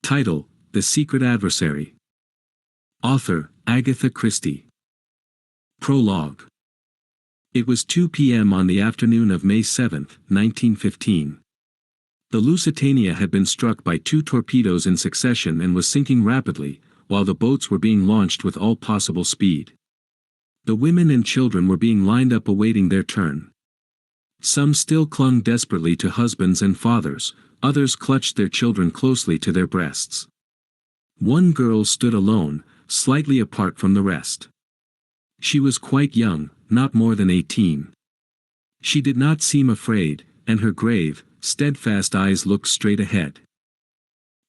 Title: The Secret Adversary. Author: Agatha Christie. Prologue. It was 2 p.m. on the afternoon of May 7, 1915. The Lusitania had been struck by 2 torpedoes in succession and was sinking rapidly, while the boats were being launched with all possible speed. The women and children were being lined up awaiting their turn. Some still clung desperately to husbands and fathers, others clutched their children closely to their breasts. One girl stood alone, slightly apart from the rest. She was quite young, not more than 18. She did not seem afraid, and her grave, steadfast eyes looked straight ahead.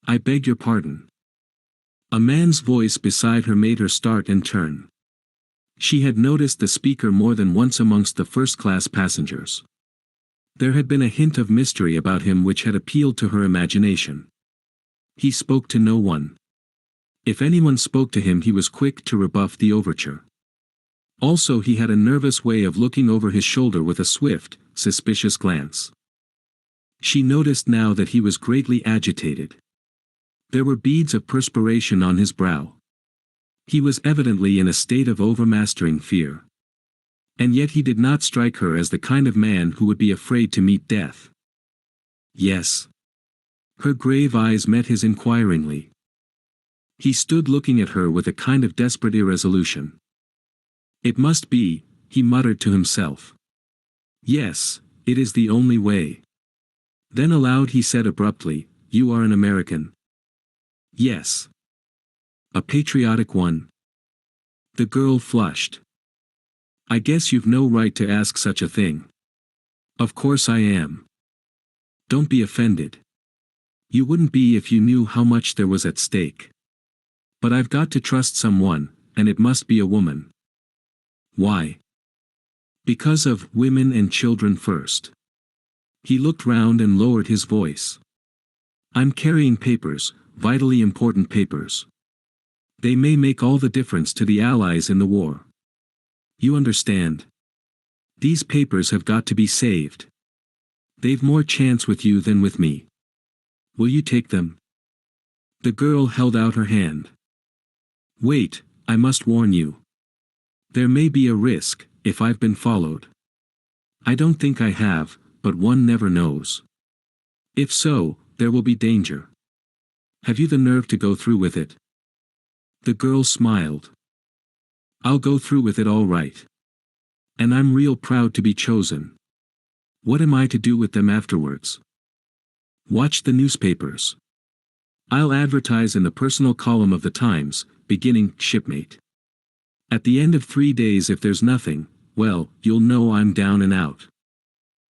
"I beg your pardon." A man's voice beside her made her start and turn. She had noticed the speaker more than once amongst the first-class passengers. There had been a hint of mystery about him which had appealed to her imagination. He spoke to no one. If anyone spoke to him, he was quick to rebuff the overture. Also, he had a nervous way of looking over his shoulder with a swift, suspicious glance. She noticed now that he was greatly agitated. There were beads of perspiration on his brow. He was evidently in a state of overmastering fear. And yet he did not strike her as the kind of man who would be afraid to meet death. "Yes." Her grave eyes met his inquiringly. He stood looking at her with a kind of desperate irresolution. "It must be," he muttered to himself. "Yes, it is the only way." Then aloud he said abruptly, "You are an American?" "Yes." "A patriotic one?" The girl flushed. "I guess you've no right to ask such a thing." "Of course I am." "Don't be offended. You wouldn't be if you knew how much there was at stake. But I've got to trust someone, and it must be a woman." "Why?" "Because of women and children first." He looked round and lowered his voice. "I'm carrying papers, vitally important papers. They may make all the difference to the Allies in the war. You understand? These papers have got to be saved. They've more chance with you than with me. Will you take them?" The girl held out her hand. "Wait, I must warn you. There may be a risk, if I've been followed. I don't think I have, but one never knows. If so, there will be danger. Have you the nerve to go through with it?" The girl smiled. "I'll go through with it all right. And I'm real proud to be chosen. What am I to do with them afterwards?" "Watch the newspapers. I'll advertise in the personal column of the Times, beginning, 'Shipmate.' At the end of 3 days, if there's nothing, well, you'll know I'm down and out.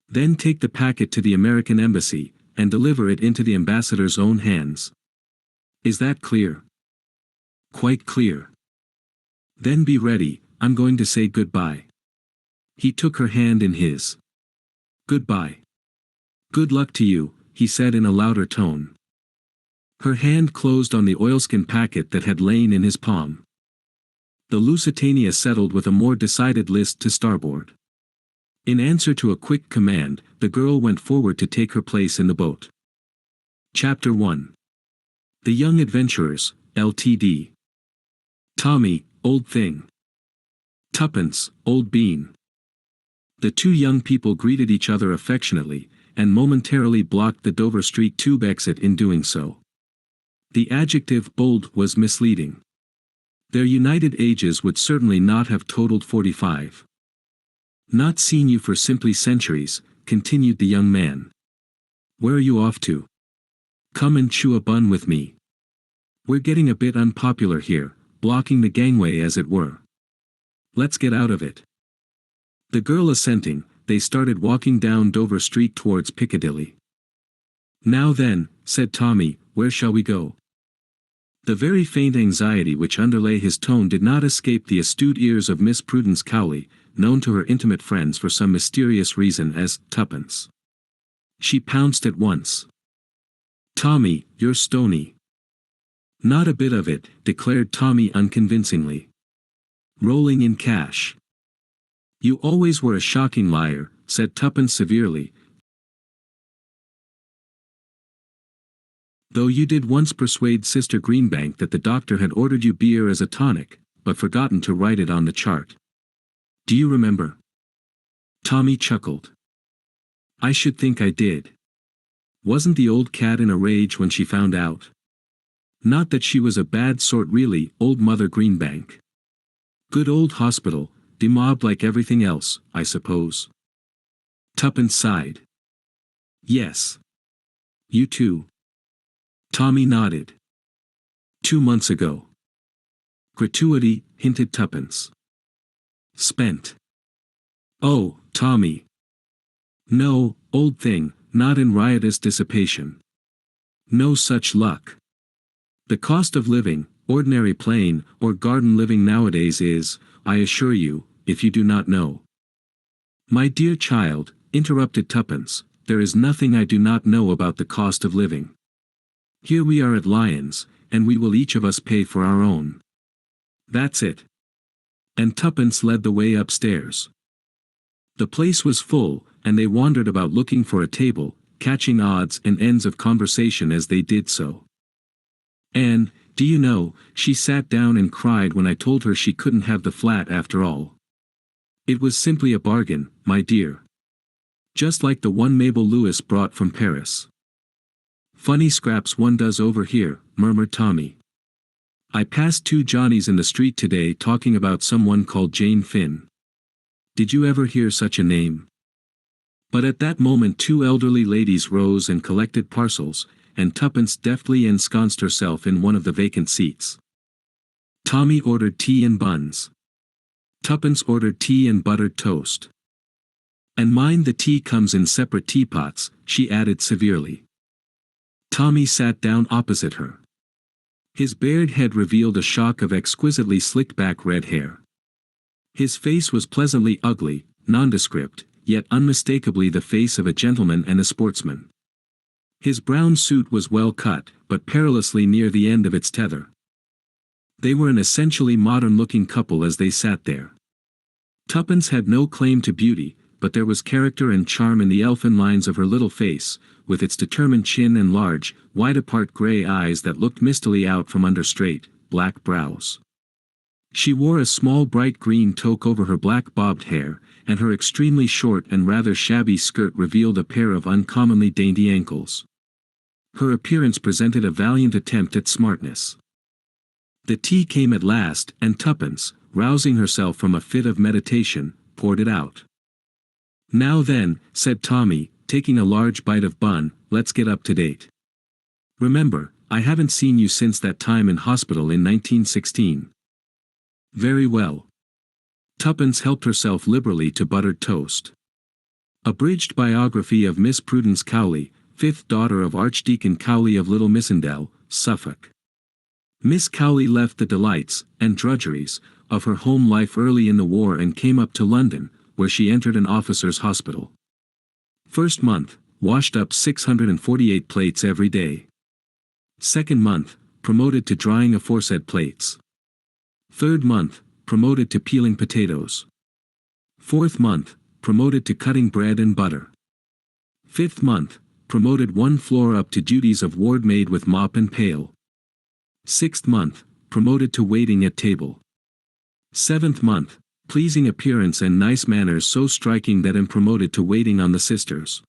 Then take the packet to the American embassy, and deliver it into the ambassador's own hands. Is that clear?" "Quite clear." "Then be ready, I'm going to say goodbye." He took her hand in his. "Goodbye. Good luck to you," he said in a louder tone. Her hand closed on the oilskin packet that had lain in his palm. The Lusitania settled with a more decided list to starboard. In answer to a quick command, the girl went forward to take her place in the boat. Chapter 1. The Young Adventurers, Ltd. "Tommy, old thing." "Tuppence, old bean." The 2 young people greeted each other affectionately, and momentarily blocked the Dover Street Tube exit in doing so. The adjective "bold" was misleading. Their united ages would certainly not have totaled 45. "Not seen you for simply centuries," continued the young man. "Where are you off to?" "Come and chew a bun with me. We're getting a bit unpopular here, blocking the gangway as it were. Let's get out of it." The girl assenting, they started walking down Dover Street towards Piccadilly. "Now then," said Tommy, "where shall we go?" The very faint anxiety which underlay his tone did not escape the astute ears of Miss Prudence Cowley, known to her intimate friends for some mysterious reason as Tuppence. She pounced at once. "Tommy, you're stony." "Not a bit of it," declared Tommy unconvincingly. "Rolling in cash." "You always were a shocking liar," said Tuppence severely. Though you did once persuade Sister Greenbank that the doctor had ordered you beer as a tonic, but forgotten to write it on the chart. Do you remember? Tommy chuckled. I should think I did. Wasn't the old cat in a rage when she found out? Not that she was a bad sort really, old Mother Greenbank. Good old hospital, demobbed like everything else, I suppose. Tuppence sighed. Yes. You too. Tommy nodded. 2 months ago. Gratuity, hinted Tuppence. Spent. Oh, Tommy. No, old thing, not in riotous dissipation. No such luck. The cost of living, ordinary plain or garden living nowadays is, I assure you, if you do not know. My dear child, interrupted Tuppence, there is nothing I do not know about the cost of living. Here we are at Lyons, and we will each of us pay for our own. That's it. And Tuppence led the way upstairs. The place was full, and they wandered about looking for a table, catching odds and ends of conversation as they did so. And, do you know, she sat down and cried when I told her she couldn't have the flat after all. It was simply a bargain, my dear. Just like the one Mabel Lewis brought from Paris. Funny scraps one does over here, murmured Tommy. I passed 2 Johnnies in the street today talking about someone called Jane Finn. Did you ever hear such a name? But at that moment 2 elderly ladies rose and collected parcels, and Tuppence deftly ensconced herself in one of the vacant seats. Tommy ordered tea and buns. Tuppence ordered tea and buttered toast. And mind the tea comes in separate teapots, she added severely. Tommy sat down opposite her. His bared head revealed a shock of exquisitely slicked-back red hair. His face was pleasantly ugly, nondescript, yet unmistakably the face of a gentleman and a sportsman. His brown suit was well cut, but perilously near the end of its tether. They were an essentially modern-looking couple as they sat there. Tuppence had no claim to beauty, but there was character and charm in the elfin lines of her little face, with its determined chin and large, wide-apart gray eyes that looked mistily out from under straight, black brows. She wore a small bright green toque over her black bobbed hair, and her extremely short and rather shabby skirt revealed a pair of uncommonly dainty ankles. Her appearance presented a valiant attempt at smartness. The tea came at last, and Tuppence, rousing herself from a fit of meditation, poured it out. Now then, said Tommy, taking a large bite of bun, let's get up to date. Remember, I haven't seen you since that time in hospital in 1916. Very well. Tuppence helped herself liberally to buttered toast. Abridged biography of Miss Prudence Cowley, 5th daughter of Archdeacon Cowley of Little Missendell, Suffolk. Miss Cowley left the delights, and drudgeries, of her home life early in the war and came up to London, where she entered an officer's hospital. First month, washed up 648 plates every day. Second month, promoted to drying aforesaid plates. Third month, promoted to peeling potatoes. Fourth month, promoted to cutting bread and butter. Fifth month, promoted 1 floor up to duties of ward maid with mop and pail. Sixth month, promoted to waiting at table. Seventh month, pleasing appearance and nice manners so striking that am promoted to waiting on the sisters.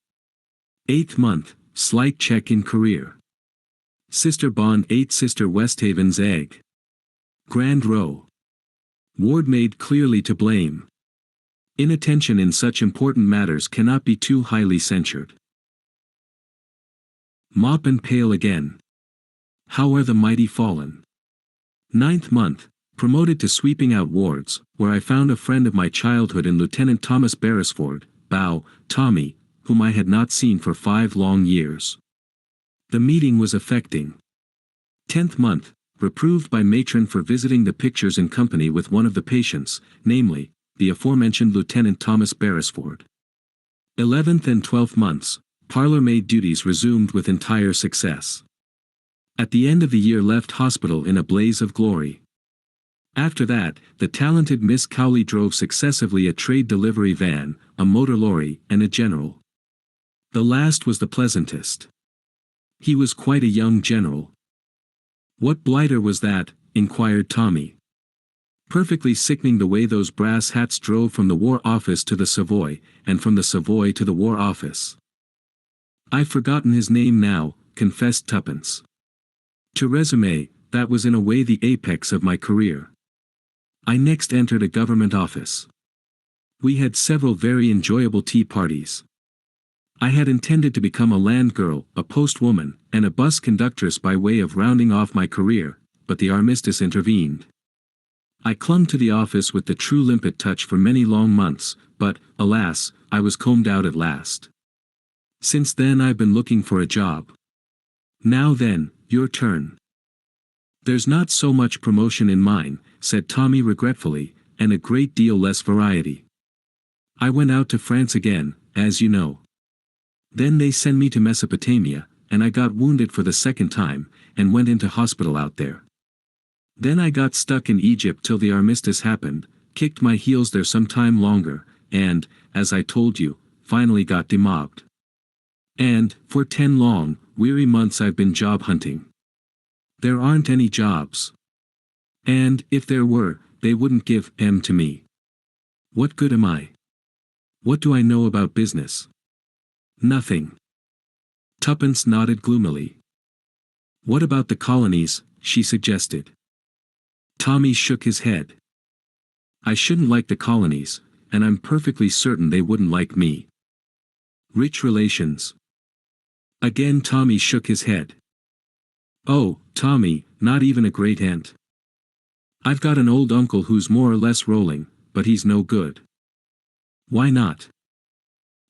Eighth month, slight check in career. Sister Bond 8 Sister Westhaven's egg. Grand row. Ward maid clearly to blame. Inattention in such important matters cannot be too highly censured. Mop and pail again. How are the mighty fallen? Ninth month, promoted to sweeping out wards, where I found a friend of my childhood in Lieutenant Thomas Beresford, Bow, Tommy, whom I had not seen for 5 long years. The meeting was affecting. 10th month, reproved by matron for visiting the pictures in company with one of the patients, namely, the aforementioned Lieutenant Thomas Beresford. 11th and 12th months, parlour-maid duties resumed with entire success. At the end of the year left hospital in a blaze of glory. After that, the talented Miss Cowley drove successively a trade delivery van, a motor lorry, and a general. The last was the pleasantest. He was quite a young general. What blighter was that? Inquired Tommy. Perfectly sickening the way those brass hats drove from the War Office to the Savoy, and from the Savoy to the War Office. I've forgotten his name now, confessed Tuppence. To resume, that was in a way the apex of my career. I next entered a government office. We had several very enjoyable tea parties. I had intended to become a land girl, a postwoman, and a bus conductress by way of rounding off my career, but the armistice intervened. I clung to the office with the true limpet touch for many long months, but, alas, I was combed out at last. Since then I've been looking for a job. Now then, your turn. There's not so much promotion in mine, said Tommy regretfully, and a great deal less variety. I went out to France again, as you know. Then they sent me to Mesopotamia, and I got wounded for the second time, and went into hospital out there. Then I got stuck in Egypt till the armistice happened, kicked my heels there some time longer, and, as I told you, finally got demobbed. And, for 10 long, weary months I've been job hunting. There aren't any jobs. And, if there were, they wouldn't give them to me. What good am I? What do I know about business? Nothing. Tuppence nodded gloomily. What about the colonies? She suggested. Tommy shook his head. I shouldn't like the colonies, and I'm perfectly certain they wouldn't like me. Rich relations. Again Tommy shook his head. Oh, Tommy, not even a great aunt. I've got an old uncle who's more or less rolling, but he's no good. Why not?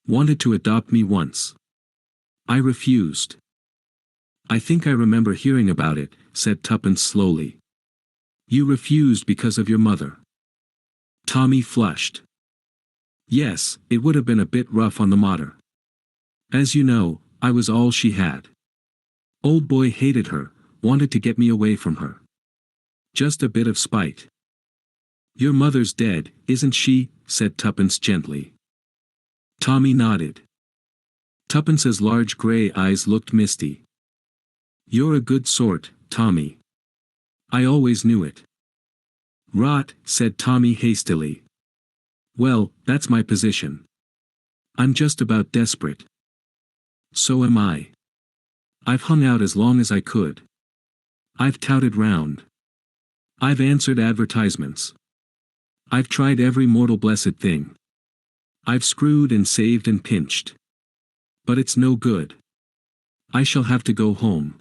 Wanted to adopt me once. I refused. I think I remember hearing about it, said Tuppence slowly. You refused because of your mother. Tommy flushed. Yes, it would have been a bit rough on the mater. As you know, I was all she had. Old boy hated her, wanted to get me away from her. Just a bit of spite. Your mother's dead, isn't she? Said Tuppence gently. Tommy nodded. Tuppence's large gray eyes looked misty. You're a good sort, Tommy. I always knew it. Rot, said Tommy hastily. Well, that's my position. I'm just about desperate. So am I. I've hung out as long as I could. I've touted round. I've answered advertisements. I've tried every mortal blessed thing. I've screwed and saved and pinched. But it's no good. I shall have to go home.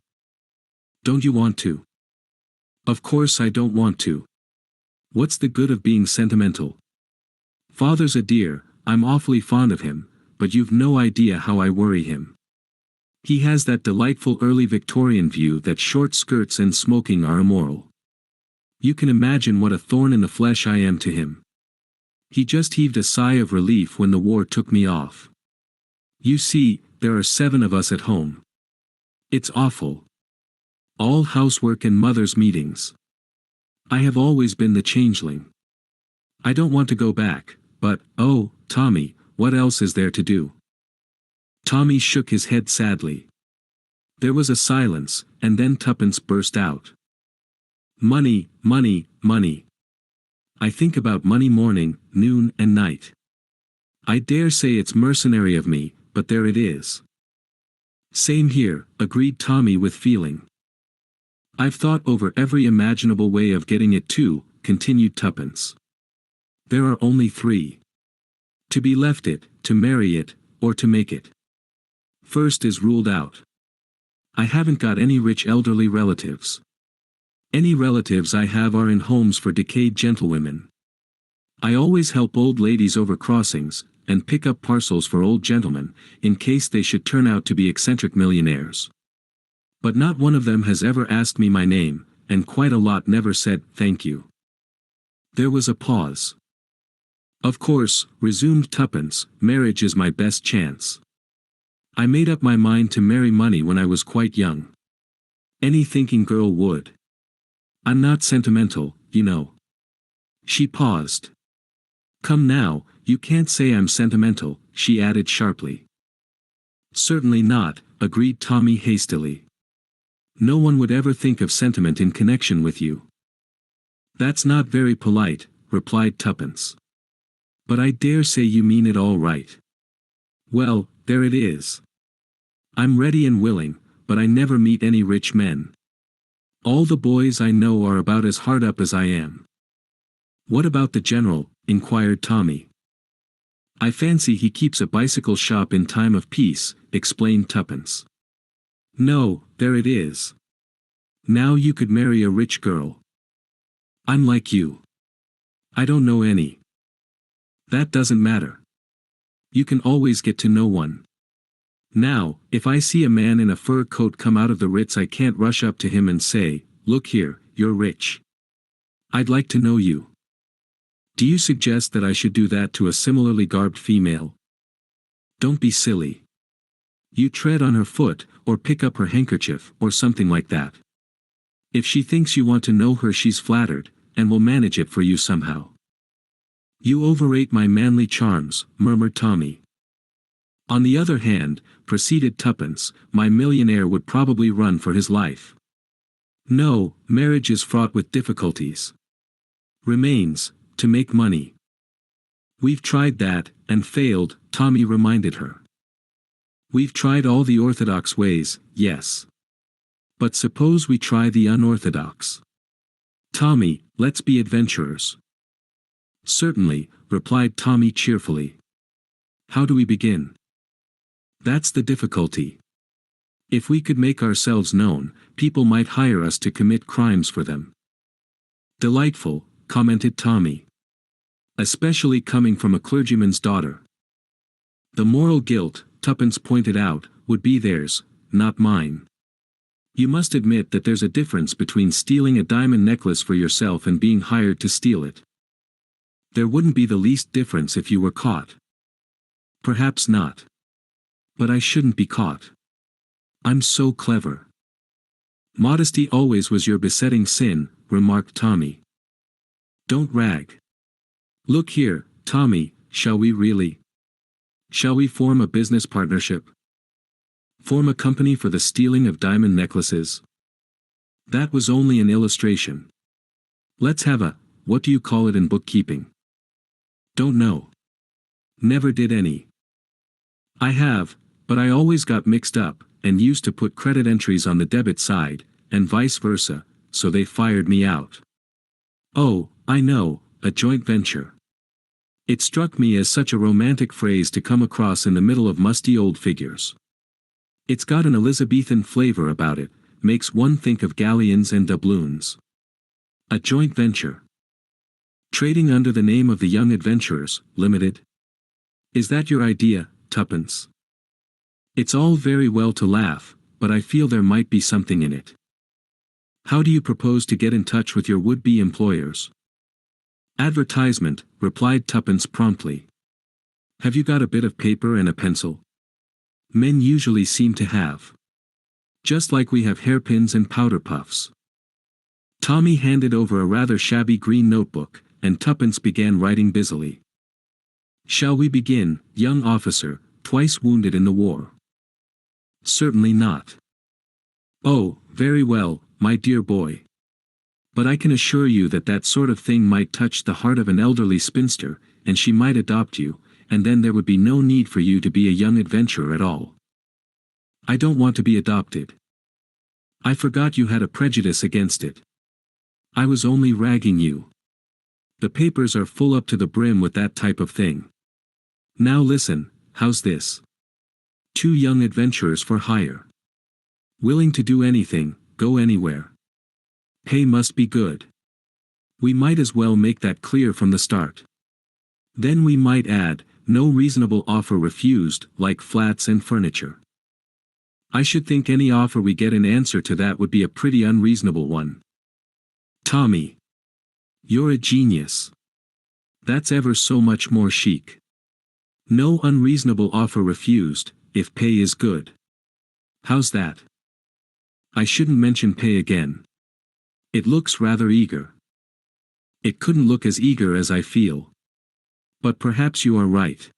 Don't you want to? Of course I don't want to. What's the good of being sentimental? Father's a dear, I'm awfully fond of him, but you've no idea how I worry him. He has that delightful early Victorian view that short skirts and smoking are immoral. You can imagine what a thorn in the flesh I am to him. He just heaved a sigh of relief when the war took me off. You see, there are 7 of us at home. It's awful. All housework and mother's meetings. I have always been the changeling. I don't want to go back, but, oh, Tommy, what else is there to do? Tommy shook his head sadly. There was a silence, and then Tuppence burst out. Money, money, money. I think about money morning, noon, and night. I dare say it's mercenary of me, but there it is. Same here, agreed Tommy with feeling. I've thought over every imaginable way of getting it too, continued Tuppence. There are only 3. To be left it, to marry it, or to make it. First is ruled out. I haven't got any rich elderly relatives. Any relatives I have are in homes for decayed gentlewomen. I always help old ladies over crossings, and pick up parcels for old gentlemen, in case they should turn out to be eccentric millionaires. But not one of them has ever asked me my name, and quite a lot never said, thank you. There was a pause. Of course, resumed Tuppence, marriage is my best chance. I made up my mind to marry money when I was quite young. Any thinking girl would. I'm not sentimental, you know. She paused. Come now, you can't say I'm sentimental, she added sharply. Certainly not, agreed Tommy hastily. No one would ever think of sentiment in connection with you. That's not very polite, replied Tuppence. But I dare say you mean it all right. Well, there it is. I'm ready and willing, but I never meet any rich men. All the boys I know are about as hard up as I am. What about the general? Inquired Tommy. I fancy he keeps a bicycle shop in time of peace, explained Tuppence. No, there it is. Now you could marry a rich girl. I'm like you. I don't know any. That doesn't matter. You can always get to know one. Now, if I see a man in a fur coat come out of the Ritz, I can't rush up to him and say, "Look here, you're rich. I'd like to know you." Do you suggest that I should do that to a similarly garbed female? Don't be silly. You tread on her foot, or pick up her handkerchief, or something like that. If she thinks you want to know her, she's flattered, and will manage it for you somehow. You overrate my manly charms, murmured Tommy. On the other hand, proceeded Tuppence, my millionaire would probably run for his life. No, marriage is fraught with difficulties. Remains, to make money. We've tried that, and failed, Tommy reminded her. We've tried all the orthodox ways, yes. But suppose we try the unorthodox. Tommy, let's be adventurers. Certainly, replied Tommy cheerfully. How do we begin? That's the difficulty. If we could make ourselves known, people might hire us to commit crimes for them. Delightful, commented Tommy. Especially coming from a clergyman's daughter. The moral guilt, Tuppence pointed out, would be theirs, not mine. You must admit that there's a difference between stealing a diamond necklace for yourself and being hired to steal it. There wouldn't be the least difference if you were caught. Perhaps not. But I shouldn't be caught. I'm so clever. Modesty always was your besetting sin, remarked Tommy. Don't rag. Look here, Tommy, shall we really? Shall we form a business partnership? Form a company for the stealing of diamond necklaces? That was only an illustration. Let's have a, what do you call it in bookkeeping? Don't know. Never did any. I have, but I always got mixed up, and used to put credit entries on the debit side, and vice versa, so they fired me out. Oh, I know, a joint venture. It struck me as such a romantic phrase to come across in the middle of musty old figures. It's got an Elizabethan flavor about it, makes one think of galleons and doubloons. A joint venture. Trading under the name of the Young Adventurers, Limited? Is that your idea, Tuppence? It's all very well to laugh, but I feel there might be something in it. How do you propose to get in touch with your would-be employers? Advertisement, replied Tuppence promptly. Have you got a bit of paper and a pencil? Men usually seem to have. Just like we have hairpins and powder puffs. Tommy handed over a rather shabby green notebook, and Tuppence began writing busily. Shall we begin, young officer, twice wounded in the war? Certainly not. Oh, very well, my dear boy. But I can assure you that that sort of thing might touch the heart of an elderly spinster, and she might adopt you, and then there would be no need for you to be a young adventurer at all. I don't want to be adopted. I forgot you had a prejudice against it. I was only ragging you. The papers are full up to the brim with that type of thing. Now listen, how's this? 2 young adventurers for hire. Willing to do anything, go anywhere. Pay must be good. We might as well make that clear from the start. Then we might add, no reasonable offer refused, like flats and furniture. I should think any offer we get in answer to that would be a pretty unreasonable one. Tommy. You're a genius. That's ever so much more chic. No unreasonable offer refused, if pay is good. How's that? I shouldn't mention pay again. It looks rather eager. It couldn't look as eager as I feel. But perhaps you are right.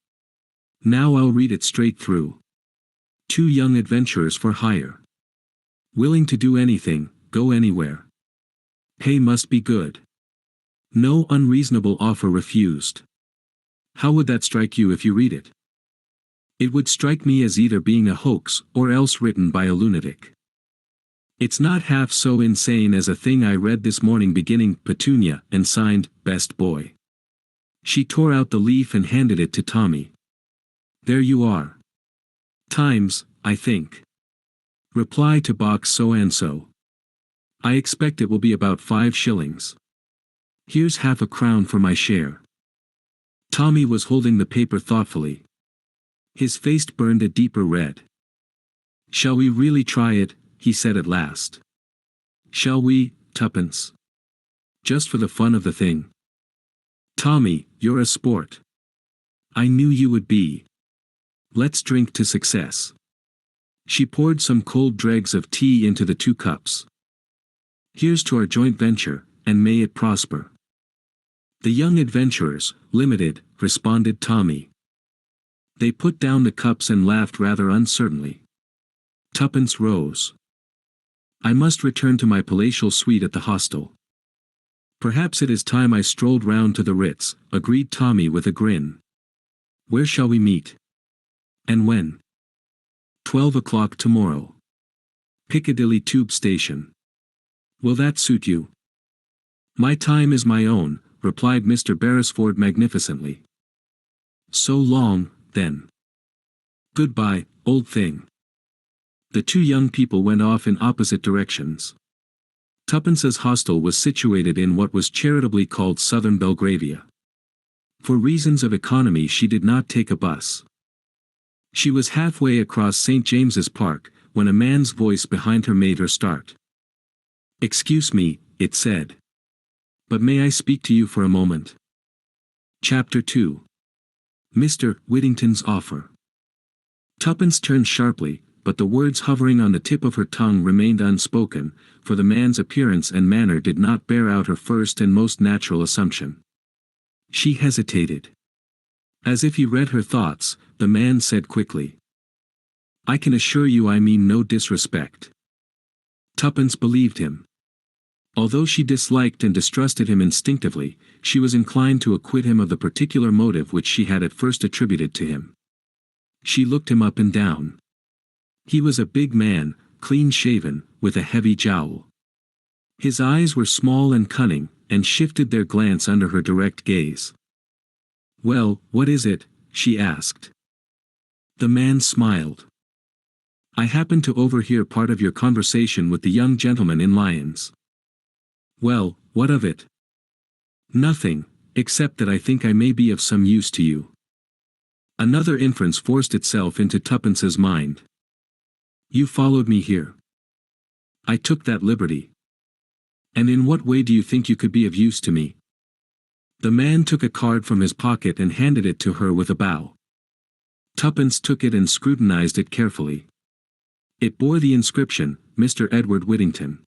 Now I'll read it straight through. Two young adventurers for hire. Willing to do anything, go anywhere. Pay must be good. No unreasonable offer refused. How would that strike you if you read it? It would strike me as either being a hoax or else written by a lunatic. It's not half so insane as a thing I read this morning beginning Petunia and signed, Best Boy. She tore out the leaf and handed it to Tommy. There you are. Times, I think. Reply to box so-and-so. I expect it will be about 5 shillings. Here's half a crown for my share. Tommy was holding the paper thoughtfully. His face burned a deeper red. Shall we really try it? He said at last. Shall we, tuppence? Just for the fun of the thing. Tommy, you're a sport. I knew you would be. Let's drink to success. She poured some cold dregs of tea into the 2 cups. Here's to our joint venture, and may it prosper. The Young Adventurers, Limited, responded Tommy. They put down the cups and laughed rather uncertainly. Tuppence rose. I must return to my palatial suite at the hostel. Perhaps it is time I strolled round to the Ritz, agreed Tommy with a grin. Where shall we meet? And when? 12 o'clock tomorrow. Piccadilly Tube Station. Will that suit you? My time is my own, replied Mr. Beresford magnificently. So long, then. Goodbye, old thing. The 2 young people went off in opposite directions. Tuppence's hostel was situated in what was charitably called Southern Belgravia. For reasons of economy she did not take a bus. She was halfway across St. James's Park, when a man's voice behind her made her start. Excuse me, it said. But may I speak to you for a moment? Chapter 2. Mr. Whittington's Offer. Tuppence turned sharply, but the words hovering on the tip of her tongue remained unspoken, for the man's appearance and manner did not bear out her first and most natural assumption. She hesitated. As if he read her thoughts, the man said quickly. I can assure you I mean no disrespect. Tuppence believed him. Although she disliked and distrusted him instinctively, she was inclined to acquit him of the particular motive which she had at first attributed to him. She looked him up and down. He was a big man, clean-shaven, with a heavy jowl. His eyes were small and cunning, and shifted their glance under her direct gaze. Well, what is it? She asked. The man smiled. I happened to overhear part of your conversation with the young gentleman in Lyons. Well, what of it? Nothing, except that I think I may be of some use to you. Another inference forced itself into Tuppence's mind. You followed me here. I took that liberty. And in what way do you think you could be of use to me? The man took a card from his pocket and handed it to her with a bow. Tuppence took it and scrutinized it carefully. It bore the inscription, Mr. Edward Whittington.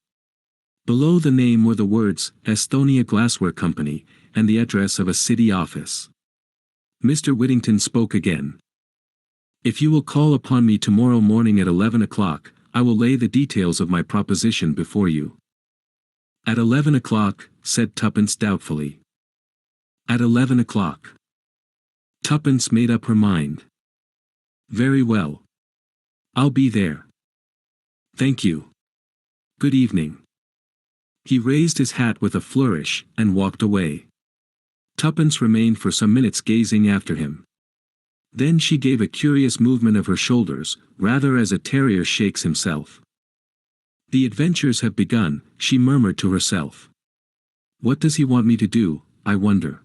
Below the name were the words, Estonia Glassware Company, and the address of a city office. Mr. Whittington spoke again. If you will call upon me tomorrow morning at 11 o'clock, I will lay the details of my proposition before you. At 11 o'clock, said Tuppence doubtfully. At 11 o'clock. Tuppence made up her mind. Very well. I'll be there. Thank you. Good evening. He raised his hat with a flourish, and walked away. Tuppence remained for some minutes gazing after him. Then she gave a curious movement of her shoulders, rather as a terrier shakes himself. The adventures have begun, she murmured to herself. What does he want me to do, I wonder?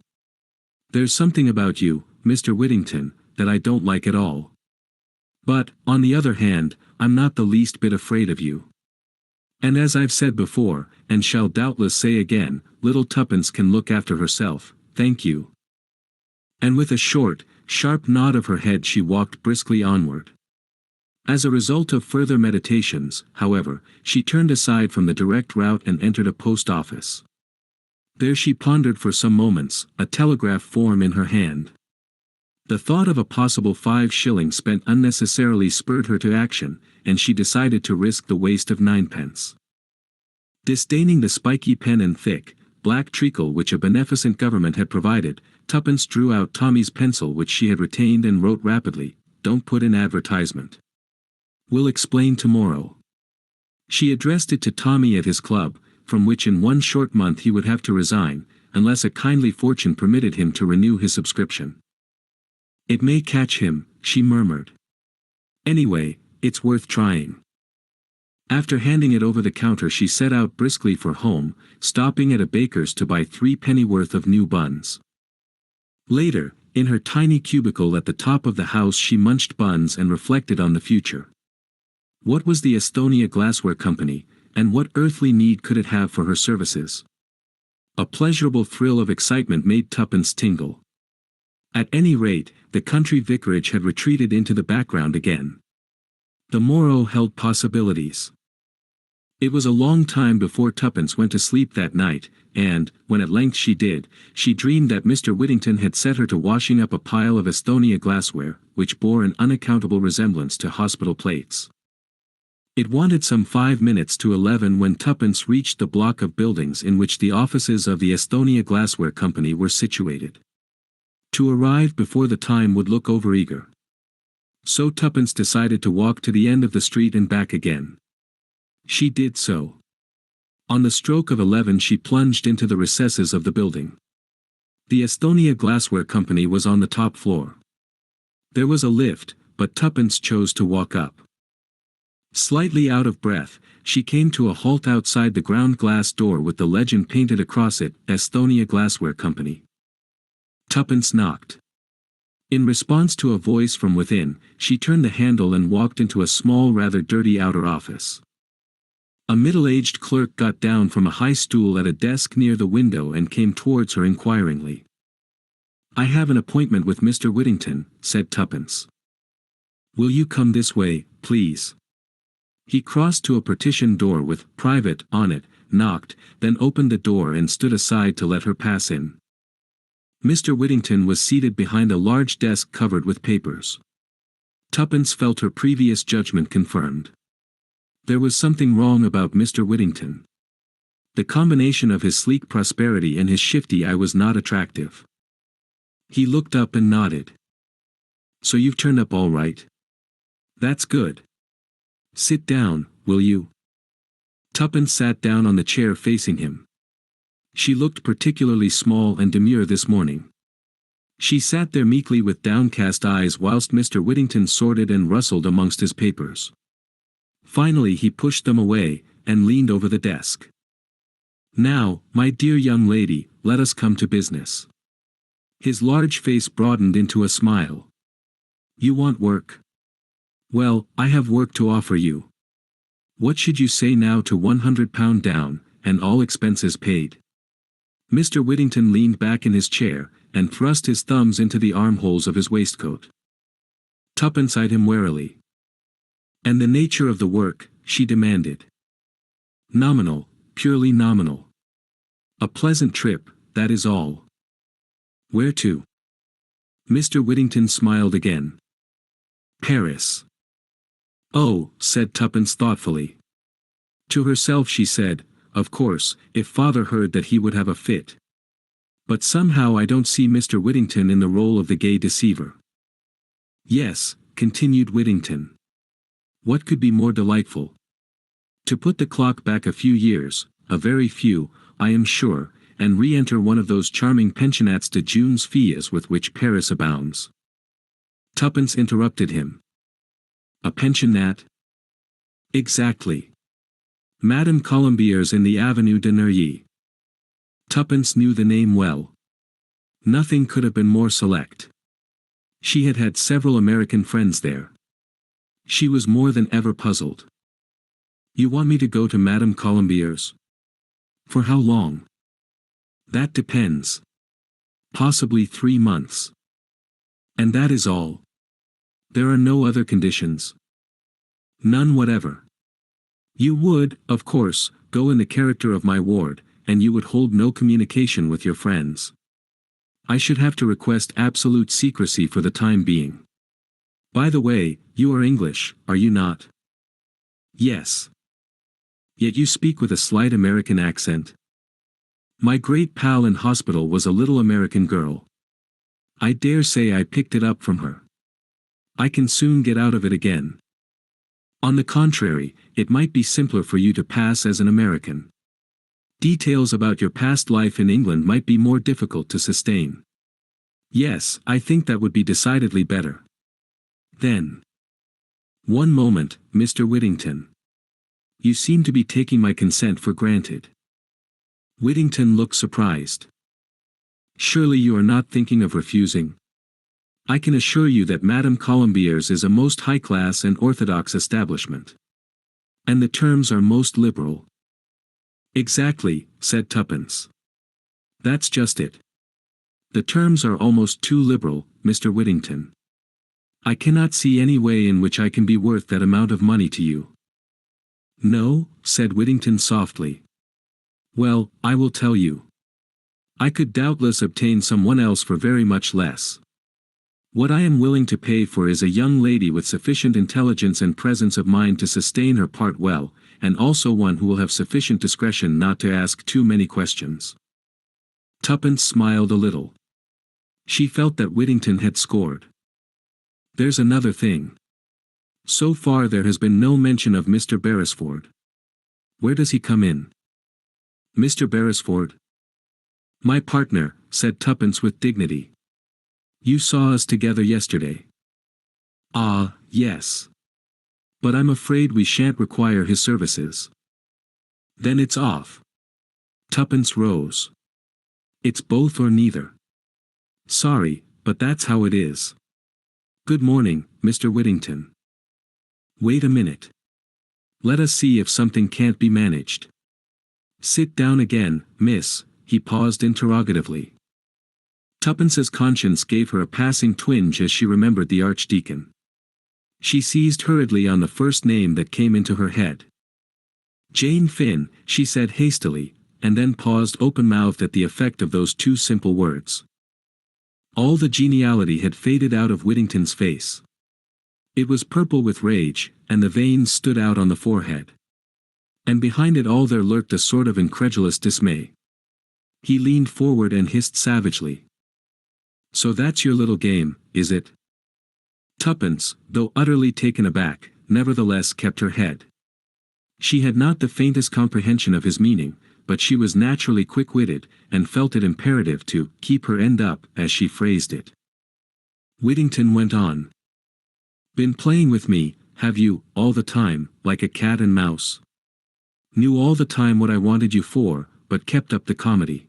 There's something about you, Mr. Whittington, that I don't like at all. But, on the other hand, I'm not the least bit afraid of you. And as I've said before, and shall doubtless say again, little Tuppence can look after herself, thank you. And with a short, sharp nod of her head she walked briskly onward. As a result of further meditations, however, she turned aside from the direct route and entered a post office. There she pondered for some moments, a telegraph form in her hand. The thought of a possible 5 shillings spent unnecessarily spurred her to action, and she decided to risk the waste of 9p. Disdaining the spiky pen and thick, black treacle which a beneficent government had provided, Tuppence drew out Tommy's pencil which she had retained and wrote rapidly, "Don't put in advertisement. We'll explain tomorrow." She addressed it to Tommy at his club, from which in 1 short month he would have to resign, unless a kindly fortune permitted him to renew his subscription. "It may catch him," she murmured. "Anyway, it's worth trying." After handing it over the counter she set out briskly for home, stopping at a baker's to buy 3 pennyworth of new buns. Later, in her tiny cubicle at the top of the house she munched buns and reflected on the future. What was the Estonia Glassware Company, and what earthly need could it have for her services? A pleasurable thrill of excitement made Tuppence tingle. At any rate, the country vicarage had retreated into the background again. The morrow held possibilities. It was a long time before Tuppence went to sleep that night, and, when at length she did, she dreamed that Mr. Whittington had set her to washing up a pile of Estonia glassware, which bore an unaccountable resemblance to hospital plates. It wanted some 5 minutes to 11 when Tuppence reached the block of buildings in which the offices of the Estonia Glassware Company were situated. To arrive before the time would look overeager. So Tuppence decided to walk to the end of the street and back again. She did so. On the stroke of 11 she plunged into the recesses of the building. The Estonia Glassware Company was on the top floor. There was a lift, but Tuppence chose to walk up. Slightly out of breath, she came to a halt outside the ground glass door with the legend painted across it, Estonia Glassware Company. Tuppence knocked. In response to a voice from within, she turned the handle and walked into a small rather dirty outer office. A middle-aged clerk got down from a high stool at a desk near the window and came towards her inquiringly. "I have an appointment with Mr. Whittington," said Tuppence. "Will you come this way, please?" He crossed to a partition door with "Private" on it, knocked, then opened the door and stood aside to let her pass in. Mr. Whittington was seated behind a large desk covered with papers. Tuppence felt her previous judgment confirmed. There was something wrong about Mr. Whittington. The combination of his sleek prosperity and his shifty eye was not attractive. He looked up and nodded. "So you've turned up all right? That's good. Sit down, will you?" Tuppence sat down on the chair facing him. She looked particularly small and demure this morning. She sat there meekly with downcast eyes whilst Mr. Whittington sorted and rustled amongst his papers. Finally he pushed them away, and leaned over the desk. "Now, my dear young lady, let us come to business." His large face broadened into a smile. "You want work? Well, I have work to offer you. What should you say now to £100 down, and all expenses paid?" Mr. Whittington leaned back in his chair, and thrust his thumbs into the armholes of his waistcoat. Tuppence eyed him warily. "And the nature of the work?" she demanded. "Nominal, purely nominal. A pleasant trip, that is all." "Where to?" Mr. Whittington smiled again. "Paris." "Oh," said Tuppence thoughtfully. To herself she said, "Of course, if father heard that he would have a fit. But somehow I don't see Mr. Whittington in the role of the gay deceiver." "Yes," continued Whittington. "What could be more delightful? To put the clock back a few years, a very few, I am sure, and re-enter one of those charming pensionnats de jeunes filles with which Paris abounds." Tuppence interrupted him. "A pensionnat?" "Exactly. Madame Colombier's in the Avenue de Neuilly." Tuppence knew the name well. Nothing could have been more select. She had had several American friends there. She was more than ever puzzled. "You want me to go to Madame Colombier's? For how long?" "That depends. Possibly 3 months. And that is all. There are no other conditions?" "None whatever. You would, of course, go in the character of my ward, and you would hold no communication with your friends." I should have to request absolute secrecy for the time being. By the way, you are English, are you not? Yes. Yet you speak with a slight American accent. My great pal in hospital was a little American girl. I dare say I picked it up from her. I can soon get out of it again. On the contrary, it might be simpler for you to pass as an American. Details about your past life in England might be more difficult to sustain. Yes, I think that would be decidedly better. Then. One moment, Mr. Whittington. You seem to be taking my consent for granted. Whittington looked surprised. Surely you are not thinking of refusing? I can assure you that Madame Colombier's is a most high-class and orthodox establishment. And the terms are most liberal. Exactly, said Tuppence. That's just it. The terms are almost too liberal, Mr. Whittington. I cannot see any way in which I can be worth that amount of money to you. No, said Whittington softly. Well, I will tell you. I could doubtless obtain someone else for very much less. What I am willing to pay for is a young lady with sufficient intelligence and presence of mind to sustain her part well, and also one who will have sufficient discretion not to ask too many questions. Tuppence smiled a little. She felt that Whittington had scored. There's another thing. So far there has been no mention of Mr. Beresford. Where does he come in? Mr. Beresford? My partner, said Tuppence with dignity. You saw us together yesterday. Ah, yes. But I'm afraid we shan't require his services. Then it's off. Tuppence rose. It's both or neither. Sorry, but that's how it is. Good morning, Mr. Whittington. Wait a minute. Let us see if something can't be managed. Sit down again, miss, he paused interrogatively. Tuppence's conscience gave her a passing twinge as she remembered the Archdeacon. She seized hurriedly on the first name that came into her head. Jane Finn, she said hastily, and then paused open-mouthed at the effect of those two simple words. All the geniality had faded out of Whittington's face. It was purple with rage, and the veins stood out on the forehead. And behind it all there lurked a sort of incredulous dismay. He leaned forward and hissed savagely. So that's your little game, is it? Tuppence, though utterly taken aback, nevertheless kept her head. She had not the faintest comprehension of his meaning, but she was naturally quick-witted, and felt it imperative to keep her end up, as she phrased it. Whittington went on. Been playing with me, have you, all the time, like a cat and mouse? Knew all the time what I wanted you for, but kept up the comedy.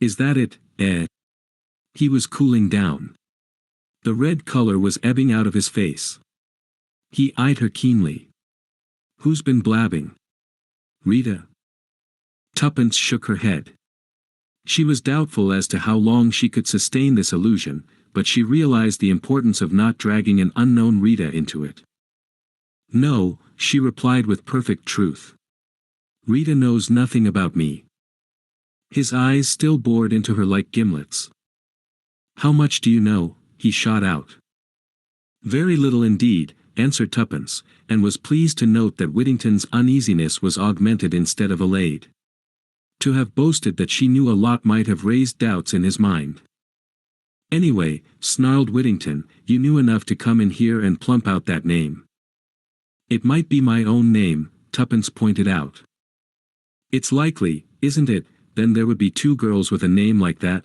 Is that it, eh? He was cooling down. The red color was ebbing out of his face. He eyed her keenly. Who's been blabbing? Rita? Tuppence shook her head. She was doubtful as to how long she could sustain this illusion, but she realized the importance of not dragging an unknown Rita into it. No, she replied with perfect truth. Rita knows nothing about me. His eyes still bored into her like gimlets. How much do you know? He shot out. Very little indeed, answered Tuppence, and was pleased to note that Whittington's uneasiness was augmented instead of allayed. To have boasted that she knew a lot might have raised doubts in his mind. Anyway, snarled Whittington, you knew enough to come in here and plump out that name. It might be my own name, Tuppence pointed out. It's likely, isn't it, then there would be two girls with a name like that?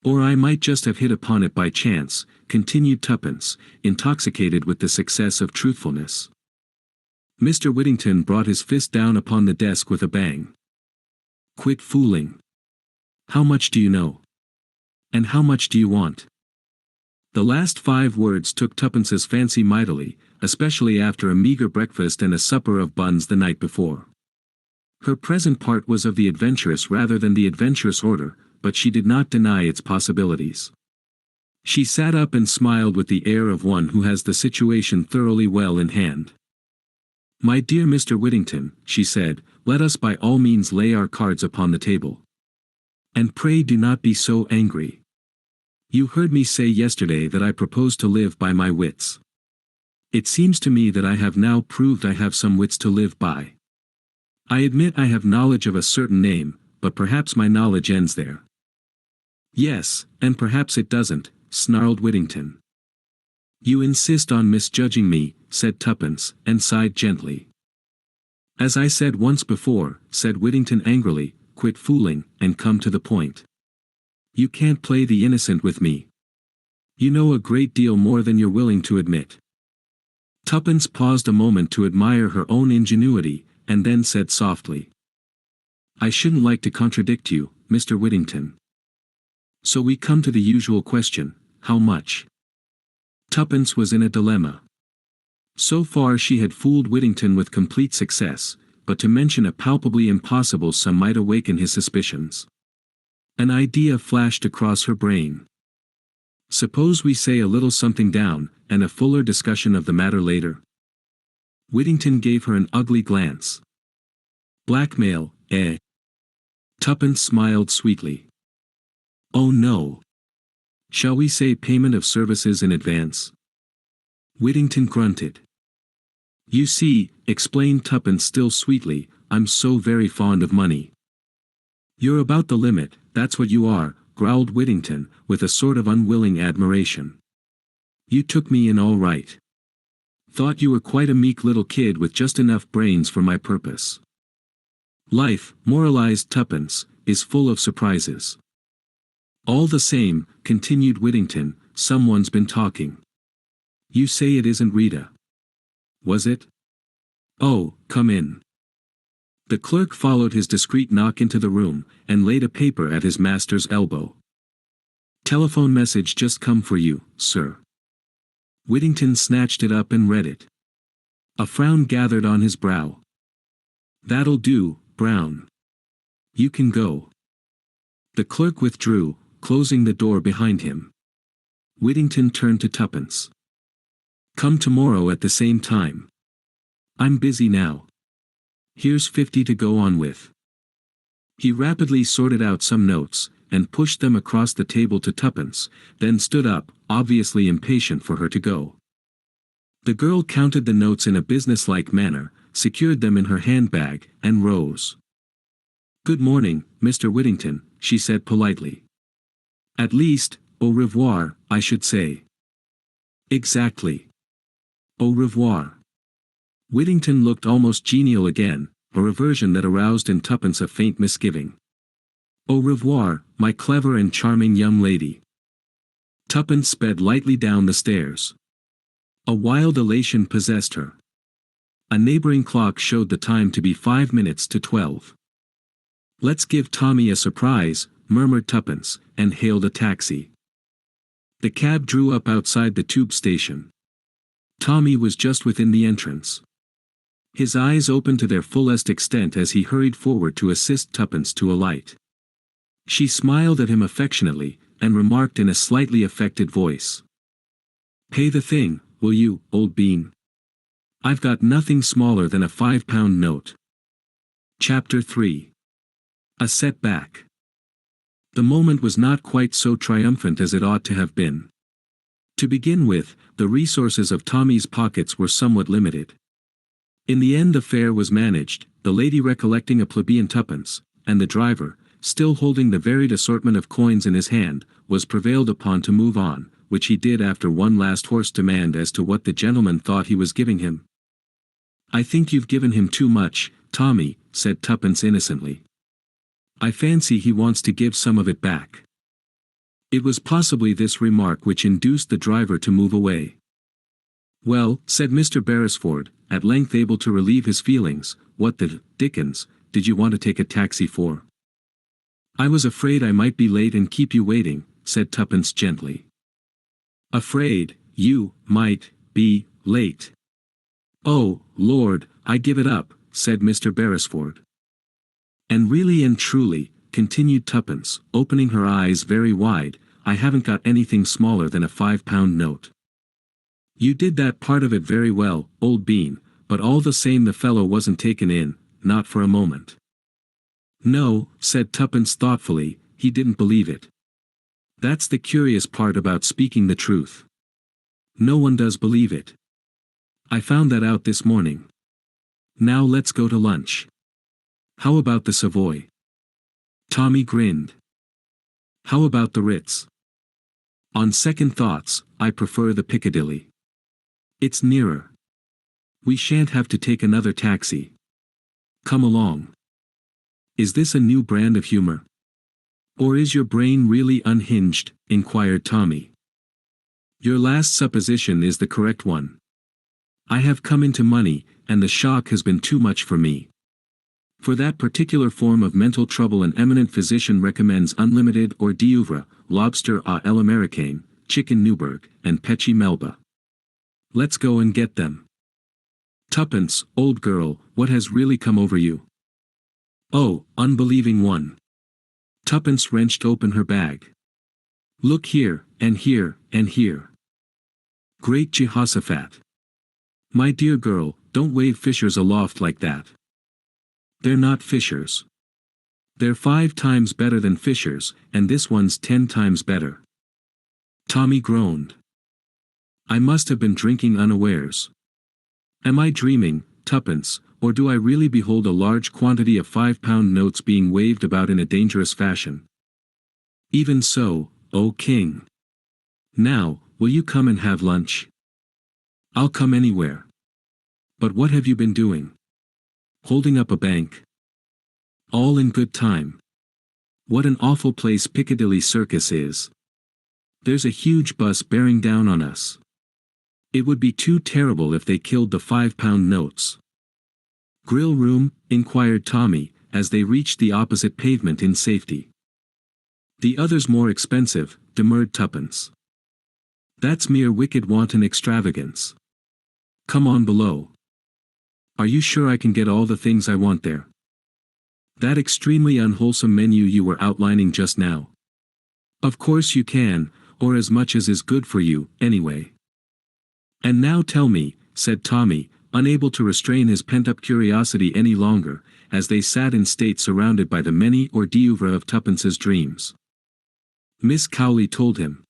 Or I might just have hit upon it by chance, continued Tuppence, intoxicated with the success of truthfulness. Mr. Whittington brought his fist down upon the desk with a bang. Quit fooling. How much do you know? And how much do you want? The last 5 words took Tuppence's fancy mightily, especially after a meager breakfast and a supper of buns the night before. Her present part was of the adventurous rather than the adventurous order, but she did not deny its possibilities. She sat up and smiled with the air of one who has the situation thoroughly well in hand. My dear Mr. Whittington, she said, let us by all means lay our cards upon the table. And pray do not be so angry. You heard me say yesterday that I propose to live by my wits. It seems to me that I have now proved I have some wits to live by. I admit I have knowledge of a certain name, but perhaps my knowledge ends there. Yes, and perhaps it doesn't, snarled Whittington. You insist on misjudging me, said Tuppence, and sighed gently. As I said once before, said Whittington angrily, quit fooling, and come to the point. You can't play the innocent with me. You know a great deal more than you're willing to admit. Tuppence paused a moment to admire her own ingenuity, and then said softly. I shouldn't like to contradict you, Mr. Whittington. So we come to the usual question, how much? Tuppence was in a dilemma. So far she had fooled Whittington with complete success, but to mention a palpably impossible sum might awaken his suspicions. An idea flashed across her brain. Suppose we say a little something down, and a fuller discussion of the matter later? Whittington gave her an ugly glance. Blackmail, eh? Tuppence smiled sweetly. Oh no. Shall we say payment of services in advance? Whittington grunted. You see, explained Tuppence still sweetly, I'm so very fond of money. You're about the limit, that's what you are, growled Whittington, with a sort of unwilling admiration. You took me in all right. Thought you were quite a meek little kid with just enough brains for my purpose. Life, moralized Tuppence, is full of surprises. All the same, continued Whittington, someone's been talking. You say it isn't Rita. Was it? Oh, come in. The clerk followed his discreet knock into the room, and laid a paper at his master's elbow. Telephone message just come for you, sir. Whittington snatched it up and read it. A frown gathered on his brow. That'll do, Brown. You can go. The clerk withdrew, closing the door behind him. Whittington turned to Tuppence. Come tomorrow at the same time. I'm busy now. Here's 50 to go on with. He rapidly sorted out some notes, and pushed them across the table to Tuppence, then stood up, obviously impatient for her to go. The girl counted the notes in a businesslike manner, secured them in her handbag, and rose. Good morning, Mr. Whittington, she said politely. At least, au revoir, I should say. Exactly. Au revoir. Whittington looked almost genial again, a reversion that aroused in Tuppence a faint misgiving. Au revoir, my clever and charming young lady. Tuppence sped lightly down the stairs. A wild elation possessed her. A neighboring clock showed the time to be 5 minutes to 12. Let's give Tommy a surprise, murmured Tuppence, and hailed a taxi. The cab drew up outside the tube station. Tommy was just within the entrance. His eyes opened to their fullest extent as he hurried forward to assist Tuppence to alight. She smiled at him affectionately, and remarked in a slightly affected voice. Pay the thing, will you, old bean? I've got nothing smaller than a £5 note. Chapter 3. A setback. The moment was not quite so triumphant as it ought to have been. To begin with, the resources of Tommy's pockets were somewhat limited. In the end the fare was managed, the lady recollecting a plebeian twopence, and the driver, still holding the varied assortment of coins in his hand, was prevailed upon to move on, which he did after one last hoarse demand as to what the gentleman thought he was giving him. I think you've given him too much, Tommy, said Tuppence innocently. I fancy he wants to give some of it back. It was possibly this remark which induced the driver to move away. Well, said Mr. Beresford, at length able to relieve his feelings, what the dickens did you want to take a taxi for? I was afraid I might be late and keep you waiting, said Tuppence gently. Afraid you might be late. Oh, Lord, I give it up, said Mr. Beresford. And really and truly, continued Tuppence, opening her eyes very wide, I haven't got anything smaller than a £5 note. You did that part of it very well, old bean, but all the same the fellow wasn't taken in, not for a moment. No, said Tuppence thoughtfully, he didn't believe it. That's the curious part about speaking the truth. No one does believe it. I found that out this morning. Now let's go to lunch. How about the Savoy? Tommy grinned. How about the Ritz? On second thoughts, I prefer the Piccadilly. It's nearer. We shan't have to take another taxi. Come along. Is this a new brand of humor? Or is your brain really unhinged? Inquired Tommy. Your last supposition is the correct one. I have come into money, and the shock has been too much for me. For that particular form of mental trouble, an eminent physician recommends unlimited hors d'oeuvre, lobster à l'américaine, chicken Newburg, and Pecci Melba. Let's go and get them. Tuppence, old girl, what has really come over you? Oh, unbelieving one. Tuppence wrenched open her bag. Look here, and here, and here. Great Jehoshaphat. My dear girl, don't wave fishers aloft like that. They're not fishers. They're 5 times better than fishers, and this one's 10 times better. Tommy groaned. I must have been drinking unawares. Am I dreaming, Tuppence, or do I really behold a large quantity of 5-pound notes being waved about in a dangerous fashion? Even so, O King. Now, will you come and have lunch? I'll come anywhere. But what have you been doing? Holding up a bank? All in good time. What an awful place Piccadilly Circus is. There's a huge bus bearing down on us. It would be too terrible if they killed the 5-pound notes. Grill room? Inquired Tommy, as they reached the opposite pavement in safety. The other's more expensive, demurred Tuppence. That's mere wicked wanton extravagance. Come on below. Are you sure I can get all the things I want there? That extremely unwholesome menu you were outlining just now. Of course you can, or as much as is good for you, anyway. And now tell me, said Tommy, unable to restrain his pent-up curiosity any longer, as they sat in state surrounded by the many hors d'oeuvre of Tuppence's dreams. Miss Cowley told him.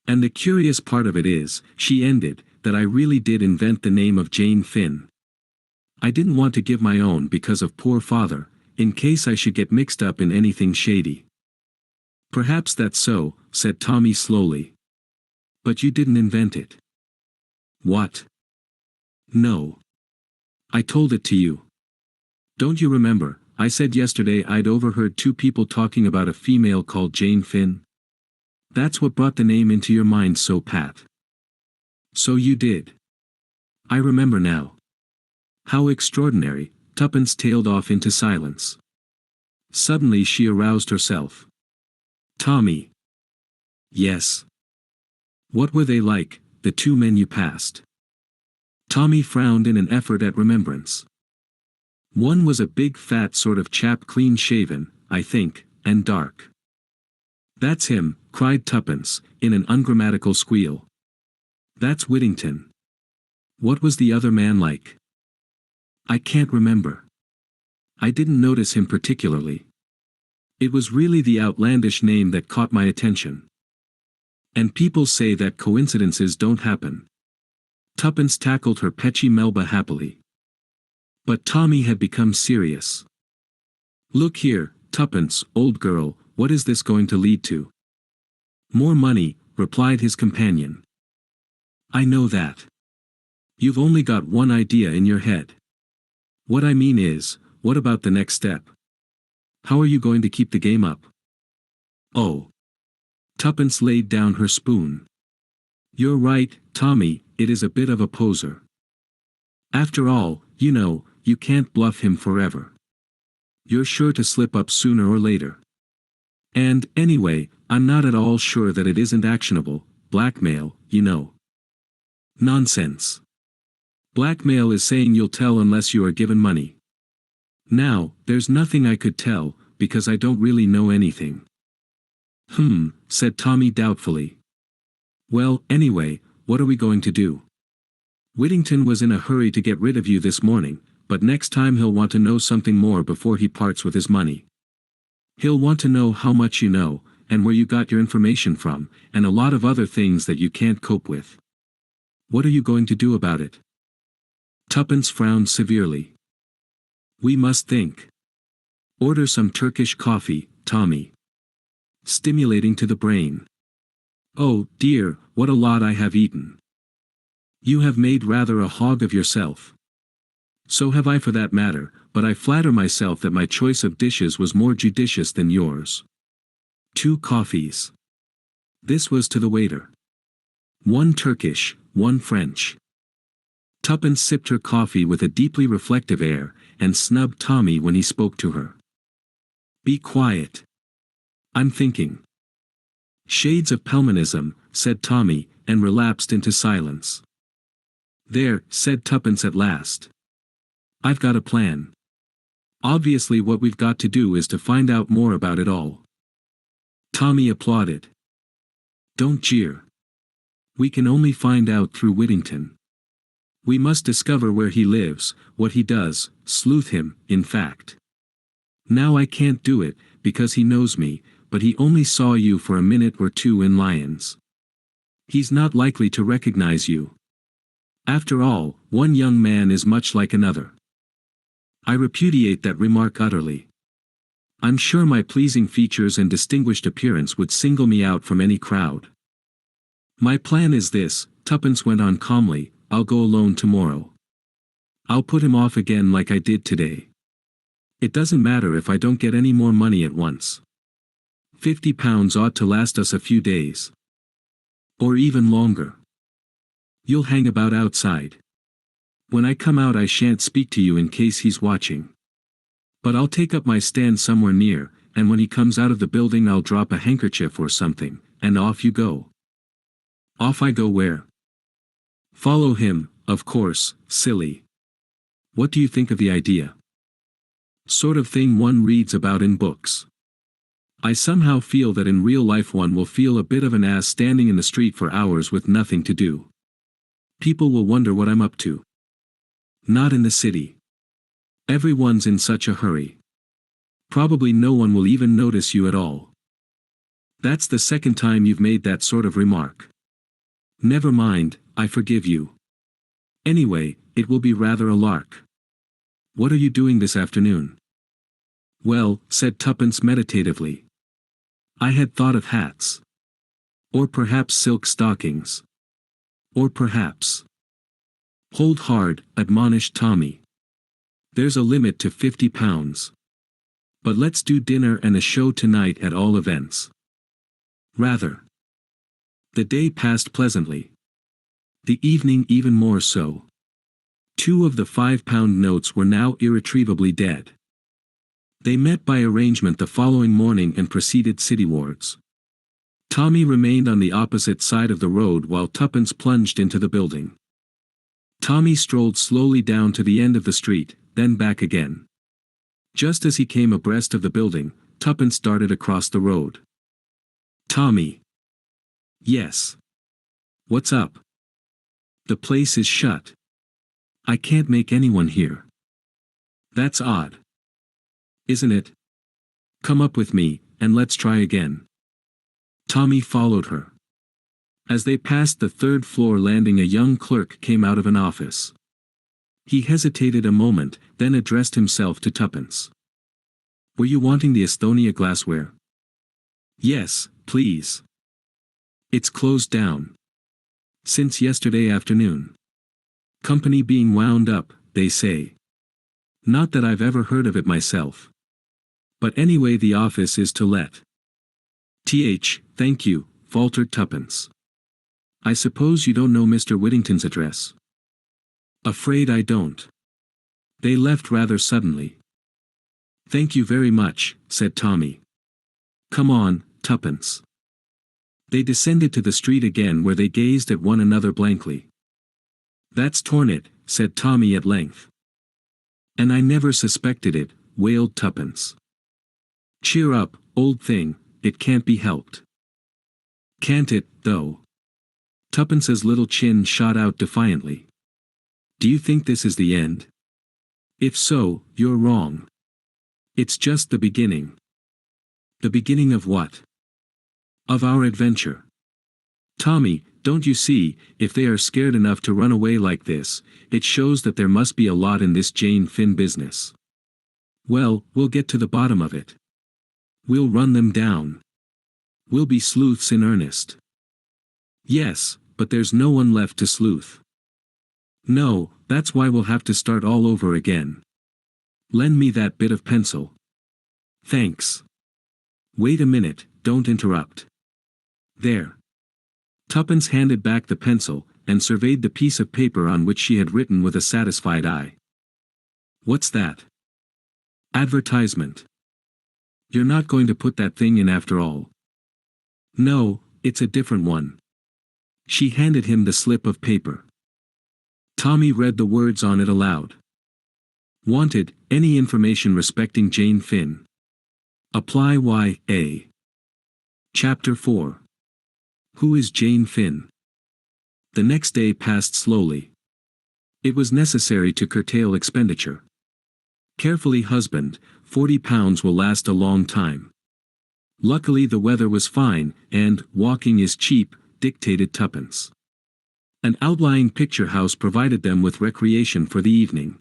And the curious part of it is, she ended, that I really did invent the name of Jane Finn. I didn't want to give my own because of poor father, in case I should get mixed up in anything shady. Perhaps that's so, said Tommy slowly. But you didn't invent it. What? No. I told it to you. Don't you remember, I said yesterday I'd overheard 2 people talking about a female called Jane Finn? That's what brought the name into your mind so pat. So you did. I remember now. How extraordinary, Tuppence tailed off into silence. Suddenly she aroused herself. Tommy. Yes. What were they like, the 2 men you passed? Tommy frowned in an effort at remembrance. One was a big fat sort of chap, clean-shaven, I think, and dark. That's him, cried Tuppence, in an ungrammatical squeal. That's Whittington. What was the other man like? I can't remember. I didn't notice him particularly. It was really the outlandish name that caught my attention. And people say that coincidences don't happen. Tuppence tackled her Pecci Melba happily. But Tommy had become serious. Look here, Tuppence, old girl, what is this going to lead to? More money, replied his companion. I know that. You've only got one idea in your head. What I mean is, what about the next step? How are you going to keep the game up? Oh. Tuppence laid down her spoon. You're right, Tommy, it is a bit of a poser. After all, you know, you can't bluff him forever. You're sure to slip up sooner or later. And, anyway, I'm not at all sure that it isn't actionable, blackmail, you know. Nonsense. Blackmail is saying you'll tell unless you are given money. Now, there's nothing I could tell, because I don't really know anything. Said Tommy doubtfully. Well, anyway, what are we going to do? Whittington was in a hurry to get rid of you this morning, but next time he'll want to know something more before he parts with his money. He'll want to know how much you know, and where you got your information from, and a lot of other things that you can't cope with. What are you going to do about it? Tuppence frowned severely. We must think. Order some Turkish coffee, Tommy. Stimulating to the brain. Oh, dear, what a lot I have eaten. You have made rather a hog of yourself. So have I for that matter, but I flatter myself that my choice of dishes was more judicious than yours. 2 coffees. This was to the waiter. 1 Turkish, 1 French. Tuppence sipped her coffee with a deeply reflective air, and snubbed Tommy when he spoke to her. Be quiet. I'm thinking. Shades of Pelmanism, said Tommy, and relapsed into silence. There, said Tuppence at last. I've got a plan. Obviously what we've got to do is to find out more about it all. Tommy applauded. Don't jeer. We can only find out through Whittington. We must discover where he lives, what he does, sleuth him, in fact. Now I can't do it, because he knows me, but he only saw you for a minute or two in Lyons. He's not likely to recognize you. After all, one young man is much like another. I repudiate that remark utterly. I'm sure my pleasing features and distinguished appearance would single me out from any crowd. My plan is this, Tuppence went on calmly, I'll go alone tomorrow. I'll put him off again like I did today. It doesn't matter if I don't get any more money at once. £50 ought to last us a few days. Or even longer. You'll hang about outside. When I come out I shan't speak to you in case he's watching. But I'll take up my stand somewhere near, and when he comes out of the building I'll drop a handkerchief or something, and off you go. Off I go where? Follow him, of course, silly. What do you think of the idea? Sort of thing one reads about in books. I somehow feel that in real life one will feel a bit of an ass standing in the street for hours with nothing to do. People will wonder what I'm up to. Not in the city. Everyone's in such a hurry. Probably no one will even notice you at all. That's the second time you've made that sort of remark. Never mind, I forgive you. Anyway, it will be rather a lark. What are you doing this afternoon? Well, said Tuppence meditatively. I had thought of hats. Or perhaps silk stockings. Or perhaps. Hold hard, admonished Tommy. There's a limit to £50. But let's do dinner and a show tonight at all events. Rather. The day passed pleasantly. The evening even more so. 2 of the £5 notes were now irretrievably dead. They met by arrangement the following morning and proceeded citywards. Tommy remained on the opposite side of the road while Tuppence plunged into the building. Tommy strolled slowly down to the end of the street, then back again. Just as he came abreast of the building, Tuppence darted across the road. Tommy. Yes. What's up? The place is shut. I can't make anyone hear. That's odd. Isn't it? Come up with me, and let's try again. Tommy followed her. As they passed the 3rd floor landing, a young clerk came out of an office. He hesitated a moment, then addressed himself to Tuppence. Were you wanting the Estonia glassware? Yes, please. It's closed down. Since yesterday afternoon. Company being wound up, they say. Not that I've ever heard of it myself. But anyway, the office is to let. Thank you, faltered Tuppence. I suppose you don't know Mr. Whittington's address? Afraid I don't. They left rather suddenly. Thank you very much, said Tommy. Come on, Tuppence. They descended to the street again, where they gazed at one another blankly. That's torn it, said Tommy at length. And I never suspected it, wailed Tuppence. Cheer up, old thing, it can't be helped. Can't it, though? Tuppence's little chin shot out defiantly. Do you think this is the end? If so, you're wrong. It's just the beginning. The beginning of what? Of our adventure. Tommy, don't you see, if they are scared enough to run away like this, it shows that there must be a lot in this Jane Finn business. Well, we'll get to the bottom of it. We'll run them down. We'll be sleuths in earnest. Yes, but there's no one left to sleuth. No, that's why we'll have to start all over again. Lend me that bit of pencil. Thanks. Wait a minute, don't interrupt. There. Tuppence handed back the pencil, and surveyed the piece of paper on which she had written with a satisfied eye. What's that? Advertisement. You're not going to put that thing in after all. No, it's a different one. She handed him the slip of paper. Tommy read the words on it aloud. Wanted, any information respecting Jane Finn. Apply Y.A. Chapter 4. Who is Jane Finn? The next day passed slowly. It was necessary to curtail expenditure. Carefully husband, £40 will last a long time. Luckily the weather was fine, and, walking is cheap, dictated Tuppence. An outlying picture house provided them with recreation for the evening.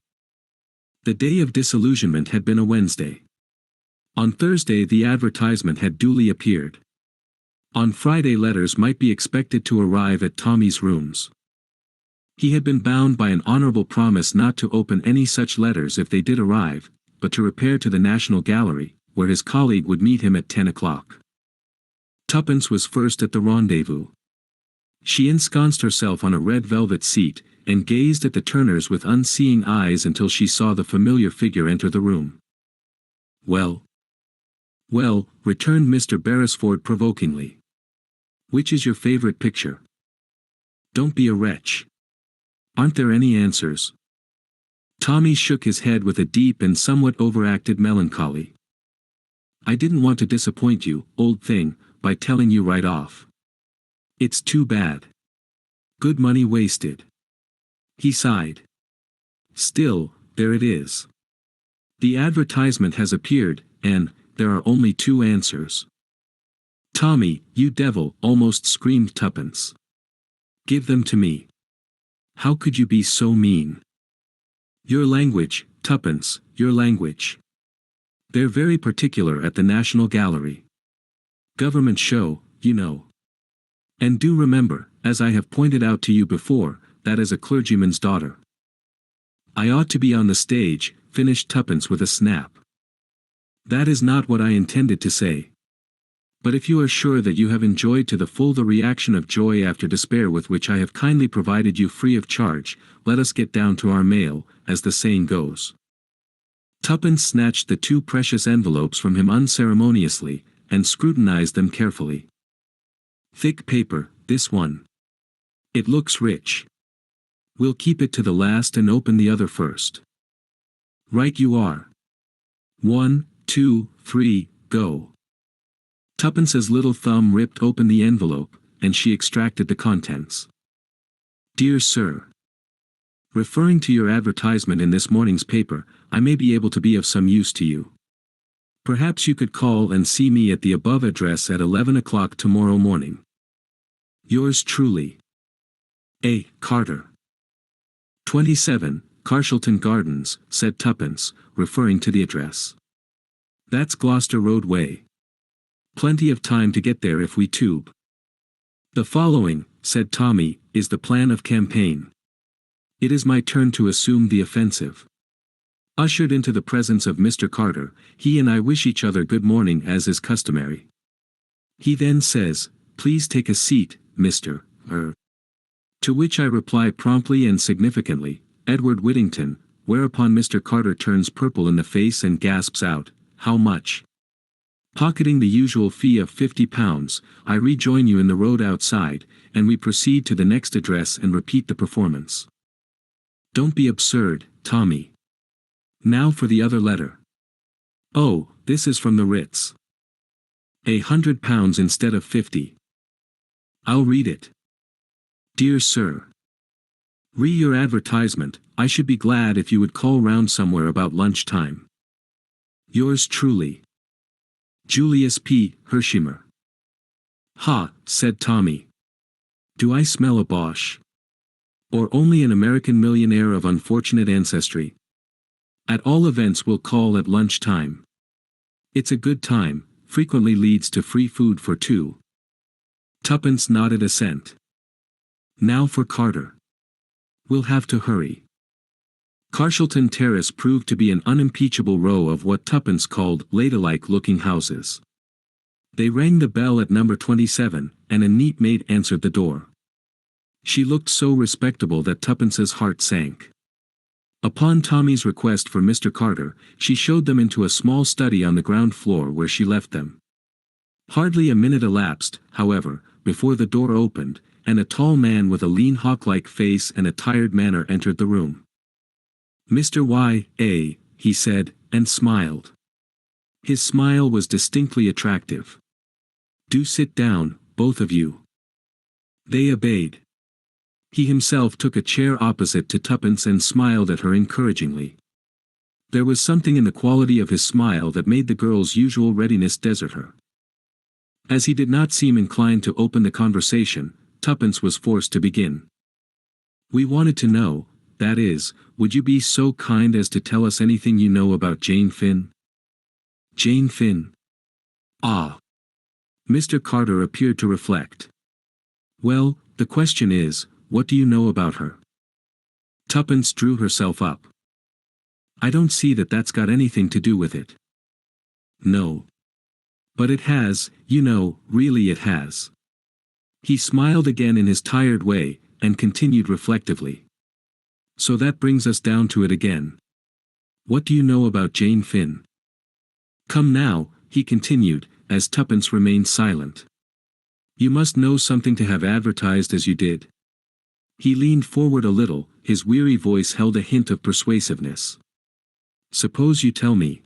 The day of disillusionment had been a Wednesday. On Thursday the advertisement had duly appeared. On Friday letters might be expected to arrive at Tommy's rooms. He had been bound by an honorable promise not to open any such letters if they did arrive, but to repair to the National Gallery, where his colleague would meet him at 10 o'clock. Tuppence was first at the rendezvous. She ensconced herself on a red velvet seat, and gazed at the Turners with unseeing eyes until she saw the familiar figure enter the room. Well? Well, returned Mr. Beresford provokingly. Which is your favorite picture? Don't be a wretch. Aren't there any answers? Tommy shook his head with a deep and somewhat overacted melancholy. I didn't want to disappoint you, old thing, by telling you right off. It's too bad. Good money wasted. He sighed. Still, there it is. The advertisement has appeared, and there are only two answers. Tommy, you devil, almost screamed Tuppence. Give them to me. How could you be so mean? Your language, Tuppence, your language. They're very particular at the National Gallery. Government show, you know. And do remember, as I have pointed out to you before, that is a clergyman's daughter. I ought to be on the stage, finished Tuppence with a snap. That is not what I intended to say. But if you are sure that you have enjoyed to the full the reaction of joy after despair with which I have kindly provided you free of charge, let us get down to our mail, as the saying goes. Tuppence snatched the two precious envelopes from him unceremoniously, and scrutinized them carefully. Thick paper, this one. It looks rich. We'll keep it to the last and open the other first. Right you are. 1, 2, 3, go. Tuppence's little thumb ripped open the envelope, and she extracted the contents. Dear Sir. Referring to your advertisement in this morning's paper, I may be able to be of some use to you. Perhaps you could call and see me at the above address at 11 o'clock tomorrow morning. Yours truly. A. Carter. 27, Carshalton Gardens, said Tuppence, referring to the address. That's Gloucester Road way. Plenty of time to get there if we tube. The following, said Tommy, is the plan of campaign. It is my turn to assume the offensive. Ushered into the presence of Mr. Carter, he and I wish each other good morning as is customary. He then says, please take a seat, Mr. To which I reply promptly and significantly, Edward Whittington, whereupon Mr. Carter turns purple in the face and gasps out, how much? Pocketing the usual fee of £50, I rejoin you in the road outside, and we proceed to the next address and repeat the performance. Don't be absurd, Tommy. Now for the other letter. Oh, this is from the Ritz. £100 instead of 50. I'll read it. Dear Sir. Re your advertisement, I should be glad if you would call round somewhere about lunchtime. Yours truly. Julius P. Hershimer. Ha, said Tommy. Do I smell a Bosch? Or only an American millionaire of unfortunate ancestry? At all events we'll call at lunchtime. It's a good time, frequently leads to free food for two. Tuppence nodded assent. Now for Carter. We'll have to hurry. Carshalton Terrace proved to be an unimpeachable row of what Tuppence called ladylike-looking houses. They rang the bell at number 27, and a neat maid answered the door. She looked so respectable that Tuppence's heart sank. Upon Tommy's request for Mr. Carter, she showed them into a small study on the ground floor where she left them. Hardly a minute elapsed, however, before the door opened, and a tall man with a lean hawk-like face and a tired manner entered the room. Mr. Y.A., he said, and smiled. His smile was distinctly attractive. Do sit down, both of you. They obeyed. He himself took a chair opposite to Tuppence and smiled at her encouragingly. There was something in the quality of his smile that made the girl's usual readiness desert her. As he did not seem inclined to open the conversation, Tuppence was forced to begin. We wanted to know, that is, would you be so kind as to tell us anything you know about Jane Finn? Jane Finn. Ah. Mr. Carter appeared to reflect. Well, the question is, what do you know about her? Tuppence drew herself up. I don't see that that's got anything to do with it. No. But it has, you know, really it has. He smiled again in his tired way, and continued reflectively. So that brings us down to it again. What do you know about Jane Finn? Come now, he continued, as Tuppence remained silent. You must know something to have advertised as you did. He leaned forward a little, his weary voice held a hint of persuasiveness. Suppose you tell me.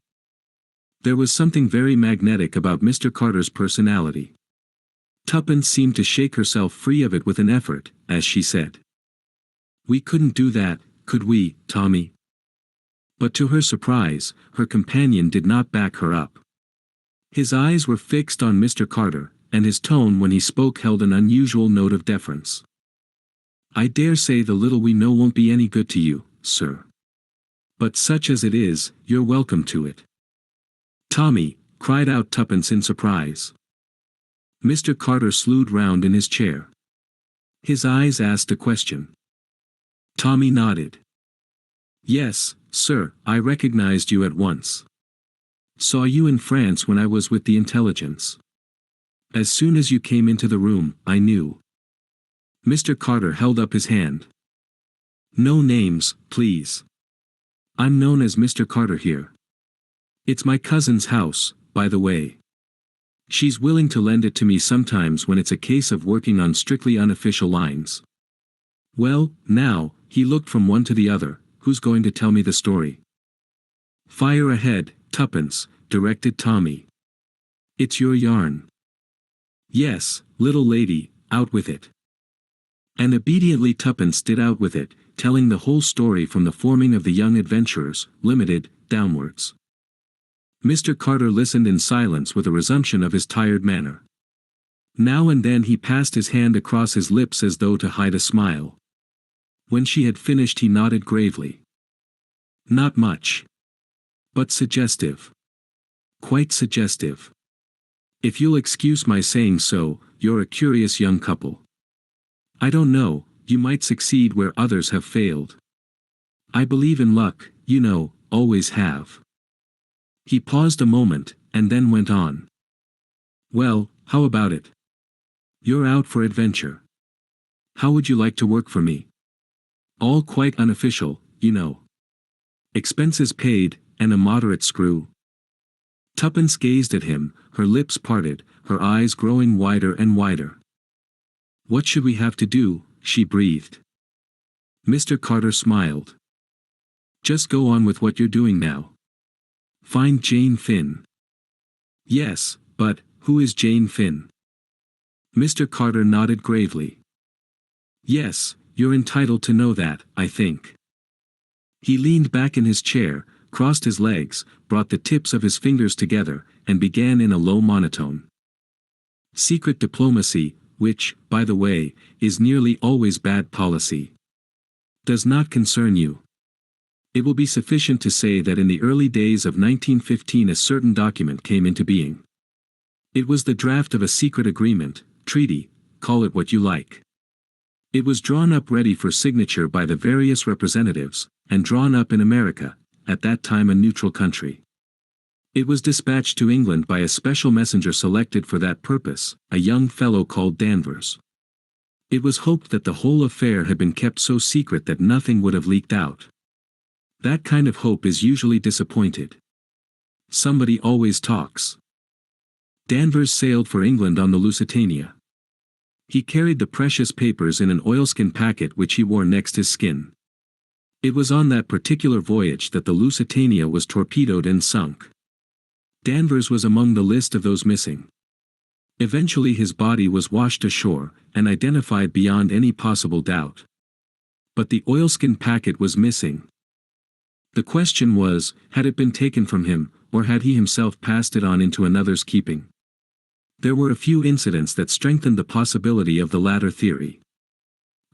There was something very magnetic about Mr. Carter's personality. Tuppence seemed to shake herself free of it with an effort, as she said. We couldn't do that, could we, Tommy? But to her surprise, her companion did not back her up. His eyes were fixed on Mr. Carter, and his tone when he spoke held an unusual note of deference. I dare say the little we know won't be any good to you, sir. But such as it is, you're welcome to it. Tommy, cried out Tuppence in surprise. Mr. Carter slewed round in his chair. His eyes asked a question. Tommy nodded. Yes, sir, I recognized you at once. Saw you in France when I was with the intelligence. As soon as you came into the room, I knew. Mr. Carter held up his hand. No names, please. I'm known as Mr. Carter here. It's my cousin's house, by the way. She's willing to lend it to me sometimes when it's a case of working on strictly unofficial lines. Well, now, he looked from one to the other, who's going to tell me the story? Fire ahead, Tuppence, directed Tommy. It's your yarn. Yes, little lady, out with it. And obediently Tuppence did out with it, telling the whole story from the forming of the Young Adventurers, Limited, downwards. Mr. Carter listened in silence with a resumption of his tired manner. Now and then he passed his hand across his lips as though to hide a smile. When she had finished he nodded gravely. Not much. But suggestive. Quite suggestive. If you'll excuse my saying so, you're a curious young couple. I don't know, you might succeed where others have failed. I believe in luck, you know, always have. He paused a moment, and then went on. Well, how about it? You're out for adventure. How would you like to work for me? All quite unofficial, you know. Expenses paid, and a moderate screw. Tuppence gazed at him, her lips parted, her eyes growing wider and wider. What should we have to do? She breathed. Mr. Carter smiled. Just go on with what you're doing now. Find Jane Finn. Yes, but, who is Jane Finn? Mr. Carter nodded gravely. Yes, you're entitled to know that, I think. He leaned back in his chair, crossed his legs, brought the tips of his fingers together, and began in a low monotone. Secret diplomacy, which, by the way, is nearly always bad policy, does not concern you. It will be sufficient to say that in the early days of 1915 a certain document came into being. It was the draft of a secret agreement, treaty, call it what you like. It was drawn up ready for signature by the various representatives, and drawn up in America, at that time a neutral country. It was dispatched to England by a special messenger selected for that purpose, a young fellow called Danvers. It was hoped that the whole affair had been kept so secret that nothing would have leaked out. That kind of hope is usually disappointed. Somebody always talks. Danvers sailed for England on the Lusitania. He carried the precious papers in an oilskin packet which he wore next his skin. It was on that particular voyage that the Lusitania was torpedoed and sunk. Danvers was among the list of those missing. Eventually his body was washed ashore, and identified beyond any possible doubt. But the oilskin packet was missing. The question was, had it been taken from him, or had he himself passed it on into another's keeping? There were a few incidents that strengthened the possibility of the latter theory.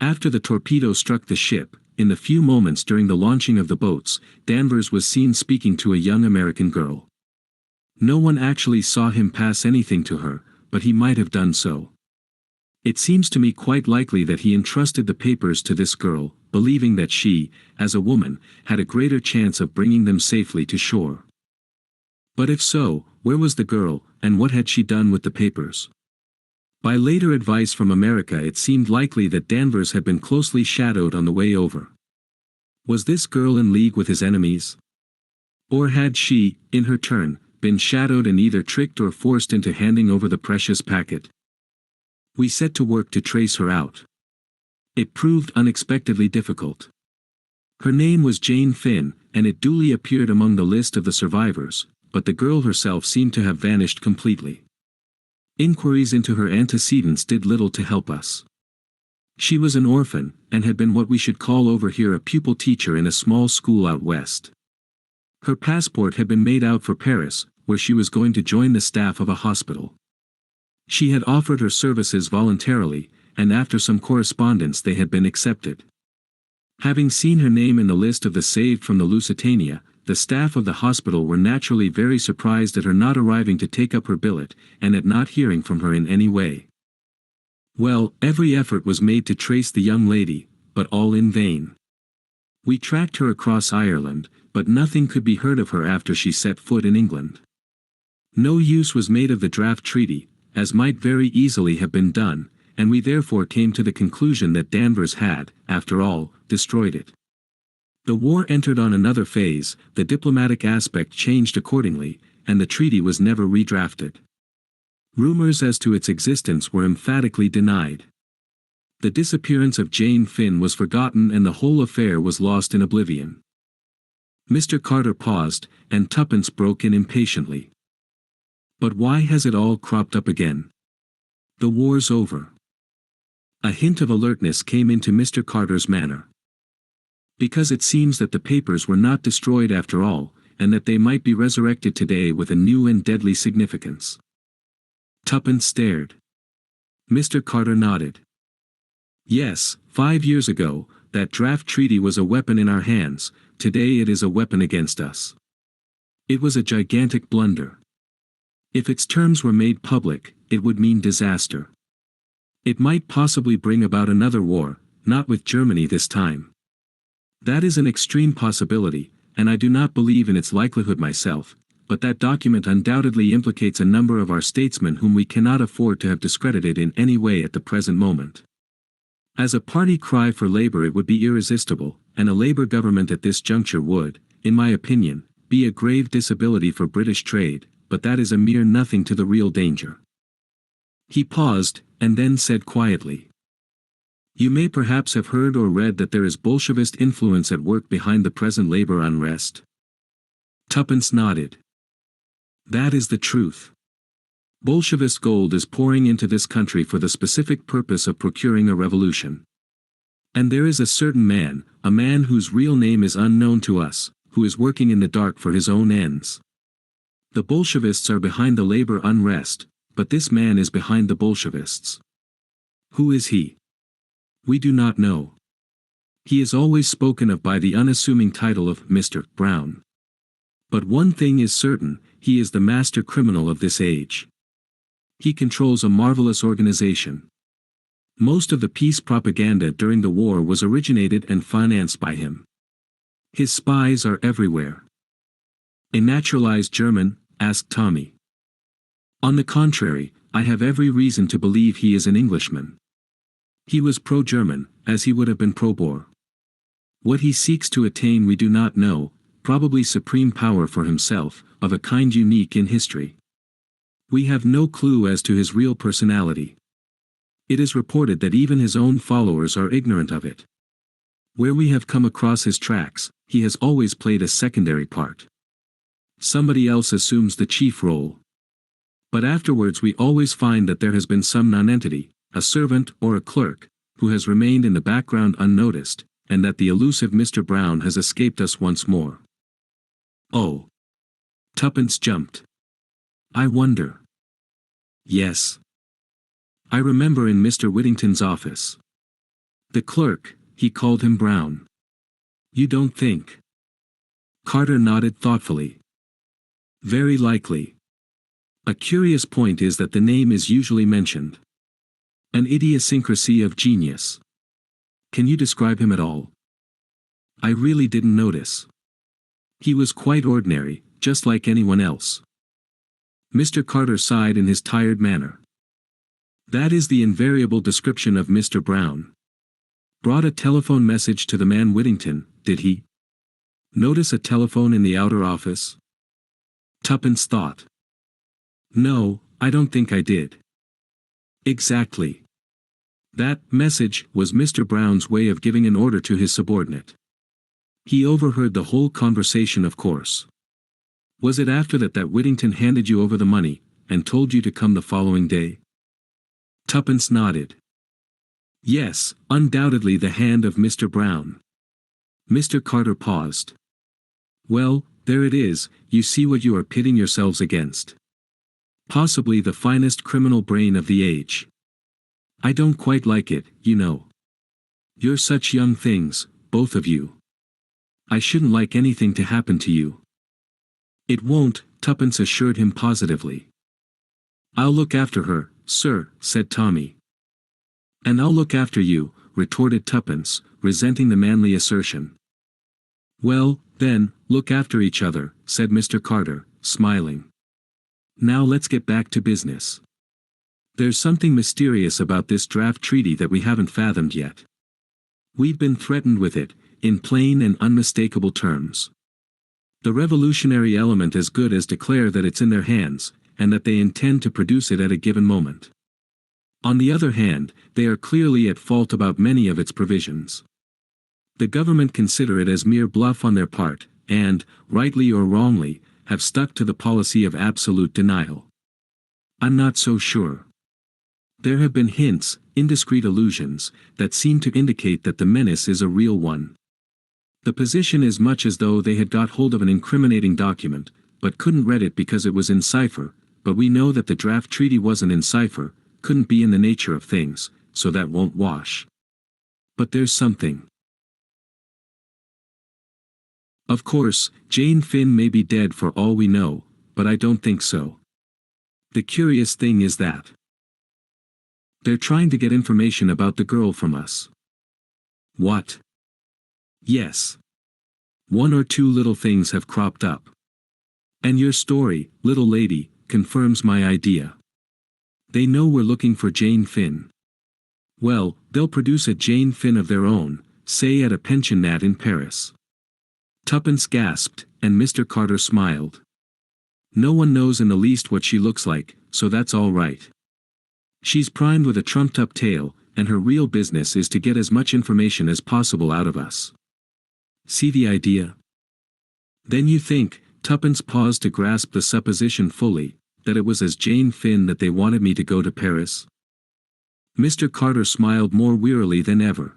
After the torpedo struck the ship, in the few moments during the launching of the boats, Danvers was seen speaking to a young American girl. No one actually saw him pass anything to her, but he might have done so. It seems to me quite likely that he entrusted the papers to this girl, believing that she, as a woman, had a greater chance of bringing them safely to shore. But if so, where was the girl, and what had she done with the papers? By later advice from America it seemed likely that Danvers had been closely shadowed on the way over. Was this girl in league with his enemies? Or had she, in her turn, been shadowed and either tricked or forced into handing over the precious packet? We set to work to trace her out. It proved unexpectedly difficult. Her name was Jane Finn, and it duly appeared among the list of the survivors, but the girl herself seemed to have vanished completely. Inquiries into her antecedents did little to help us. She was an orphan, and had been what we should call over here a pupil teacher in a small school out west. Her passport had been made out for Paris, where she was going to join the staff of a hospital. She had offered her services voluntarily, and after some correspondence they had been accepted. Having seen her name in the list of the saved from the Lusitania, the staff of the hospital were naturally very surprised at her not arriving to take up her billet, and at not hearing from her in any way. Well, every effort was made to trace the young lady, but all in vain. We tracked her across Ireland, but nothing could be heard of her after she set foot in England. No use was made of the draft treaty, as might very easily have been done, and we therefore came to the conclusion that Danvers had, after all, destroyed it. The war entered on another phase, the diplomatic aspect changed accordingly, and the treaty was never redrafted. Rumors as to its existence were emphatically denied. The disappearance of Jane Finn was forgotten and the whole affair was lost in oblivion. Mr. Carter paused, and Tuppence broke in impatiently. But why has it all cropped up again? The war's over. A hint of alertness came into Mr. Carter's manner. Because it seems that the papers were not destroyed after all, and that they might be resurrected today with a new and deadly significance. Tuppence stared. Mr. Carter nodded. Yes, 5 years ago, that draft treaty was a weapon in our hands, today it is a weapon against us. It was a gigantic blunder. If its terms were made public, it would mean disaster. It might possibly bring about another war, not with Germany this time. That is an extreme possibility, and I do not believe in its likelihood myself, but that document undoubtedly implicates a number of our statesmen whom we cannot afford to have discredited in any way at the present moment. As a party cry for labor it would be irresistible, and a labor government at this juncture would, in my opinion, be a grave disability for British trade, but that is a mere nothing to the real danger. He paused, and then said quietly. You may perhaps have heard or read that there is Bolshevist influence at work behind the present labor unrest. Tuppence nodded. That is the truth. Bolshevist gold is pouring into this country for the specific purpose of procuring a revolution. And there is a certain man, a man whose real name is unknown to us, who is working in the dark for his own ends. The Bolshevists are behind the labor unrest, but this man is behind the Bolshevists. Who is he? We do not know. He is always spoken of by the unassuming title of Mr. Brown. But one thing is certain, he is the master criminal of this age. He controls a marvelous organization. Most of the peace propaganda during the war was originated and financed by him. His spies are everywhere. A naturalized German? Asked Tommy. On the contrary, I have every reason to believe he is an Englishman. He was pro-German, as he would have been pro-Boer. What he seeks to attain we do not know, probably supreme power for himself, of a kind unique in history. We have no clue as to his real personality. It is reported that even his own followers are ignorant of it. Where we have come across his tracks, he has always played a secondary part. Somebody else assumes the chief role. But afterwards we always find that there has been some nonentity, a servant or a clerk, who has remained in the background unnoticed, and that the elusive Mr. Brown has escaped us once more. Oh! Tuppence jumped. I wonder. Yes. I remember in Mr. Whittington's office. The clerk, he called him Brown. You don't think? Carter nodded thoughtfully. Very likely. A curious point is that the name is usually mentioned. An idiosyncrasy of genius. Can you describe him at all? I really didn't notice. He was quite ordinary, just like anyone else. Mr. Carter sighed in his tired manner. That is the invariable description of Mr. Brown. Brought a telephone message to the man Whittington, did he? Notice a telephone in the outer office? Tuppence thought. No, I don't think I did. Exactly. That message was Mr. Brown's way of giving an order to his subordinate. He overheard the whole conversation, of course. Was it after that Whittington handed you over the money, and told you to come the following day? Tuppence nodded. Yes, undoubtedly the hand of Mr. Brown. Mr. Carter paused. Well, there it is, you see what you are pitting yourselves against. Possibly the finest criminal brain of the age. I don't quite like it, you know. You're such young things, both of you. I shouldn't like anything to happen to you. It won't, Tuppence assured him positively. I'll look after her, sir, said Tommy. And I'll look after you, retorted Tuppence, resenting the manly assertion. Well, then, look after each other, said Mr. Carter, smiling. Now let's get back to business. There's something mysterious about this draft treaty that we haven't fathomed yet. We've been threatened with it, in plain and unmistakable terms. The revolutionary element as good as declare that it's in their hands, and that they intend to produce it at a given moment. On the other hand, they are clearly at fault about many of its provisions. The government consider it as mere bluff on their part, and, rightly or wrongly, have stuck to the policy of absolute denial. I'm not so sure. There have been hints, indiscreet allusions, that seem to indicate that the menace is a real one. The position is much as though they had got hold of an incriminating document, but couldn't read it because it was in cipher, but we know that the draft treaty wasn't in cipher, couldn't be in the nature of things, so that won't wash. But there's something. Of course, Jane Finn may be dead for all we know, but I don't think so. The curious thing is that they're trying to get information about the girl from us. What? Yes. One or two little things have cropped up. And your story, little lady, confirms my idea. They know we're looking for Jane Finn. Well, they'll produce a Jane Finn of their own, say at a pensionnat in Paris. Tuppence gasped, and Mr. Carter smiled. No one knows in the least what she looks like, so that's all right. She's primed with a trumped-up tale, and her real business is to get as much information as possible out of us. See the idea? Then you think, Tuppence paused to grasp the supposition fully, that it was as Jane Finn that they wanted me to go to Paris? Mr. Carter smiled more wearily than ever.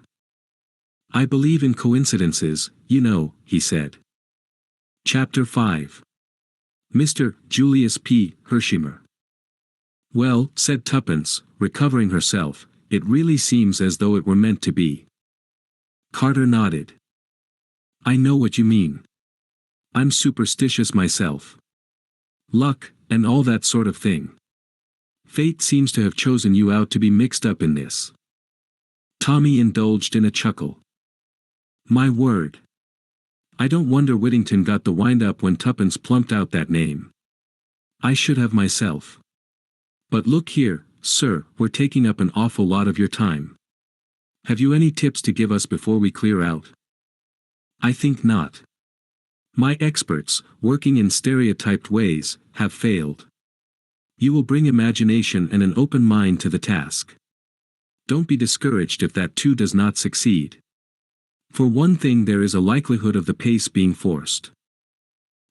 I believe in coincidences, you know, he said. Chapter 5. Mr. Julius P. Hershimer. Well, said Tuppence, recovering herself, it really seems as though it were meant to be. Carter nodded. I know what you mean. I'm superstitious myself. Luck, and all that sort of thing. Fate seems to have chosen you out to be mixed up in this. Tommy indulged in a chuckle. My word. I don't wonder Whittington got the wind-up when Tuppence plumped out that name. I should have myself. But look here, sir, we're taking up an awful lot of your time. Have you any tips to give us before we clear out? I think not. My experts, working in stereotyped ways, have failed. You will bring imagination and an open mind to the task. Don't be discouraged if that too does not succeed. For one thing, there is a likelihood of the pace being forced.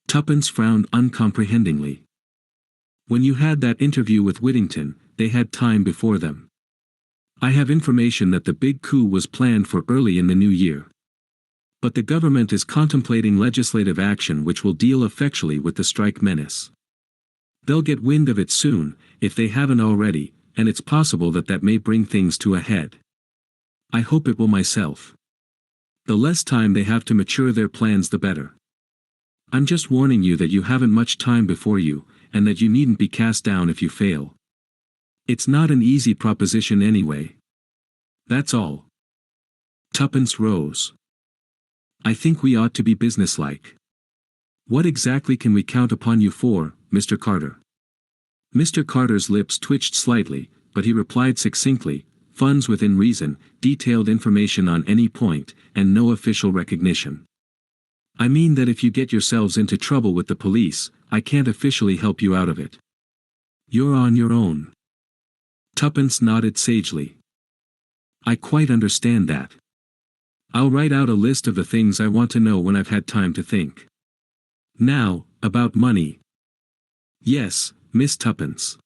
Tuppence frowned uncomprehendingly. When you had that interview with Whittington, they had time before them. I have information that the big coup was planned for early in the new year. But the government is contemplating legislative action which will deal effectually with the strike menace. They'll get wind of it soon, if they haven't already, and it's possible that that may bring things to a head. I hope it will myself. The less time they have to mature their plans the better. I'm just warning you that you haven't much time before you, and that you needn't be cast down if you fail. It's not an easy proposition anyway. That's all. Tuppence rose. I think we ought to be businesslike. What exactly can we count upon you for, Mr. Carter? Mr. Carter's lips twitched slightly, but he replied succinctly, funds within reason, detailed information on any point, and no official recognition. I mean that if you get yourselves into trouble with the police, I can't officially help you out of it. You're on your own. Tuppence nodded sagely. I quite understand that. I'll write out a list of the things I want to know when I've had time to think. Now, about money. Yes, Miss Tuppence.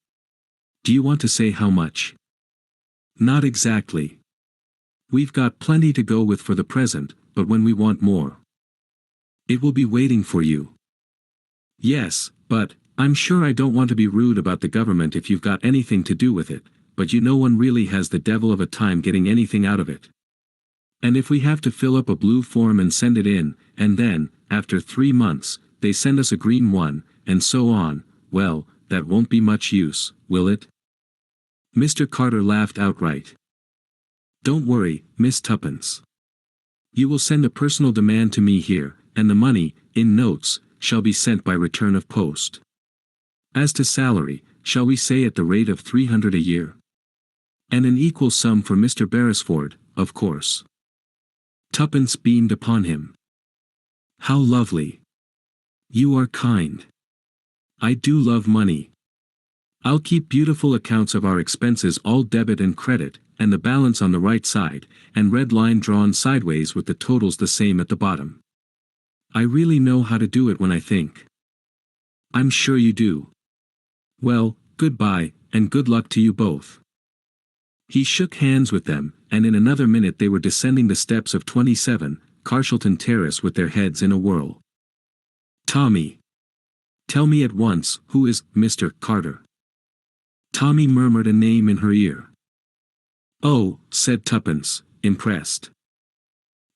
Do you want to say how much? Not exactly. We've got plenty to go with for the present, but when we want more, it will be waiting for you. Yes, but, I'm sure I don't want to be rude about the government if you've got anything to do with it, but no one really has the devil of a time getting anything out of it. And if we have to fill up a blue form and send it in, and then, after 3 months, they send us a green one, and so on, well, that won't be much use, will it? Mr. Carter laughed outright. Don't worry, Miss Tuppence. You will send a personal demand to me here, and the money, in notes, shall be sent by return of post. As to salary, shall we say at the rate of 300 a year? And an equal sum for Mr. Beresford, of course. Tuppence beamed upon him. How lovely. You are kind. I do love money. I'll keep beautiful accounts of our expenses, all debit and credit, and the balance on the right side, and red line drawn sideways with the totals the same at the bottom. I really know how to do it when I think. I'm sure you do. Well, goodbye, and good luck to you both. He shook hands with them, and in another minute they were descending the steps of 27, Carshalton Terrace with their heads in a whirl. Tommy. Tell me at once, who is Mr. Carter? Tommy murmured a name in her ear. Oh, said Tuppence, impressed.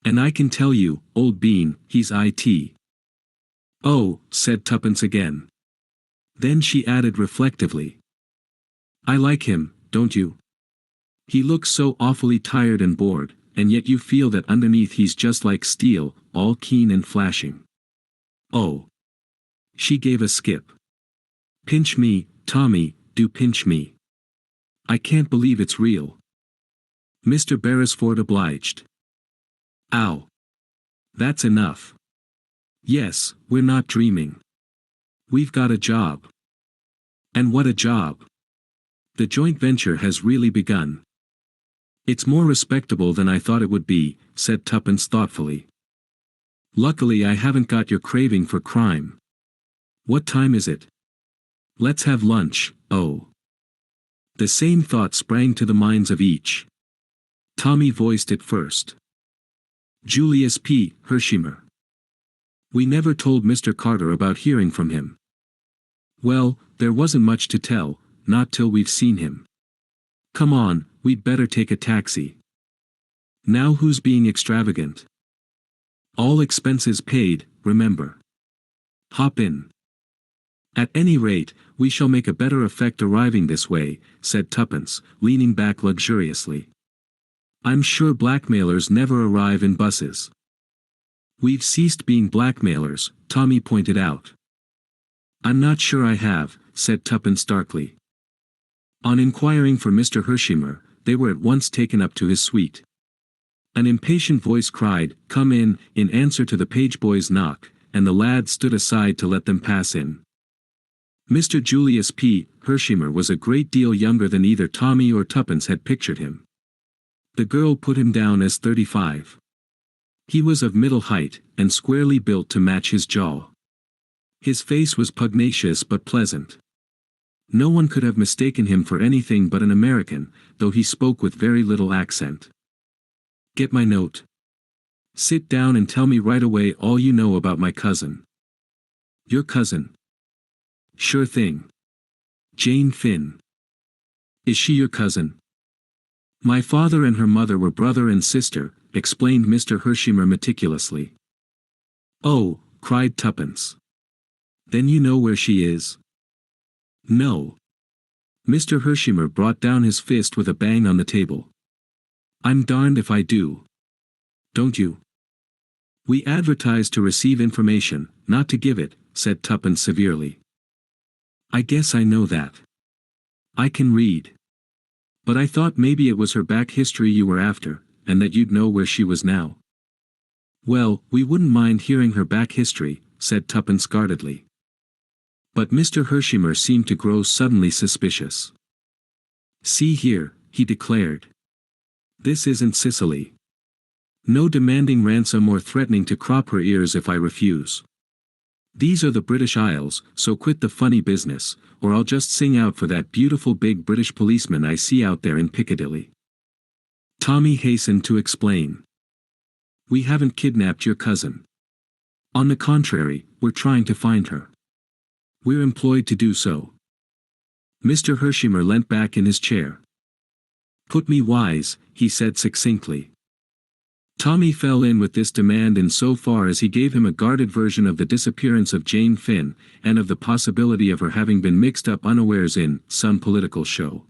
And I can tell you, old bean, he's IT. Oh, said Tuppence again. Then she added reflectively. I like him, don't you? He looks so awfully tired and bored, and yet you feel that underneath he's just like steel, all keen and flashing. Oh. She gave a skip. Pinch me, Tommy, do pinch me. I can't believe it's real. Mr. Beresford obliged. Ow. That's enough. Yes, we're not dreaming. We've got a job. And what a job. The joint venture has really begun. It's more respectable than I thought it would be, said Tuppence thoughtfully. Luckily I haven't got your craving for crime. What time is it? Let's have lunch, oh. The same thought sprang to the minds of each. Tommy voiced it first. Julius P. Hershimer. We never told Mr. Carter about hearing from him. Well, there wasn't much to tell, not till we've seen him. Come on, we'd better take a taxi. Now who's being extravagant? All expenses paid, remember. Hop in. At any rate, we shall make a better effect arriving this way, said Tuppence, leaning back luxuriously. I'm sure blackmailers never arrive in buses. We've ceased being blackmailers, Tommy pointed out. I'm not sure I have, said Tuppence darkly. On inquiring for Mr. Hersheimer, they were at once taken up to his suite. An impatient voice cried, "Come in," in answer to the page boy's knock, and the lad stood aside to let them pass in. Mr. Julius P. Hersheimer was a great deal younger than either Tommy or Tuppence had pictured him. The girl put him down as 35. He was of middle height, and squarely built to match his jaw. His face was pugnacious but pleasant. No one could have mistaken him for anything but an American, though he spoke with very little accent. Get my note. Sit down and tell me right away all you know about my cousin. Your cousin? Sure thing. Jane Finn. Is she your cousin? My father and her mother were brother and sister, explained Mr. Hersheimer meticulously. Oh, cried Tuppence. Then you know where she is? No. Mr. Hersheimer brought down his fist with a bang on the table. I'm darned if I do. Don't you? We advertise to receive information, not to give it, said Tuppence severely. I guess I know that. I can read. But I thought maybe it was her back history you were after, and that you'd know where she was now. Well, we wouldn't mind hearing her back history, said Tuppence guardedly. But Mr. Hersheimer seemed to grow suddenly suspicious. See here, he declared. This isn't Sicily. No demanding ransom or threatening to crop her ears if I refuse. These are the British Isles, so quit the funny business, or I'll just sing out for that beautiful big British policeman I see out there in Piccadilly. Tommy hastened to explain. We haven't kidnapped your cousin. On the contrary, we're trying to find her. We're employed to do so. Mr. Hersheimer leant back in his chair. Put me wise, he said succinctly. Tommy fell in with this demand in so far as he gave him a guarded version of the disappearance of Jane Finn, and of the possibility of her having been mixed up unawares in some political show.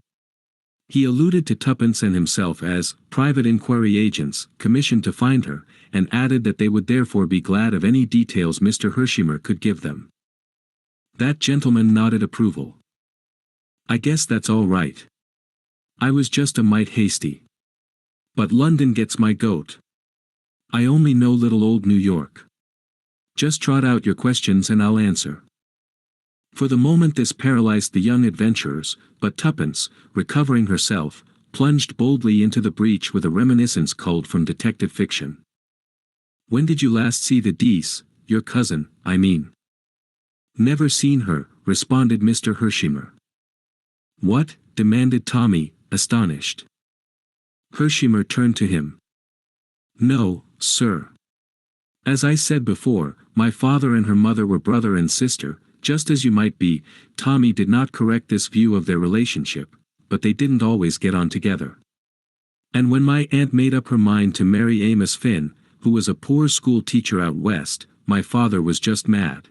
He alluded to Tuppence and himself as private inquiry agents commissioned to find her, and added that they would therefore be glad of any details Mr. Hersheimer could give them. That gentleman nodded approval. I guess that's all right. I was just a mite hasty. But London gets my goat. I only know little old New York. Just trot out your questions and I'll answer. For the moment this paralyzed the young adventurers, but Tuppence, recovering herself, plunged boldly into the breach with a reminiscence culled from detective fiction. When did you last see the Dees, your cousin, I mean? Never seen her, responded Mr. Hersheimer. What? Demanded Tommy, astonished. Hersheimer turned to him. No, sir. As I said before, my father and her mother were brother and sister, just as you might be. Tommy did not correct this view of their relationship, but they didn't always get on together. And when my aunt made up her mind to marry Amos Finn, who was a poor school teacher out west, my father was just mad.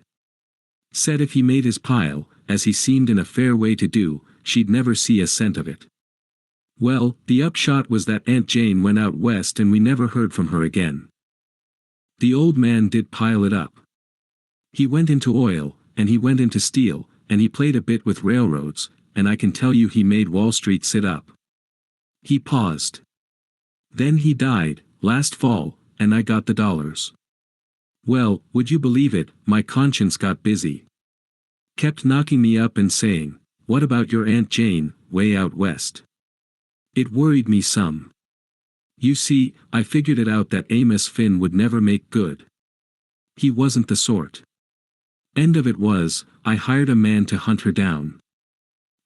Said if he made his pile, as he seemed in a fair way to do, she'd never see a cent of it. Well, the upshot was that Aunt Jane went out west and we never heard from her again. The old man did pile it up. He went into oil, and he went into steel, and he played a bit with railroads, and I can tell you he made Wall Street sit up. He paused. Then he died, last fall, and I got the dollars. Well, would you believe it, my conscience got busy. Kept knocking me up and saying, what about your Aunt Jane, way out west? It worried me some. You see, I figured it out that Amos Finn would never make good. He wasn't the sort. End of it was, I hired a man to hunt her down.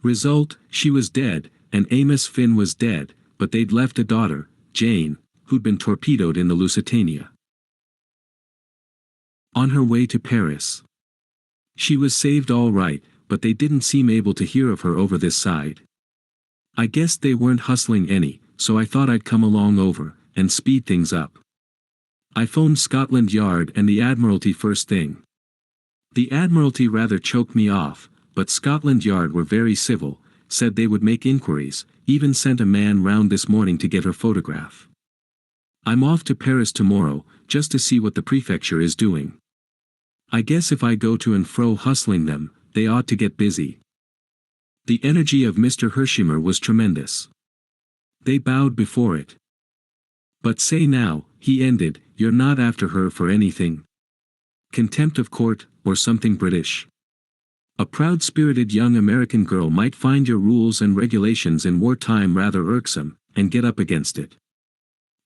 Result, she was dead, and Amos Finn was dead, but they'd left a daughter, Jane, who'd been torpedoed in the Lusitania. On her way to Paris. She was saved all right, but they didn't seem able to hear of her over this side. I guessed they weren't hustling any, so I thought I'd come along over, and speed things up. I phoned Scotland Yard and the Admiralty first thing. The Admiralty rather choked me off, but Scotland Yard were very civil, said they would make inquiries, even sent a man round this morning to get her photograph. I'm off to Paris tomorrow, just to see what the prefecture is doing. I guess if I go to and fro hustling them, they ought to get busy. The energy of Mr. Hershimer was tremendous. They bowed before it. But say now, he ended, you're not after her for anything? Contempt of court, or something British? A proud-spirited young American girl might find your rules and regulations in wartime rather irksome, and get up against it.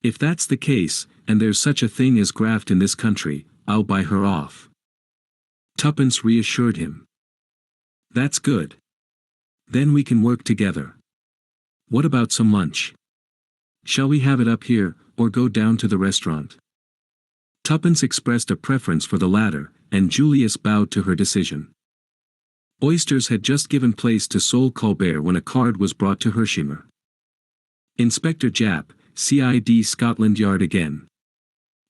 If that's the case, and there's such a thing as graft in this country, I'll buy her off. Tuppence reassured him. That's good. Then we can work together. What about some lunch? Shall we have it up here, or go down to the restaurant? Tuppence expressed a preference for the latter, and Julius bowed to her decision. Oysters had just given place to sole Colbert when a card was brought to Hershimer. Inspector Japp, CID Scotland Yard again.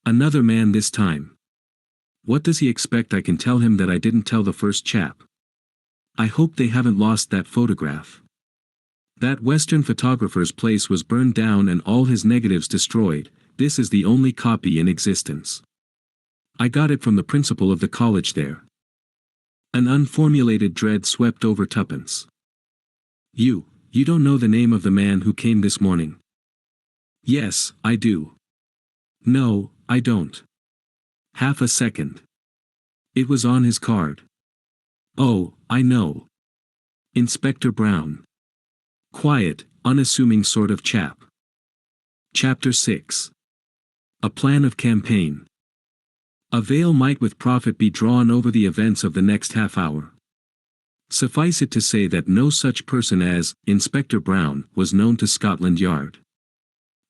Another man this time. What does he expect I can tell him that I didn't tell the first chap? I hope they haven't lost that photograph. That Western photographer's place was burned down and all his negatives destroyed. This is the only copy in existence. I got it from the principal of the college there. An unformulated dread swept over Tuppence. You don't know the name of the man who came this morning? Yes, I do. No, I don't. Half a second. It was on his card. Oh, I know. Inspector Brown. Quiet, unassuming sort of chap. Chapter 6. A plan of campaign. A veil might with profit be drawn over the events of the next half hour. Suffice it to say that no such person as Inspector Brown was known to Scotland Yard.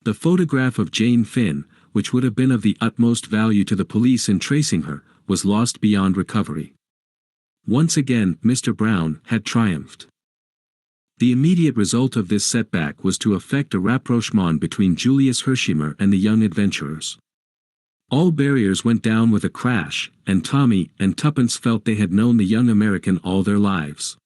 The photograph of Jane Finn, which would have been of the utmost value to the police in tracing her, was lost beyond recovery. Once again, Mr. Brown had triumphed. The immediate result of this setback was to effect a rapprochement between Julius Hershimer and the young adventurers. All barriers went down with a crash, and Tommy and Tuppence felt they had known the young American all their lives.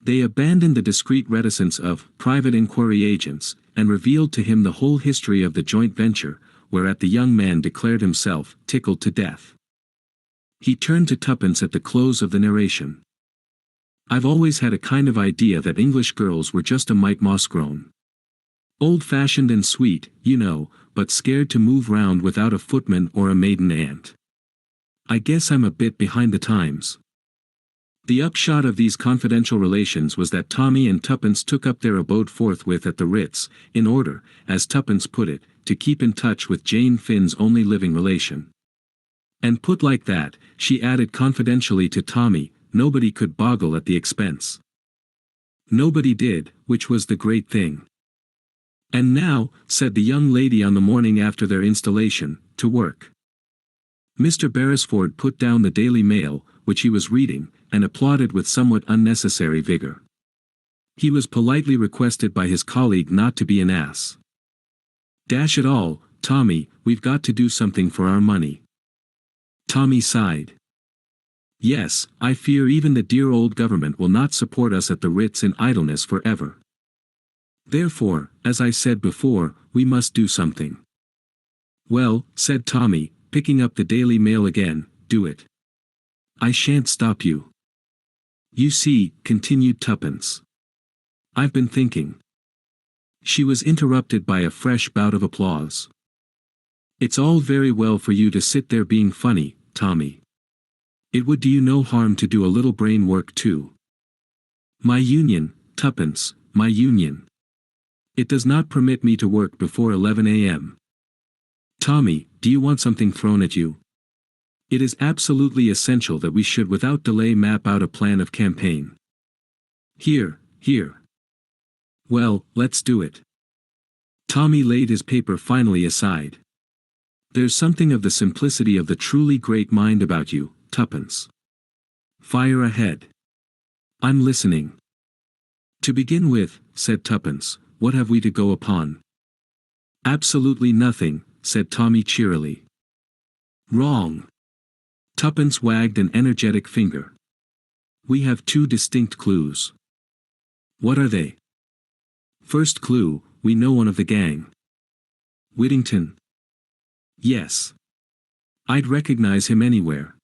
They abandoned the discreet reticence of private inquiry agents, and revealed to him the whole history of the joint venture, whereat the young man declared himself tickled to death. He turned to Tuppence at the close of the narration. I've always had a kind of idea that English girls were just a mite moss-grown. Old-fashioned and sweet, you know, but scared to move round without a footman or a maiden aunt. I guess I'm a bit behind the times. The upshot of these confidential relations was that Tommy and Tuppence took up their abode forthwith at the Ritz, in order, as Tuppence put it, to keep in touch with Jane Finn's only living relation. And put like that, she added confidentially to Tommy, nobody could boggle at the expense. Nobody did, which was the great thing. And now, said the young lady on the morning after their installation, to work. Mr. Beresford put down the Daily Mail, which he was reading, and applauded with somewhat unnecessary vigor. He was politely requested by his colleague not to be an ass. Dash it all, Tommy, we've got to do something for our money. Tommy sighed. Yes, I fear even the dear old government will not support us at the Ritz in idleness forever. Therefore, as I said before, we must do something. Well, said Tommy, picking up the Daily Mail again, do it. I shan't stop you. You see, continued Tuppence. I've been thinking. She was interrupted by a fresh bout of applause. It's all very well for you to sit there being funny, Tommy. It would do you no harm to do a little brain work too. My union, Tuppence, my union. It does not permit me to work before 11 a.m. Tommy, do you want something thrown at you? It is absolutely essential that we should without delay map out a plan of campaign. Here. Well, let's do it. Tommy laid his paper finally aside. There's something of the simplicity of the truly great mind about you, Tuppence. Fire ahead. I'm listening. To begin with, said Tuppence, what have we to go upon? Absolutely nothing, said Tommy cheerily. Wrong. Tuppence wagged an energetic finger. We have two distinct clues. What are they? First clue, we know one of the gang. Whittington. Yes. I'd recognize him anywhere.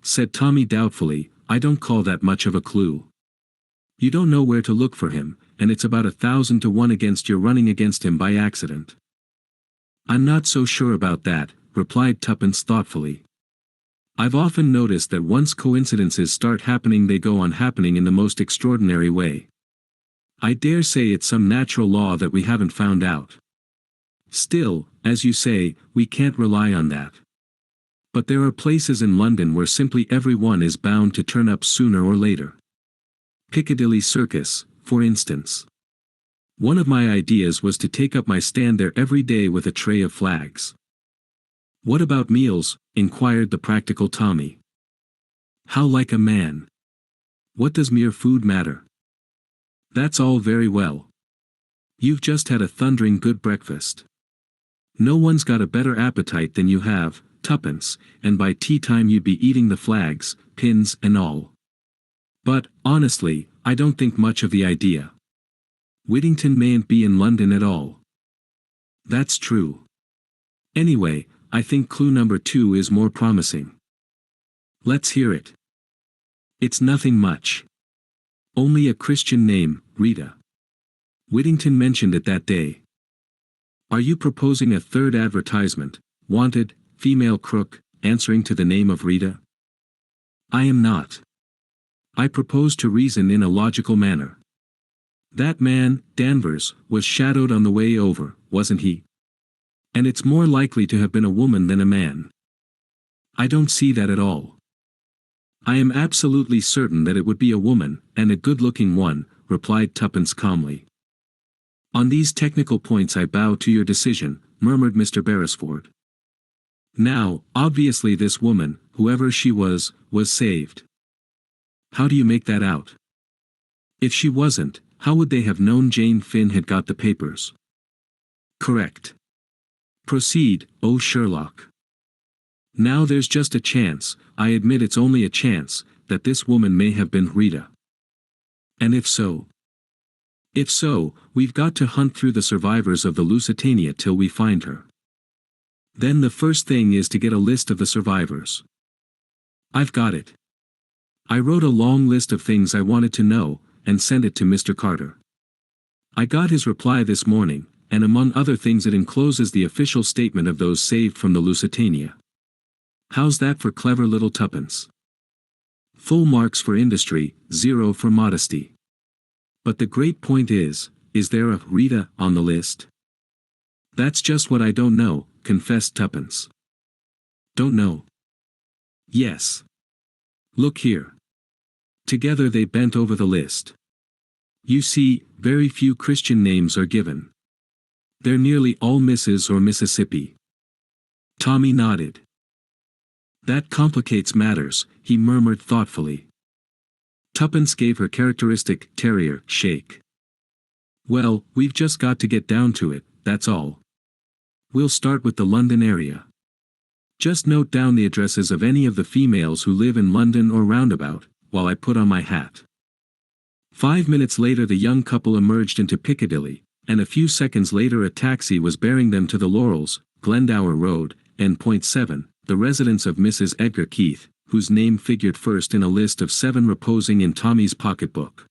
Said Tommy doubtfully, I don't call that much of a clue. You don't know where to look for him, and it's about 1,000 to 1 against your running against him by accident. I'm not so sure about that, replied Tuppence thoughtfully. I've often noticed that once coincidences start happening they go on happening in the most extraordinary way. I dare say it's some natural law that we haven't found out. Still, as you say, we can't rely on that. But there are places in London where simply everyone is bound to turn up sooner or later. Piccadilly Circus, for instance. One of my ideas was to take up my stand there every day with a tray of flags. What about meals? Inquired the practical Tommy. How like a man. What does mere food matter? That's all very well. You've just had a thundering good breakfast. No one's got a better appetite than you have, Tuppence, and by tea time you'd be eating the flags, pins and all. But, honestly, I don't think much of the idea. Whittington mayn't be in London at all. That's true. Anyway, I think clue number 2 is more promising. Let's hear it. It's nothing much. Only a Christian name, Rita. Whittington mentioned it that day. Are you proposing a third advertisement, wanted, female crook, answering to the name of Rita? I am not. I propose to reason in a logical manner. That man, Danvers, was shadowed on the way over, wasn't he? And it's more likely to have been a woman than a man. I don't see that at all. I am absolutely certain that it would be a woman, and a good-looking one, replied Tuppence calmly. On these technical points I bow to your decision, murmured Mr. Beresford. Now, obviously this woman, whoever she was saved. How do you make that out? If she wasn't, how would they have known Jane Finn had got the papers? Correct. Proceed, oh Sherlock. Now there's just a chance, I admit it's only a chance, that this woman may have been Rita. And if so? If so, we've got to hunt through the survivors of the Lusitania till we find her. Then the first thing is to get a list of the survivors. I've got it. I wrote a long list of things I wanted to know, and sent it to Mr. Carter. I got his reply this morning, and among other things it encloses the official statement of those saved from the Lusitania. How's that for clever little Tuppence? Full marks for industry, 0 for modesty. But the great point is there a Rita on the list? That's just what I don't know, confessed Tuppence. Don't know? Yes. Look here. Together they bent over the list. You see, very few Christian names are given. They're nearly all Mrs. or Mississippi. Tommy nodded. That complicates matters, he murmured thoughtfully. Tuppence gave her characteristic terrier shake. Well, we've just got to get down to it, that's all. We'll start with the London area. Just note down the addresses of any of the females who live in London or roundabout, while I put on my hat. 5 minutes later the young couple emerged into Piccadilly, and a few seconds later a taxi was bearing them to the Laurels, Glendower Road, and Point 7, the residence of Mrs. Edgar Keith, whose name figured first in a list of 7 reposing in Tommy's pocketbook.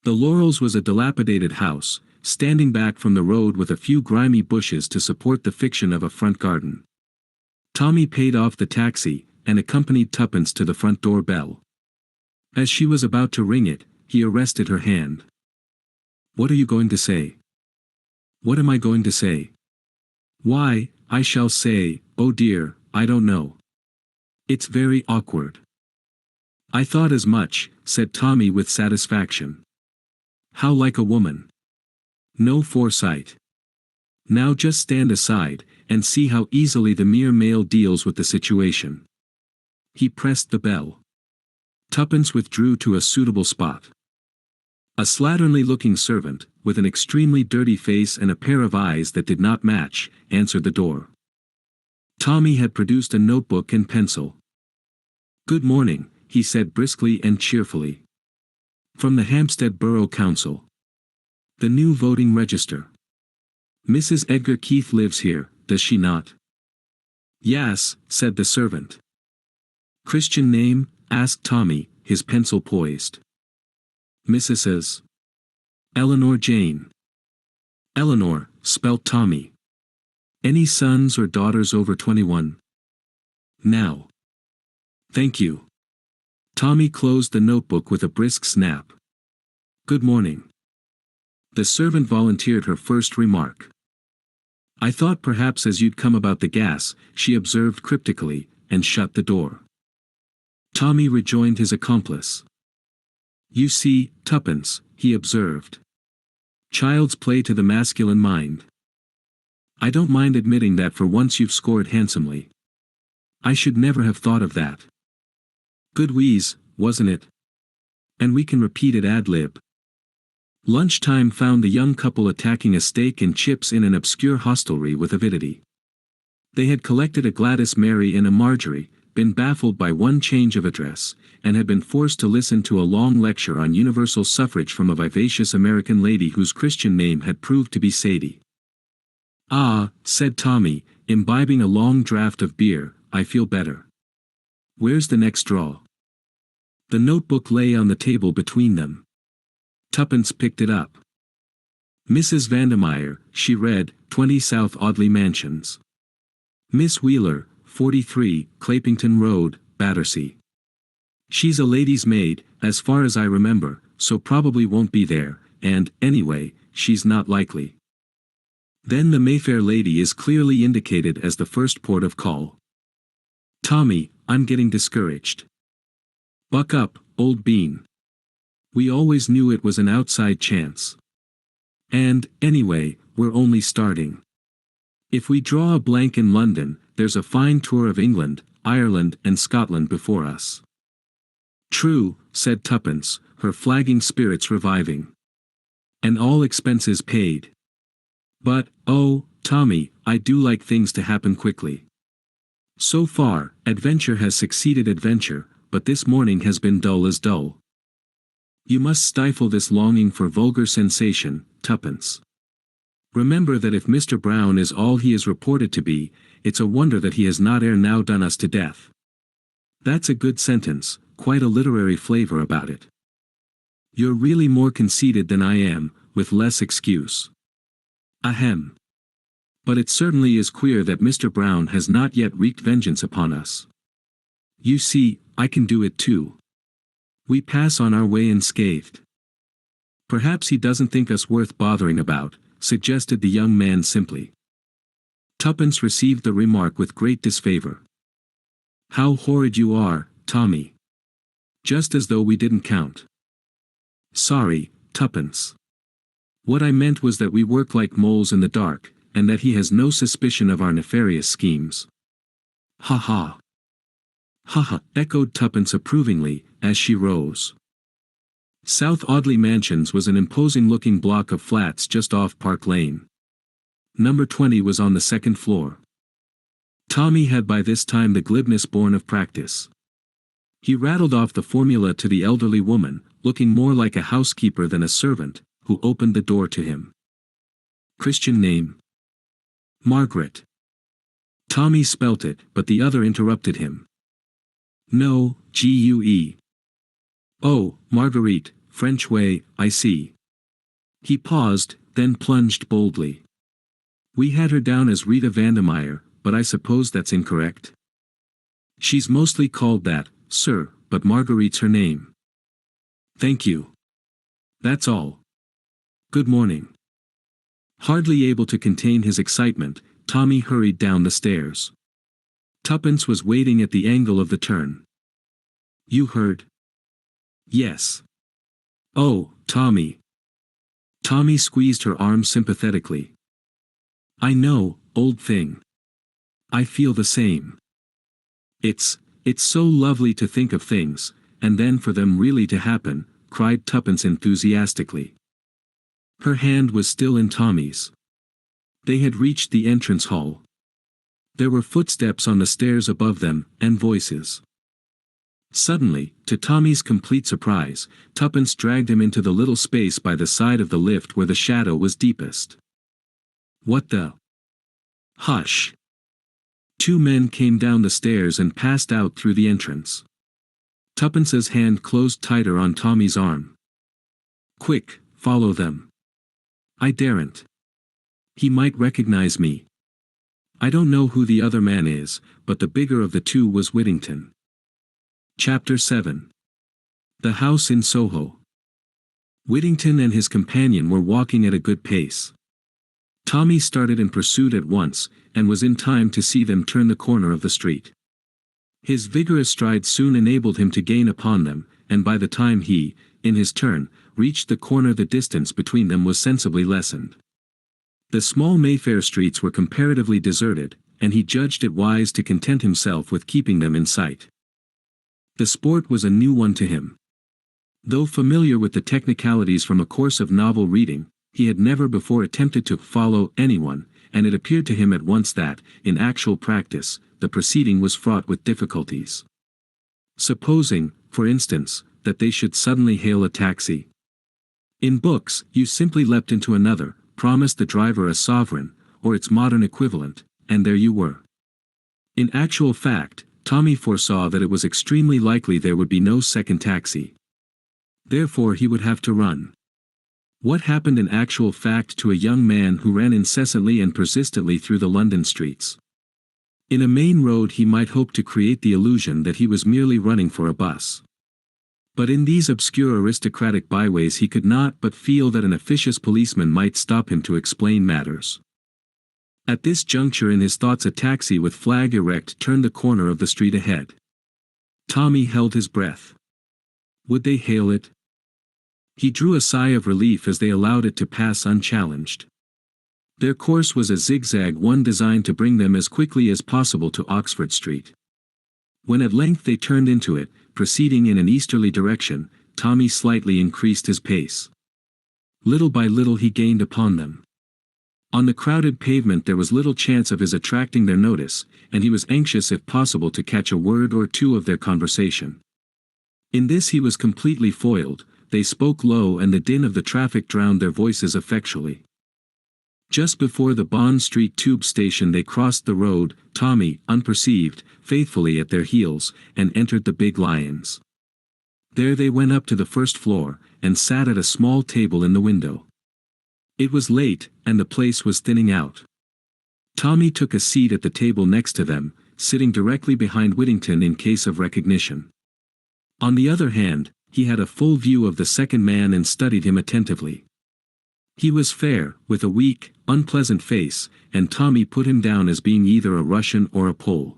The Laurels was a dilapidated house, standing back from the road with a few grimy bushes to support the fiction of a front garden. Tommy paid off the taxi, and accompanied Tuppence to the front door bell. As she was about to ring it, he arrested her hand. What are you going to say? What am I going to say? Why, I shall say, oh dear, I don't know. It's very awkward. I thought as much, said Tommy with satisfaction. How like a woman. No foresight. Now just stand aside, and see how easily the mere male deals with the situation. He pressed the bell. Tuppence withdrew to a suitable spot. A slatternly-looking servant, with an extremely dirty face and a pair of eyes that did not match, answered the door. Tommy had produced a notebook and pencil. "Good morning," he said briskly and cheerfully. "From the Hampstead Borough Council. The new voting register. Mrs. Edgar Keith lives here, does she not?" "Yes," said the servant. "Christian name?" asked Tommy, his pencil poised. "Mrs. Eleanor Jane." "Eleanor," spelt Tommy. "Any sons or daughters over 21? Now. Thank you." Tommy closed the notebook with a brisk snap. "Good morning." The servant volunteered her first remark. "I thought perhaps as you'd come about the gas," she observed cryptically, and shut the door. Tommy rejoined his accomplice. "You see, Tuppence," he observed. "Child's play to the masculine mind. I don't mind admitting that for once you've scored handsomely. I should never have thought of that. Good wheeze, wasn't it? And we can repeat it ad lib." Lunchtime found the young couple attacking a steak and chips in an obscure hostelry with avidity. They had collected a Gladys Mary and a Marjorie, been baffled by one change of address, and had been forced to listen to a long lecture on universal suffrage from a vivacious American lady whose Christian name had proved to be Sadie. "Ah," said Tommy, imbibing a long draught of beer, "I feel better. Where's the next draw?" The notebook lay on the table between them. Tuppence picked it up. "Mrs. Vandermeyer," she read, 20 South Audley Mansions. "Miss Wheeler, 43, Clapington Road, Battersea. She's a lady's maid, as far as I remember, so probably won't be there, and, anyway, she's not likely. Then the Mayfair lady is clearly indicated as the first port of call. Tommy, I'm getting discouraged. Buck up, old bean. We always knew it was an outside chance. And, anyway, we're only starting. If we draw a blank in London, there's a fine tour of England, Ireland and Scotland before us." "True," said Tuppence, her flagging spirits reviving. "And all expenses paid. But, oh, Tommy, I do like things to happen quickly. So far, adventure has succeeded adventure, but this morning has been dull as dull. You must stifle this longing for vulgar sensation, Tuppence. Remember that if Mr. Brown is all he is reported to be, it's a wonder that he has not ere now done us to death. That's a good sentence, quite a literary flavor about it. You're really more conceited than I am, with less excuse. Ahem. But it certainly is queer that Mr. Brown has not yet wreaked vengeance upon us. You see, I can do it too. We pass on our way unscathed. Perhaps he doesn't think us worth bothering about, suggested the young man simply. Tuppence received the remark with great disfavor. How horrid you are, Tommy. Just as though we didn't count. Sorry, Tuppence. What I meant was that we work like moles in the dark, and that he has no suspicion of our nefarious schemes. Ha ha. Ha ha, echoed Tuppence approvingly, as she rose. South Audley Mansions was an imposing-looking block of flats just off Park Lane. Number 20 was on the second floor. Tommy had by this time the glibness born of practice. He rattled off the formula to the elderly woman, looking more like a housekeeper than a servant, who opened the door to him. Christian name? Margaret. Tommy spelt it, but the other interrupted him. No, Gue. Oh, Marguerite, French way, I see. He paused, then plunged boldly. We had her down as Rita Vandermeyer, but I suppose that's incorrect. She's mostly called that, sir, but Marguerite's her name. Thank you. That's all. Good morning. Hardly able to contain his excitement, Tommy hurried down the stairs. Tuppence was waiting at the angle of the turn. You heard? Yes. Oh, Tommy. Tommy squeezed her arm sympathetically. I know, old thing. I feel the same. It's so lovely to think of things, and then for them really to happen, cried Tuppence enthusiastically. Her hand was still in Tommy's. They had reached the entrance hall. There were footsteps on the stairs above them, and voices. Suddenly, to Tommy's complete surprise, Tuppence dragged him into the little space by the side of the lift where the shadow was deepest. What the? Hush! Two men came down the stairs and passed out through the entrance. Tuppence's hand closed tighter on Tommy's arm. Quick, follow them. I daren't. He might recognize me. I don't know who the other man is, but the bigger of the two was Whittington. Chapter 7. The House in Soho. Whittington and his companion were walking at a good pace. Tommy started in pursuit at once, and was in time to see them turn the corner of the street. His vigorous stride soon enabled him to gain upon them, and by the time he, in his turn, reached the corner the distance between them was sensibly lessened. The small Mayfair streets were comparatively deserted, and he judged it wise to content himself with keeping them in sight. The sport was a new one to him. Though familiar with the technicalities from a course of novel reading, he had never before attempted to follow anyone, and it appeared to him at once that, in actual practice, the proceeding was fraught with difficulties. Supposing, for instance, that they should suddenly hail a taxi. In books, you simply leapt into another, promised the driver a sovereign, or its modern equivalent, and there you were. In actual fact, Tommy foresaw that it was extremely likely there would be no second taxi. Therefore he would have to run. What happened in actual fact to a young man who ran incessantly and persistently through the London streets? In a main road he might hope to create the illusion that he was merely running for a bus. But in these obscure aristocratic byways he could not but feel that an officious policeman might stop him to explain matters. At this juncture in his thoughts a taxi with flag erect turned the corner of the street ahead. Tommy held his breath. Would they hail it? He drew a sigh of relief as they allowed it to pass unchallenged. Their course was a zigzag one designed to bring them as quickly as possible to Oxford Street. When at length they turned into it, proceeding in an easterly direction, Tommy slightly increased his pace. Little by little he gained upon them. On the crowded pavement there was little chance of his attracting their notice, and he was anxious if possible to catch a word or two of their conversation. In this he was completely foiled. They spoke low and the din of the traffic drowned their voices effectually. Just before the Bond Street tube station they crossed the road, Tommy, unperceived, faithfully at their heels, and entered the Big Lions. There they went up to the first floor, and sat at a small table in the window. It was late, and the place was thinning out. Tommy took a seat at the table next to them, sitting directly behind Whittington in case of recognition. On the other hand, he had a full view of the second man and studied him attentively. He was fair, with a weak, unpleasant face, and Tommy put him down as being either a Russian or a Pole.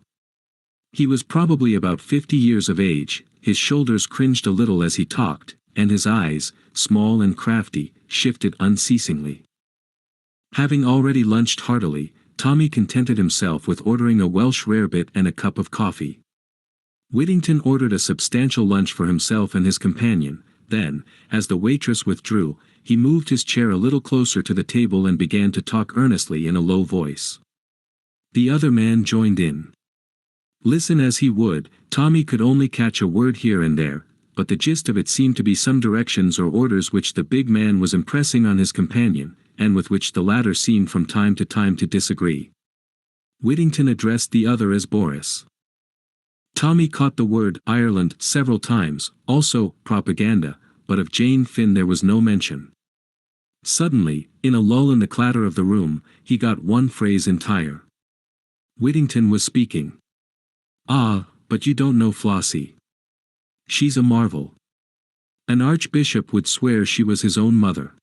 He was probably about 50 years of age, his shoulders cringed a little as he talked, and his eyes, small and crafty, shifted unceasingly. Having already lunched heartily, Tommy contented himself with ordering a Welsh rarebit and a cup of coffee. Whittington ordered a substantial lunch for himself and his companion. Then, as the waitress withdrew, he moved his chair a little closer to the table and began to talk earnestly in a low voice. The other man joined in. Listen as he would, Tommy could only catch a word here and there, but the gist of it seemed to be some directions or orders which the big man was impressing on his companion, and with which the latter seemed from time to disagree. Whittington addressed the other as Boris. Tommy caught the word Ireland several times, also propaganda, but of Jane Finn there was no mention. Suddenly, in a lull in the clatter of the room, he got one phrase entire. Whittington was speaking. Ah, but you don't know Flossie. She's a marvel. An archbishop would swear she was his own mother.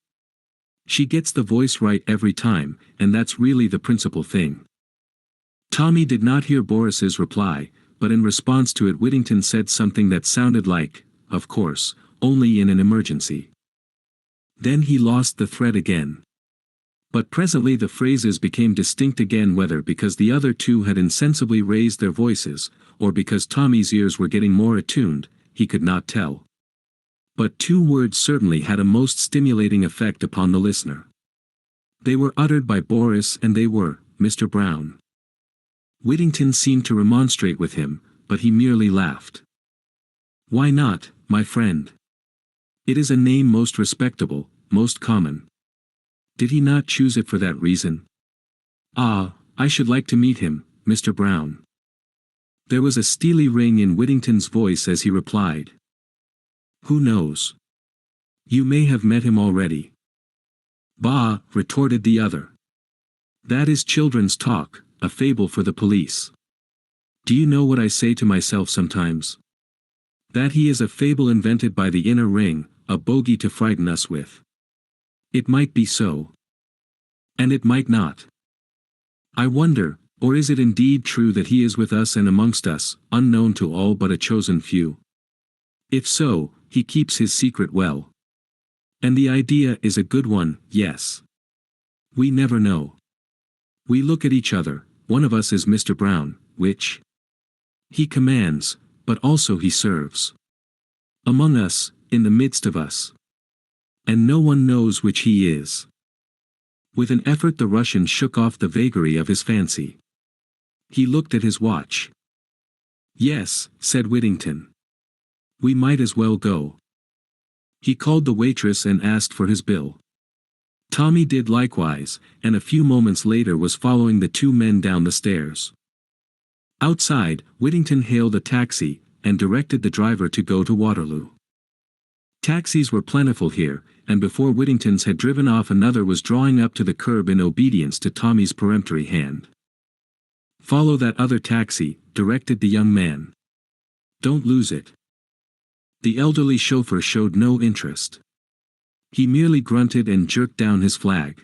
She gets the voice right every time, and that's really the principal thing. Tommy did not hear Boris's reply, but in response to it Whittington said something that sounded like, of course, only in an emergency. Then he lost the thread again. But presently the phrases became distinct again, whether because the other two had insensibly raised their voices, or because Tommy's ears were getting more attuned, he could not tell. But two words certainly had a most stimulating effect upon the listener. They were uttered by Boris, and they were, Mr. Brown. Whittington seemed to remonstrate with him, but he merely laughed. Why not, my friend? It is a name most respectable, most common. Did he not choose it for that reason? Ah, I should like to meet him, Mr. Brown. There was a steely ring in Whittington's voice as he replied. Who knows? You may have met him already. Bah, retorted the other. That is children's talk, a fable for the police. Do you know what I say to myself sometimes? That he is a fable invented by the inner ring, a bogey to frighten us with. It might be so. And it might not. I wonder, or is it indeed true that he is with us and amongst us, unknown to all but a chosen few? If so, he keeps his secret well. And the idea is a good one, yes. We never know. We look at each other, one of us is Mr. Brown, which? He commands, but also he serves. Among us, in the midst of us. And no one knows which he is. With an effort the Russian shook off the vagary of his fancy. He looked at his watch. Yes, said Whittington. We might as well go. He called the waitress and asked for his bill. Tommy did likewise, and a few moments later was following the two men down the stairs. Outside, Whittington hailed a taxi, and directed the driver to go to Waterloo. Taxis were plentiful here, and before Whittington's had driven off another was drawing up to the curb in obedience to Tommy's peremptory hand. Follow that other taxi, directed the young man. Don't lose it. The elderly chauffeur showed no interest. He merely grunted and jerked down his flag.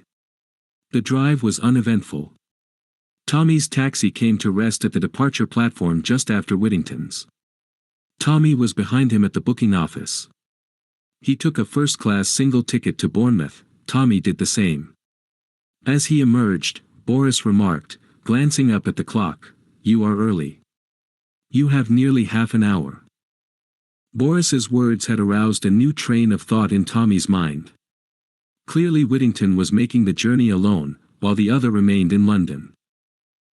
The drive was uneventful. Tommy's taxi came to rest at the departure platform just after Whittington's. Tommy was behind him at the booking office. He took a first-class single ticket to Bournemouth. Tommy did the same. As he emerged, Boris remarked, glancing up at the clock, "You are early. You have nearly half an hour." Boris's words had aroused a new train of thought in Tommy's mind. Clearly Whittington was making the journey alone, while the other remained in London.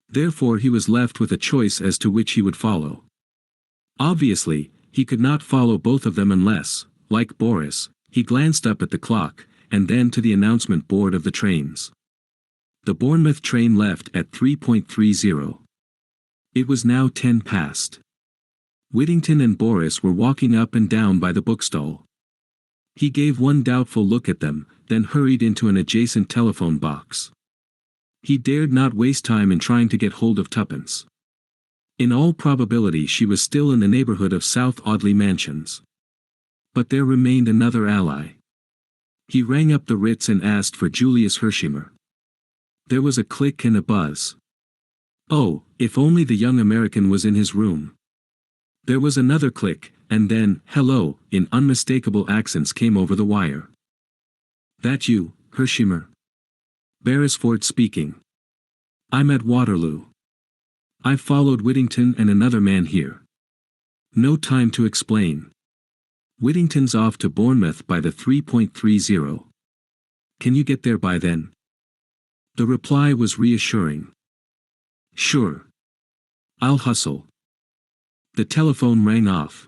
Therefore he was left with a choice as to which he would follow. Obviously, he could not follow both of them unless, like Boris, he glanced up at the clock, and then to the announcement board of the trains. The Bournemouth train left at 3:30. It was now 10 past. Whittington and Boris were walking up and down by the bookstall. He gave one doubtful look at them, then hurried into an adjacent telephone box. He dared not waste time in trying to get hold of tuppence. In all probability she was still in the neighborhood of South Audley Mansions. But there remained another ally. He rang up the Ritz and asked for Julius Hershimer. There was a click and a buzz. Oh, if only the young American was in his room. There was another click, and then, "Hello," in unmistakable accents came over the wire. "That you, Hershimer?" Beresford speaking. "I'm at Waterloo. I've followed Whittington and another man here. No time to explain. Whittington's off to Bournemouth by the 3:30. Can you get there by then?" The reply was reassuring. "Sure. I'll hustle." The telephone rang off.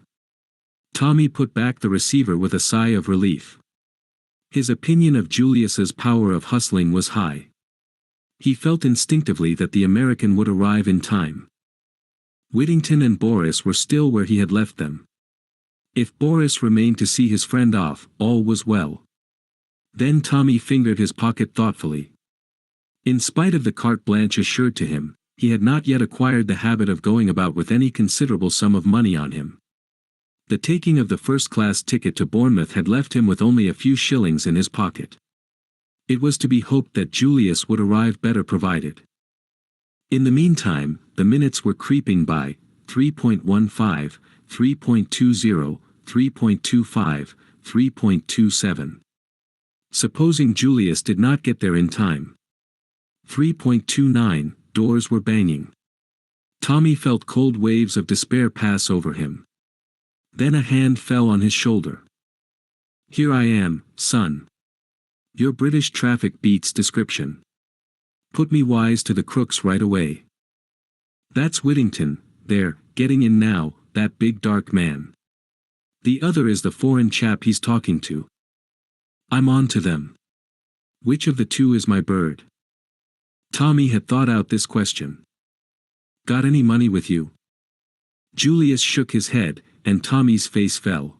Tommy put back the receiver with a sigh of relief. His opinion of Julius's power of hustling was high. He felt instinctively that the American would arrive in time. Whittington and Boris were still where he had left them. If Boris remained to see his friend off, all was well. Then Tommy fingered his pocket thoughtfully. In spite of the carte blanche assured to him, he had not yet acquired the habit of going about with any considerable sum of money on him. The taking of the first-class ticket to Bournemouth had left him with only a few shillings in his pocket. It was to be hoped that Julius would arrive better provided. In the meantime, the minutes were creeping by, 3:15, 3:20, 3:25, 3:27. Supposing Julius did not get there in time. 3.29, doors were banging. Tommy felt cold waves of despair pass over him. Then a hand fell on his shoulder. "Here I am, son. Your British traffic beats description. Put me wise to the crooks right away. That's Whittington, there, getting in now, that big dark man. The other is the foreign chap he's talking to. I'm on to them. Which of the two is my bird?" Tommy had thought out this question. "Got any money with you?" Julius shook his head, and Tommy's face fell.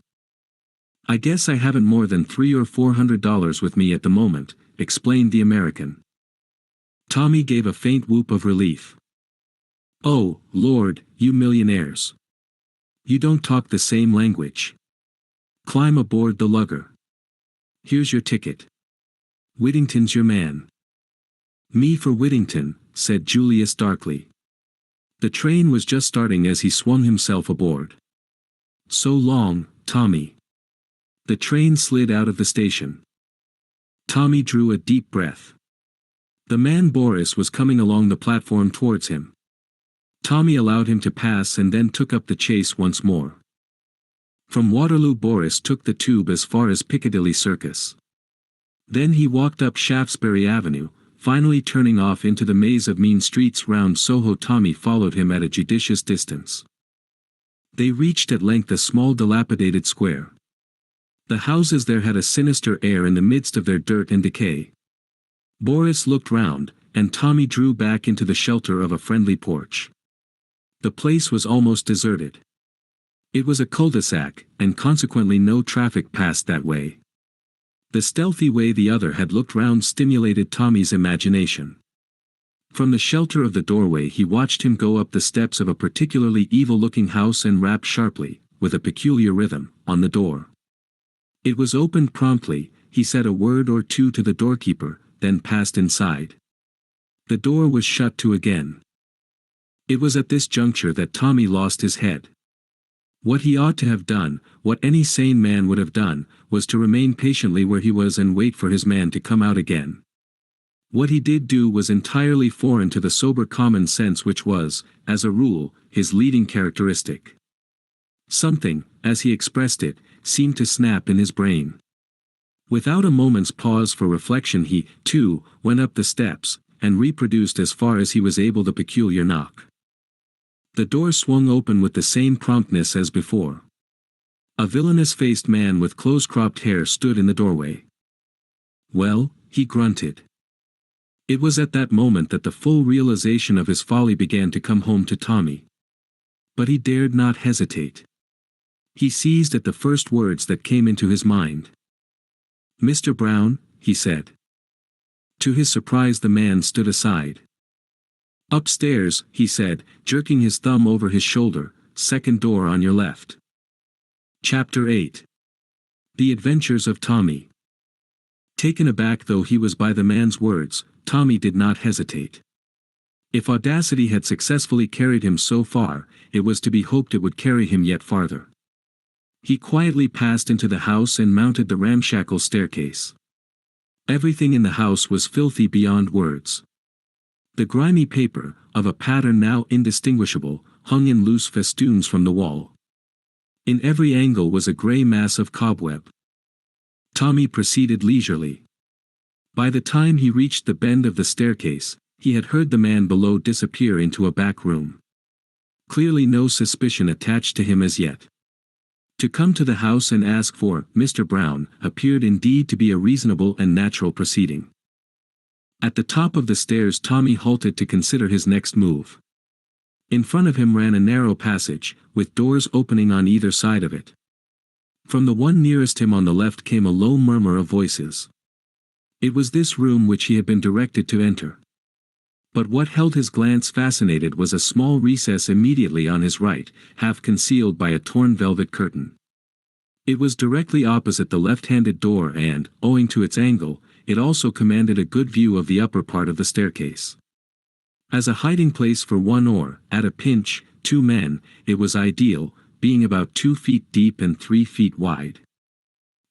"I guess I haven't more than $300 or $400 with me at the moment," explained the American. Tommy gave a faint whoop of relief. "Oh, Lord, you millionaires. You don't talk the same language. Climb aboard the lugger. Here's your ticket. Whittington's your man." "Me for Whittington," said Julius darkly. The train was just starting as he swung himself aboard. "So long, Tommy." The train slid out of the station. Tommy drew a deep breath. The man Boris was coming along the platform towards him. Tommy allowed him to pass and then took up the chase once more. From Waterloo Boris took the tube as far as Piccadilly Circus. Then he walked up Shaftesbury Avenue, finally turning off into the maze of mean streets round Soho. Tommy followed him at a judicious distance. They reached at length a small dilapidated square. The houses there had a sinister air in the midst of their dirt and decay. Boris looked round, and Tommy drew back into the shelter of a friendly porch. The place was almost deserted. It was a cul-de-sac, and consequently no traffic passed that way. The stealthy way the other had looked round stimulated Tommy's imagination. From the shelter of the doorway he watched him go up the steps of a particularly evil-looking house and rap sharply, with a peculiar rhythm, on the door. It was opened promptly, he said a word or two to the doorkeeper, then passed inside. The door was shut to again. It was at this juncture that Tommy lost his head. What he ought to have done, what any sane man would have done, was to remain patiently where he was and wait for his man to come out again. What he did do was entirely foreign to the sober common sense which was, as a rule, his leading characteristic. Something, as he expressed it, seemed to snap in his brain. Without a moment's pause for reflection he, too, went up the steps, and reproduced as far as he was able the peculiar knock. The door swung open with the same promptness as before. A villainous-faced man with close-cropped hair stood in the doorway. "Well," he grunted. It was at that moment that the full realization of his folly began to come home to Tommy. But he dared not hesitate. He seized at the first words that came into his mind. "Mr. Brown," he said. To his surprise the man stood aside. "Upstairs," he said, jerking his thumb over his shoulder, "second door on your left." Chapter 8. The Adventures of Tommy. Taken aback though he was by the man's words, Tommy did not hesitate. If audacity had successfully carried him so far, it was to be hoped it would carry him yet farther. He quietly passed into the house and mounted the ramshackle staircase. Everything in the house was filthy beyond words. The grimy paper, of a pattern now indistinguishable, hung in loose festoons from the wall. In every angle was a grey mass of cobweb. Tommy proceeded leisurely. By the time he reached the bend of the staircase, he had heard the man below disappear into a back room. Clearly no suspicion attached to him as yet. To come to the house and ask for Mr. Brown appeared indeed to be a reasonable and natural proceeding. At the top of the stairs Tommy halted to consider his next move. In front of him ran a narrow passage, with doors opening on either side of it. From the one nearest him on the left came a low murmur of voices. It was this room which he had been directed to enter. But what held his glance fascinated was a small recess immediately on his right, half concealed by a torn velvet curtain. It was directly opposite the left-handed door and, owing to its angle, it also commanded a good view of the upper part of the staircase. As a hiding place for one or, at a pinch, two men, it was ideal, being about 2 feet deep and 3 feet wide.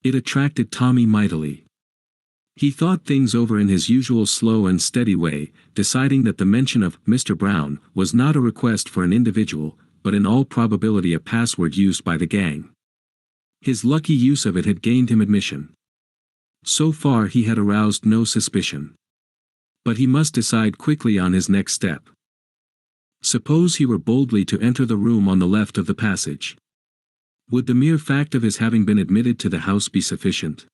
It attracted Tommy mightily. He thought things over in his usual slow and steady way, deciding that the mention of Mr. Brown was not a request for an individual, but in all probability a password used by the gang. His lucky use of it had gained him admission. So far he had aroused no suspicion. But he must decide quickly on his next step. Suppose he were boldly to enter the room on the left of the passage. Would the mere fact of his having been admitted to the house be sufficient?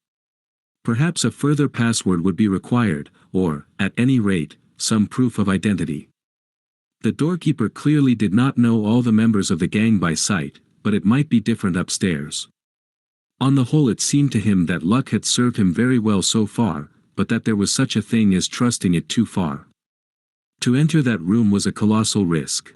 Perhaps a further password would be required, or, at any rate, some proof of identity. The doorkeeper clearly did not know all the members of the gang by sight, but it might be different upstairs. On the whole, it seemed to him that luck had served him very well so far, but that there was such a thing as trusting it too far. To enter that room was a colossal risk.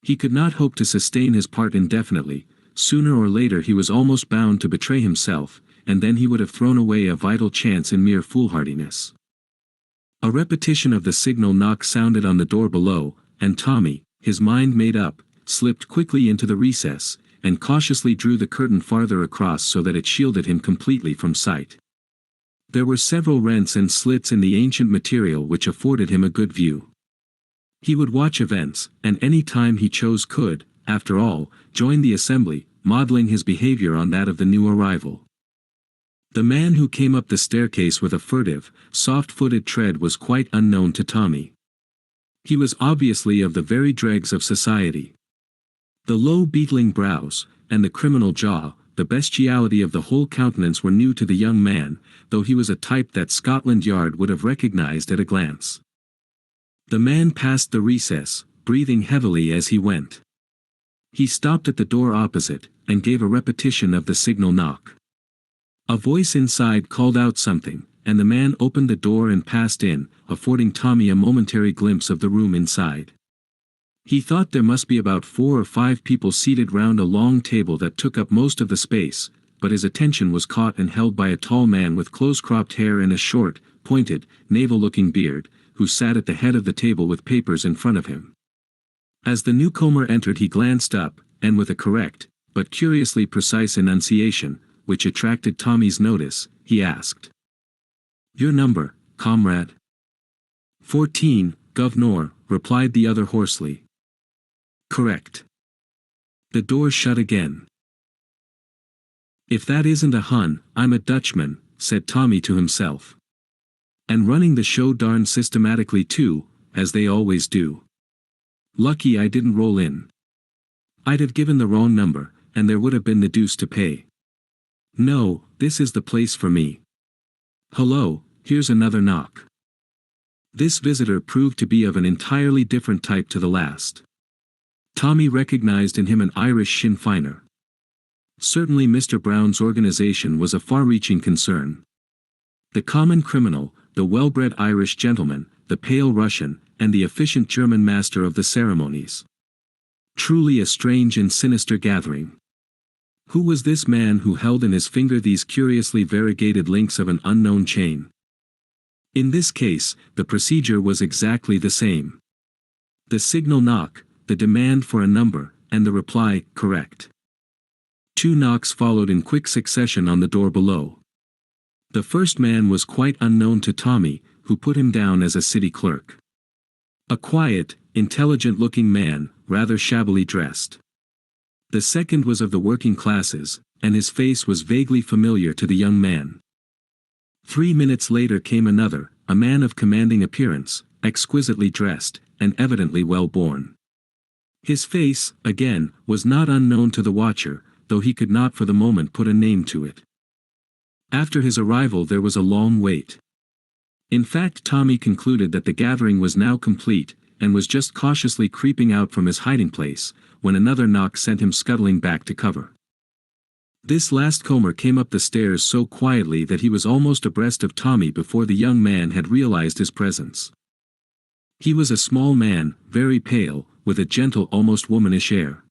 He could not hope to sustain his part indefinitely. Sooner or later he was almost bound to betray himself, and then he would have thrown away a vital chance in mere foolhardiness. A repetition of the signal knock sounded on the door below, and Tommy, his mind made up, slipped quickly into the recess, and cautiously drew the curtain farther across so that it shielded him completely from sight. There were several rents and slits in the ancient material which afforded him a good view. He would watch events, and any time he chose could, after all, join the assembly, modeling his behavior on that of the new arrival. The man who came up the staircase with a furtive, soft-footed tread was quite unknown to Tommy. He was obviously of the very dregs of society. The low beetling brows, and the criminal jaw, the bestiality of the whole countenance were new to the young man, though he was a type that Scotland Yard would have recognized at a glance. The man passed the recess, breathing heavily as he went. He stopped at the door opposite, and gave a repetition of the signal knock. A voice inside called out something, and the man opened the door and passed in, affording Tommy a momentary glimpse of the room inside. He thought there must be about 4 or 5 people seated round a long table that took up most of the space, but his attention was caught and held by a tall man with close-cropped hair and a short, pointed, navel-looking beard, who sat at the head of the table with papers in front of him. As the newcomer entered he glanced up, and with a correct, but curiously precise enunciation, which attracted Tommy's notice, he asked. "Your number, comrade?" 14, Governor, replied the other hoarsely. "Correct." The door shut again. "If that isn't a Hun, I'm a Dutchman," said Tommy to himself. "And running the show darn systematically too, as they always do. Lucky I didn't roll in. I'd have given the wrong number, and there would have been the deuce to pay. No, this is the place for me. Hello, here's another knock." This visitor proved to be of an entirely different type to the last. Tommy recognized in him an Irish Sinn Féiner. Certainly Mr. Brown's organization was a far-reaching concern. The common criminal, the well-bred Irish gentleman, the pale Russian, and the efficient German master of the ceremonies. Truly a strange and sinister gathering. Who was this man who held in his finger these curiously variegated links of an unknown chain? In this case, the procedure was exactly the same. The signal knock, the demand for a number, and the reply, correct. 2 knocks followed in quick succession on the door below. The first man was quite unknown to Tommy, who put him down as a city clerk. A quiet, intelligent-looking man, rather shabbily dressed. The second was of the working classes, and his face was vaguely familiar to the young man. 3 minutes later came another, a man of commanding appearance, exquisitely dressed, and evidently well-born. His face, again, was not unknown to the watcher, though he could not for the moment put a name to it. After his arrival there was a long wait. In fact, Tommy concluded that the gathering was now complete, and was just cautiously creeping out from his hiding place, when another knock sent him scuttling back to cover. This last comer came up the stairs so quietly that he was almost abreast of Tommy before the young man had realized his presence. He was a small man, very pale, with a gentle, almost womanish air.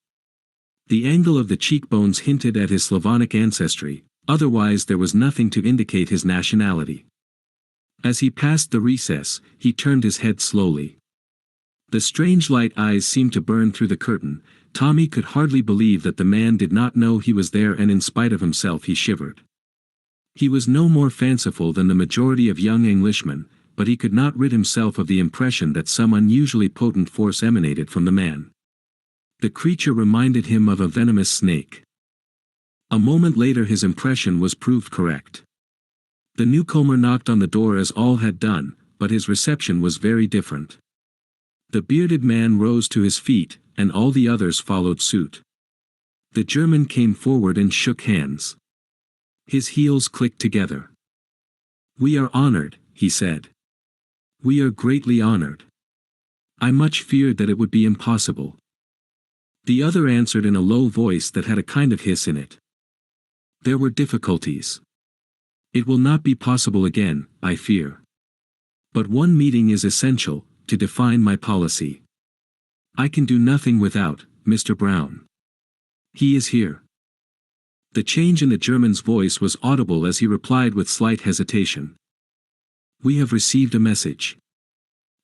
The angle of the cheekbones hinted at his Slavonic ancestry, otherwise there was nothing to indicate his nationality. As he passed the recess, he turned his head slowly. The strange light eyes seemed to burn through the curtain. Tommy could hardly believe that the man did not know he was there, and in spite of himself he shivered. He was no more fanciful than the majority of young Englishmen, but he could not rid himself of the impression that some unusually potent force emanated from the man. The creature reminded him of a venomous snake. A moment later his impression was proved correct. The newcomer knocked on the door as all had done, but his reception was very different. The bearded man rose to his feet, and all the others followed suit. The German came forward and shook hands. His heels clicked together. "We are honored," he said. "We are greatly honored. I much feared that it would be impossible." The other answered in a low voice that had a kind of hiss in it. "There were difficulties. It will not be possible again, I fear. But one meeting is essential, to define my policy. I can do nothing without Mr. Brown. He is here." The change in the German's voice was audible as he replied with slight hesitation. "We have received a message.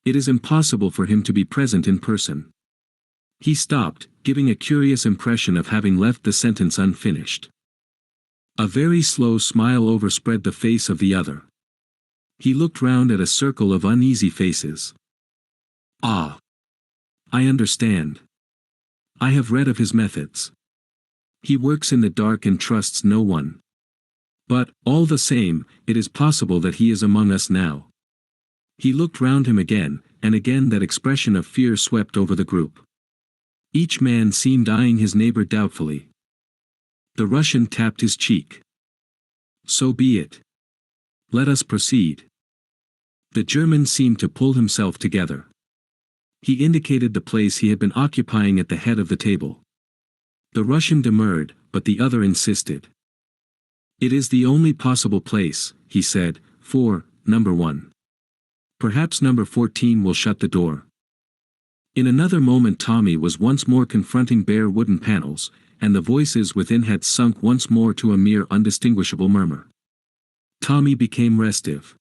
It is impossible for him to be present in person." He stopped, giving a curious impression of having left the sentence unfinished. A very slow smile overspread the face of the other. He looked round at a circle of uneasy faces. "Ah! I understand. I have read of his methods. He works in the dark and trusts no one. But, all the same, it is possible that he is among us now." He looked round him again, and again that expression of fear swept over the group. Each man seemed eyeing his neighbor doubtfully. The Russian tapped his cheek. "So be it. Let us proceed." The German seemed to pull himself together. He indicated the place he had been occupying at the head of the table. The Russian demurred, but the other insisted. "It is the only possible place," he said, "for number 1. Perhaps number 14 will shut the door." In another moment Tommy was once more confronting bare wooden panels, and the voices within had sunk once more to a mere undistinguishable murmur. Tommy became restive.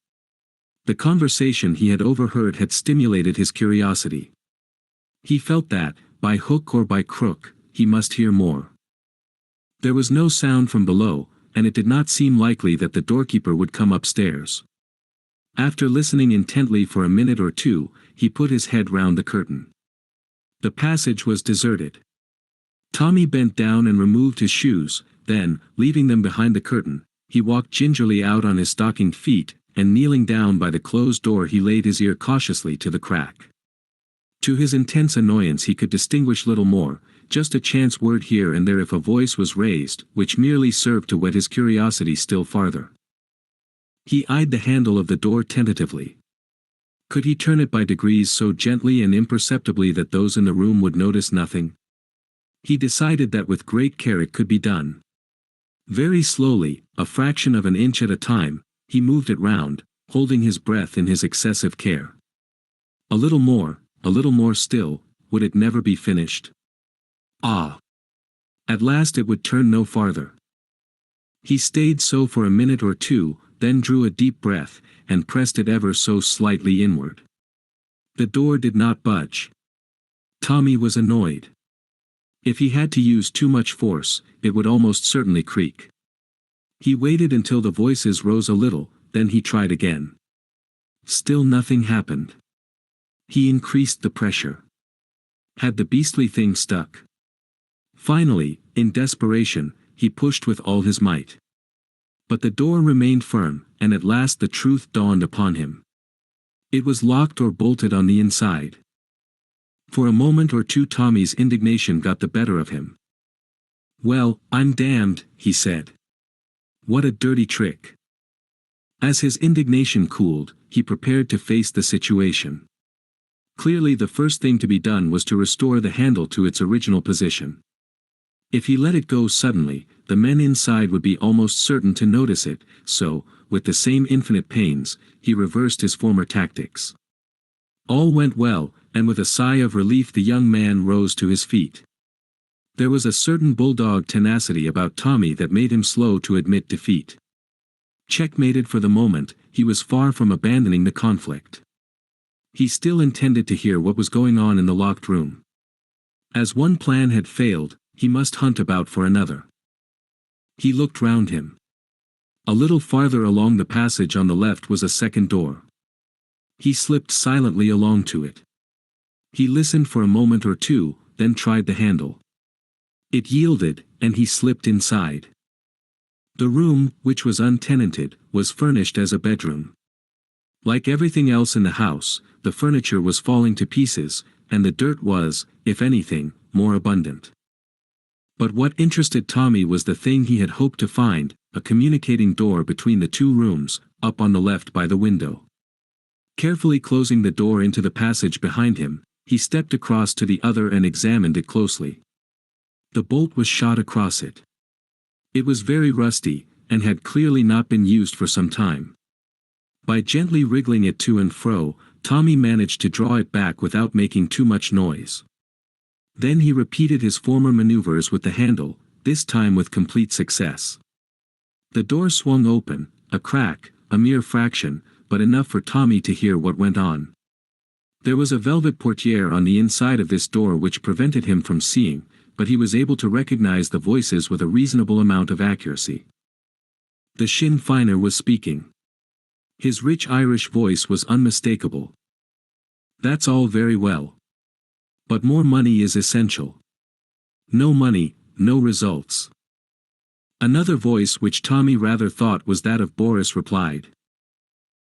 The conversation he had overheard had stimulated his curiosity. He felt that, by hook or by crook, he must hear more. There was no sound from below, and it did not seem likely that the doorkeeper would come upstairs. After listening intently for a minute or two, he put his head round the curtain. The passage was deserted. Tommy bent down and removed his shoes, then, leaving them behind the curtain, he walked gingerly out on his stockinged feet, and kneeling down by the closed door he laid his ear cautiously to the crack. To his intense annoyance he could distinguish little more, just a chance word here and there if a voice was raised, which merely served to whet his curiosity still farther. He eyed the handle of the door tentatively. Could he turn it by degrees so gently and imperceptibly that those in the room would notice nothing? He decided that with great care it could be done. Very slowly, a fraction of an inch at a time, he moved it round, holding his breath in his excessive care. A little more still, would it never be finished? Ah! At last it would turn no farther. He stayed so for a minute or two, then drew a deep breath, and pressed it ever so slightly inward. The door did not budge. Tommy was annoyed. If he had to use too much force, it would almost certainly creak. He waited until the voices rose a little, then he tried again. Still nothing happened. He increased the pressure. Had the beastly thing stuck? Finally, in desperation, he pushed with all his might. But the door remained firm, and at last the truth dawned upon him. It was locked or bolted on the inside. For a moment or two Tommy's indignation got the better of him. "Well, I'm damned," he said. "What a dirty trick." As his indignation cooled, he prepared to face the situation. Clearly the first thing to be done was to restore the handle to its original position. If he let it go suddenly, the men inside would be almost certain to notice it, so, with the same infinite pains, he reversed his former tactics. All went well, and with a sigh of relief the young man rose to his feet. There was a certain bulldog tenacity about Tommy that made him slow to admit defeat. Checkmated for the moment, he was far from abandoning the conflict. He still intended to hear what was going on in the locked room. As one plan had failed, he must hunt about for another. He looked round him. A little farther along the passage on the left was a second door. He slipped silently along to it. He listened for a moment or two, then tried the handle. It yielded, and he slipped inside. The room, which was untenanted, was furnished as a bedroom. Like everything else in the house, the furniture was falling to pieces, and the dirt was, if anything, more abundant. But what interested Tommy was the thing he had hoped to find, a communicating door between the two rooms, up on the left by the window. Carefully closing the door into the passage behind him, he stepped across to the other and examined it closely. The bolt was shot across it. It was very rusty, and had clearly not been used for some time. By gently wriggling it to and fro, Tommy managed to draw it back without making too much noise. Then he repeated his former maneuvers with the handle, this time with complete success. The door swung open, a crack, a mere fraction, but enough for Tommy to hear what went on. There was a velvet portiere on the inside of this door which prevented him from seeing, but he was able to recognize the voices with a reasonable amount of accuracy. The Sinn Féiner was speaking. His rich Irish voice was unmistakable. "That's all very well. But more money is essential. No money, no results." Another voice which Tommy rather thought was that of Boris replied.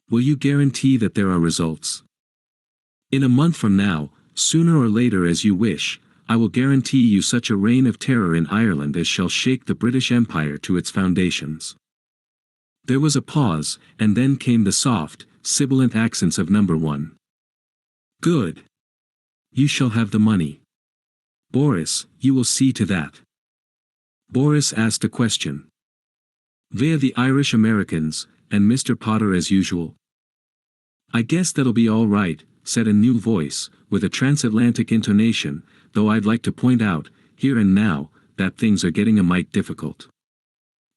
"Will you guarantee that there are results?" "In a month from now, sooner or later as you wish, I will guarantee you such a reign of terror in Ireland as shall shake the British Empire to its foundations." There was a pause, and then came the soft, sibilant accents of number one. "Good. You shall have the money. Boris, you will see to that." Boris asked a question. "Via the Irish Americans, and Mr. Potter as usual?" "I guess that'll be all right," said a new voice, with a transatlantic intonation, "though I'd like to point out, here and now, that things are getting a mite difficult.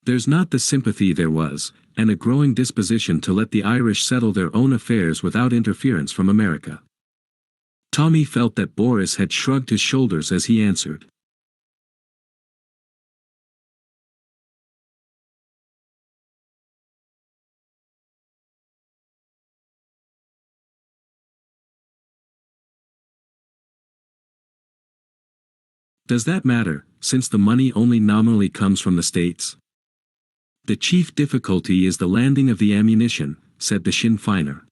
There's not the sympathy there was, and a growing disposition to let the Irish settle their own affairs without interference from America." Tommy felt that Boris had shrugged his shoulders as he answered. "Does that matter, since the money only nominally comes from the States?" "The chief difficulty is the landing of the ammunition," said the Sinn Féiner.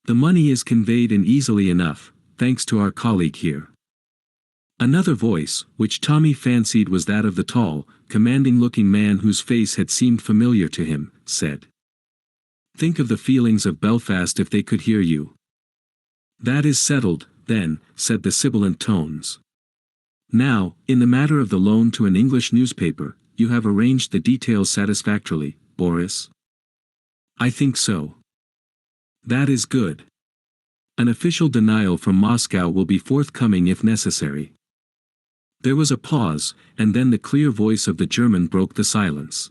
"The money is conveyed in easily enough, thanks to our colleague here." Another voice, which Tommy fancied was that of the tall, commanding-looking man whose face had seemed familiar to him, said. "Think of the feelings of Belfast if they could hear you." "That is settled, then," said the sibilant tones. "Now, in the matter of the loan to an English newspaper, you have arranged the details satisfactorily, Boris?" "I think so." "That is good. An official denial from Moscow will be forthcoming if necessary." There was a pause, and then the clear voice of the German broke the silence.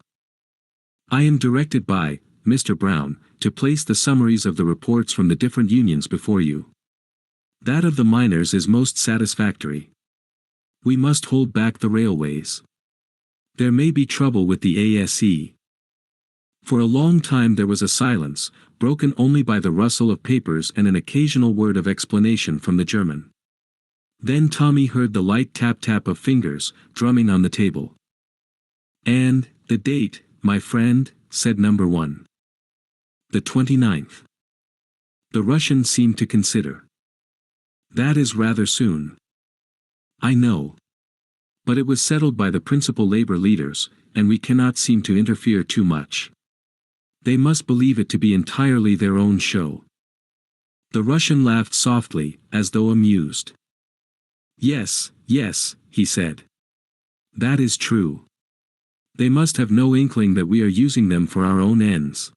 "I am directed by Mr. Brown to place the summaries of the reports from the different unions before you. That of the miners is most satisfactory. We must hold back the railways. There may be trouble with the ASE." For a long time there was a silence, broken only by the rustle of papers and an occasional word of explanation from the German. Then Tommy heard the light tap-tap of fingers, drumming on the table. "And, the date, my friend," said number one. "The 29th. The Russian seemed to consider. "That is rather soon." "I know. But it was settled by the principal labor leaders, and we cannot seem to interfere too much. They must believe it to be entirely their own show." The Russian laughed softly, as though amused. "Yes, yes," he said. "That is true. They must have no inkling that we are using them for our own ends.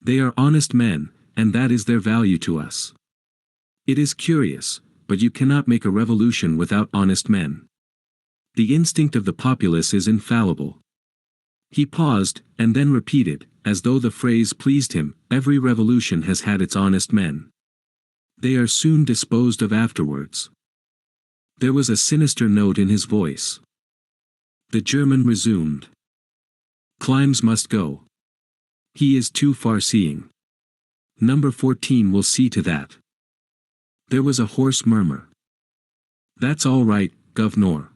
They are honest men, and that is their value to us. It is curious, but you cannot make a revolution without honest men. The instinct of the populace is infallible." He paused, and then repeated, as though the phrase pleased him, "Every revolution has had its honest men. They are soon disposed of afterwards." There was a sinister note in his voice. The German resumed. "Climbs must go. He is too far-seeing. Number 14 will see to that. There was a hoarse murmur. That's all right, Governor.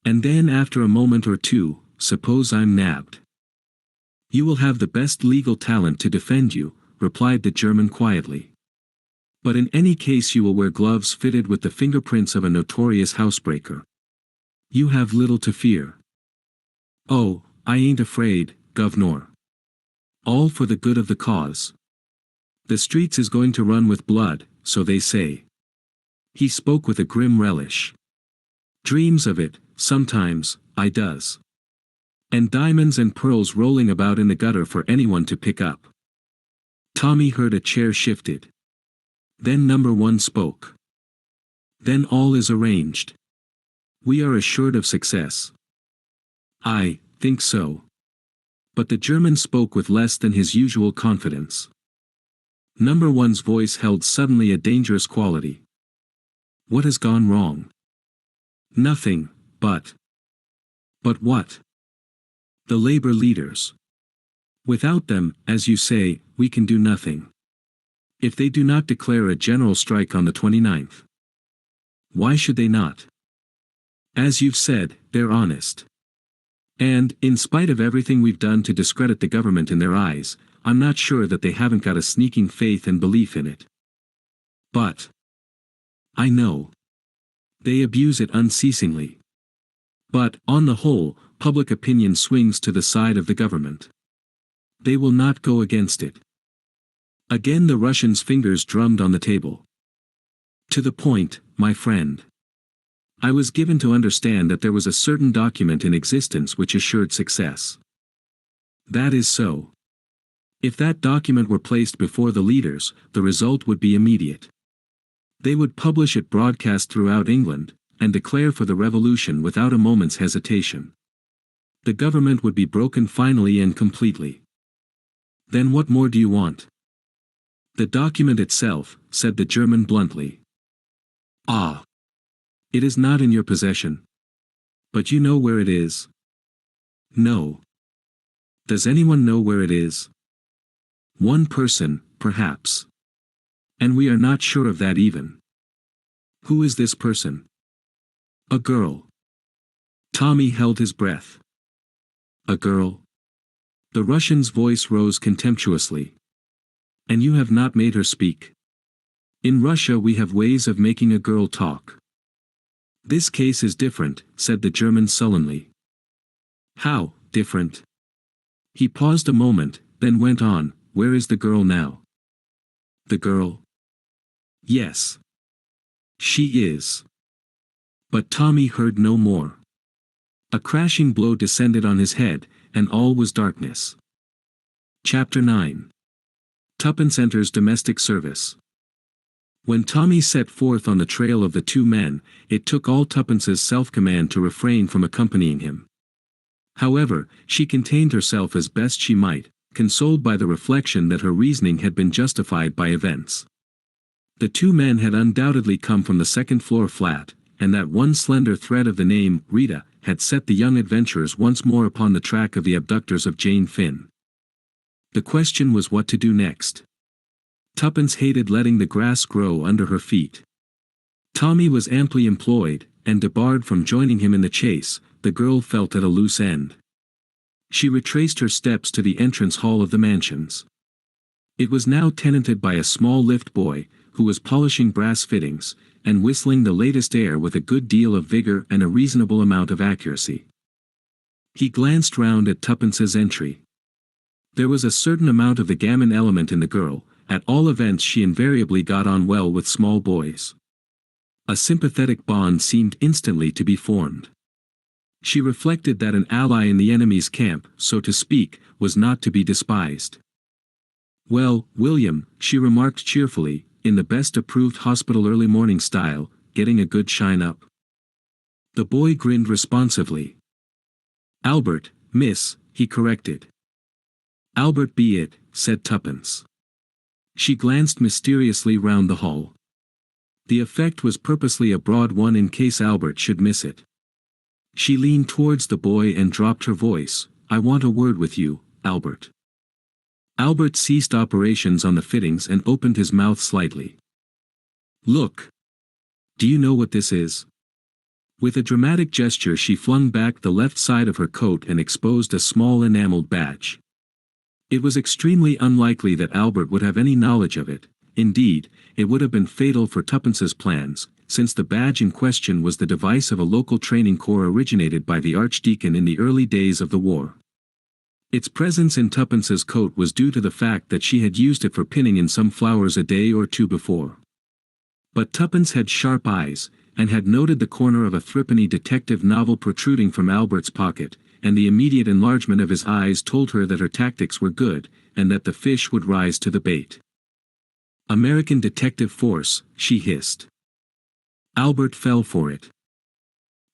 And then after a moment or two, suppose I'm nabbed. You will have the best legal talent to defend you, replied the German quietly. But in any case you will wear gloves fitted with the fingerprints of a notorious housebreaker. You have little to fear. Oh, I ain't afraid, Governor. All for the good of the cause. The streets is going to run with blood, so they say. He spoke with a grim relish. Dreams of it, sometimes, I does. And diamonds and pearls rolling about in the gutter for anyone to pick up. Tommy heard a chair shifted. Then number 1 spoke. Then all is arranged. We are assured of success. I think so. But the German spoke with less than his usual confidence. Number 1's voice held suddenly a dangerous quality. What has gone wrong? Nothing, but. But what? The labor leaders. Without them, as you say, we can do nothing. If they do not declare a general strike on the 29th. Why should they not? As you've said, they're honest. And, in spite of everything we've done to discredit the government in their eyes, I'm not sure that they haven't got a sneaking faith and belief in it. But. I know. They abuse it unceasingly. But, on the whole, public opinion swings to the side of the government. They will not go against it. Again the Russian's fingers drummed on the table. To the point, my friend. I was given to understand that there was a certain document in existence which assured success. That is so. If that document were placed before the leaders, the result would be immediate. They would publish it broadcast throughout England, and declare for the revolution without a moment's hesitation. The government would be broken finally and completely. Then what more do you want? The document itself, said the German bluntly. Ah. It is not in your possession. But you know where it is? No. Does anyone know where it is? One person, perhaps. And we are not sure of that even. Who is this person? A girl. Tommy held his breath. A girl? The Russian's voice rose contemptuously. And you have not made her speak. In Russia we have ways of making a girl talk. This case is different, said the German sullenly. How, different? He paused a moment, then went on, where is the girl now? The girl? Yes. She is. But Tommy heard no more. A crashing blow descended on his head, and all was darkness. Chapter 9. Tuppence enters domestic service. When Tommy set forth on the trail of the two men, it took all Tuppence's self-command to refrain from accompanying him. However, she contained herself as best she might, consoled by the reflection that her reasoning had been justified by events. The two men had undoubtedly come from the second-floor flat, and that one slender thread of the name, Rita, had set the young adventurers once more upon the track of the abductors of Jane Finn. The question was what to do next. Tuppence hated letting the grass grow under her feet. Tommy was amply employed, and debarred from joining him in the chase, the girl felt at a loose end. She retraced her steps to the entrance hall of the mansions. It was now tenanted by a small lift boy, who was polishing brass fittings, and whistling the latest air with a good deal of vigor and a reasonable amount of accuracy. He glanced round at Tuppence's entry. There was a certain amount of the gamin element in the girl. At all events she invariably got on well with small boys. A sympathetic bond seemed instantly to be formed. She reflected that an ally in the enemy's camp, so to speak, was not to be despised. Well, William, she remarked cheerfully, in the best approved hospital early morning style, getting a good shine up. The boy grinned responsively. Albert, miss, he corrected. Albert be it, said Tuppence. She glanced mysteriously round the hall. The effect was purposely a broad one in case Albert should miss it. She leaned towards the boy and dropped her voice, I want a word with you, Albert. Albert ceased operations on the fittings and opened his mouth slightly. Look. Do you know what this is? With a dramatic gesture she flung back the left side of her coat and exposed a small enameled badge. It was extremely unlikely that Albert would have any knowledge of it. Indeed, it would have been fatal for Tuppence's plans, since the badge in question was the device of a local training corps originated by the Archdeacon in the early days of the war. Its presence in Tuppence's coat was due to the fact that she had used it for pinning in some flowers a day or two before. But Tuppence had sharp eyes, and had noted the corner of a threepenny detective novel protruding from Albert's pocket, and the immediate enlargement of his eyes told her that her tactics were good, and that the fish would rise to the bait. "American Detective Force," she hissed. Albert fell for it.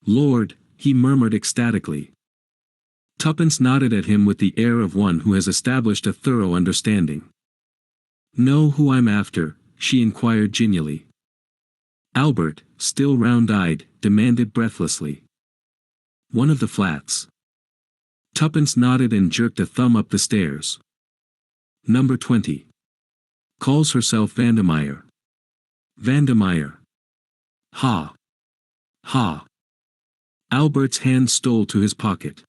"Lord," he murmured ecstatically. Tuppence nodded at him with the air of one who has established a thorough understanding. "Know who I'm after?" she inquired genially. Albert, still round-eyed, demanded breathlessly. "One of the flats." Tuppence nodded and jerked a thumb up the stairs. "Number 20. Calls herself Vandemeyer." "Vandemeyer. Ha! Ha!" Albert's hand stole to his pocket.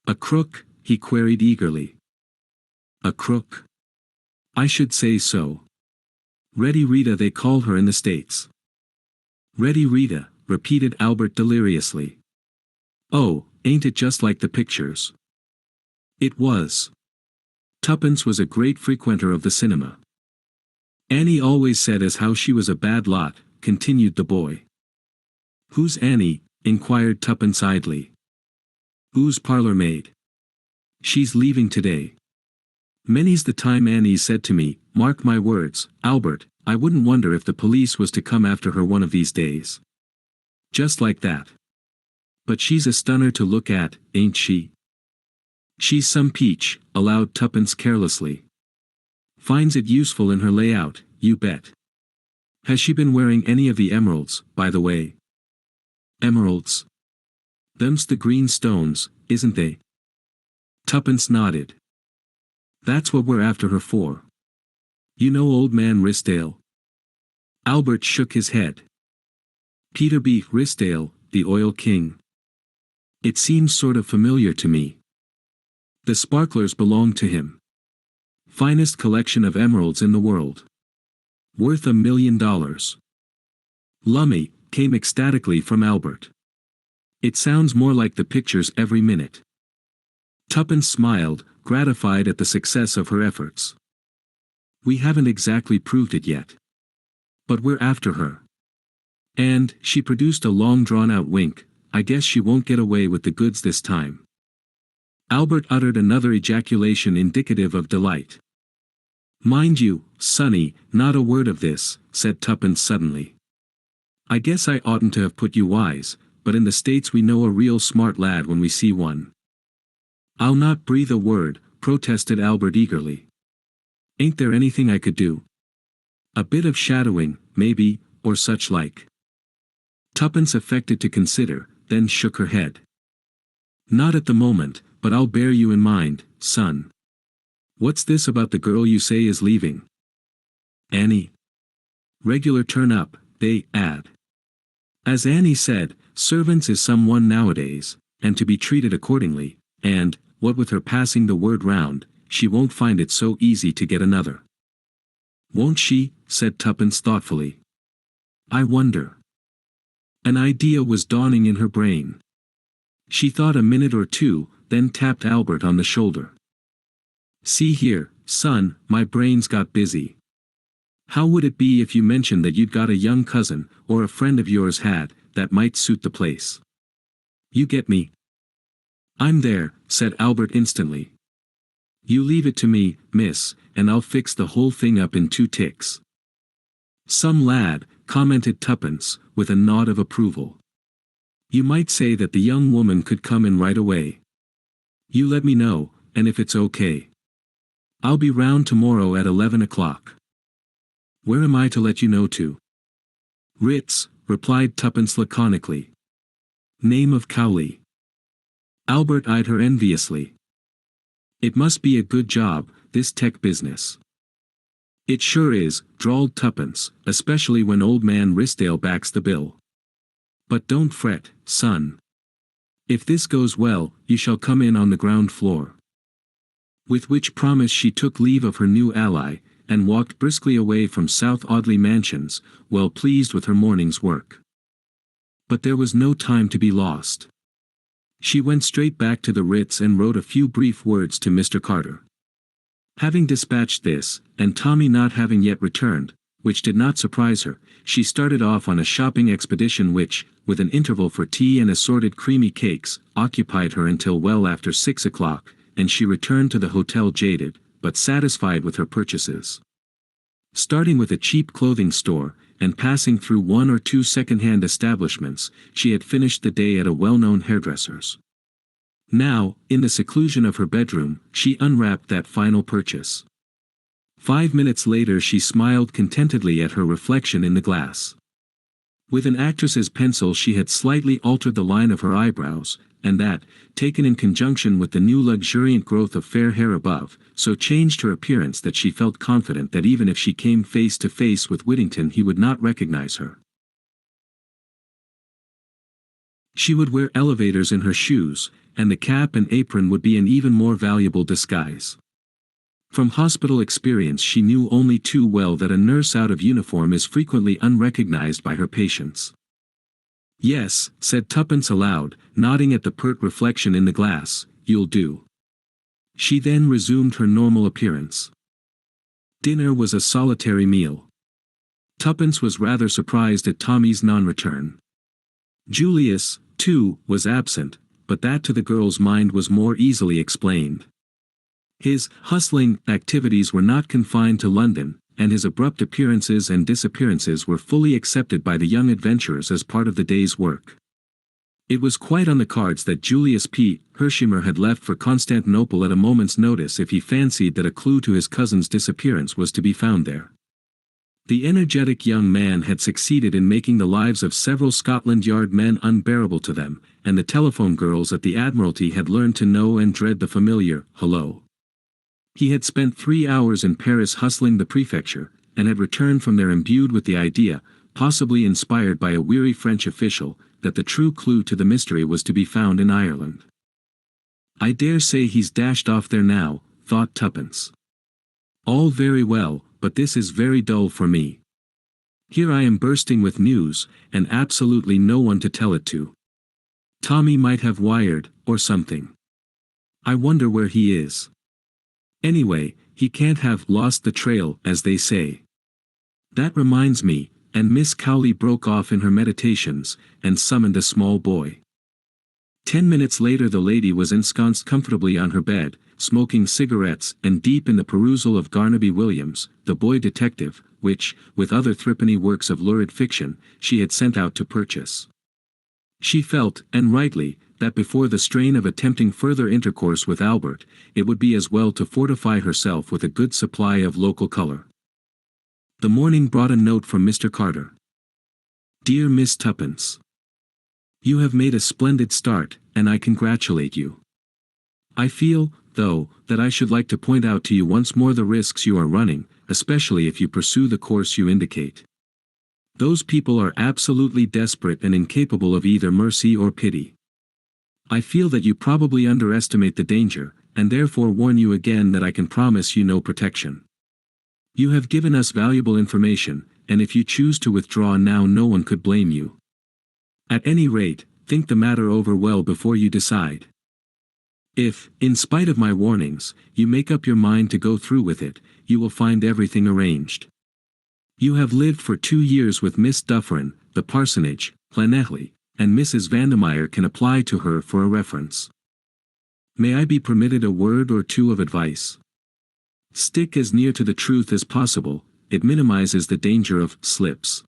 "A crook?" he queried eagerly. "A crook? I should say so. Ready Rita they call her in the States." "Ready Rita," repeated Albert deliriously. "Oh, ain't it just like the pictures?" It was. Tuppence was a great frequenter of the cinema. "Annie always said as how she was a bad lot," continued the boy. "Who's Annie?" inquired Tuppence idly. "Oo's parlour maid. She's leaving today. Many's the time Annie's said to me, 'Mark my words, Albert, I wouldn't wonder if the police was to come after her one of these days.' Just like that. But she's a stunner to look at, ain't she?" "She's some peach," allowed Tuppence carelessly. "Finds it useful in her layout, you bet. Has she been wearing any of the emeralds, by the way?" "Emeralds? Them's the green stones, isn't they?" Tuppence nodded. "That's what we're after her for. You know old man Rysdale?" Albert shook his head. "Peter B. Rysdale, the oil king. It seems sort of familiar to me. The sparklers belong to him. Finest collection of emeralds in the world. Worth $1 million. Lummy," came ecstatically from Albert. "It sounds more like the pictures every minute." Tuppence smiled, gratified at the success of her efforts. "We haven't exactly proved it yet. But we're after her. And," she produced a long drawn-out wink, "I guess she won't get away with the goods this time." Albert uttered another ejaculation indicative of delight. "Mind you, Sonny, not a word of this," said Tuppence suddenly. "I guess I oughtn't to have put you wise, but in the States we know a real smart lad when we see one." "I'll not breathe a word," protested Albert eagerly. "Ain't there anything I could do? A bit of shadowing, maybe, or such like?" Tuppence affected to consider, then shook her head. "Not at the moment, but I'll bear you in mind, son. What's this about the girl you say is leaving?" "Annie. Regular turn up, they add. As Annie said, servants is someone nowadays, and to be treated accordingly, and, what with her passing the word round, she won't find it so easy to get another." "Won't she?" said Tuppence thoughtfully. "I wonder." An idea was dawning in her brain. She thought a minute or two, then tapped Albert on the shoulder. "See here, son, my brain's got busy. How would it be if you mentioned that you'd got a young cousin, or a friend of yours had, that might suit the place? You get me?" "I'm there," said Albert instantly. "You leave it to me, miss, and I'll fix the whole thing up in 2 ticks." "Some lad," commented Tuppence, with a nod of approval. "You might say that the young woman could come in right away. You let me know, and if it's okay. I'll be round tomorrow at 11 o'clock. Where am I to let you know to?" "Ritz," replied Tuppence laconically. "Name of Cowley." Albert eyed her enviously. "It must be a good job," this tech business. It sure is, drawled Tuppence, especially when old man Risdale backs the bill. But don't fret, son. If this goes well, you shall come in on the ground floor. With which promise she took leave of her new ally, and walked briskly away from South Audley Mansions, well pleased with her morning's work. But there was no time to be lost. She went straight back to the Ritz and wrote a few brief words to Mr. Carter. Having dispatched this, and Tommy not having yet returned, which did not surprise her, she started off on a shopping expedition which, with an interval for tea and assorted creamy cakes, occupied her until well after 6 o'clock, and she returned to the hotel jaded, but satisfied with her purchases. Starting with a cheap clothing store, and passing through one or two second-hand establishments, she had finished the day at a well-known hairdresser's. Now, in the seclusion of her bedroom, she unwrapped that final purchase. 5 minutes later she smiled contentedly at her reflection in the glass. With an actress's pencil she had slightly altered the line of her eyebrows, and that, taken in conjunction with the new luxuriant growth of fair hair above, so changed her appearance that she felt confident that even if she came face to face with Whittington he would not recognize her. She would wear elevators in her shoes, and the cap and apron would be an even more valuable disguise. From hospital experience she knew only too well that a nurse out of uniform is frequently unrecognized by her patients. "Yes," said Tuppence aloud, nodding at the pert reflection in the glass, "you'll do." She then resumed her normal appearance. Dinner was a solitary meal. Tuppence was rather surprised at Tommy's non-return. Julius, too, was absent, but that to the girl's mind was more easily explained. His hustling activities were not confined to London, and his abrupt appearances and disappearances were fully accepted by the young adventurers as part of the day's work. It was quite on the cards that Julius P. Hersheimer had left for Constantinople at a moment's notice if he fancied that a clue to his cousin's disappearance was to be found there. The energetic young man had succeeded in making the lives of several Scotland Yard men unbearable to them, and the telephone girls at the Admiralty had learned to know and dread the familiar "hello." He had spent 3 hours in Paris hustling the prefecture, and had returned from there imbued with the idea, possibly inspired by a weary French official, that the true clue to the mystery was to be found in Ireland. "I dare say he's dashed off there now," thought Tuppence. "All very well, but this is very dull for me. Here I am bursting with news, and absolutely no one to tell it to. Tommy might have wired, or something. I wonder where he is. Anyway, he can't have lost the trail, as they say. That reminds me," and Miss Cowley broke off in her meditations, and summoned a small boy. 10 minutes later the lady was ensconced comfortably on her bed, smoking cigarettes and deep in the perusal of Garnaby Williams, the boy detective, which, with other threepenny works of lurid fiction, she had sent out to purchase. She felt, and rightly, that before the strain of attempting further intercourse with Albert, it would be as well to fortify herself with a good supply of local color. The morning brought a note from Mr. Carter. "Dear Miss Tuppence, you have made a splendid start, and I congratulate you. I feel, though, that I should like to point out to you once more the risks you are running, especially if you pursue the course you indicate. Those people are absolutely desperate and incapable of either mercy or pity. I feel that you probably underestimate the danger, and therefore warn you again that I can promise you no protection. You have given us valuable information, and if you choose to withdraw now no one could blame you. At any rate, think the matter over well before you decide. If, in spite of my warnings, you make up your mind to go through with it, you will find everything arranged. You have lived for 2 years with Miss Dufferin, the parsonage, Llanelli, and Mrs. Vandermeyer can apply to her for a reference. May I be permitted a word or two of advice? Stick as near to the truth as possible, it minimizes the danger of slips.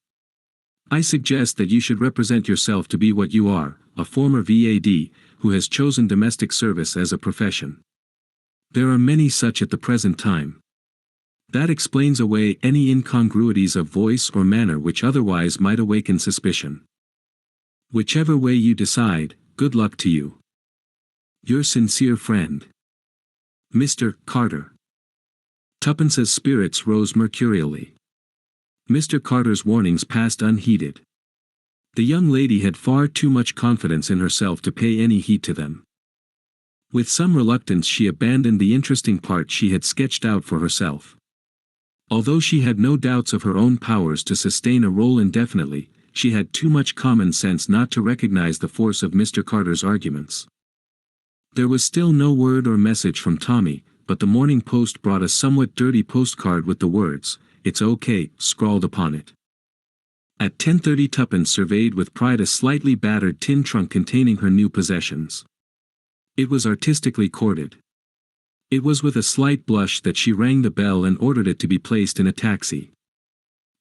I suggest that you should represent yourself to be what you are, a former VAD, who has chosen domestic service as a profession. There are many such at the present time. That explains away any incongruities of voice or manner which otherwise might awaken suspicion. Whichever way you decide, good luck to you. Your sincere friend, Mr. Carter. Tuppence's spirits rose mercurially. Mr. Carter's warnings passed unheeded. The young lady had far too much confidence in herself to pay any heed to them. With some reluctance she abandoned the interesting part she had sketched out for herself. Although she had no doubts of her own powers to sustain a role indefinitely, she had too much common sense not to recognize the force of Mr. Carter's arguments. There was still no word or message from Tommy, but the Morning Post brought a somewhat dirty postcard with the words, "It's okay," scrawled upon it. At 10:30 Tuppence surveyed with pride a slightly battered tin trunk containing her new possessions. It was artistically corded. It was with a slight blush that she rang the bell and ordered it to be placed in a taxi.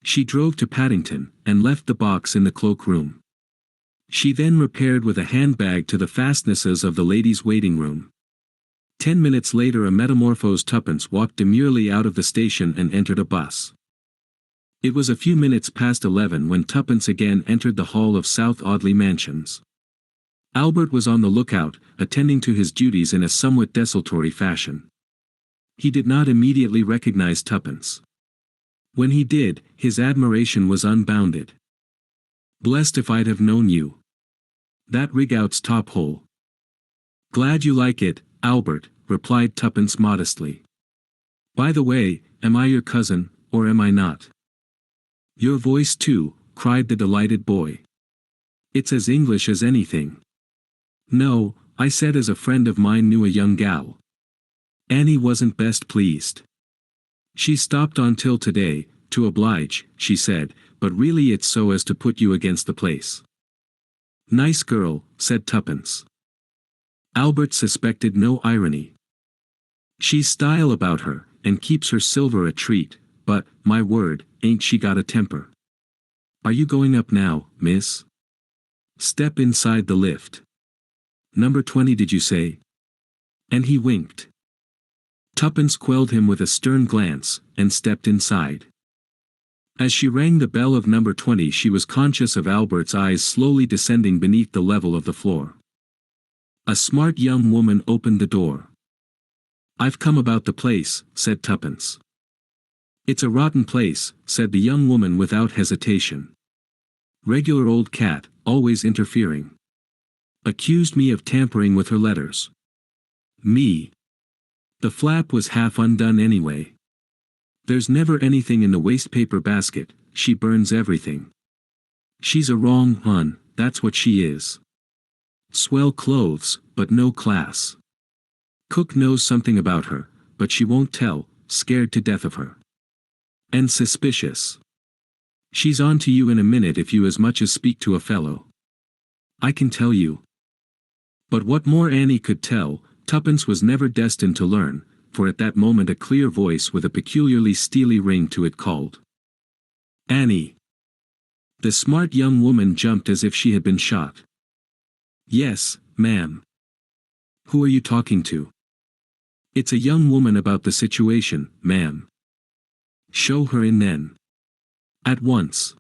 She drove to Paddington, and left the box in the cloak-room. She then repaired with a handbag to the fastnesses of the ladies' waiting room. 10 minutes later a metamorphosed Tuppence walked demurely out of the station and entered a bus. It was a few minutes past 11 when Tuppence again entered the hall of South Audley Mansions. Albert was on the lookout, attending to his duties in a somewhat desultory fashion. He did not immediately recognize Tuppence. When he did, his admiration was unbounded. "Blessed if I'd have known you. That rig-out's top hole." "Glad you like it, Albert," replied Tuppence modestly. "By the way, am I your cousin, or am I not?" "Your voice too," cried the delighted boy. "It's as English as anything." "No, I said as a friend of mine knew a young gal." Annie wasn't best pleased. "She stopped on till today, to oblige," she said, "but really it's so as to put you against the place." "Nice girl," said Tuppence. Albert suspected no irony. "She's style about her, and keeps her silver a treat, but, my word, ain't she got a temper. Are you going up now, miss? Step inside the lift. Number 20 did you say?" And he winked. Tuppence quelled him with a stern glance, and stepped inside. As she rang the bell of number 20 she was conscious of Albert's eyes slowly descending beneath the level of the floor. A smart young woman opened the door. "I've come about the place," said Tuppence. "It's a rotten place," said the young woman without hesitation. "Regular old cat, always interfering. Accused me of tampering with her letters. Me. The flap was half undone anyway. There's never anything in the wastepaper basket, she burns everything. She's a wrong hun, that's what she is. Swell clothes, but no class. Cook knows something about her, but she won't tell, scared to death of her. And suspicious. She's on to you in a minute if you as much as speak to a fellow. I can tell you." But what more Annie could tell, Tuppence was never destined to learn, for at that moment a clear voice with a peculiarly steely ring to it called, "Annie." The smart young woman jumped as if she had been shot. "Yes, ma'am." "Who are you talking to?" "It's a young woman about the situation, ma'am." "Show her in then." "At once."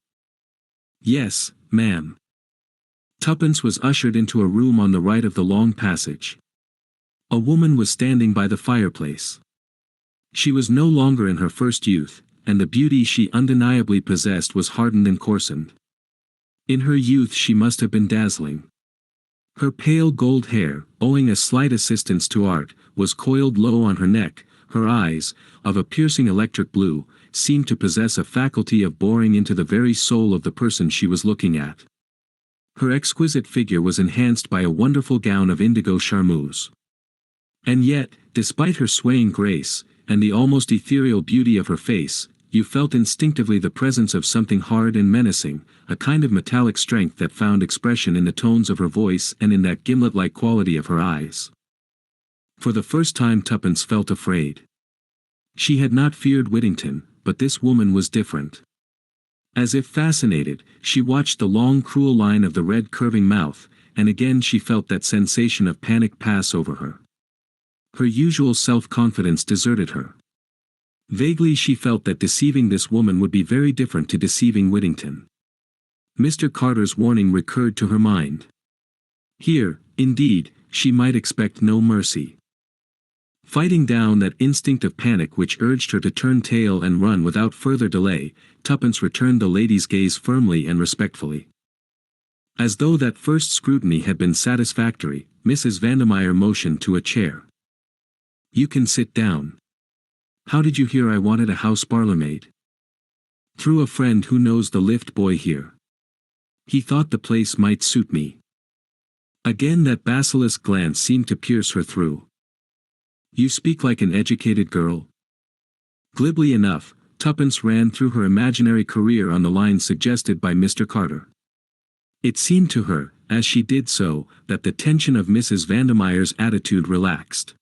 "Yes, ma'am." Tuppence was ushered into a room on the right of the long passage. A woman was standing by the fireplace. She was no longer in her first youth, and the beauty she undeniably possessed was hardened and coarsened. In her youth she must have been dazzling. Her pale gold hair, owing a slight assistance to art, was coiled low on her neck. Her eyes, of a piercing electric blue, seemed to possess a faculty of boring into the very soul of the person she was looking at. Her exquisite figure was enhanced by a wonderful gown of indigo charmeuse. And yet, despite her swaying grace, and the almost ethereal beauty of her face, you felt instinctively the presence of something hard and menacing, a kind of metallic strength that found expression in the tones of her voice and in that gimlet-like quality of her eyes. For the first time Tuppence felt afraid. She had not feared Whittington, but this woman was different. As if fascinated, she watched the long cruel line of the red curving mouth, and again she felt that sensation of panic pass over her. Her usual self-confidence deserted her. Vaguely she felt that deceiving this woman would be very different to deceiving Whittington. Mr. Carter's warning recurred to her mind. Here, indeed, she might expect no mercy. Fighting down that instinct of panic which urged her to turn tail and run without further delay, Tuppence returned the lady's gaze firmly and respectfully. As though that first scrutiny had been satisfactory, Mrs. Vandermeyer motioned to a chair. "You can sit down. How did you hear I wanted a house parlour-maid?" "Through a friend who knows the lift boy here. He thought the place might suit me." Again that basilisk glance seemed to pierce her through. "You speak like an educated girl." Glibly enough, Tuppence ran through her imaginary career on the lines suggested by Mr. Carter. It seemed to her, as she did so, that the tension of Mrs. Vandermeyer's attitude relaxed.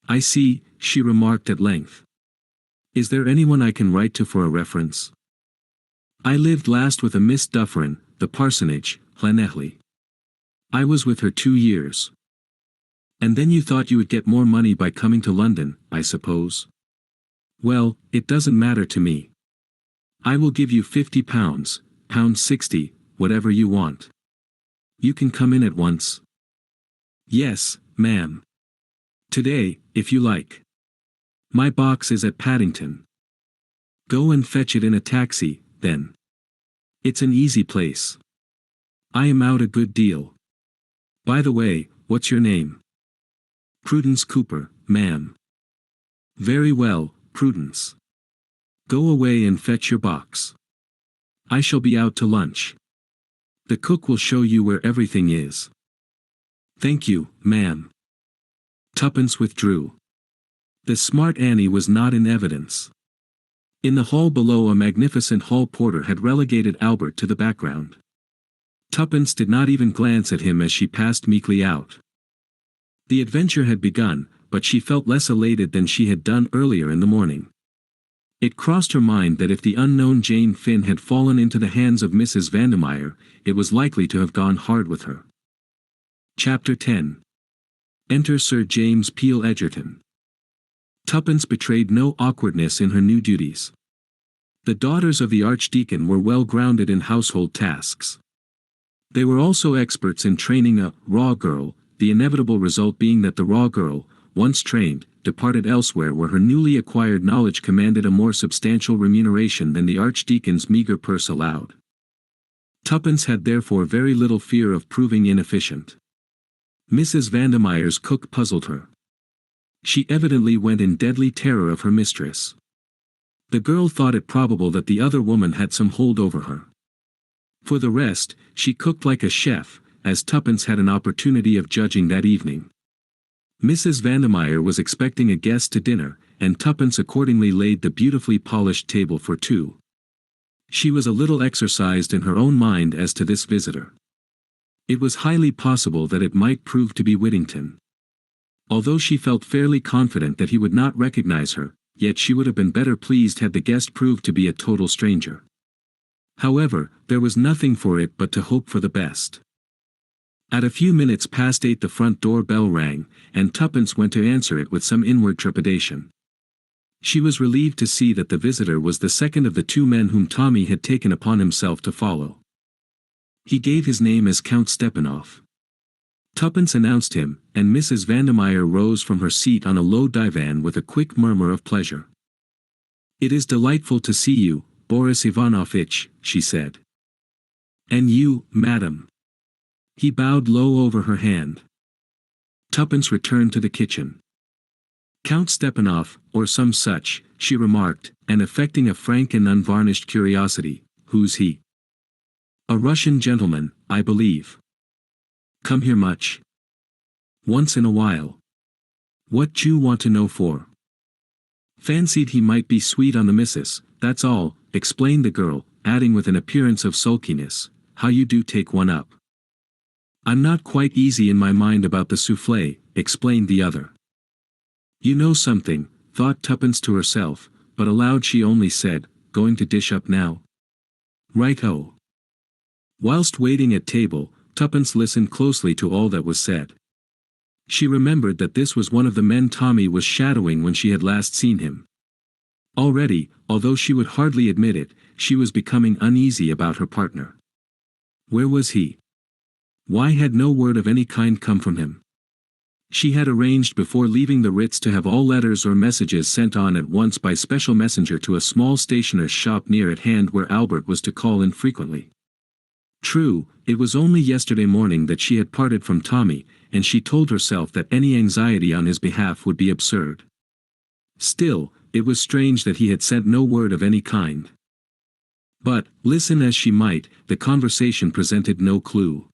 "I see," she remarked at length. "Is there anyone I can write to for a reference? I lived last with a Miss Dufferin, the parsonage, Llanelli. I was with her 2 years. And then you thought you would get more money by coming to London, I suppose? Well, it doesn't matter to me. I will give you £50, £60, whatever you want. You can come in at once." "Yes, ma'am. Today, if you like. My box is at Paddington." "Go and fetch it in a taxi, then. It's an easy place. I am out a good deal. By the way, what's your name?" "Prudence Cooper, ma'am." "Very well, Prudence. Go away and fetch your box. I shall be out to lunch. The cook will show you where everything is." "Thank you, ma'am." Tuppence withdrew. The smart Annie was not in evidence. In the hall below a magnificent hall porter had relegated Albert to the background. Tuppence did not even glance at him as she passed meekly out. The adventure had begun, but she felt less elated than she had done earlier in the morning. It crossed her mind that if the unknown Jane Finn had fallen into the hands of Mrs. Vandermeyer, it was likely to have gone hard with her. Chapter 10. Enter Sir James Peel Egerton. Tuppence betrayed no awkwardness in her new duties. The daughters of the Archdeacon were well grounded in household tasks. They were also experts in training a raw girl, the inevitable result being that the raw girl, once trained, departed elsewhere where her newly acquired knowledge commanded a more substantial remuneration than the Archdeacon's meagre purse allowed. Tuppence had therefore very little fear of proving inefficient. Mrs. Vandermeyer's cook puzzled her. She evidently went in deadly terror of her mistress. The girl thought it probable that the other woman had some hold over her. For the rest, she cooked like a chef, as Tuppence had an opportunity of judging that evening. Mrs. Vandermeyer was expecting a guest to dinner, and Tuppence accordingly laid the beautifully polished table for two. She was a little exercised in her own mind as to this visitor. It was highly possible that it might prove to be Whittington. Although she felt fairly confident that he would not recognize her, yet she would have been better pleased had the guest proved to be a total stranger. However, there was nothing for it but to hope for the best. At a few minutes past 8 the front door bell rang, and Tuppence went to answer it with some inward trepidation. She was relieved to see that the visitor was the second of the two men whom Tommy had taken upon himself to follow. He gave his name as Count Stepanoff. Tuppence announced him, and Mrs. Vandermeyer rose from her seat on a low divan with a quick murmur of pleasure. "It is delightful to see you, Boris Ivanovitch," she said. "And you, madam." He bowed low over her hand. Tuppence returned to the kitchen. "Count Stepanoff, or some such," she remarked, and affecting a frank and unvarnished curiosity, "Who's he?" "A Russian gentleman, I believe." "Come here much?" "Once in a while." "What d'you want to know for?" "Fancied he might be sweet on the missus, that's all," explained the girl, adding with an appearance of sulkiness, "How you do take one up." "I'm not quite easy in my mind about the soufflé," explained the other. "You know something," thought Tuppence to herself, but aloud she only said, "Going to dish up now?" "Right-o." Whilst waiting at table, Tuppence listened closely to all that was said. She remembered that this was one of the men Tommy was shadowing when she had last seen him. Already, although she would hardly admit it, she was becoming uneasy about her partner. Where was he? Why had no word of any kind come from him? She had arranged before leaving the Ritz to have all letters or messages sent on at once by special messenger to a small stationer's shop near at hand where Albert was to call in frequently. True, it was only yesterday morning that she had parted from Tommy, and she told herself that any anxiety on his behalf would be absurd. Still, it was strange that he had sent no word of any kind. But, listen as she might, the conversation presented no clue.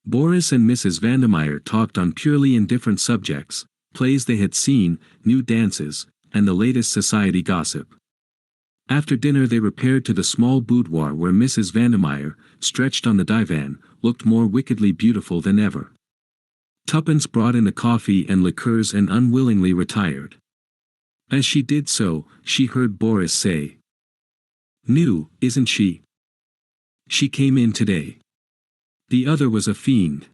Boris and Mrs. Vandermeyer talked on purely indifferent subjects, plays they had seen, new dances, and the latest society gossip. After dinner they repaired to the small boudoir where Mrs. Vandermeyer, stretched on the divan, looked more wickedly beautiful than ever. Tuppence brought in the coffee and liqueurs and unwillingly retired. As she did so, she heard Boris say, "New, isn't she? She came in today. The other was a fiend.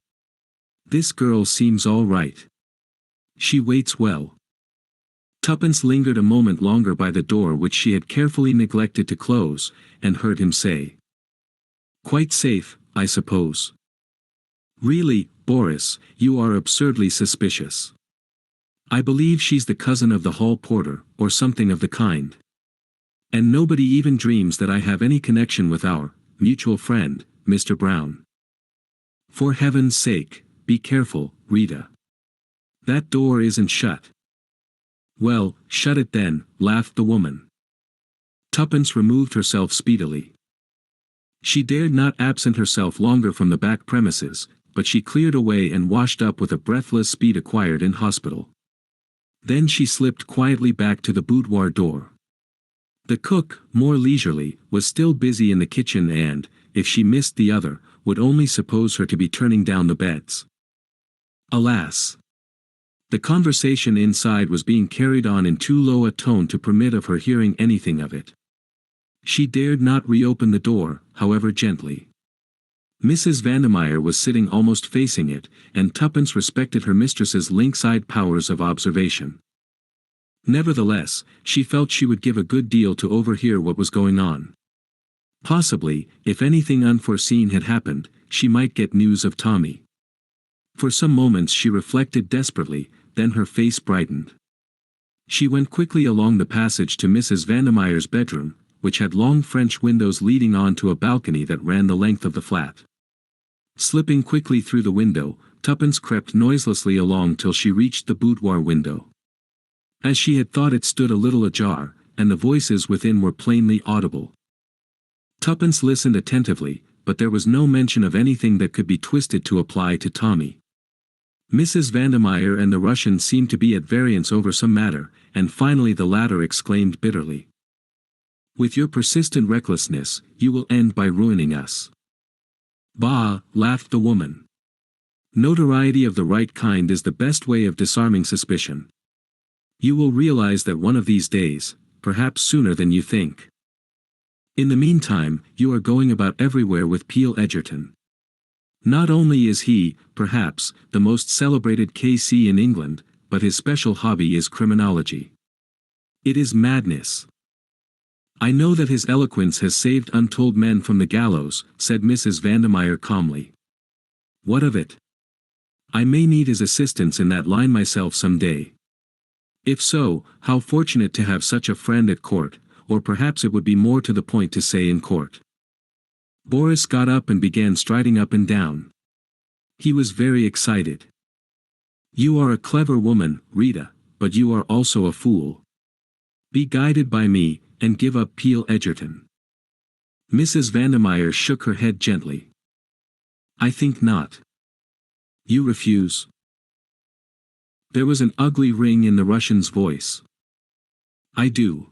This girl seems all right. She waits well." Tuppence lingered a moment longer by the door which she had carefully neglected to close, and heard him say, "Quite safe, I suppose." "Really, Boris, you are absurdly suspicious. I believe she's the cousin of the hall porter, or something of the kind. And nobody even dreams that I have any connection with our mutual friend, Mr. Brown. For heaven's sake, be careful, Rita. That door isn't shut." "Well, shut it then," laughed the woman. Tuppence removed herself speedily. She dared not absent herself longer from the back premises, but she cleared away and washed up with a breathless speed acquired in hospital. Then she slipped quietly back to the boudoir door. The cook, more leisurely, was still busy in the kitchen and, if she missed the other, would only suppose her to be turning down the beds. Alas! The conversation inside was being carried on in too low a tone to permit of her hearing anything of it. She dared not reopen the door, however gently. Mrs. Vandermeyer was sitting almost facing it, and Tuppence respected her mistress's lynx-eyed powers of observation. Nevertheless, she felt she would give a good deal to overhear what was going on. Possibly, if anything unforeseen had happened, she might get news of Tommy. For some moments she reflected desperately, then her face brightened. She went quickly along the passage to Mrs. Vandermeyer's bedroom, which had long French windows leading on to a balcony that ran the length of the flat. Slipping quickly through the window, Tuppence crept noiselessly along till she reached the boudoir window. As she had thought, it stood a little ajar, and the voices within were plainly audible. Tuppence listened attentively, but there was no mention of anything that could be twisted to apply to Tommy. Mrs. Vandermeyer and the Russian seemed to be at variance over some matter, and finally the latter exclaimed bitterly, "With your persistent recklessness, you will end by ruining us." "Bah," laughed the woman. "Notoriety of the right kind is the best way of disarming suspicion. You will realize that one of these days, perhaps sooner than you think. In the meantime, you are going about everywhere with Peel Egerton. Not only is he, perhaps, the most celebrated K.C. in England, but his special hobby is criminology. It is madness." "I know that his eloquence has saved untold men from the gallows," said Mrs. Vandermeyer calmly. "What of it? I may need his assistance in that line myself some day. If so, how fortunate to have such a friend at court, or perhaps it would be more to the point to say in court." Boris got up and began striding up and down. He was very excited. "You are a clever woman, Rita, but you are also a fool. Be guided by me, and give up Peel Egerton." Mrs. Vandermeyer shook her head gently. "I think not." "You refuse?" There was an ugly ring in the Russian's voice. "I do."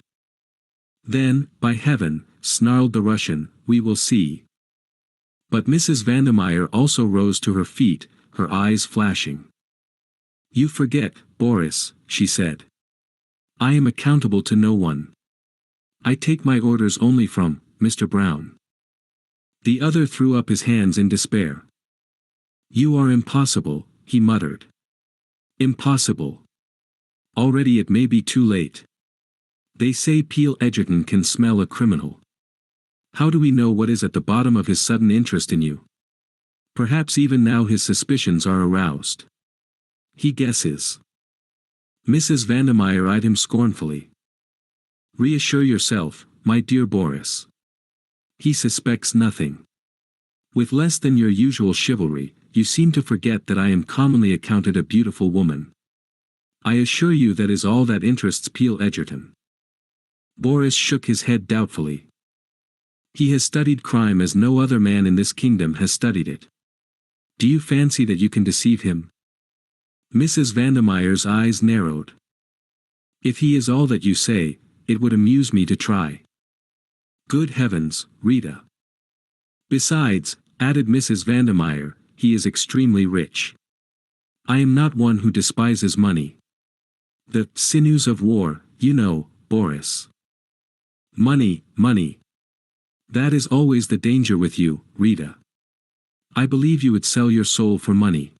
"Then, by heaven," snarled the Russian, "we will see." But Mrs. Vandermeyer also rose to her feet, her eyes flashing. "You forget, Boris," she said. "I am accountable to no one. I take my orders only from Mr. Brown." The other threw up his hands in despair. "You are impossible," he muttered. "Impossible. Already it may be too late. They say Peel Egerton can smell a criminal. How do we know what is at the bottom of his sudden interest in you? Perhaps even now his suspicions are aroused. He guesses. Mrs. Vandermeyer eyed him scornfully. Reassure yourself, my dear Boris. He suspects nothing. With less than your usual chivalry, you seem to forget that I am commonly accounted a beautiful woman. I assure you that is all that interests Peel Egerton. Boris shook his head doubtfully. He has studied crime as no other man in this kingdom has studied it. Do you fancy that you can deceive him? Mrs. Vandermeyer's eyes narrowed. If he is all that you say, it would amuse me to try. Good heavens, Rita. Besides, added Mrs. Vandermeyer, he is extremely rich. I am not one who despises money. The sinews of war, you know, Boris. Money, money. That is always the danger with you, Rita. I believe you would sell your soul for money.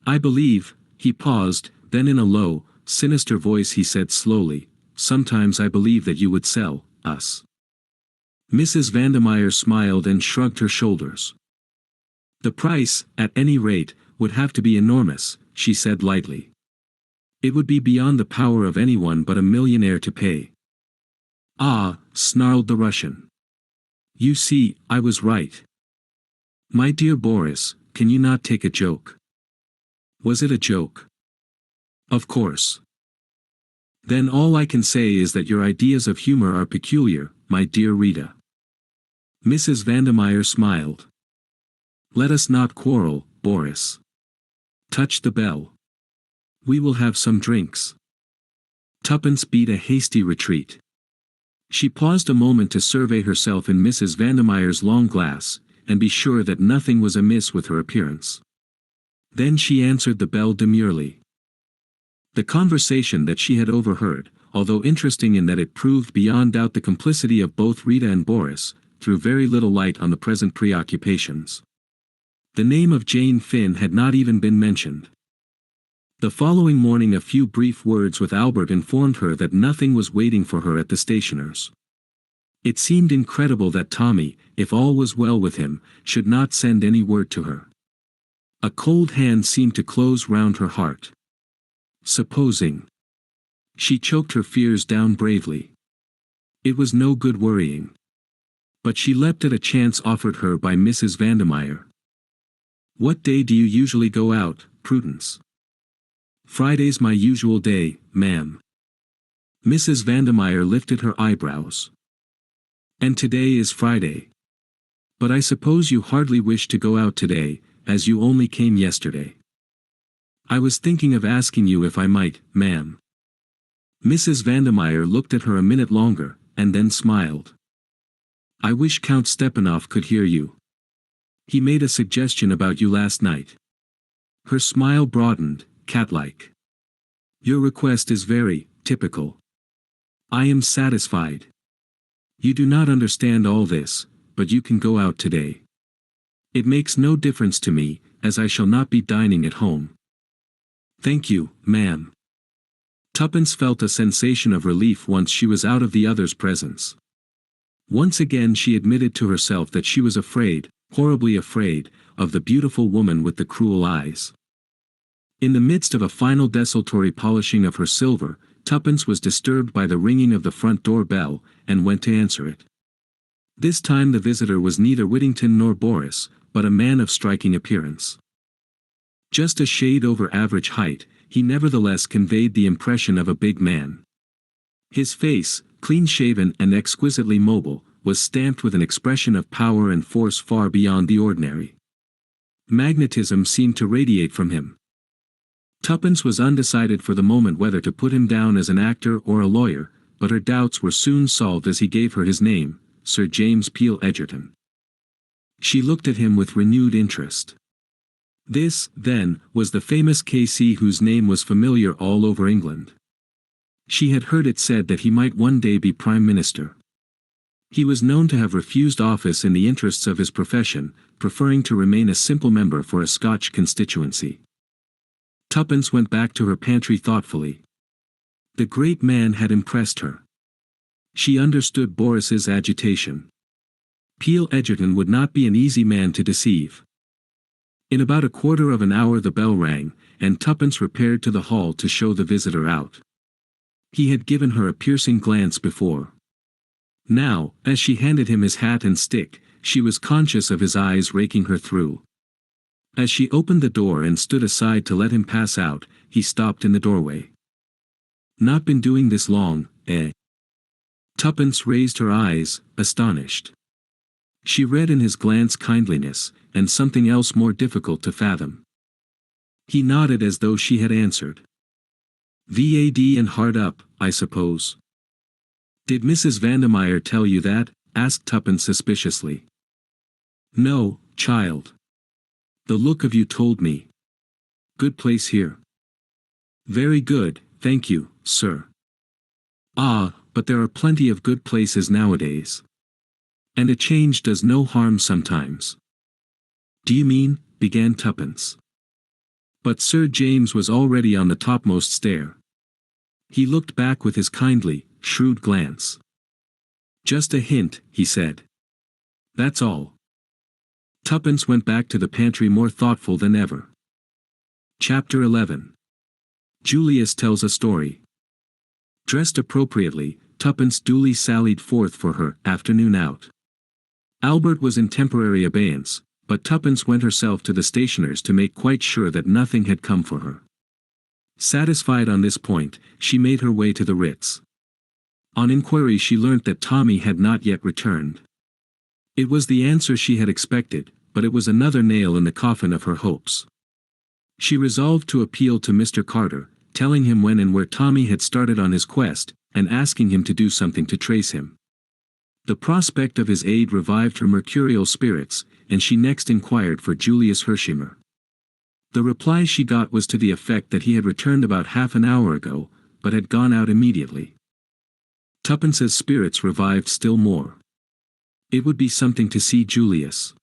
I believe, he paused, then in a low, sinister voice he said slowly, sometimes I believe that you would sell us. Mrs. Vandermeyer smiled and shrugged her shoulders. The price, at any rate, would have to be enormous, she said lightly. It would be beyond the power of anyone but a millionaire to pay. Ah, snarled the Russian. You see, I was right. My dear Boris, can you not take a joke? Was it a joke? Of course. Then all I can say is that your ideas of humor are peculiar, my dear Rita. Mrs. Vandermeyer smiled. Let us not quarrel, Boris. Touch the bell. We will have some drinks. Tuppence beat a hasty retreat. She paused a moment to survey herself in Mrs. Vandermeyer's long glass, and be sure that nothing was amiss with her appearance. Then she answered the bell demurely. The conversation that she had overheard, although interesting in that it proved beyond doubt the complicity of both Rita and Boris, threw very little light on the present preoccupations. The name of Jane Finn had not even been mentioned. The following morning a few brief words with Albert informed her that nothing was waiting for her at the stationer's. It seemed incredible that Tommy, if all was well with him, should not send any word to her. A cold hand seemed to close round her heart. Supposing. She choked her fears down bravely. It was no good worrying. But she leapt at a chance offered her by Mrs. Vandermeyer. What day do you usually go out, Prudence? Friday's my usual day, ma'am. Mrs. Vandermeyer lifted her eyebrows. And today is Friday. But I suppose you hardly wish to go out today, as you only came yesterday. I was thinking of asking you if I might, ma'am. Mrs. Vandermeyer looked at her a minute longer, and then smiled. I wish Count Stepanov could hear you. He made a suggestion about you last night. Her smile broadened, cat-like. Your request is very typical. I am satisfied. You do not understand all this, but you can go out today. It makes no difference to me, as I shall not be dining at home. Thank you, ma'am. Tuppence felt a sensation of relief once she was out of the other's presence. Once again she admitted to herself that she was afraid, horribly afraid, of the beautiful woman with the cruel eyes. In the midst of a final desultory polishing of her silver, Tuppence was disturbed by the ringing of the front door bell, and went to answer it. This time the visitor was neither Whittington nor Boris, but a man of striking appearance. Just a shade over average height, he nevertheless conveyed the impression of a big man. His face, clean-shaven and exquisitely mobile, was stamped with an expression of power and force far beyond the ordinary. Magnetism seemed to radiate from him. Tuppence was undecided for the moment whether to put him down as an actor or a lawyer, but her doubts were soon solved as he gave her his name, Sir James Peel Egerton. She looked at him with renewed interest. This, then, was the famous K.C. whose name was familiar all over England. She had heard it said that he might one day be Prime Minister. He was known to have refused office in the interests of his profession, preferring to remain a simple member for a Scotch constituency. Tuppence went back to her pantry thoughtfully. The great man had impressed her. She understood Boris's agitation. Peel Egerton would not be an easy man to deceive. In about a quarter of an hour the bell rang, and Tuppence repaired to the hall to show the visitor out. He had given her a piercing glance before. Now, as she handed him his hat and stick, she was conscious of his eyes raking her through. As she opened the door and stood aside to let him pass out, he stopped in the doorway. "Not been doing this long, eh?" Tuppence raised her eyes, astonished. She read in his glance kindliness, and something else more difficult to fathom. He nodded as though she had answered. "VAD and hard up, I suppose." "Did Mrs. Vandermeyer tell you that?" asked Tuppence suspiciously. "No, child. The look of you told me. Good place here." "Very good, thank you, sir." "Ah, but there are plenty of good places nowadays. And a change does no harm sometimes." "Do you mean?" began Tuppence. But Sir James was already on the topmost stair. He looked back with his kindly, shrewd glance. "Just a hint," he said. "That's all." Tuppence went back to the pantry more thoughtful than ever. Chapter 11. Julius tells a story. Dressed appropriately, Tuppence duly sallied forth for her afternoon out. Albert was in temporary abeyance, but Tuppence went herself to the stationer's to make quite sure that nothing had come for her. Satisfied on this point, she made her way to the Ritz. On inquiry she learnt that Tommy had not yet returned. It was the answer she had expected, but it was another nail in the coffin of her hopes. She resolved to appeal to Mr. Carter, telling him when and where Tommy had started on his quest, and asking him to do something to trace him. The prospect of his aid revived her mercurial spirits, and she next inquired for Julius Hershimer. The reply she got was to the effect that he had returned about half an hour ago, but had gone out immediately. Tuppence's spirits revived still more. It would be something to see Julius.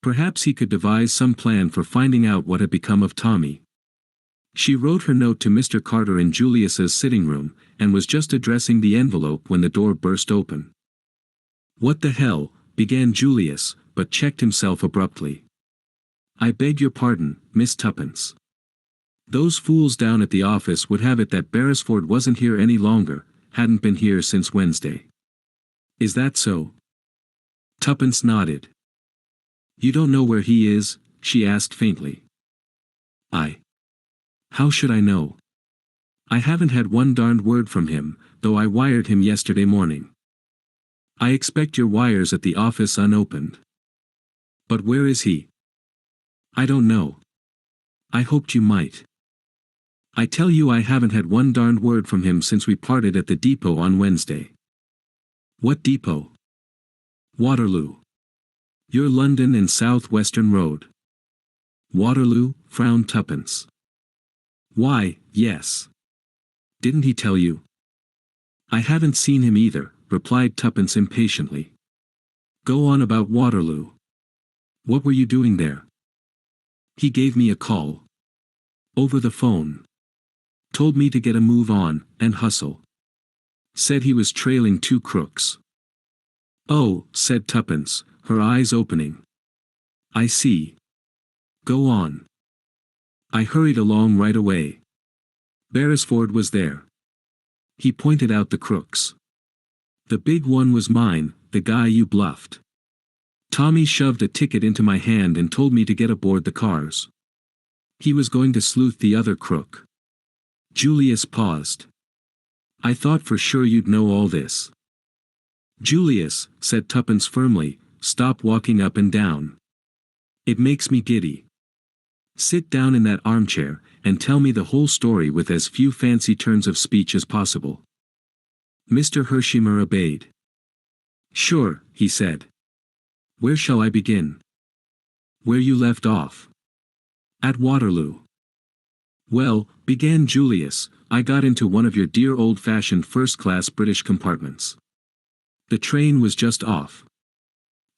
Perhaps he could devise some plan for finding out what had become of Tommy. She wrote her note to Mr. Carter in Julius's sitting room, and was just addressing the envelope when the door burst open. "What the hell," began Julius, but checked himself abruptly. "I beg your pardon, Miss Tuppence. Those fools down at the office would have it that Beresford wasn't here any longer, hadn't been here since Wednesday. Is that so?" Tuppence nodded. "You don't know where he is?" she asked faintly. How should I know? I haven't had one darned word from him, though I wired him yesterday morning." "I expect your wires at the office unopened." "But where is he?" "I don't know. I hoped you might. I tell you I haven't had one darned word from him since we parted at the depot on Wednesday." "What depot?" "Waterloo. Your London and South Western Road." "Waterloo?" frowned Tuppence. "Why, yes. Didn't he tell you?" "I haven't seen him either," replied Tuppence impatiently. "Go on about Waterloo. What were you doing there?" "He gave me a call. Over the phone. Told me to get a move on, and hustle. Said he was trailing two crooks." "Oh," said Tuppence, her eyes opening. "I see. Go on." "I hurried along right away. Beresford was there. He pointed out the crooks. The big one was mine, the guy you bluffed. Tommy shoved a ticket into my hand and told me to get aboard the cars. He was going to sleuth the other crook." Julius paused. "I thought for sure you'd know all this." "Julius," said Tuppence firmly, "stop walking up and down. It makes me giddy. Sit down in that armchair, and tell me the whole story with as few fancy turns of speech as possible." Mr. Hershimer obeyed. "Sure," he said. "Where shall I begin?" "Where you left off. At Waterloo." "Well," began Julius, "I got into one of your dear old-fashioned first-class British compartments. The train was just off.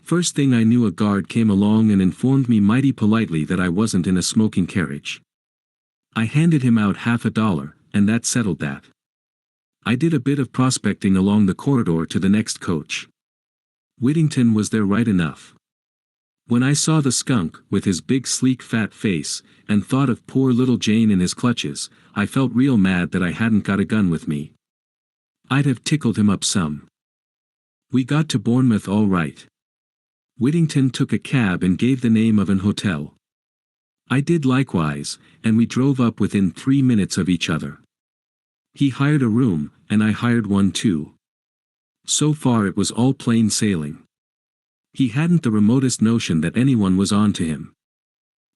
First thing I knew a guard came along and informed me mighty politely that I wasn't in a smoking carriage. I handed him out $50, and that settled that. I did a bit of prospecting along the corridor to the next coach. Whittington was there right enough. When I saw the skunk, with his big sleek fat face, and thought of poor little Jane in his clutches, I felt real mad that I hadn't got a gun with me. I'd have tickled him up some. We got to Bournemouth all right. Whittington took a cab and gave the name of an hotel. I did likewise, and we drove up within 3 minutes of each other. He hired a room, and I hired one too. So far it was all plain sailing. He hadn't the remotest notion that anyone was on to him.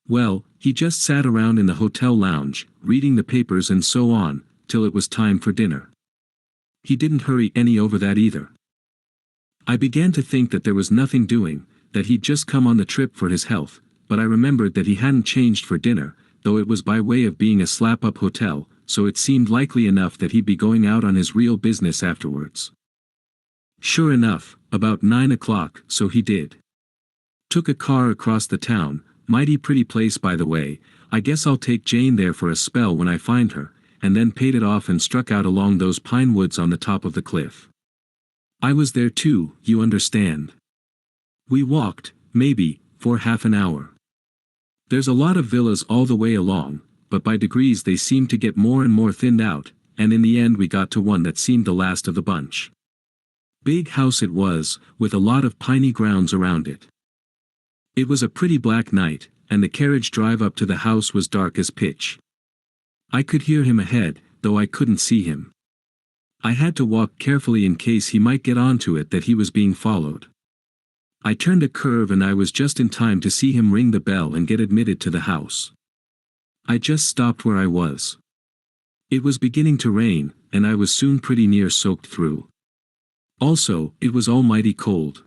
Well, he just sat around in the hotel lounge, reading the papers and so on, till it was time for dinner. He didn't hurry any over that either. I began to think that there was nothing doing, that he'd just come on the trip for his health, but I remembered that he hadn't changed for dinner, though it was by way of being a slap-up hotel, so it seemed likely enough that he'd be going out on his real business afterwards. Sure enough, about 9 o'clock, so he did. Took a car across the town, mighty pretty place by the way, I guess I'll take Jane there for a spell when I find her, and then paid it off and struck out along those pine woods on the top of the cliff. I was there too, you understand. We walked, maybe, for half an hour. There's a lot of villas all the way along, but by degrees they seemed to get more and more thinned out, and in the end we got to one that seemed the last of the bunch. Big house it was, with a lot of piney grounds around it. It was a pretty black night, and the carriage drive up to the house was dark as pitch. I could hear him ahead, though I couldn't see him. I had to walk carefully in case he might get onto it that he was being followed. I turned a curve and I was just in time to see him ring the bell and get admitted to the house. I just stopped where I was. It was beginning to rain, and I was soon pretty near soaked through. Also, it was almighty cold.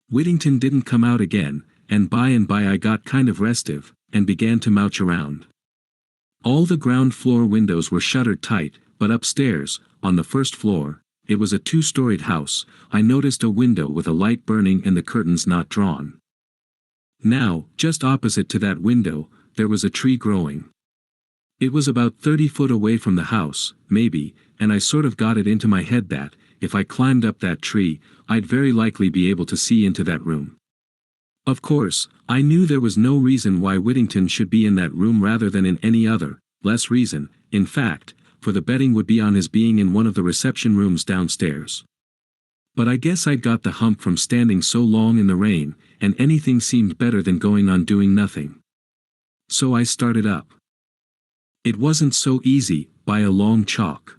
Whittington didn't come out again, and by I got kind of restive, and began to mouch around. All the ground floor windows were shuttered tight, but upstairs, on the first floor, it was a 2-storied house, I noticed a window with a light burning and the curtains not drawn. Now, just opposite to that window, there was a tree growing. It was about 30 foot away from the house, maybe, and I sort of got it into my head that, if I climbed up that tree, I'd very likely be able to see into that room. Of course, I knew there was no reason why Whittington should be in that room rather than in any other, less reason, in fact, for the betting would be on his being in one of the reception rooms downstairs. But I guess I'd got the hump from standing so long in the rain, and anything seemed better than going on doing nothing. So I started up. It wasn't so easy, by a long chalk.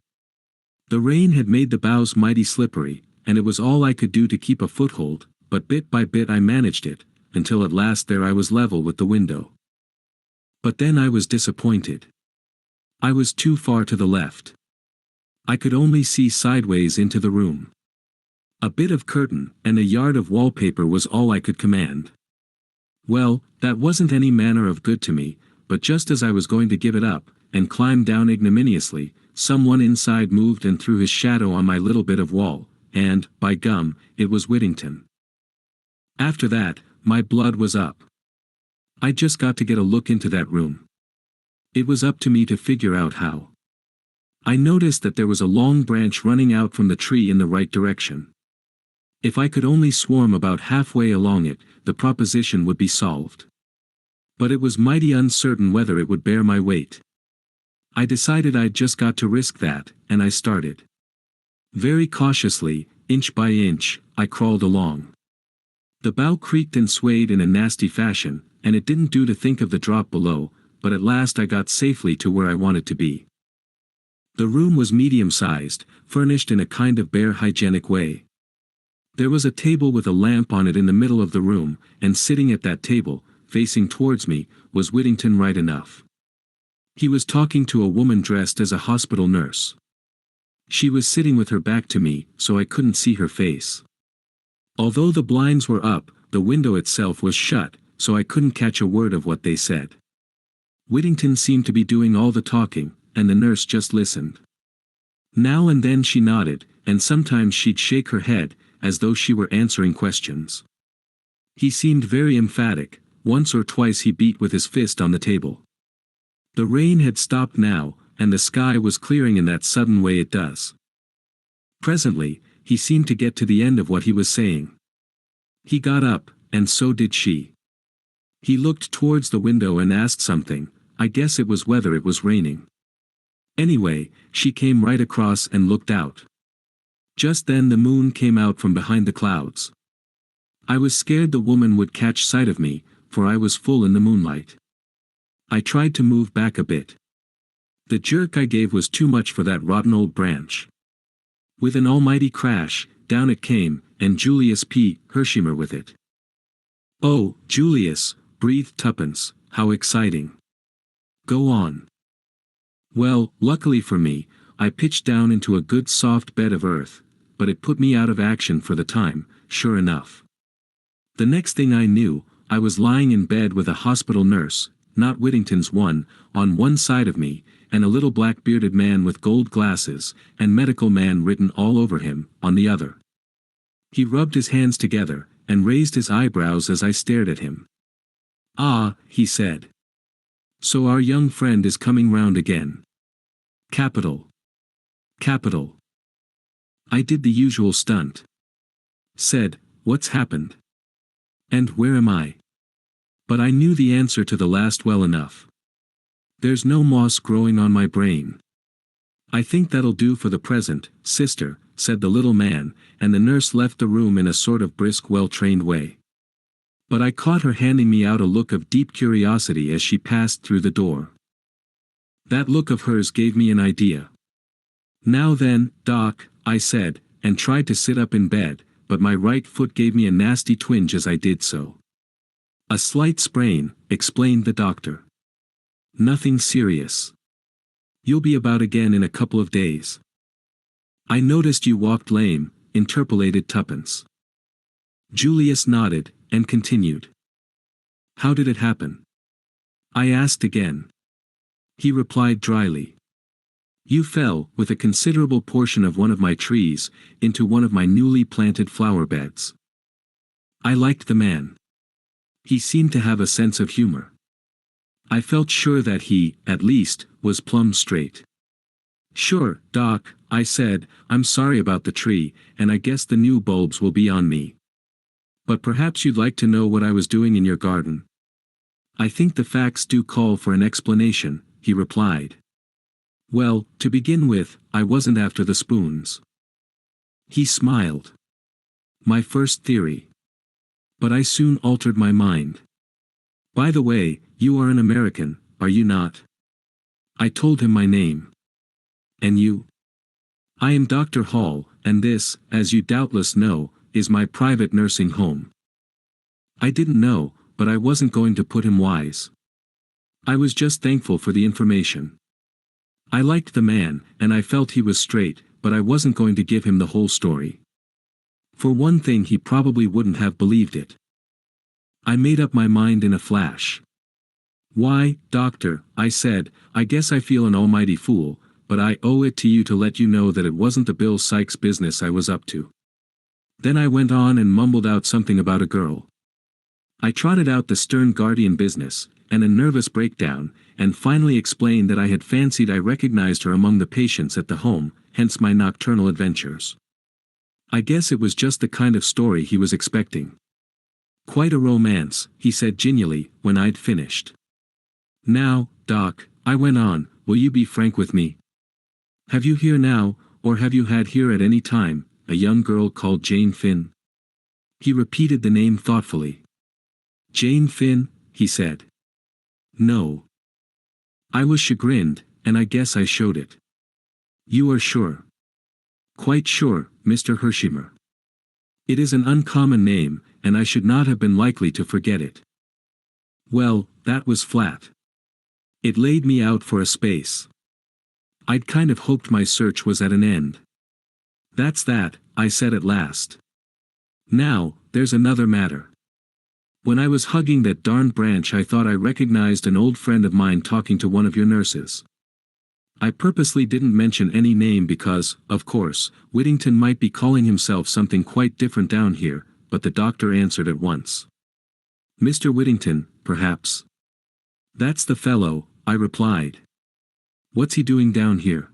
The rain had made the boughs mighty slippery, and it was all I could do to keep a foothold, but bit by bit I managed it, until at last there I was level with the window. But then I was disappointed. I was too far to the left. I could only see sideways into the room. A bit of curtain and a yard of wallpaper was all I could command. Well, that wasn't any manner of good to me, but just as I was going to give it up, and climb down ignominiously, someone inside moved and threw his shadow on my little bit of wall, and, by gum, it was Whittington. After that, my blood was up. I just got to get a look into that room. It was up to me to figure out how. I noticed that there was a long branch running out from the tree in the right direction. If I could only swarm about halfway along it, the proposition would be solved. But it was mighty uncertain whether it would bear my weight. I decided I'd just got to risk that, and I started. Very cautiously, inch by inch, I crawled along. The bough creaked and swayed in a nasty fashion, and it didn't do to think of the drop below, but at last I got safely to where I wanted to be. The room was medium-sized, furnished in a kind of bare hygienic way. There was a table with a lamp on it in the middle of the room, and sitting at that table, facing towards me, was Whittington right enough. He was talking to a woman dressed as a hospital nurse. She was sitting with her back to me, so I couldn't see her face. Although the blinds were up, the window itself was shut, so I couldn't catch a word of what they said. Whittington seemed to be doing all the talking, and the nurse just listened. Now and then she nodded, and sometimes she'd shake her head, as though she were answering questions. He seemed very emphatic. Once or twice he beat with his fist on the table. The rain had stopped now, and the sky was clearing in that sudden way it does. Presently, he seemed to get to the end of what he was saying. He got up, and so did she. He looked towards the window and asked something. I guess it was whether it was raining. Anyway, she came right across and looked out. Just then the moon came out from behind the clouds. I was scared the woman would catch sight of me, for I was full in the moonlight. I tried to move back a bit. The jerk I gave was too much for that rotten old branch. With an almighty crash, down it came, and Julius P. Hershimer with it. "Oh, Julius," breathed Tuppence, "how exciting. Go on." "Well, luckily for me, I pitched down into a good soft bed of earth, but it put me out of action for the time, sure enough. The next thing I knew, I was lying in bed with a hospital nurse, not Whittington's one, on one side of me, and a little black-bearded man with gold glasses, and medical man written all over him, on the other. He rubbed his hands together, and raised his eyebrows as I stared at him. "Ah," he said. "So our young friend is coming round again. Capital. Capital." I did the usual stunt. Said, "What's happened? And where am I?" But I knew the answer to the last well enough. "There's no moss growing on my brain." "I think that'll do for the present, sister," said the little man, and the nurse left the room in a sort of brisk, well-trained way. But I caught her handing me out a look of deep curiosity as she passed through the door. That look of hers gave me an idea. "Now then, Doc," I said, and tried to sit up in bed, but my right foot gave me a nasty twinge as I did so. "A slight sprain," explained the doctor. "Nothing serious. You'll be about again in a couple of days." "I noticed you walked lame," interpolated Tuppence. Julius nodded, and continued. "How did it happen?" I asked again. He replied dryly. "You fell, with a considerable portion of one of my trees, into one of my newly planted flower beds." I liked the man. He seemed to have a sense of humor. I felt sure that he, at least, was plumb straight. "Sure, Doc," I said, "I'm sorry about the tree, and I guess the new bulbs will be on me. But perhaps you'd like to know what I was doing in your garden." "I think the facts do call for an explanation," he replied. "Well, to begin with, I wasn't after the spoons." He smiled. "My first theory. But I soon altered my mind. By the way, you are an American, are you not?" I told him my name. "And you?" "I am Dr. Hall, and this, as you doubtless know, is my private nursing home." I didn't know, but I wasn't going to put him wise. I was just thankful for the information. I liked the man, and I felt he was straight, but I wasn't going to give him the whole story. For one thing, he probably wouldn't have believed it. I made up my mind in a flash. "Why, doctor," I said, "I guess I feel an almighty fool, but I owe it to you to let you know that it wasn't the Bill Sykes business I was up to." Then I went on and mumbled out something about a girl. I trotted out the stern guardian business, and a nervous breakdown, and finally explained that I had fancied I recognized her among the patients at the home, hence my nocturnal adventures. I guess it was just the kind of story he was expecting. "Quite a romance," he said genially, when I'd finished. "Now, Doc," I went on, "will you be frank with me? Have you here now, or have you had here at any time, a young girl called Jane Finn?" He repeated the name thoughtfully. "Jane Finn," he said. "No." I was chagrined, and I guess I showed it. "You are sure?" "Quite sure, Mr. Hershimer. It is an uncommon name, and I should not have been likely to forget it." Well, that was flat. It laid me out for a space. I'd kind of hoped my search was at an end. "That's that," I said at last. "Now, there's another matter. When I was hugging that darned branch, I thought I recognized an old friend of mine talking to one of your nurses. I purposely didn't mention any name because, of course, Whittington might be calling himself something quite different down here, but the doctor answered at once. "Mr. Whittington, perhaps?" "That's the fellow," I replied. "What's he doing down here?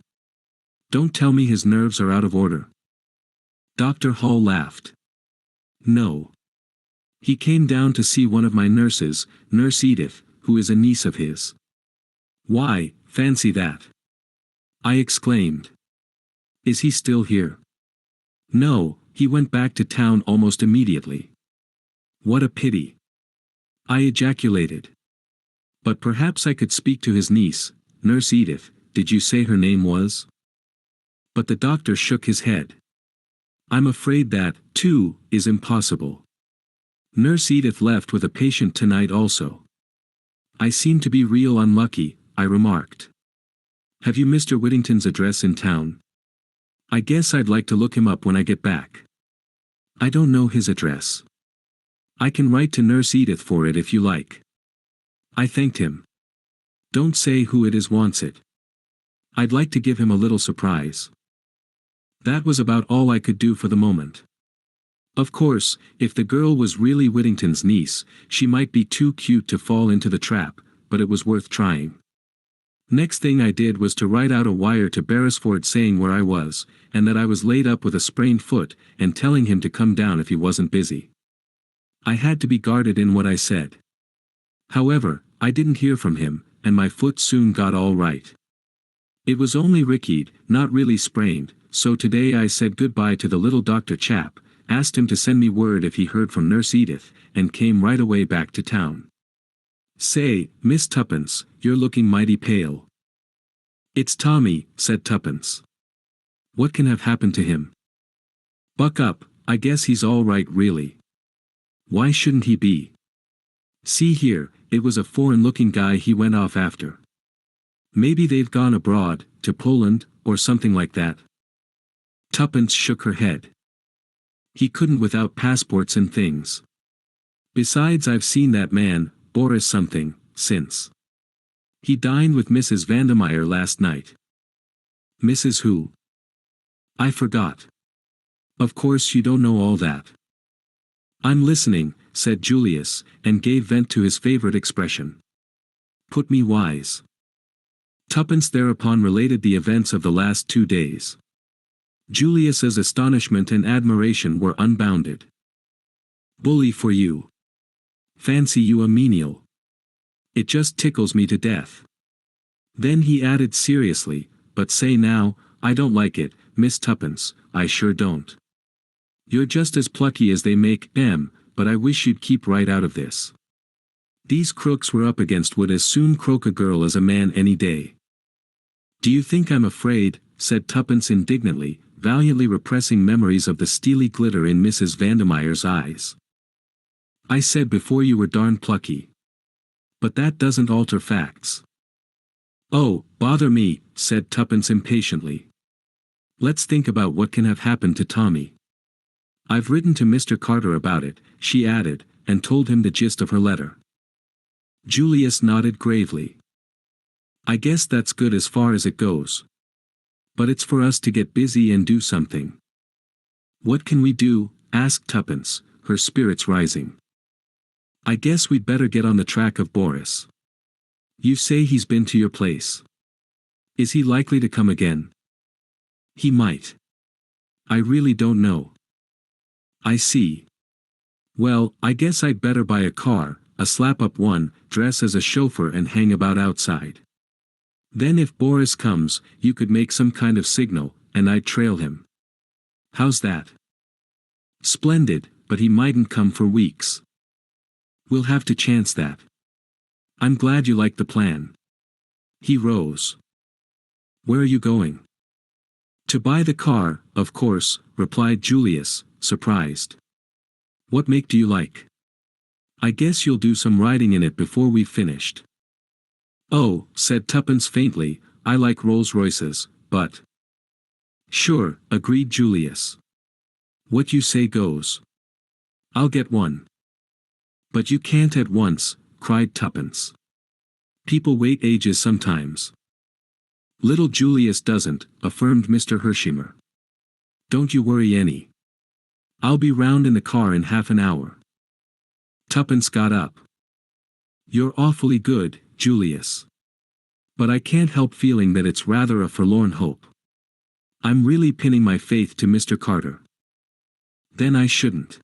Don't tell me his nerves are out of order." Dr. Hall laughed. "No. He came down to see one of my nurses, Nurse Edith, who is a niece of his. Why, fancy that! I exclaimed. Is he still here? No, he went back to town almost immediately. What a pity! I ejaculated. But perhaps I could speak to his niece, Nurse Edith, did you say her name was? But the doctor shook his head. I'm afraid that, too, is impossible. Nurse Edith left with a patient tonight also. I seem to be real unlucky, I remarked. Have you Mr. Whittington's address in town? I guess I'd like to look him up when I get back. I don't know his address. I can write to Nurse Edith for it if you like. I thanked him. Don't say who it is wants it. I'd like to give him a little surprise. That was about all I could do for the moment. Of course, if the girl was really Whittington's niece, she might be too cute to fall into the trap, but it was worth trying. Next thing I did was to write out a wire to Beresford saying where I was, and that I was laid up with a sprained foot, and telling him to come down if he wasn't busy. I had to be guarded in what I said. However, I didn't hear from him, and my foot soon got all right. It was only rickied, not really sprained, so today I said goodbye to the little doctor chap, asked him to send me word if he heard from Nurse Edith, and came right away back to town. Say, Miss Tuppence, you're looking mighty pale. It's Tommy, said Tuppence. What can have happened to him? Buck up, I guess he's all right really. Why shouldn't he be? See here, it was a foreign-looking guy he went off after. Maybe they've gone abroad, to Poland, or something like that. Tuppence shook her head. He couldn't without passports and things. Besides, I've seen that man, Boris something, since. He dined with Mrs. Vandermeyer last night. Mrs. who? I forgot. Of course you don't know all that. I'm listening, said Julius, and gave vent to his favorite expression. Put me wise. Tuppence thereupon related the events of the last 2 days. Julius's astonishment and admiration were unbounded. Bully for you. Fancy you a menial. It just tickles me to death. Then he added seriously, but say now, I don't like it, Miss Tuppence, I sure don't. You're just as plucky as they make them, but I wish you'd keep right out of this. These crooks we're up against would as soon croak a girl as a man any day. Do you think I'm afraid, said Tuppence indignantly, valiantly repressing memories of the steely glitter in Mrs. Vandermeyer's eyes. I said before you were darn plucky. But that doesn't alter facts. Oh, bother me, said Tuppence impatiently. Let's think about what can have happened to Tommy. I've written to Mr. Carter about it, she added, and told him the gist of her letter. Julius nodded gravely. I guess that's good as far as it goes. But it's for us to get busy and do something. What can we do? Asked Tuppence, her spirits rising. I guess we'd better get on the track of Boris. You say he's been to your place. Is he likely to come again? He might. I really don't know. I see. Well, I guess I'd better buy a car, a slap-up one, dress as a chauffeur and hang about outside. Then if Boris comes, you could make some kind of signal, and I'd trail him. How's that? Splendid, but he mightn't come for weeks. We'll have to chance that. I'm glad you like the plan. He rose. Where are you going? To buy the car, of course, replied Julius, surprised. What make do you like? I guess you'll do some riding in it before we've finished. Oh, said Tuppence faintly, I like Rolls-Royces, but... Sure, agreed Julius. What you say goes. I'll get one. But you can't at once, cried Tuppence. People wait ages sometimes. Little Julius doesn't, affirmed Mr. Hershimer. Don't you worry any. I'll be round in the car in half an hour. Tuppence got up. You're awfully good, Julius. But I can't help feeling that it's rather a forlorn hope. I'm really pinning my faith to Mr. Carter. Then I shouldn't.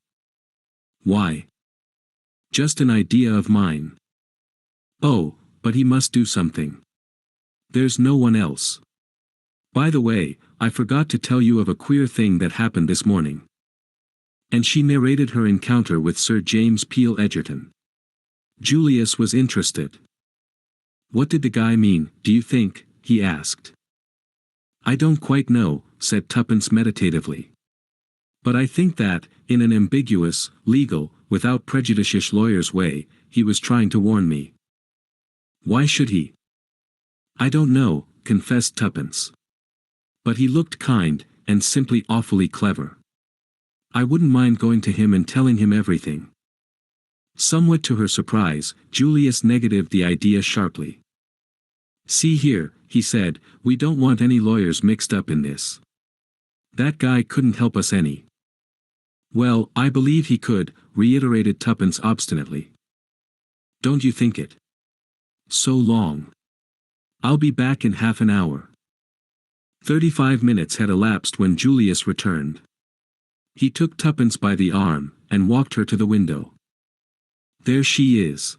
Why? Just an idea of mine. Oh, but he must do something. There's no one else. By the way, I forgot to tell you of a queer thing that happened this morning. And she narrated her encounter with Sir James Peel Egerton. Julius was interested. What did the guy mean, do you think? He asked. I don't quite know, said Tuppence meditatively. But I think that, in an ambiguous, legal, without prejudice lawyer's way, he was trying to warn me. Why should he? I don't know, confessed Tuppence. But he looked kind, and simply awfully clever. I wouldn't mind going to him and telling him everything. Somewhat to her surprise, Julius negatived the idea sharply. See here, he said, we don't want any lawyers mixed up in this. That guy couldn't help us any. Well, I believe he could, reiterated Tuppence obstinately. Don't you think it? So long. I'll be back in half an hour. 35 minutes had elapsed when Julius returned. He took Tuppence by the arm, and walked her to the window. There she is.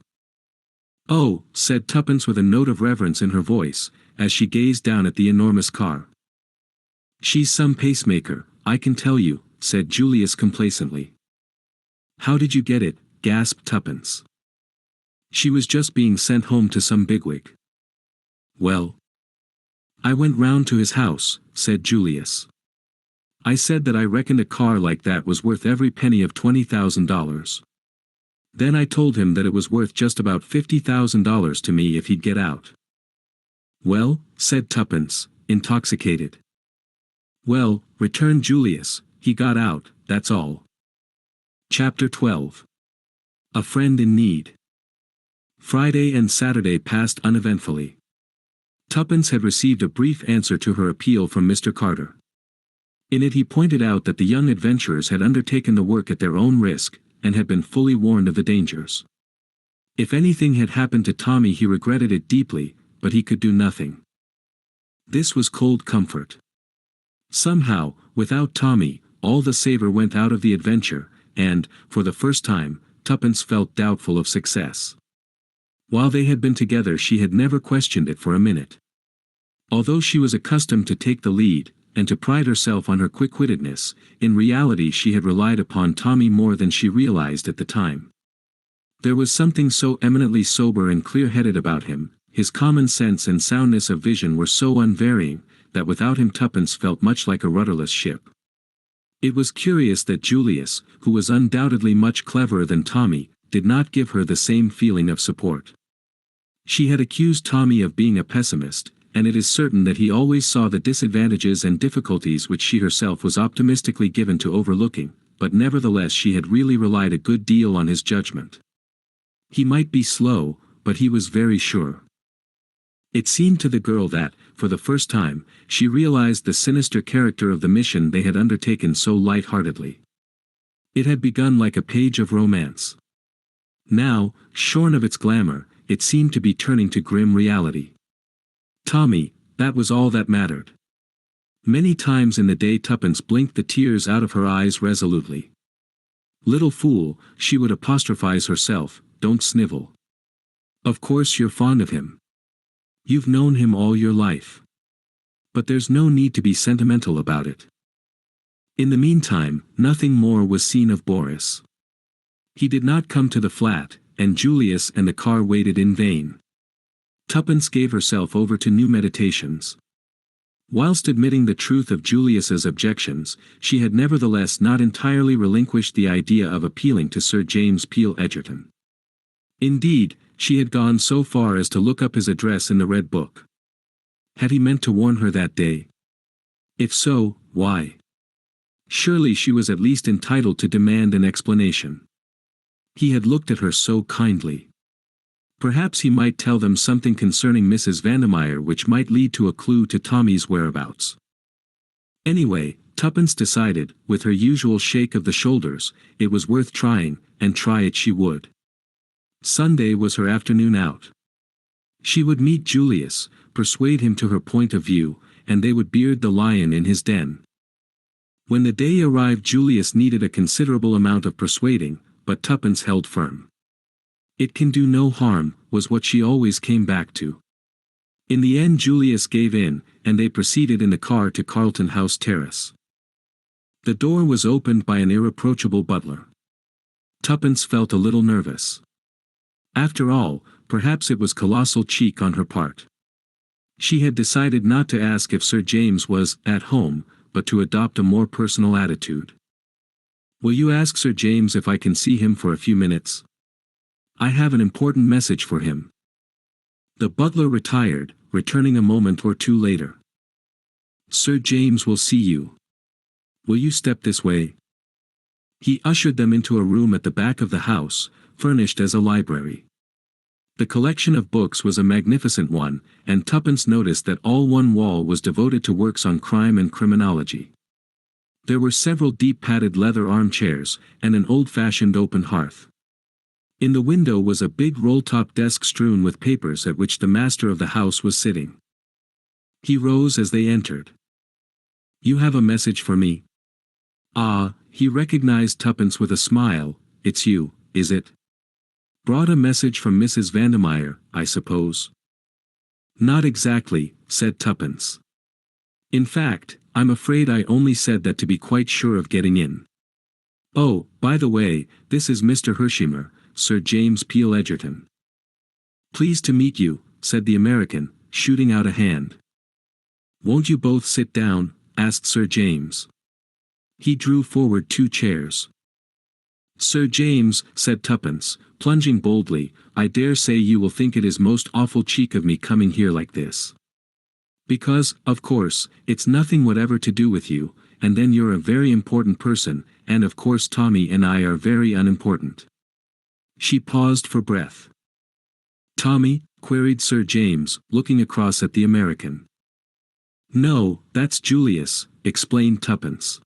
Oh, said Tuppence with a note of reverence in her voice, as she gazed down at the enormous car. She's some pacemaker, I can tell you, said Julius complacently. How did you get it? Gasped Tuppence. She was just being sent home to some bigwig. Well, I went round to his house, said Julius. I said that I reckoned a car like that was worth every penny of $20,000. Then I told him that it was worth just about $50,000 to me if he'd get out. Well, said Tuppence, intoxicated. Well, returned Julius, he got out, that's all. Chapter 12. A Friend in Need. Friday and Saturday passed uneventfully. Tuppence had received a brief answer to her appeal from Mr. Carter. In it he pointed out that the young adventurers had undertaken the work at their own risk, and had been fully warned of the dangers. If anything had happened to Tommy he regretted it deeply, but he could do nothing. This was cold comfort. Somehow, without Tommy, all the savor went out of the adventure, and, for the first time, Tuppence felt doubtful of success. While they had been together she had never questioned it for a minute. Although she was accustomed to take the lead, and to pride herself on her quick-wittedness, in reality she had relied upon Tommy more than she realized at the time. There was something so eminently sober and clear-headed about him, his common sense and soundness of vision were so unvarying, that without him Tuppence felt much like a rudderless ship. It was curious that Julius, who was undoubtedly much cleverer than Tommy, did not give her the same feeling of support. She had accused Tommy of being a pessimist, and it is certain that he always saw the disadvantages and difficulties which she herself was optimistically given to overlooking, but nevertheless she had really relied a good deal on his judgment. He might be slow, but he was very sure. It seemed to the girl that, for the first time, she realized the sinister character of the mission they had undertaken so light-heartedly. It had begun like a page of romance. Now, shorn of its glamour, it seemed to be turning to grim reality. Tommy, that was all that mattered. Many times in the day Tuppence blinked the tears out of her eyes resolutely. Little fool, she would apostrophize herself, don't snivel. Of course you're fond of him. You've known him all your life. But there's no need to be sentimental about it. In the meantime, nothing more was seen of Boris. He did not come to the flat, and Julius and the car waited in vain. Tuppence gave herself over to new meditations. Whilst admitting the truth of Julius's objections, she had nevertheless not entirely relinquished the idea of appealing to Sir James Peel Egerton. Indeed, she had gone so far as to look up his address in the Red Book. Had he meant to warn her that day? If so, why? Surely she was at least entitled to demand an explanation. He had looked at her so kindly. Perhaps he might tell them something concerning Mrs. Vandermeyer which might lead to a clue to Tommy's whereabouts. Anyway, Tuppence decided, with her usual shake of the shoulders, it was worth trying, and try it she would. Sunday was her afternoon out. She would meet Julius, persuade him to her point of view, and they would beard the lion in his den. When the day arrived Julius needed a considerable amount of persuading, but Tuppence held firm. It can do no harm, was what she always came back to. In the end Julius gave in, and they proceeded in the car to Carlton House Terrace. The door was opened by an irreproachable butler. Tuppence felt a little nervous. After all, perhaps it was colossal cheek on her part. She had decided not to ask if Sir James was at home, but to adopt a more personal attitude. "Will you ask Sir James if I can see him for a few minutes? I have an important message for him." The butler retired, returning a moment or two later. "Sir James will see you. Will you step this way?" He ushered them into a room at the back of the house, furnished as a library. The collection of books was a magnificent one, and Tuppence noticed that all one wall was devoted to works on crime and criminology. There were several deep-padded leather armchairs, and an old-fashioned open hearth. In the window was a big roll-top desk strewn with papers at which the master of the house was sitting. He rose as they entered. "You have a message for me?" "Ah," he recognized Tuppence with a smile, "it's you, is it? Brought a message from Mrs. Vandermeyer, I suppose?" "Not exactly," said Tuppence. "In fact, I'm afraid I only said that to be quite sure of getting in. Oh, by the way, this is Mr. Hersheimer, Sir James Peel Egerton." "Pleased to meet you," said the American, shooting out a hand. "Won't you both sit down?" asked Sir James. He drew forward 2 chairs. "Sir James," said Tuppence, plunging boldly, "I dare say you will think it is most awful cheek of me coming here like this. Because, of course, it's nothing whatever to do with you, and then you're a very important person, and of course Tommy and I are very unimportant." She paused for breath. "Tommy?" queried Sir James, looking across at the American. "No, that's Julius," explained Tuppence.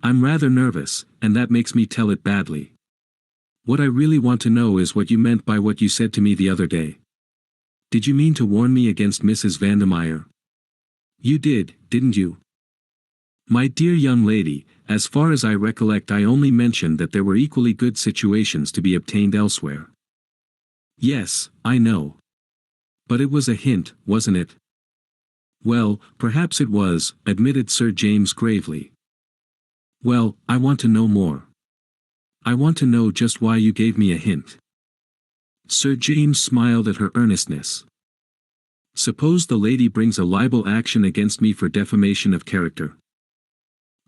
"I'm rather nervous, and that makes me tell it badly. What I really want to know is what you meant by what you said to me the other day. Did you mean to warn me against Mrs. Vandermeyer? You did, didn't you?" "My dear young lady, as far as I recollect I only mentioned that there were equally good situations to be obtained elsewhere." "Yes, I know. But it was a hint, wasn't it?" "Well, perhaps it was," admitted Sir James gravely. "Well, I want to know more. I want to know just why you gave me a hint." Sir James smiled at her earnestness. "Suppose the lady brings a libel action against me for defamation of character?"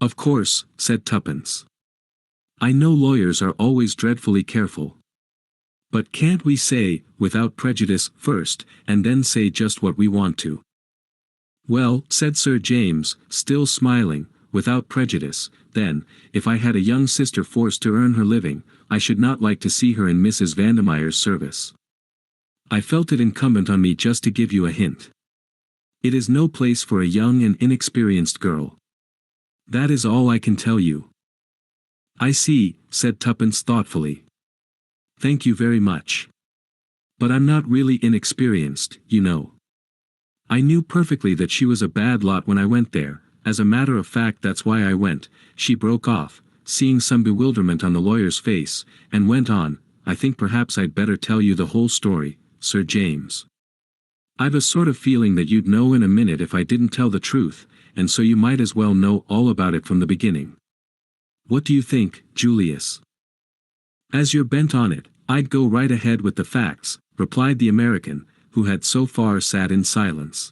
"Of course," said Tuppence. "I know lawyers are always dreadfully careful. But can't we say, without prejudice, first, and then say just what we want to?" "Well," said Sir James, still smiling, "without prejudice, then, if I had a young sister forced to earn her living, I should not like to see her in Mrs. Vandermeyer's service. I felt it incumbent on me just to give you a hint. It is no place for a young and inexperienced girl. That is all I can tell you." "I see," said Tuppence thoughtfully. "Thank you very much. But I'm not really inexperienced, you know. I knew perfectly that she was a bad lot when I went there. As a matter of fact that's why I went." She broke off, seeing some bewilderment on the lawyer's face, and went on, "I think perhaps I'd better tell you the whole story, Sir James. I've a sort of feeling that you'd know in a minute if I didn't tell the truth, and so you might as well know all about it from the beginning. What do you think, Julius?" "As you're bent on it, I'd go right ahead with the facts," replied the American, who had so far sat in silence.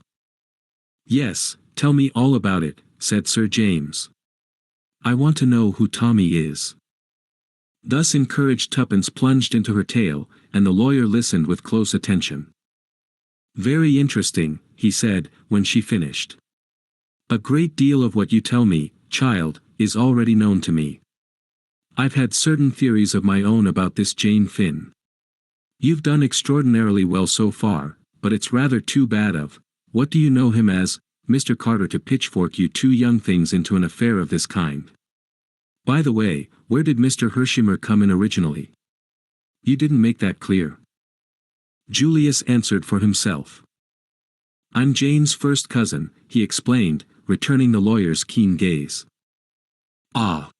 "Yes, tell me all about it," said Sir James. "I want to know who Tommy is." Thus encouraged, Tuppence plunged into her tale, and the lawyer listened with close attention. "Very interesting," he said, when she finished. "A great deal of what you tell me, child, is already known to me. I've had certain theories of my own about this Jane Finn. You've done extraordinarily well so far, but it's rather too bad of, what do you know him as, Mr. Carter, to pitchfork you 2 young things into an affair of this kind. By the way, where did Mr. Hersheimer come in originally? You didn't make that clear." Julius answered for himself. "I'm Jane's first cousin," he explained, returning the lawyer's keen gaze. "Ah!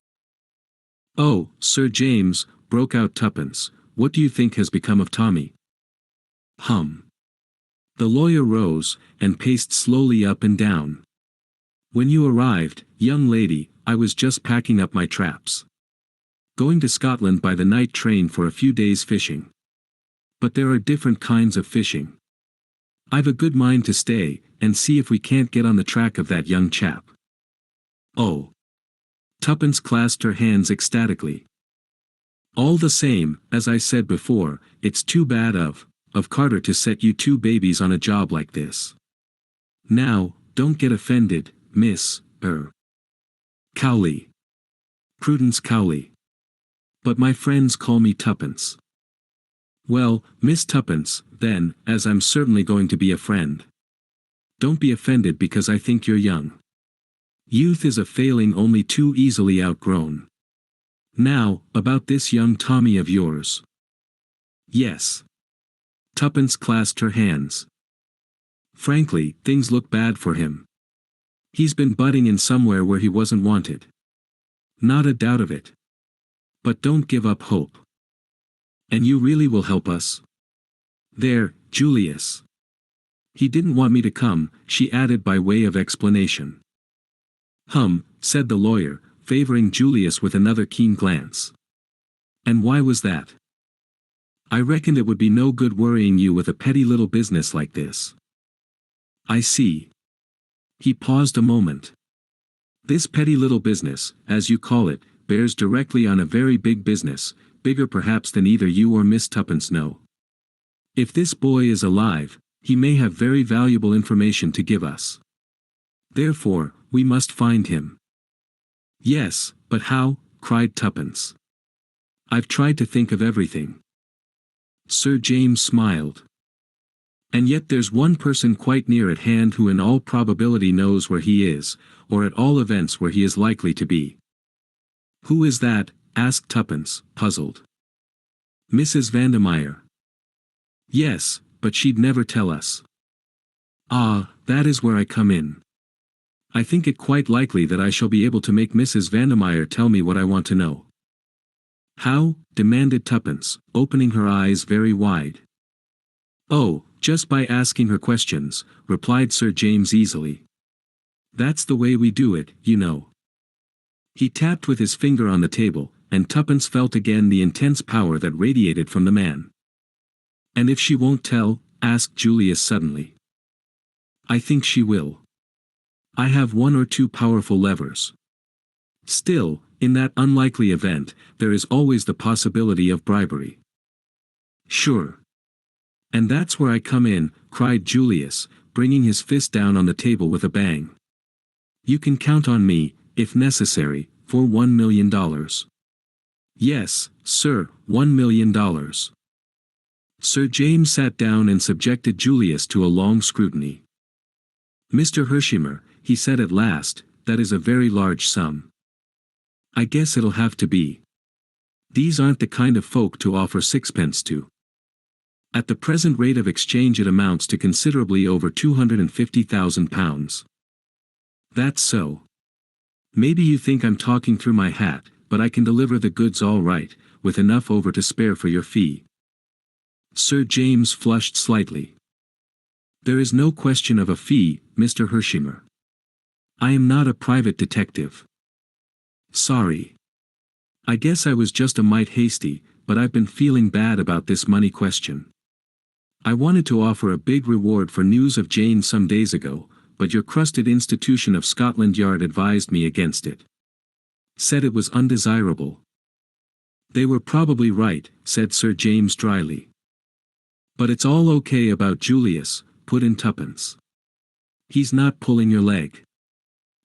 Oh, Sir James," broke out Tuppence, what do you think has become of Tommy? Hum. The lawyer rose, and paced slowly up and down. When you arrived, young lady, I was just packing up my traps. Going to Scotland by the night train for a few days fishing. But there are different kinds of fishing. I've a good mind to stay, and see if we can't get on the track of that young chap. Oh. Tuppence clasped her hands ecstatically. All the same, as I said before, it's too bad of Carter to set you two babies on a job like this. Now, don't get offended, Miss, Cowley. Prudence Cowley. But my friends call me Tuppence. Well, Miss Tuppence, then, as I'm certainly going to be a friend. Don't be offended because I think you're young. Youth is a failing only too easily outgrown. Now, about this young Tommy of yours. Yes. Tuppence clasped her hands. Frankly, things look bad for him. He's been butting in somewhere where he wasn't wanted. Not a doubt of it. But don't give up hope. And you really will help us? There, Julius. He didn't want me to come, she added by way of explanation. Said the lawyer, favoring Julius with another keen glance. And why was that? I reckoned it would be no good worrying you with a petty little business like this. I see. He paused a moment. This petty little business, as you call it, bears directly on a very big business, bigger perhaps than either you or Miss Tuppence know. If this boy is alive, he may have very valuable information to give us. Therefore, we must find him. Yes, but how? Cried Tuppence. I've tried to think of everything. Sir James smiled. And yet there's one person quite near at hand who in all probability knows where he is, or at all events where he is likely to be. Who is that? Asked Tuppence, puzzled. Mrs. Vandermeyer. Yes, but she'd never tell us. Ah, that is where I come in. I think it quite likely that I shall be able to make Mrs. Vandermeyer tell me what I want to know. How? Demanded Tuppence, opening her eyes very wide. Oh, just by asking her questions, replied Sir James easily. That's the way we do it, you know. He tapped with his finger on the table, and Tuppence felt again the intense power that radiated from the man. And if she won't tell? Asked Julius suddenly. I think she will. I have one or two powerful levers. Still, in that unlikely event, there is always the possibility of bribery. Sure. And that's where I come in, cried Julius, bringing his fist down on the table with a bang. You can count on me, if necessary, for $1 million. Yes, sir, $1 million. Sir James sat down and subjected Julius to a long scrutiny. Mr. Hersheimer, he said at last, that is a very large sum. I guess it'll have to be. These aren't the kind of folk to offer sixpence to. At the present rate of exchange it amounts to considerably over £250,000. That's so. Maybe you think I'm talking through my hat, but I can deliver the goods all right, with enough over to spare for your fee. Sir James flushed slightly. There is no question of a fee, Mr. Hersheimer. I am not a private detective. Sorry. I guess I was just a mite hasty, but I've been feeling bad about this money question. I wanted to offer a big reward for news of Jane some days ago, but your crusted institution of Scotland Yard advised me against it. Said it was undesirable. They were probably right, said Sir James dryly. But it's all okay about Julius, put in Tuppence. He's not pulling your leg.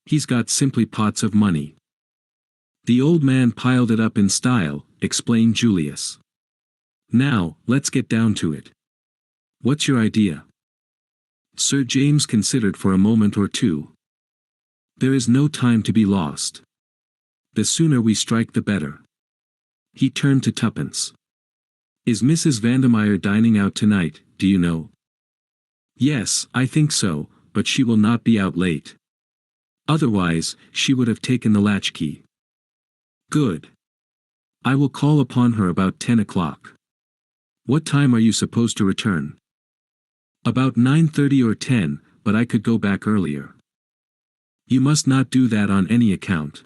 He's got simply pots of money. The old man piled it up in style, explained Julius. Now, let's get down to it. What's your idea? Sir James considered for a moment or two. There is no time to be lost. The sooner we strike the better. He turned to Tuppence. Is Mrs. Vandermeyer dining out tonight, do you know? Yes, I think so, but she will not be out late. Otherwise, she would have taken the latchkey. Good. I will call upon her about 10 o'clock. What time are you supposed to return? About 9:30 or 10, but I could go back earlier. You must not do that on any account.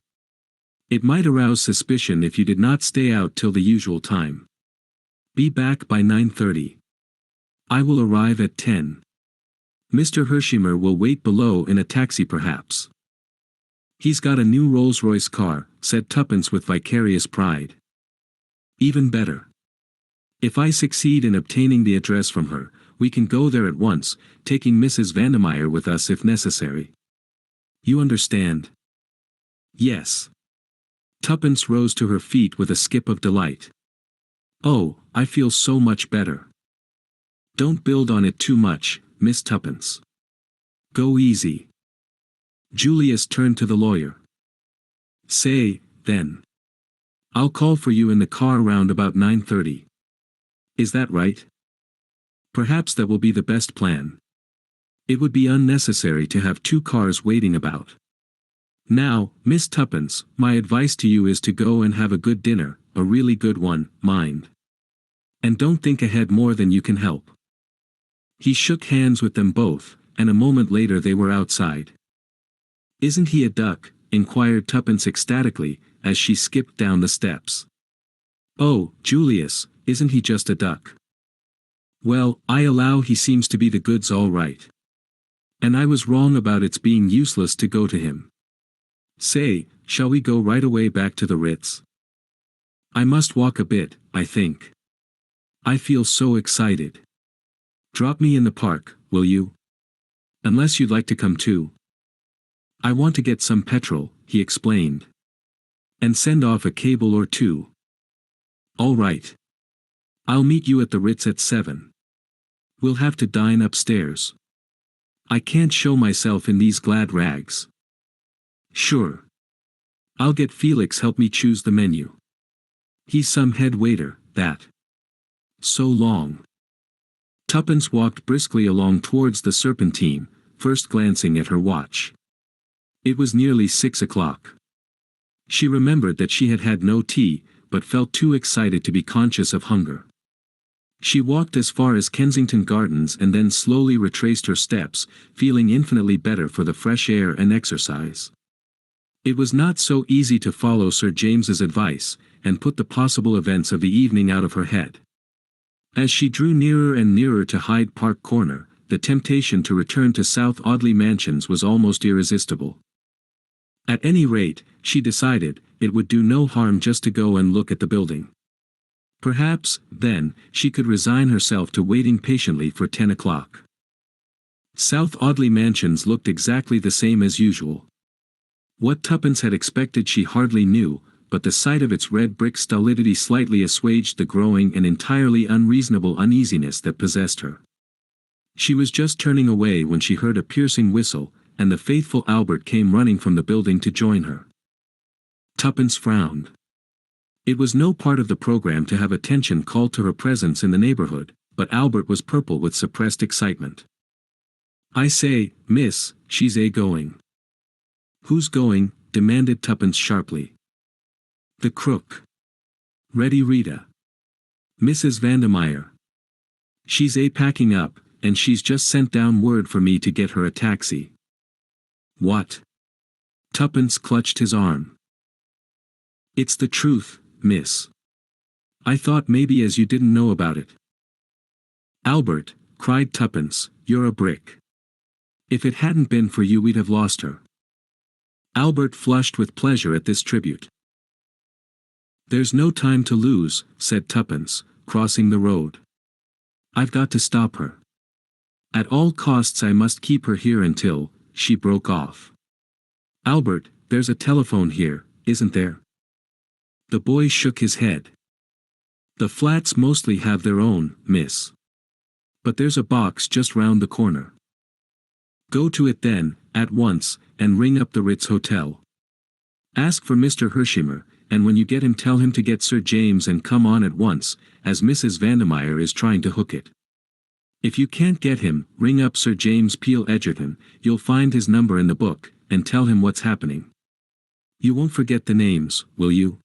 It might arouse suspicion if you did not stay out till the usual time. Be back by 9:30. I will arrive at 10. Mr. Hersheimer will wait below in a taxi perhaps. He's got a new Rolls-Royce car, said Tuppence with vicarious pride. Even better. If I succeed in obtaining the address from her, we can go there at once, taking Mrs. Vandermeyer with us if necessary. You understand? Yes. Tuppence rose to her feet with a skip of delight. Oh, I feel so much better. Don't build on it too much, Miss Tuppence. Go easy. Julius turned to the lawyer. Say, then. I'll call for you in the car round about 9:30. Is that right? Perhaps that will be the best plan. It would be unnecessary to have two cars waiting about. Now, Miss Tuppence, my advice to you is to go and have a good dinner, a really good one, mind. And don't think ahead more than you can help. He shook hands with them both, and a moment later they were outside. Isn't he a duck? Inquired Tuppence ecstatically, as she skipped down the steps. Oh, Julius, isn't he just a duck? Well, I allow he seems to be the goods all right. And I was wrong about its being useless to go to him. Say, shall we go right away back to the Ritz? I must walk a bit, I think. I feel so excited. Drop me in the park, will you? Unless you'd like to come too. I want to get some petrol, he explained. And send off a cable or two. All right. I'll meet you at the Ritz at 7. We'll have to dine upstairs. I can't show myself in these glad rags. Sure. I'll get Felix help me choose the menu. He's some head waiter, that. So long. Tuppence walked briskly along towards the Serpentine, first glancing at her watch. It was nearly 6 o'clock. She remembered that she had had no tea, but felt too excited to be conscious of hunger. She walked as far as Kensington Gardens and then slowly retraced her steps, feeling infinitely better for the fresh air and exercise. It was not so easy to follow Sir James's advice, and put the possible events of the evening out of her head. As she drew nearer and nearer to Hyde Park Corner, the temptation to return to South Audley Mansions was almost irresistible. At any rate, she decided, it would do no harm just to go and look at the building. Perhaps, then, she could resign herself to waiting patiently for 10 o'clock. South Audley Mansions looked exactly the same as usual. What Tuppence had expected she hardly knew, but the sight of its red brick stolidity slightly assuaged the growing and entirely unreasonable uneasiness that possessed her. She was just turning away when she heard a piercing whistle, and the faithful Albert came running from the building to join her. Tuppence frowned. It was no part of the program to have attention called to her presence in the neighborhood, but Albert was purple with suppressed excitement. I say, miss, she's going. Who's going? Demanded Tuppence sharply. The crook. Ready Rita. Mrs. Vandermeyer. She's packing up, and she's just sent down word for me to get her a taxi. What? Tuppence clutched his arm. It's the truth, miss. I thought maybe as you didn't know about it. Albert, cried Tuppence, you're a brick. If it hadn't been for you we'd have lost her. Albert flushed with pleasure at this tribute. There's no time to lose, said Tuppence, crossing the road. I've got to stop her. At all costs I must keep her here until, she broke off. Albert, there's a telephone here, isn't there? The boy shook his head. The flats mostly have their own, miss. But there's a box just round the corner. Go to it then, at once, and ring up the Ritz Hotel. Ask for Mr. Hersheimer, and when you get him tell him to get Sir James and come on at once, as Mrs. Vandermeyer is trying to hook it. If you can't get him, ring up Sir James Peel Egerton, you'll find his number in the book, and tell him what's happening. You won't forget the names, will you?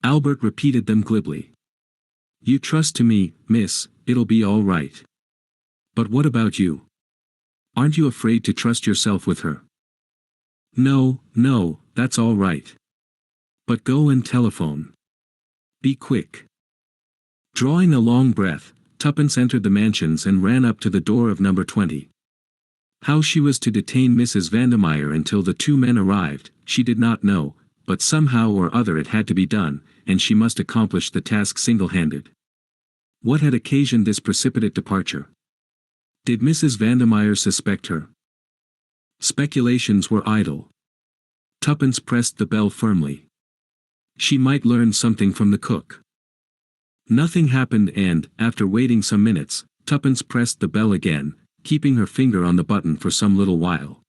Albert repeated them glibly. You trust to me, miss, it'll be all right. But what about you? Aren't you afraid to trust yourself with her? No, no, that's all right. But go and telephone. Be quick. Drawing a long breath, Tuppence entered the mansions and ran up to the door of number 20. How she was to detain Mrs. Vandermeyer until the two men arrived, she did not know, but somehow or other it had to be done, and she must accomplish the task single-handed. What had occasioned this precipitate departure? Did Mrs. Vandermeyer suspect her? Speculations were idle. Tuppence pressed the bell firmly. She might learn something from the cook. Nothing happened and, after waiting some minutes, Tuppence pressed the bell again, keeping her finger on the button for some little while.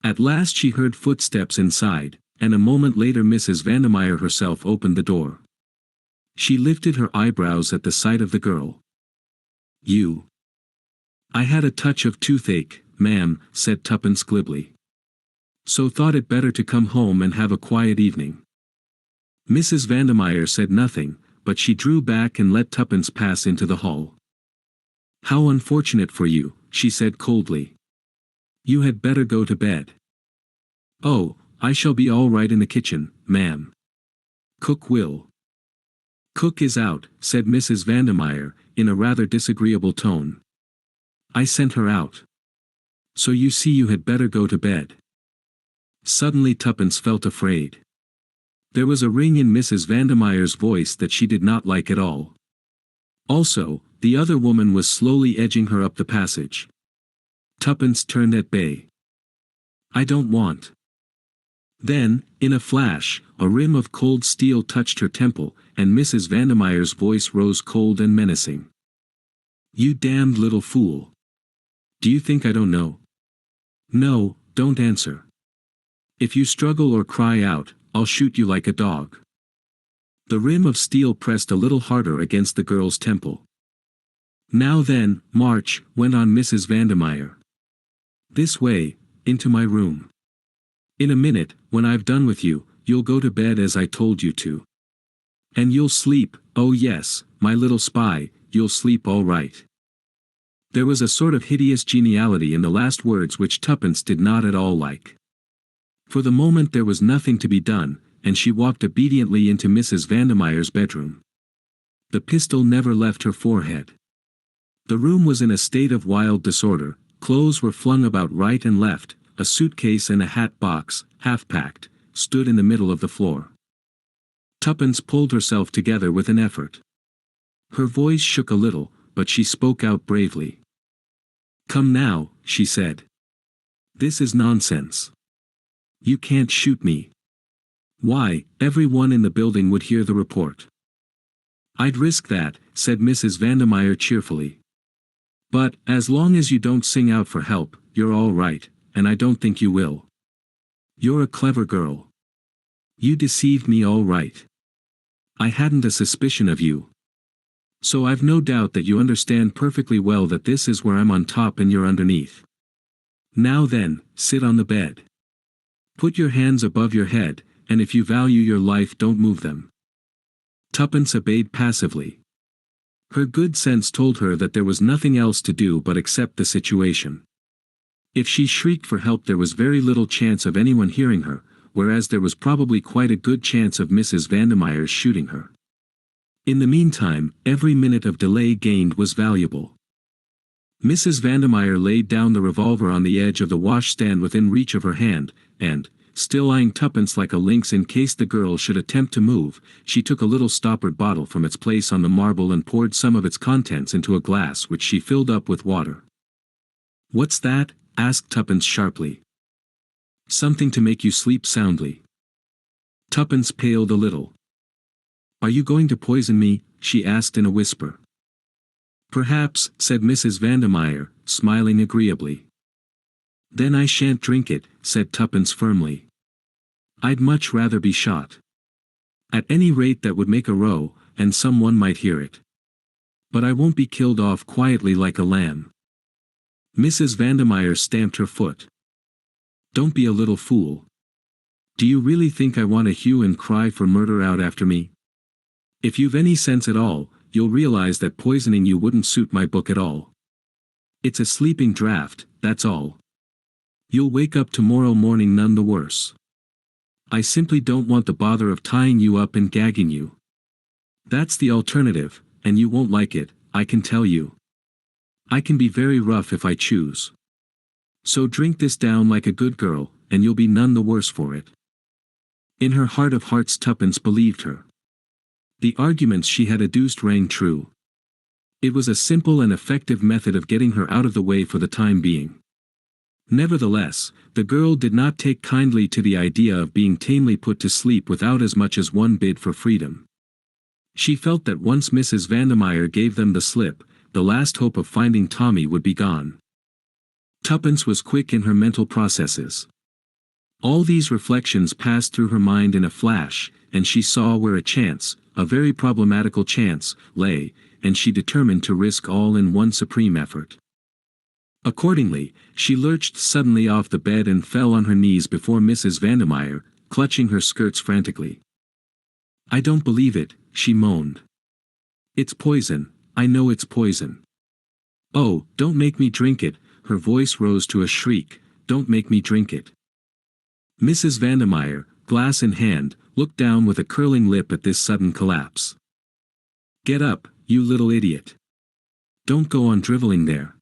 At last she heard footsteps inside, and a moment later Mrs. Vandermeyer herself opened the door. She lifted her eyebrows at the sight of the girl. You. I had a touch of toothache, ma'am, said Tuppence glibly. So thought it better to come home and have a quiet evening. Mrs. Vandermeyer said nothing, but she drew back and let Tuppence pass into the hall. How unfortunate for you, she said coldly. You had better go to bed. Oh, I shall be all right in the kitchen, ma'am. Cook will. Cook is out, said Mrs. Vandermeyer, in a rather disagreeable tone. I sent her out. So you see you had better go to bed. Suddenly Tuppence felt afraid. There was a ring in Mrs. Vandermeyer's voice that she did not like at all. Also, the other woman was slowly edging her up the passage. Tuppence turned at bay. I don't want. Then, in a flash, a rim of cold steel touched her temple, and Mrs. Vandermeyer's voice rose cold and menacing. You damned little fool. Do you think I don't know? No, don't answer. If you struggle or cry out, I'll shoot you like a dog. The rim of steel pressed a little harder against the girl's temple. Now then, march, went on Mrs. Vandermeyer. This way, into my room. In a minute, when I've done with you, you'll go to bed as I told you to. And you'll sleep, oh yes, my little spy, you'll sleep all right. There was a sort of hideous geniality in the last words which Tuppence did not at all like. For the moment there was nothing to be done, and she walked obediently into Mrs. Vandermeyer's bedroom. The pistol never left her forehead. The room was in a state of wild disorder, clothes were flung about right and left, a suitcase and a hat box, half-packed, stood in the middle of the floor. Tuppence pulled herself together with an effort. Her voice shook a little, but she spoke out bravely. Come now, she said. This is nonsense. You can't shoot me. Why, everyone in the building would hear the report. I'd risk that, said Mrs. Vandermeyer cheerfully. But, as long as you don't sing out for help, you're all right, and I don't think you will. You're a clever girl. You deceived me all right. I hadn't a suspicion of you. So I've no doubt that you understand perfectly well that this is where I'm on top and you're underneath. Now then, sit on the bed. Put your hands above your head, and if you value your life don't move them. Tuppence obeyed passively. Her good sense told her that there was nothing else to do but accept the situation. If she shrieked for help there was very little chance of anyone hearing her, whereas there was probably quite a good chance of Mrs. Vandermeyer's shooting her. In the meantime, every minute of delay gained was valuable. Mrs. Vandermeyer laid down the revolver on the edge of the washstand within reach of her hand, and, still eyeing Tuppence like a lynx in case the girl should attempt to move, she took a little stoppered bottle from its place on the marble and poured some of its contents into a glass which she filled up with water. What's that? Asked Tuppence sharply. Something to make you sleep soundly. Tuppence paled a little. Are you going to poison me? She asked in a whisper. Perhaps, said Mrs. Vandermeyer, smiling agreeably. Then I shan't drink it, said Tuppence firmly. I'd much rather be shot. At any rate that would make a row, and someone might hear it. But I won't be killed off quietly like a lamb. Mrs. Vandermeyer stamped her foot. Don't be a little fool. Do you really think I want a hue and cry for murder out after me? If you've any sense at all, you'll realize that poisoning you wouldn't suit my book at all. It's a sleeping draft, that's all. You'll wake up tomorrow morning none the worse. I simply don't want the bother of tying you up and gagging you. That's the alternative, and you won't like it, I can tell you. I can be very rough if I choose. So drink this down like a good girl, and you'll be none the worse for it. In her heart of hearts Tuppence believed her. The arguments she had adduced rang true. It was a simple and effective method of getting her out of the way for the time being. Nevertheless, the girl did not take kindly to the idea of being tamely put to sleep without as much as one bid for freedom. She felt that once Mrs. Vandermeyer gave them the slip, the last hope of finding Tommy would be gone. Tuppence was quick in her mental processes. All these reflections passed through her mind in a flash, and she saw where a chance, a very problematical chance, lay, and she determined to risk all in one supreme effort. Accordingly, she lurched suddenly off the bed and fell on her knees before Mrs. Vandermeyer, clutching her skirts frantically. "I don't believe it," she moaned. "It's poison, I know it's poison. Oh, don't make me drink it," her voice rose to a shriek, "don't make me drink it." Mrs. Vandermeyer, glass in hand, looked down with a curling lip at this sudden collapse. "Get up, you little idiot. Don't go on driveling there.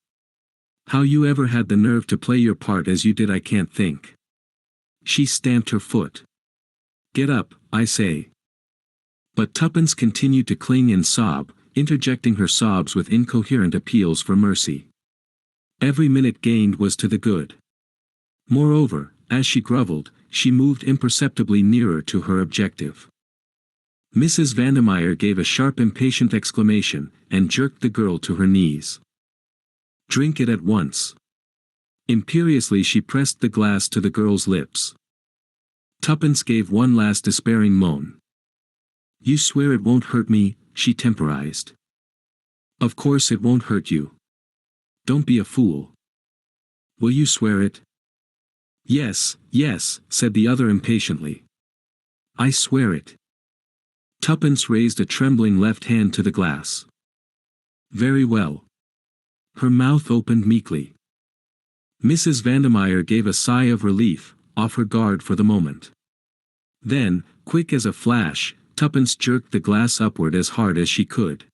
How you ever had the nerve to play your part as you did I can't think." She stamped her foot. "Get up, I say." But Tuppence continued to cling and sob, interjecting her sobs with incoherent appeals for mercy. Every minute gained was to the good. Moreover, as she grovelled, she moved imperceptibly nearer to her objective. Mrs. Vandermeyer gave a sharp impatient exclamation, and jerked the girl to her knees. "Drink it at once." Imperiously she pressed the glass to the girl's lips. Tuppence gave one last despairing moan. "You swear it won't hurt me," she temporized. "Of course it won't hurt you. Don't be a fool. Will you swear it?" "Yes, yes," said the other impatiently. "I swear it." Tuppence raised a trembling left hand to the glass. "Very well." Her mouth opened meekly. Mrs. Vandermeyer gave a sigh of relief, off her guard for the moment. Then, quick as a flash, Tuppence jerked the glass upward as hard as she could.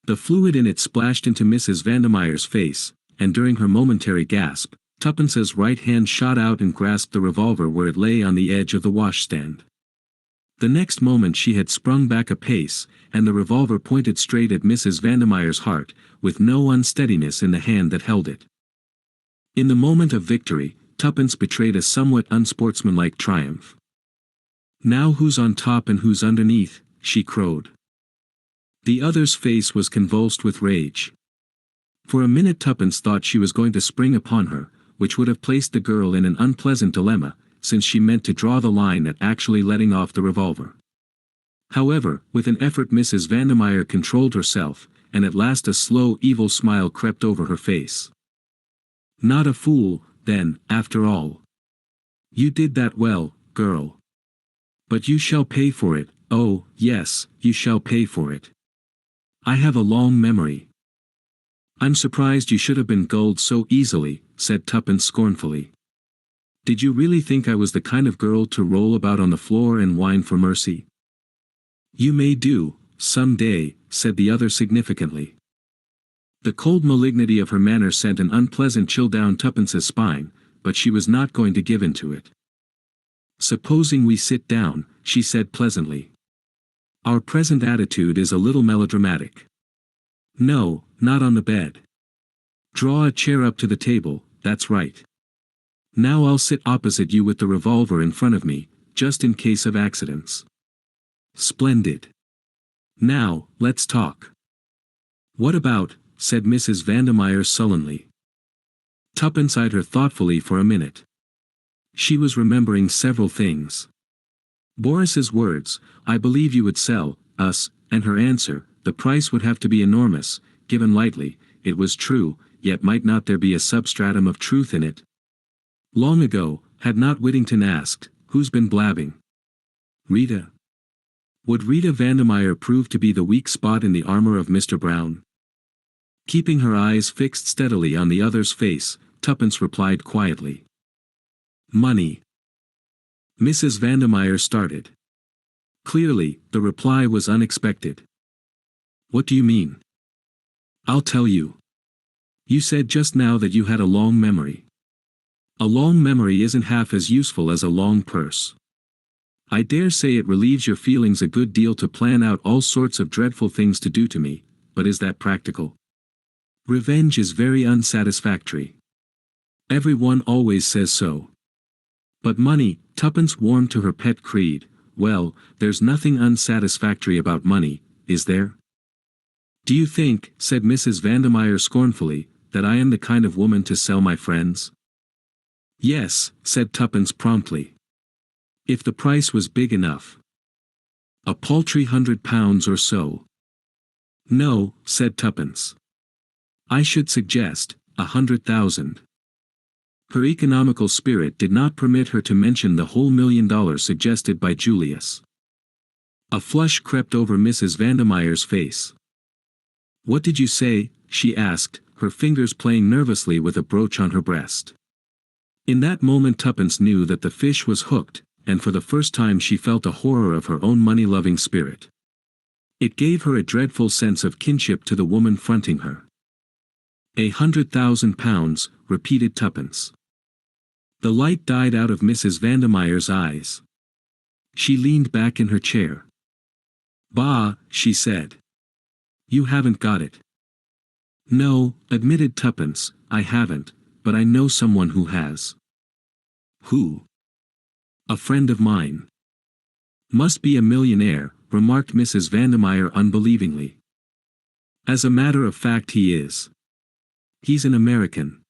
The fluid in it splashed into Mrs. Vandermeyer's face, and during her momentary gasp, Tuppence's right hand shot out and grasped the revolver where it lay on the edge of the washstand. The next moment she had sprung back a pace, and the revolver pointed straight at Mrs. Vandermeyer's heart, with no unsteadiness in the hand that held it. In the moment of victory, Tuppence betrayed a somewhat unsportsmanlike triumph. "Now who's on top and who's underneath?" she crowed. The other's face was convulsed with rage. For a minute Tuppence thought she was going to spring upon her, which would have placed the girl in an unpleasant dilemma, since she meant to draw the line at actually letting off the revolver. However, with an effort Mrs. Vandermeyer controlled herself, and at last a slow evil smile crept over her face. "Not a fool, then, after all. You did that well, girl. But you shall pay for it, oh, yes, you shall pay for it. I have a long memory." "I'm surprised you should have been gulled so easily," said Tuppence scornfully. "Did you really think I was the kind of girl to roll about on the floor and whine for mercy?" "You may do, some day," said the other significantly. The cold malignity of her manner sent an unpleasant chill down Tuppence's spine, but she was not going to give in to it. "Supposing we sit down," she said pleasantly. "Our present attitude is a little melodramatic." "No, not on the bed. Draw a chair up to the table, that's right. Now I'll sit opposite you with the revolver in front of me, just in case of accidents." "Splendid. Now, let's talk." "What about?" said Mrs. Vandermeyer sullenly. Tuppence eyed her thoughtfully for a minute. She was remembering several things. Boris's words, "I believe you would sell us," and her answer, "The price would have to be enormous," given lightly, it was true, yet might not there be a substratum of truth in it? Long ago, had not Whittington asked, "Who's been blabbing?" "Rita." Would Rita Vandermeyer prove to be the weak spot in the armor of Mr. Brown? Keeping her eyes fixed steadily on the other's face, Tuppence replied quietly. Money. Mrs. Vandermeyer started. Clearly, the reply was unexpected. What do you mean? I'll tell you. You said just now that you had a long memory. A long memory isn't half as useful as a long purse. I dare say it relieves your feelings a good deal to plan out all sorts of dreadful things to do to me, but is that practical? Revenge is very unsatisfactory. Everyone always says so. But money, Tuppence warmed to her pet creed. Well, there's nothing unsatisfactory about money, is there? Do you think, said Mrs. Vandermeyer scornfully, that I am the kind of woman to sell my friends? Yes, said Tuppence promptly. If the price was big enough. A paltry £100 or so. No, said Tuppence. I should suggest, 100,000. Her economical spirit did not permit her to mention the whole $1,000,000 suggested by Julius. A flush crept over Mrs. Vandermeyer's face. What did you say? She asked, her fingers playing nervously with a brooch on her breast. In that moment Tuppence knew that the fish was hooked, and for the first time she felt a horror of her own money-loving spirit. It gave her a dreadful sense of kinship to the woman fronting her. £100,000, repeated Tuppence. The light died out of Mrs. Vandermeyer's eyes. She leaned back in her chair. Bah, she said. You haven't got it. No, admitted Tuppence, I haven't, but I know someone who has. Who? A friend of mine. Must be a millionaire, remarked Mrs. Vandermeyer unbelievingly. As a matter of fact he is. He's an American.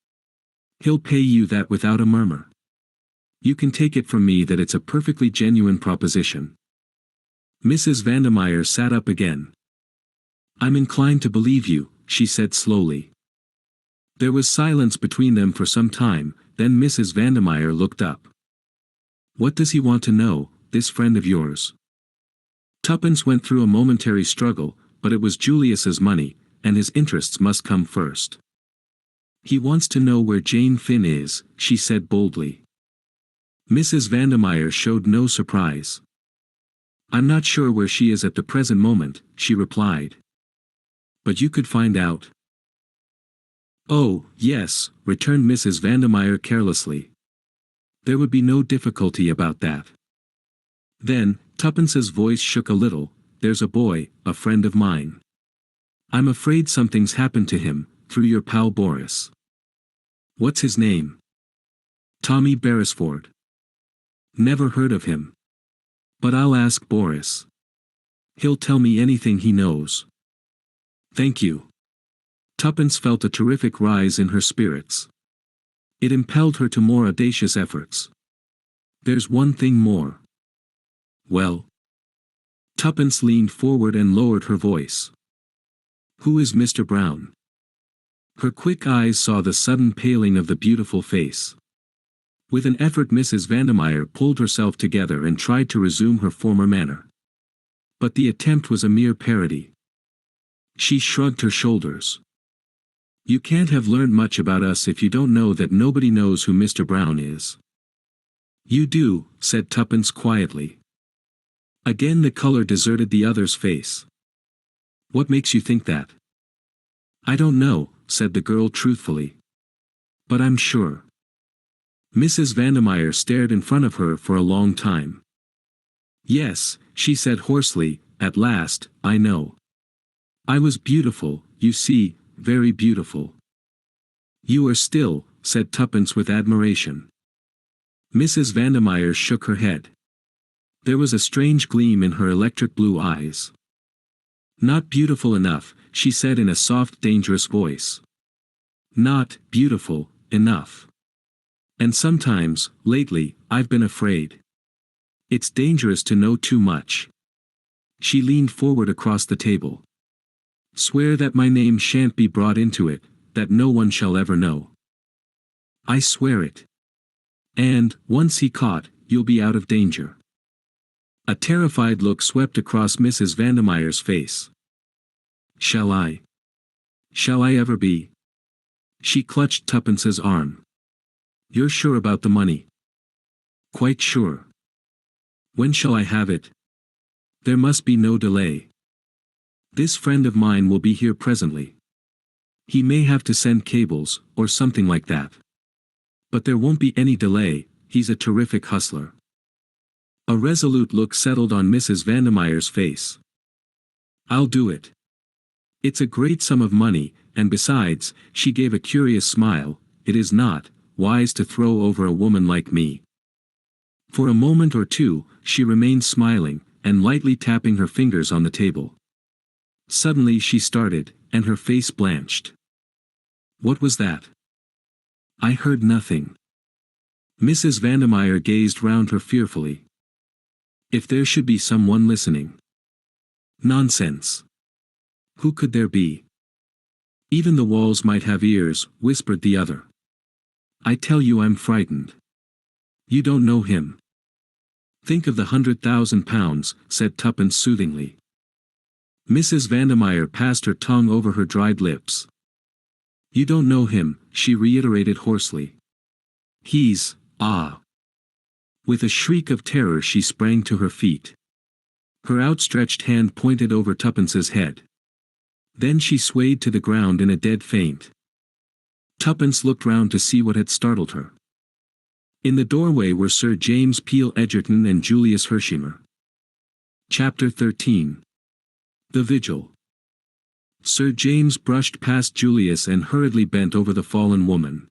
He'll pay you that without a murmur. You can take it from me that it's a perfectly genuine proposition. Mrs. Vandermeyer sat up again. I'm inclined to believe you, she said slowly. There was silence between them for some time, then Mrs. Vandermeyer looked up. What does he want to know, this friend of yours? Tuppence went through a momentary struggle, but it was Julius's money, and his interests must come first. He wants to know where Jane Finn is, she said boldly. Mrs. Vandermeyer showed no surprise. I'm not sure where she is at the present moment, she replied. But you could find out. Oh, yes, returned Mrs. Vandermeyer carelessly. There would be no difficulty about that. Then, Tuppence's voice shook a little, there's a boy, a friend of mine. I'm afraid something's happened to him, through your pal Boris. What's his name? Tommy Beresford. Never heard of him. But I'll ask Boris. He'll tell me anything he knows. Thank you. Tuppence felt a terrific rise in her spirits. It impelled her to more audacious efforts. There's one thing more. Well? Tuppence leaned forward and lowered her voice. Who is Mr. Brown? Her quick eyes saw the sudden paling of the beautiful face. With an effort Mrs. Vandermeyer pulled herself together and tried to resume her former manner. But the attempt was a mere parody. She shrugged her shoulders. You can't have learned much about us if you don't know that nobody knows who Mr. Brown is. You do, said Tuppence quietly. Again the color deserted the other's face. What makes you think that? I don't know, said the girl truthfully. But I'm sure. Mrs. Vandermeyer stared in front of her for a long time. Yes, she said hoarsely, at last, I know. I was beautiful, you see, very beautiful. You are still, said Tuppence with admiration. Mrs. Vandermeyer shook her head. There was a strange gleam in her electric blue eyes. Not beautiful enough, she said in a soft, dangerous voice. Not beautiful enough. And sometimes, lately, I've been afraid. It's dangerous to know too much. She leaned forward across the table. Swear that my name shan't be brought into it, that no one shall ever know. I swear it. And, once he caught, you'll be out of danger. A terrified look swept across Mrs. Vandemeyer's face. Shall I? Shall I ever be? She clutched Tuppence's arm. You're sure about the money? Quite sure. When shall I have it? There must be no delay. This friend of mine will be here presently. He may have to send cables, or something like that. But there won't be any delay, he's a terrific hustler. A resolute look settled on Mrs. Vandemeyer's face. I'll do it. It's a great sum of money, and besides, she gave a curious smile, it is not wise to throw over a woman like me. For a moment or two, she remained smiling, and lightly tapping her fingers on the table. Suddenly she started, and her face blanched. What was that? I heard nothing. Mrs. Vandemeyer gazed round her fearfully. If there should be someone listening. Nonsense. Who could there be? Even the walls might have ears, whispered the other. I tell you I'm frightened. You don't know him. Think of the £100,000, said Tuppence soothingly. Mrs. Vandemeyer passed her tongue over her dried lips. You don't know him, she reiterated hoarsely. He's, ah. With a shriek of terror she sprang to her feet. Her outstretched hand pointed over Tuppence's head. Then she swayed to the ground in a dead faint. Tuppence looked round to see what had startled her. In the doorway were Sir James Peel Egerton and Julius Hershemer. Chapter 13. The Vigil. Sir James brushed past Julius and hurriedly bent over the fallen woman.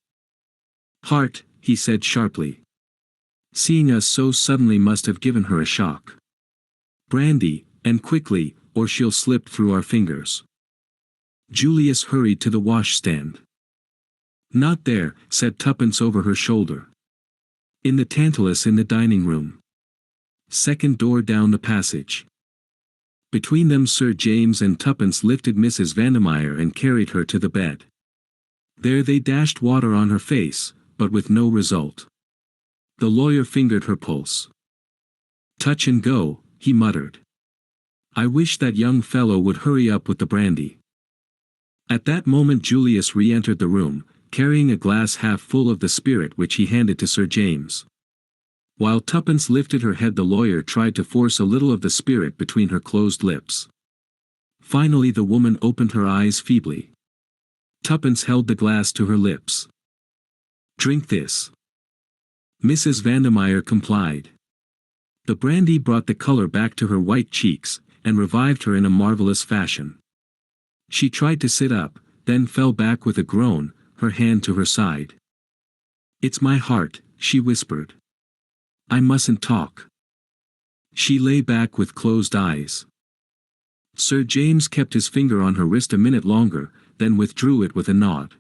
Heart, he said sharply. Seeing us so suddenly must have given her a shock. Brandy, and quickly, or she'll slip through our fingers. Julius hurried to the washstand. Not there, said Tuppence over her shoulder. In the Tantalus in the dining room. Second door down the passage. Between them Sir James and Tuppence lifted Mrs. Vandemeyer and carried her to the bed. There they dashed water on her face, but with no result. The lawyer fingered her pulse. Touch and go, he muttered. I wish that young fellow would hurry up with the brandy. At that moment Julius re-entered the room, carrying a glass half full of the spirit which he handed to Sir James. While Tuppence lifted her head the lawyer tried to force a little of the spirit between her closed lips. Finally the woman opened her eyes feebly. Tuppence held the glass to her lips. Drink this. Mrs. Vandemeyer complied. The brandy brought the color back to her white cheeks, and revived her in a marvelous fashion. She tried to sit up, then fell back with a groan, her hand to her side. It's my heart, she whispered. I mustn't talk. She lay back with closed eyes. Sir James kept his finger on her wrist a minute longer, then withdrew it with a nod.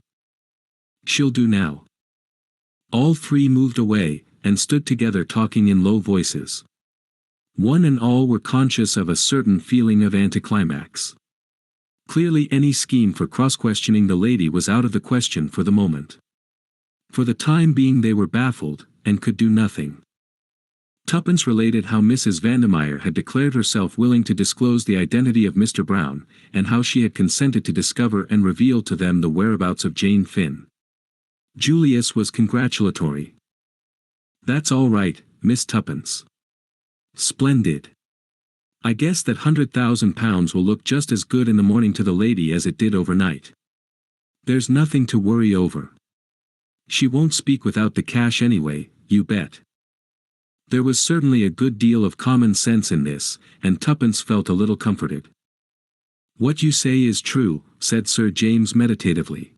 She'll do now. All three moved away, and stood together talking in low voices. One and all were conscious of a certain feeling of anticlimax. Clearly any scheme for cross-questioning the lady was out of the question for the moment. For the time being they were baffled, and could do nothing. Tuppence related how Mrs. Vandemeyer had declared herself willing to disclose the identity of Mr. Brown, and how she had consented to discover and reveal to them the whereabouts of Jane Finn. Julius was congratulatory. That's all right, Miss Tuppence. Splendid. I guess that £100,000 will look just as good in the morning to the lady as it did overnight. There's nothing to worry over. She won't speak without the cash anyway, you bet. There was certainly a good deal of common sense in this, and Tuppence felt a little comforted. What you say is true, said Sir James meditatively.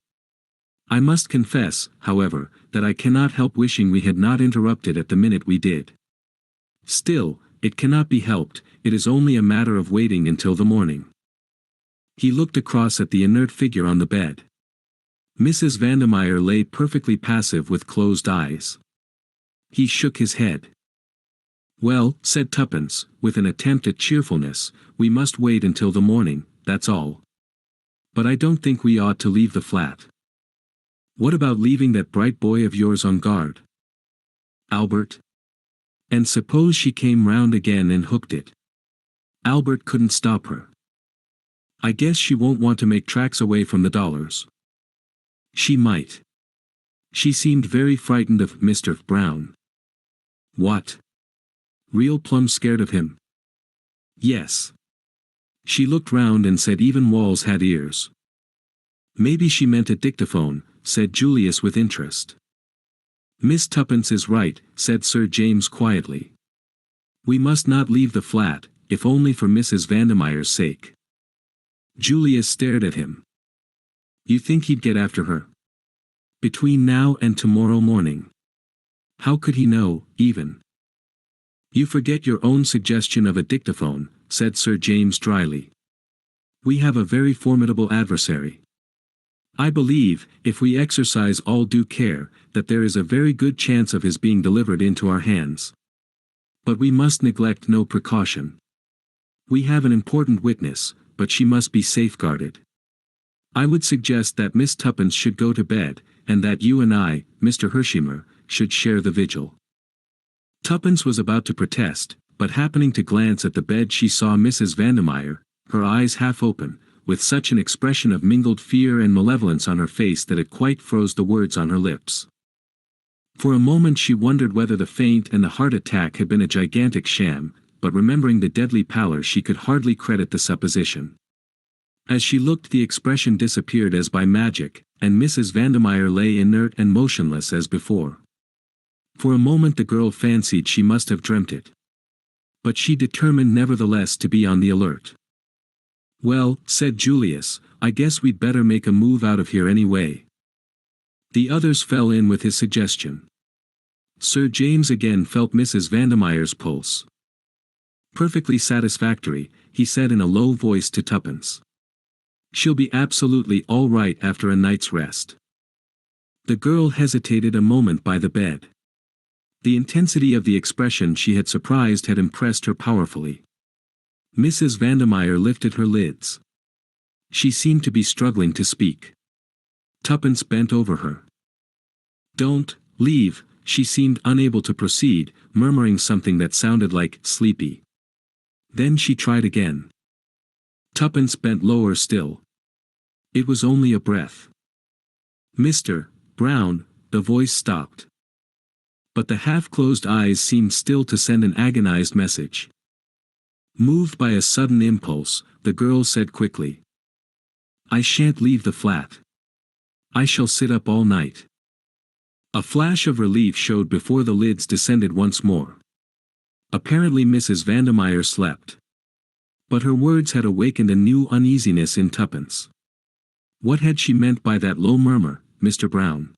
I must confess, however, that I cannot help wishing we had not interrupted at the minute we did. Still, it cannot be helped, it is only a matter of waiting until the morning. He looked across at the inert figure on the bed. Mrs. Vandemeyer lay perfectly passive with closed eyes. He shook his head. Well, said Tuppence, with an attempt at cheerfulness, we must wait until the morning, that's all. But I don't think we ought to leave the flat. What about leaving that bright boy of yours on guard? Albert? And suppose she came round again and hooked it? Albert couldn't stop her. I guess she won't want to make tracks away from the dollars. She might. She seemed very frightened of Mr. Brown. What? Real plumb scared of him? Yes. She looked round and said even walls had ears. Maybe she meant a dictaphone, said Julius with interest. Miss Tuppence is right, said Sir James quietly. We must not leave the flat, if only for Mrs. Vandemeyer's sake. Julius stared at him. You think he'd get after her? Between now and tomorrow morning. How could he know, even? You forget your own suggestion of a dictaphone, said Sir James dryly. We have a very formidable adversary. I believe, if we exercise all due care, that there is a very good chance of his being delivered into our hands. But we must neglect no precaution. We have an important witness, but she must be safeguarded. I would suggest that Miss Tuppence should go to bed, and that you and I, Mr. Hershimer, should share the vigil. Tuppence was about to protest, but happening to glance at the bed she saw Mrs. Vandemeyer, her eyes half open, with such an expression of mingled fear and malevolence on her face that it quite froze the words on her lips. For a moment she wondered whether the faint and the heart attack had been a gigantic sham, but remembering the deadly pallor she could hardly credit the supposition. As she looked the expression disappeared as by magic, and Mrs. Vandemeyer lay inert and motionless as before. For a moment the girl fancied she must have dreamt it. But she determined nevertheless to be on the alert. Well, said Julius, I guess we'd better make a move out of here anyway. The others fell in with his suggestion. Sir James again felt Mrs. Vandemeyer's pulse. Perfectly satisfactory, he said in a low voice to Tuppence. She'll be absolutely all right after a night's rest. The girl hesitated a moment by the bed. The intensity of the expression she had surprised had impressed her powerfully. Mrs. Vandemeyer lifted her lids. She seemed to be struggling to speak. Tuppence bent over her. Don't leave, she seemed unable to proceed, murmuring something that sounded like sleepy. Then she tried again. Tuppence bent lower still. It was only a breath. Mr. Brown, the voice stopped. But the half-closed eyes seemed still to send an agonized message. Moved by a sudden impulse, the girl said quickly. I shan't leave the flat. I shall sit up all night. A flash of relief showed before the lids descended once more. Apparently Mrs. Vandemeyer slept. But her words had awakened a new uneasiness in Tuppence. What had she meant by that low murmur, Mr. Brown?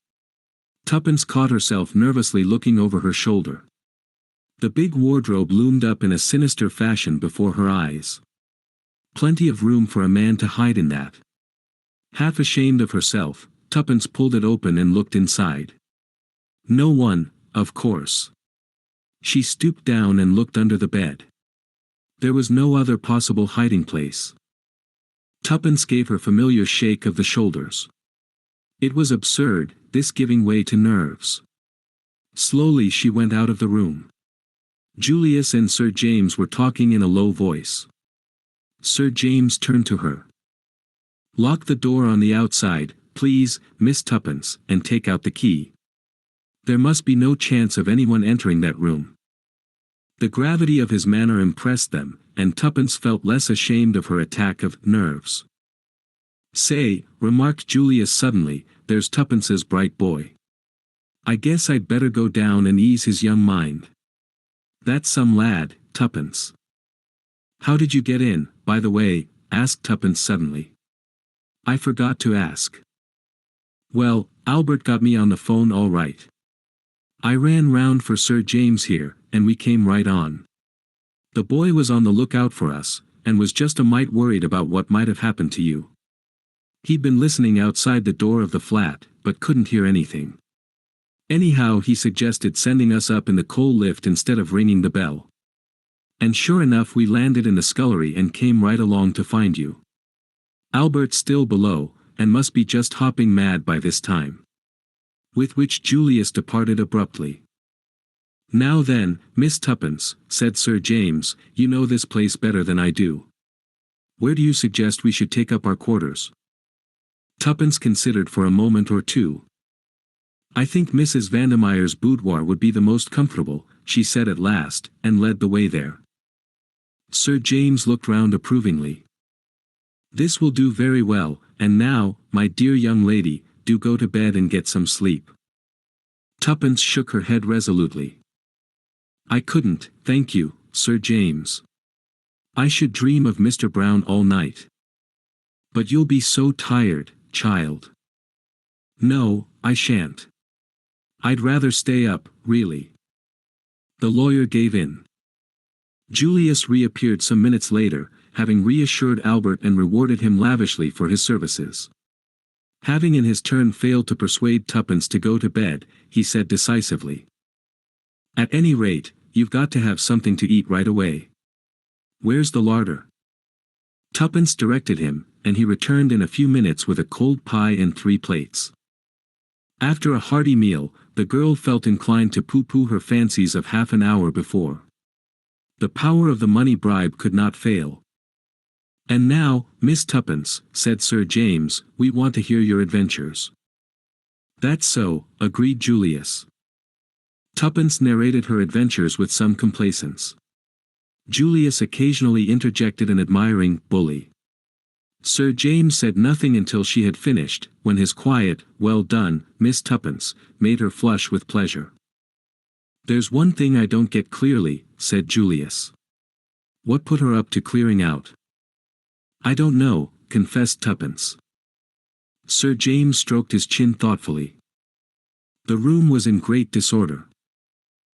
Tuppence caught herself nervously looking over her shoulder. The big wardrobe loomed up in a sinister fashion before her eyes. Plenty of room for a man to hide in that. Half ashamed of herself, Tuppence pulled it open and looked inside. No one, of course. She stooped down and looked under the bed. There was no other possible hiding place. Tuppence gave her familiar shake of the shoulders. It was absurd, this giving way to nerves. Slowly she went out of the room. Julius and Sir James were talking in a low voice. Sir James turned to her. Lock the door on the outside, please, Miss Tuppence, and take out the key. There must be no chance of anyone entering that room. The gravity of his manner impressed them, and Tuppence felt less ashamed of her attack of nerves. Say, remarked Julius suddenly, there's Tuppence's bright boy. I guess I'd better go down and ease his young mind. That's some lad, Tuppence. How did you get in, by the way? Asked Tuppence suddenly. I forgot to ask. Well, Albert got me on the phone all right. I ran round for Sir James here, and we came right on. The boy was on the lookout for us, and was just a mite worried about what might have happened to you. He'd been listening outside the door of the flat, but couldn't hear anything. Anyhow he suggested sending us up in the coal lift instead of ringing the bell. And sure enough we landed in the scullery and came right along to find you. Albert's still below, and must be just hopping mad by this time. With which Julius departed abruptly. Now then, Miss Tuppence, said Sir James, you know this place better than I do. Where do you suggest we should take up our quarters? Tuppence considered for a moment or two. I think Mrs. Vandemeyer's boudoir would be the most comfortable, she said at last, and led the way there. Sir James looked round approvingly. This will do very well, and now, my dear young lady, do go to bed and get some sleep. Tuppence shook her head resolutely. I couldn't, thank you, Sir James. I should dream of Mr. Brown all night. But you'll be so tired, child. No, I shan't. I'd rather stay up, really. The lawyer gave in. Julius reappeared some minutes later, having reassured Albert and rewarded him lavishly for his services. Having in his turn failed to persuade Tuppence to go to bed, he said decisively. At any rate, you've got to have something to eat right away. Where's the larder? Tuppence directed him, and he returned in a few minutes with a cold pie and 3 plates. After a hearty meal, the girl felt inclined to pooh-pooh her fancies of half an hour before. The power of the money bribe could not fail. And now, Miss Tuppence, said Sir James, we want to hear your adventures. That's so, agreed Julius. Tuppence narrated her adventures with some complacence. Julius occasionally interjected an admiring bully. Sir James said nothing until she had finished, when his quiet, well done, Miss Tuppence, made her flush with pleasure. There's one thing I don't get clearly, said Julius. What put her up to clearing out? I don't know, confessed Tuppence. Sir James stroked his chin thoughtfully. The room was in great disorder.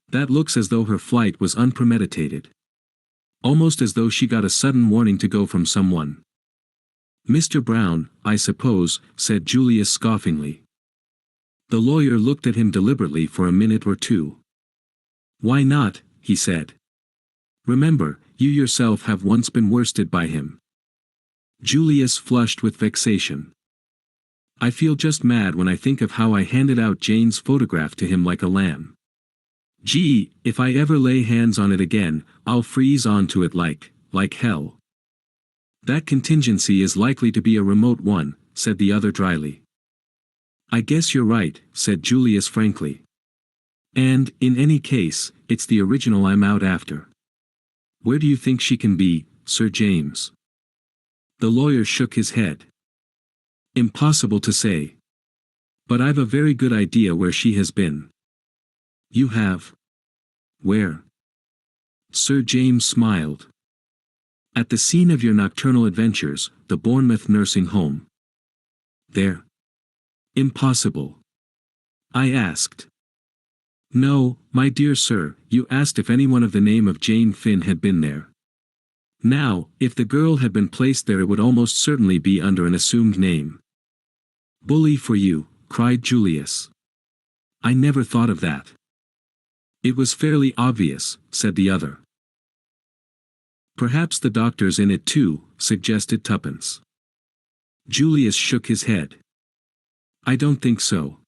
That looks as though her flight was unpremeditated. Almost as though she got a sudden warning to go from someone. Mr. Brown, I suppose, said Julius scoffingly. The lawyer looked at him deliberately for a minute or two. Why not, he said. Remember, you yourself have once been worsted by him. Julius flushed with vexation. I feel just mad when I think of how I handed out Jane's photograph to him like a lamb. Gee, if I ever lay hands on it again, I'll freeze onto it like hell. That contingency is likely to be a remote one, said the other dryly. I guess you're right, said Julius frankly. And, in any case, it's the original I'm out after. Where do you think she can be, Sir James? The lawyer shook his head. Impossible to say. But I've a very good idea where she has been. You have? Where? Sir James smiled. At the scene of your nocturnal adventures, the Bournemouth nursing home. There. Impossible. I asked. No, my dear sir, you asked if anyone of the name of Jane Finn had been there. Now, if the girl had been placed there it would almost certainly be under an assumed name. Bully for you, cried Julius. I never thought of that. It was fairly obvious, said the other. Perhaps the doctor's in it too, suggested Tuppence. Julius shook his head. I don't think so.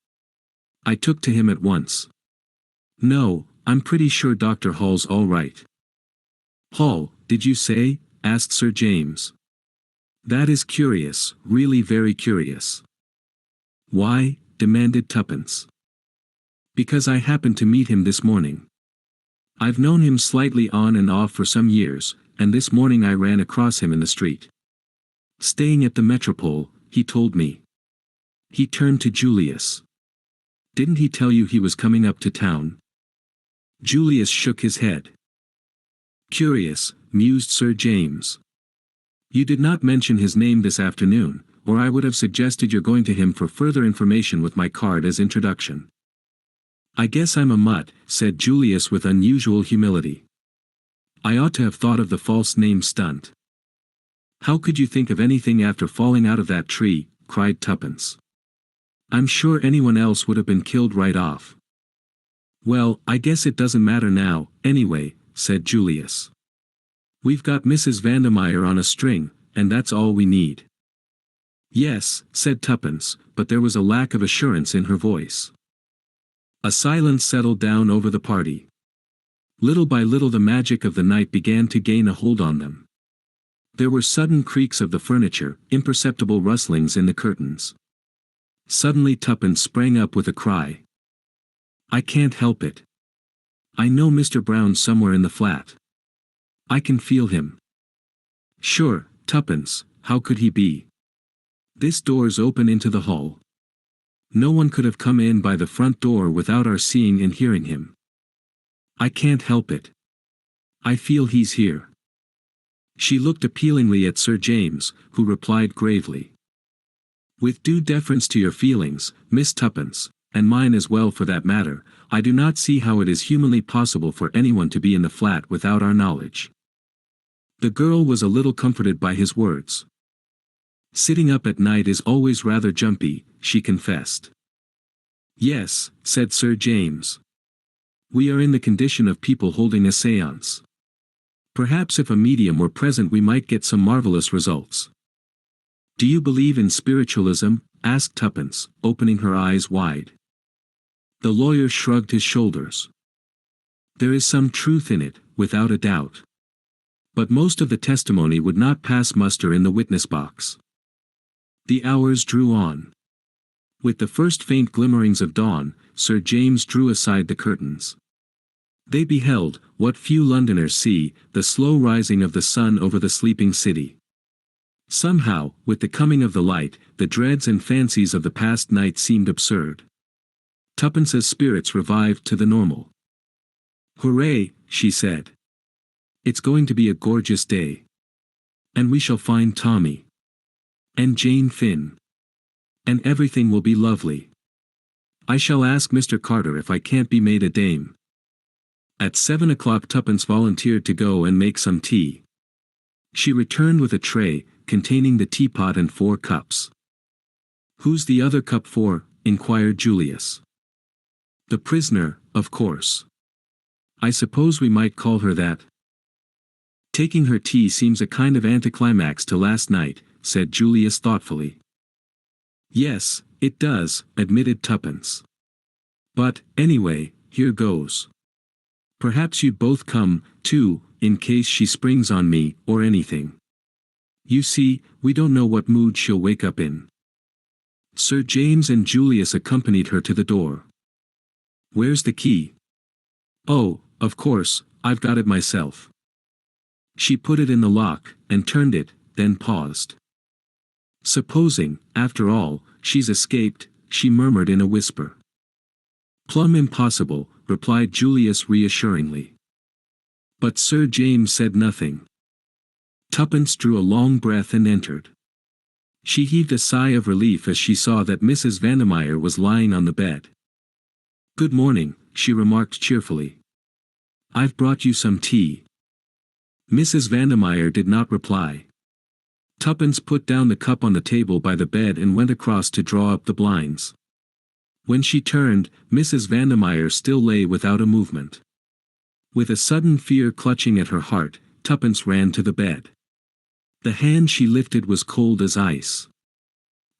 I took to him at once. No, I'm pretty sure Dr. Hall's all right. Hall, did you say? Asked Sir James. That is curious, really very curious. Why? Demanded Tuppence. Because I happened to meet him this morning. I've known him slightly on and off for some years, and this morning I ran across him in the street. Staying at the Metropole, he told me. He turned to Julius. Didn't he tell you he was coming up to town? Julius shook his head. Curious, mused Sir James. You did not mention his name this afternoon, or I would have suggested your going to him for further information with my card as introduction. I guess I'm a mutt, said Julius with unusual humility. I ought to have thought of the false name stunt. How could you think of anything after falling out of that tree? Cried Tuppence. I'm sure anyone else would have been killed right off. Well, I guess it doesn't matter now, anyway, said Julius. We've got Mrs. Vandemeyer on a string, and that's all we need. Yes, said Tuppence, but there was a lack of assurance in her voice. A silence settled down over the party. Little by little the magic of the night began to gain a hold on them. There were sudden creaks of the furniture, imperceptible rustlings in the curtains. Suddenly Tuppence sprang up with a cry. "I can't help it. I know Mr. Brown's somewhere in the flat. I can feel him." "Sure, Tuppence, how could he be? This door's open into the hall. No one could have come in by the front door without our seeing and hearing him. I can't help it. I feel he's here." She looked appealingly at Sir James, who replied gravely. "With due deference to your feelings, Miss Tuppence, and mine as well for that matter, I do not see how it is humanly possible for anyone to be in the flat without our knowledge." The girl was a little comforted by his words. "Sitting up at night is always rather jumpy," she confessed. "Yes," said Sir James. "We are in the condition of people holding a séance. Perhaps if a medium were present we might get some marvelous results." "Do you believe in spiritualism?" asked Tuppence, opening her eyes wide. The lawyer shrugged his shoulders. "There is some truth in it, without a doubt. But most of the testimony would not pass muster in the witness box." The hours drew on. With the first faint glimmerings of dawn, Sir James drew aside the curtains. They beheld, what few Londoners see, the slow rising of the sun over the sleeping city. Somehow, with the coming of the light, the dreads and fancies of the past night seemed absurd. Tuppence's spirits revived to the normal. "Hooray," she said. "It's going to be a gorgeous day. And we shall find Tommy. And Jane Finn. And everything will be lovely. I shall ask Mr. Carter if I can't be made a dame." At 7 o'clock Tuppence volunteered to go and make some tea. She returned with a tray, containing the teapot and 4 cups. "Who's the other cup for?" inquired Julius. "The prisoner, of course. I suppose we might call her that." "Taking her tea seems a kind of anticlimax to last night," said Julius thoughtfully. "Yes, it does," admitted Tuppence. "But, anyway, here goes. Perhaps you'd both come, too, in case she springs on me, or anything. You see, we don't know what mood she'll wake up in." Sir James and Julius accompanied her to the door. "Where's the key?" "Oh, of course, I've got it myself." She put it in the lock, and turned it, then paused. "Supposing, after all, she's escaped," she murmured in a whisper. "Plumb impossible," replied Julius reassuringly. But Sir James said nothing. Tuppence drew a long breath and entered. She heaved a sigh of relief as she saw that Mrs. Vandermeyer was lying on the bed. "Good morning," she remarked cheerfully. "I've brought you some tea." Mrs. Vandermeyer did not reply. Tuppence put down the cup on the table by the bed and went across to draw up the blinds. When she turned, Mrs. Vandermeyer still lay without a movement. With a sudden fear clutching at her heart, Tuppence ran to the bed. The hand she lifted was cold as ice.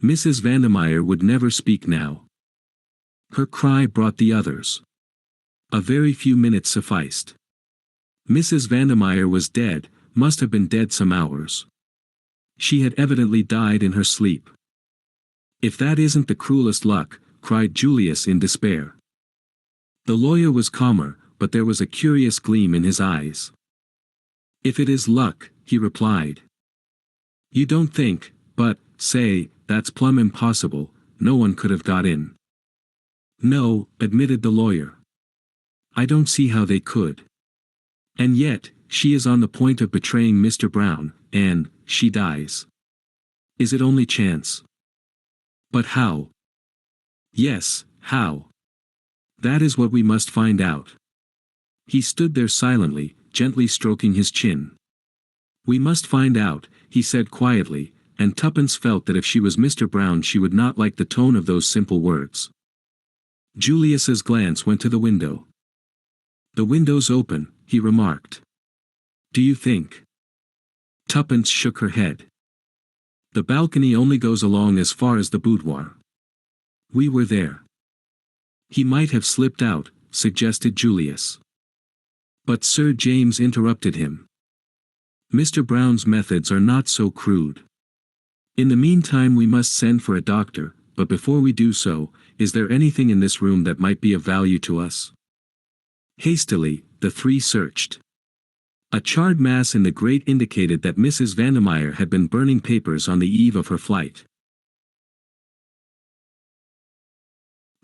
Mrs. Vandermeyer would never speak now. Her cry brought the others. A very few minutes sufficed. Mrs. Vandermeyer was dead, must have been dead some hours. She had evidently died in her sleep. "If that isn't the cruelest luck," cried Julius in despair. The lawyer was calmer, but there was a curious gleam in his eyes. "If it is luck," he replied. "You don't think, but, say, that's plumb impossible, no one could have got in." "No," admitted the lawyer. "I don't see how they could. And yet, she is on the point of betraying Mr. Brown, and she dies. Is it only chance? But how? Yes, how? That is what we must find out." He stood there silently, gently stroking his chin. "We must find out," he said quietly, and Tuppence felt that if she was Mr. Brown she would not like the tone of those simple words. Julius's glance went to the window. "The window's open," he remarked. "Do you think?" Tuppence shook her head. "The balcony only goes along as far as the boudoir. We were there." "He might have slipped out," suggested Julius. But Sir James interrupted him. Mr. Brown's methods are not so crude. In the meantime we must send for a doctor, but before we do so, is there anything in this room that might be of value to us? Hastily, the three searched. A charred mass in the grate indicated that Mrs. Vandermeyer had been burning papers on the eve of her flight.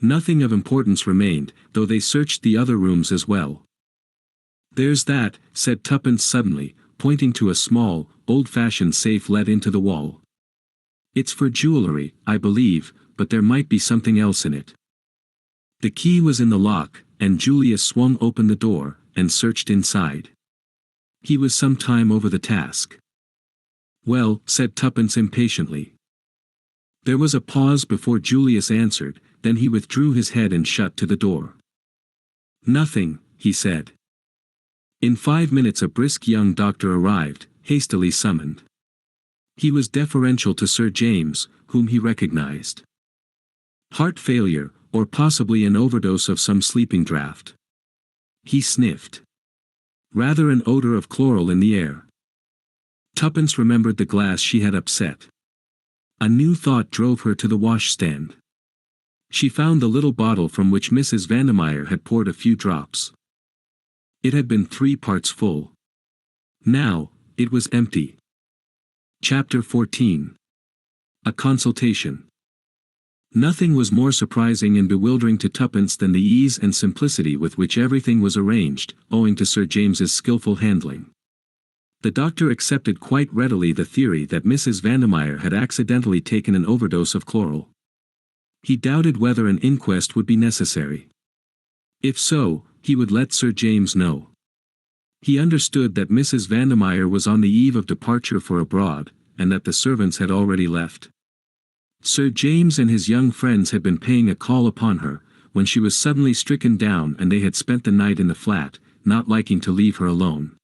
Nothing of importance remained, though they searched the other rooms as well. "There's that," said Tuppence suddenly, pointing to a small, old-fashioned safe let into the wall. "It's for jewellery, I believe, but there might be something else in it." The key was in the lock, and Julius swung open the door, and searched inside. He was some time over the task. "Well," said Tuppence impatiently. There was a pause before Julius answered, then he withdrew his head and shut to the door. "Nothing," he said. In 5 minutes a brisk young doctor arrived, hastily summoned. He was deferential to Sir James, whom he recognized. "Heart failure, or possibly an overdose of some sleeping draught." He sniffed. "Rather an odor of chloral in the air." Tuppence remembered the glass she had upset. A new thought drove her to the washstand. She found the little bottle from which Mrs. Vandermeyer had poured a few drops. It had been 3 parts full. Now, it was empty. Chapter 14. A Consultation. Nothing was more surprising and bewildering to Tuppence than the ease and simplicity with which everything was arranged, owing to Sir James's skillful handling. The doctor accepted quite readily the theory that Mrs. Vandermeyer had accidentally taken an overdose of chloral. He doubted whether an inquest would be necessary. If so, he would let Sir James know. He understood that Mrs. Vandermeyer was on the eve of departure for abroad, and that the servants had already left. Sir James and his young friends had been paying a call upon her, when she was suddenly stricken down, and they had spent the night in the flat, not liking to leave her alone.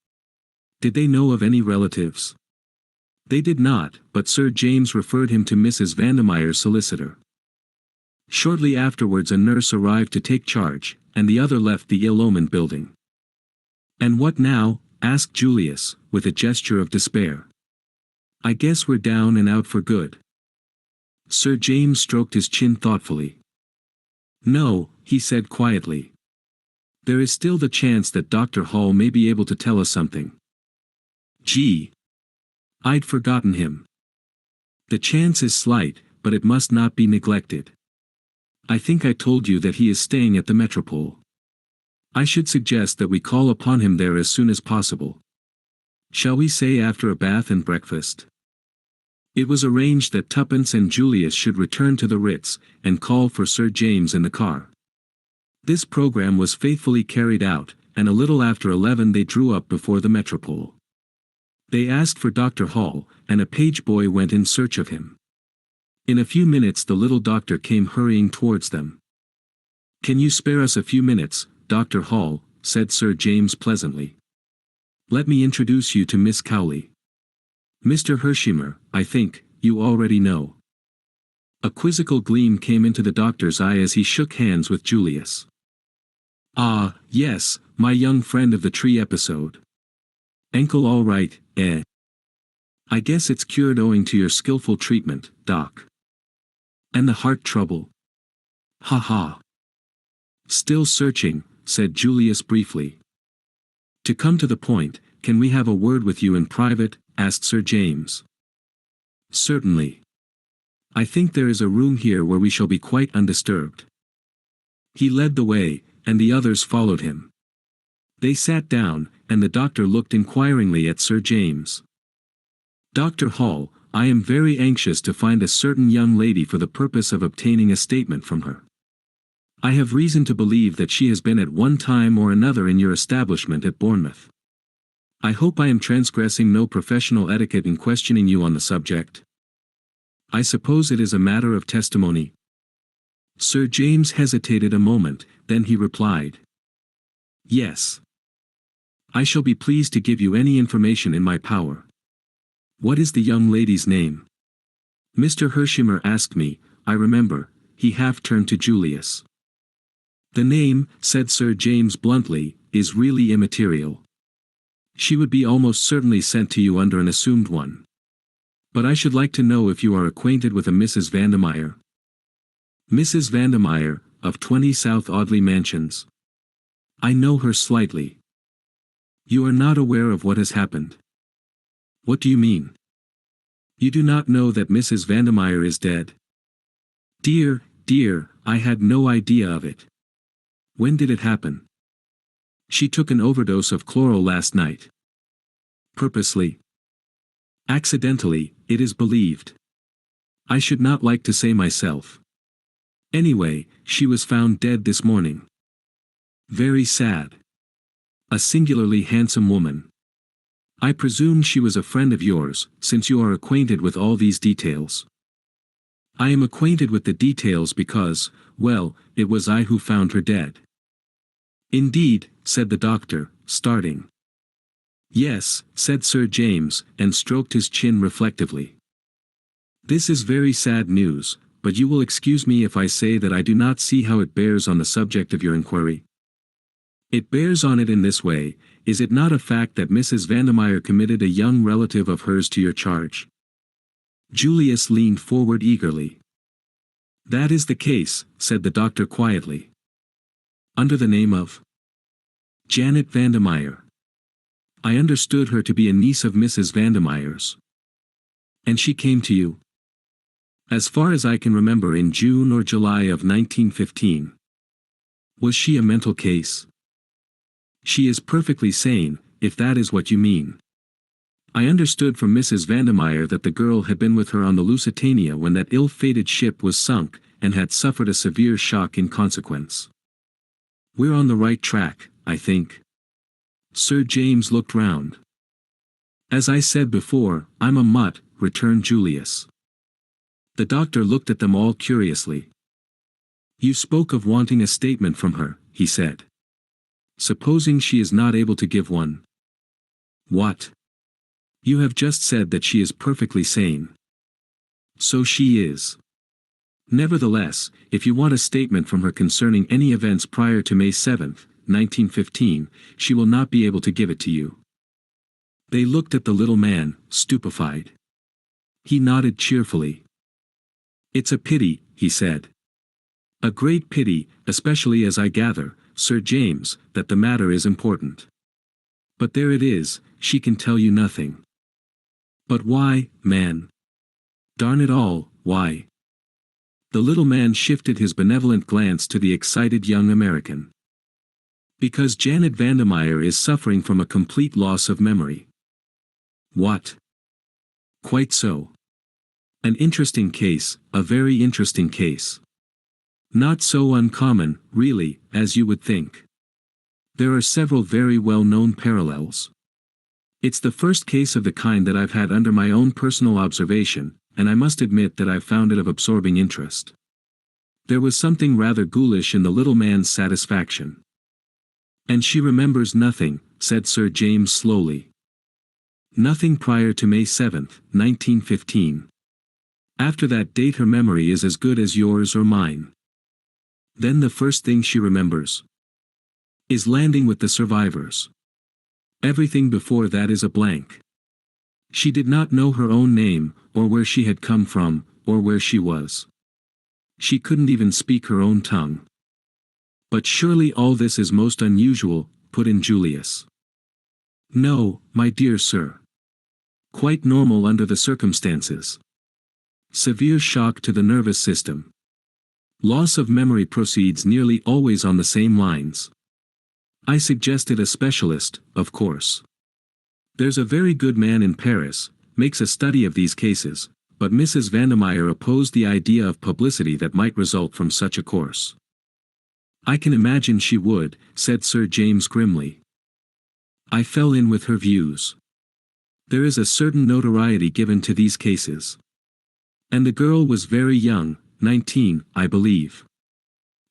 Did they know of any relatives? They did not, but Sir James referred him to Mrs. Vandermeyer's solicitor. Shortly afterwards a nurse arrived to take charge, and the other left the ill-omened building. "And what now?" asked Julius, with a gesture of despair. "I guess we're down and out for good." Sir James stroked his chin thoughtfully. "No," he said quietly. "There is still the chance that Dr. Hall may be able to tell us something." "Gee! I'd forgotten him." "The chance is slight, but it must not be neglected. I think I told you that he is staying at the Metropole. I should suggest that we call upon him there as soon as possible. Shall we say after a bath and breakfast?" It was arranged that Tuppence and Julius should return to the Ritz, and call for Sir James in the car. This program was faithfully carried out, and a little after 11 they drew up before the Metropole. They asked for Dr. Hall, and a page boy went in search of him. In a few minutes the little doctor came hurrying towards them. "Can you spare us a few minutes, Dr. Hall?" said Sir James pleasantly. "Let me introduce you to Miss Cowley. Mr. Hersheimer, I think, you already know." A quizzical gleam came into the doctor's eye as he shook hands with Julius. "Ah, yes, my young friend of the tree episode. Ankle all right, eh? I guess it's cured owing to your skillful treatment, Doc. And the heart trouble? Ha ha. Still searching," said Julius briefly. "To come to the point, can we have a word with you in private?" asked Sir James. "Certainly. I think there is a room here where we shall be quite undisturbed." He led the way, and the others followed him. They sat down, and the doctor looked inquiringly at Sir James. "Dr. Hall, I am very anxious to find a certain young lady for the purpose of obtaining a statement from her. I have reason to believe that she has been at one time or another in your establishment at Bournemouth. I hope I am transgressing no professional etiquette in questioning you on the subject. I suppose it is a matter of testimony." Sir James hesitated a moment, then he replied. "Yes. I shall be pleased to give you any information in my power. What is the young lady's name?" "Mr. Hersheimer asked me, I remember," he half turned to Julius. The name, said Sir James bluntly, is really immaterial. She would be almost certainly sent to you under an assumed one. But I should like to know if you are acquainted with a Mrs. Vandermeyer. Mrs. Vandermeyer, of 20 South Audley Mansions. I know her slightly. You are not aware of what has happened. What do you mean? You do not know that Mrs. Vandermeyer is dead? Dear, dear, I had no idea of it. When did it happen? She took an overdose of chloral last night. Purposely. Accidentally, it is believed. I should not like to say myself. Anyway, she was found dead this morning. Very sad. A singularly handsome woman. I presume she was a friend of yours, since you are acquainted with all these details. I am acquainted with the details because, well, it was I who found her dead. Indeed, said the doctor, starting. Yes, said Sir James, and stroked his chin reflectively. This is very sad news, but you will excuse me if I say that I do not see how it bears on the subject of your inquiry. It bears on it in this way: is it not a fact that Mrs. Vandermeyer committed a young relative of hers to your charge? Julius leaned forward eagerly. That is the case, said the doctor quietly. Under the name of Janet Vandermeyer. I understood her to be a niece of Mrs. Vandermeyer's. And she came to you? As far as I can remember, in June or July of 1915. Was she a mental case? She is perfectly sane, if that is what you mean. I understood from Mrs. Vandermeyer that the girl had been with her on the Lusitania when that ill-fated ship was sunk, and had suffered a severe shock in consequence. We're on the right track, I think. Sir James looked round. As I said before, I'm a mutt, returned Julius. The doctor looked at them all curiously. You spoke of wanting a statement from her, he said. Supposing she is not able to give one? What? You have just said that she is perfectly sane. So she is. Nevertheless, if you want a statement from her concerning any events prior to May 7, 1915, she will not be able to give it to you. They looked at the little man, stupefied. He nodded cheerfully. It's a pity, he said. A great pity, especially as I gather, Sir James, that the matter is important. But there it is, she can tell you nothing. But why, man? Darn it all, why? The little man shifted his benevolent glance to the excited young American. Because Janet Vandermeyer is suffering from a complete loss of memory. What? Quite so. An interesting case, a very interesting case. Not so uncommon, really, as you would think. There are several very well-known parallels. It's the first case of the kind that I've had under my own personal observation, and I must admit that I've found it of absorbing interest. There was something rather ghoulish in the little man's satisfaction. And she remembers nothing, said Sir James slowly. Nothing prior to May 7, 1915. After that date her memory is as good as yours or mine. Then the first thing she remembers is landing with the survivors. Everything before that is a blank. She did not know her own name, or where she had come from, or where she was. She couldn't even speak her own tongue. But surely all this is most unusual, put in Julius. No, my dear sir. Quite normal under the circumstances. Severe shock to the nervous system. Loss of memory proceeds nearly always on the same lines. I suggested a specialist, of course. There's a very good man in Paris, makes a study of these cases, but Mrs. Vandermeyer opposed the idea of publicity that might result from such a course. I can imagine she would, said Sir James grimly. I fell in with her views. There is a certain notoriety given to these cases. And the girl was very young, 19, I believe.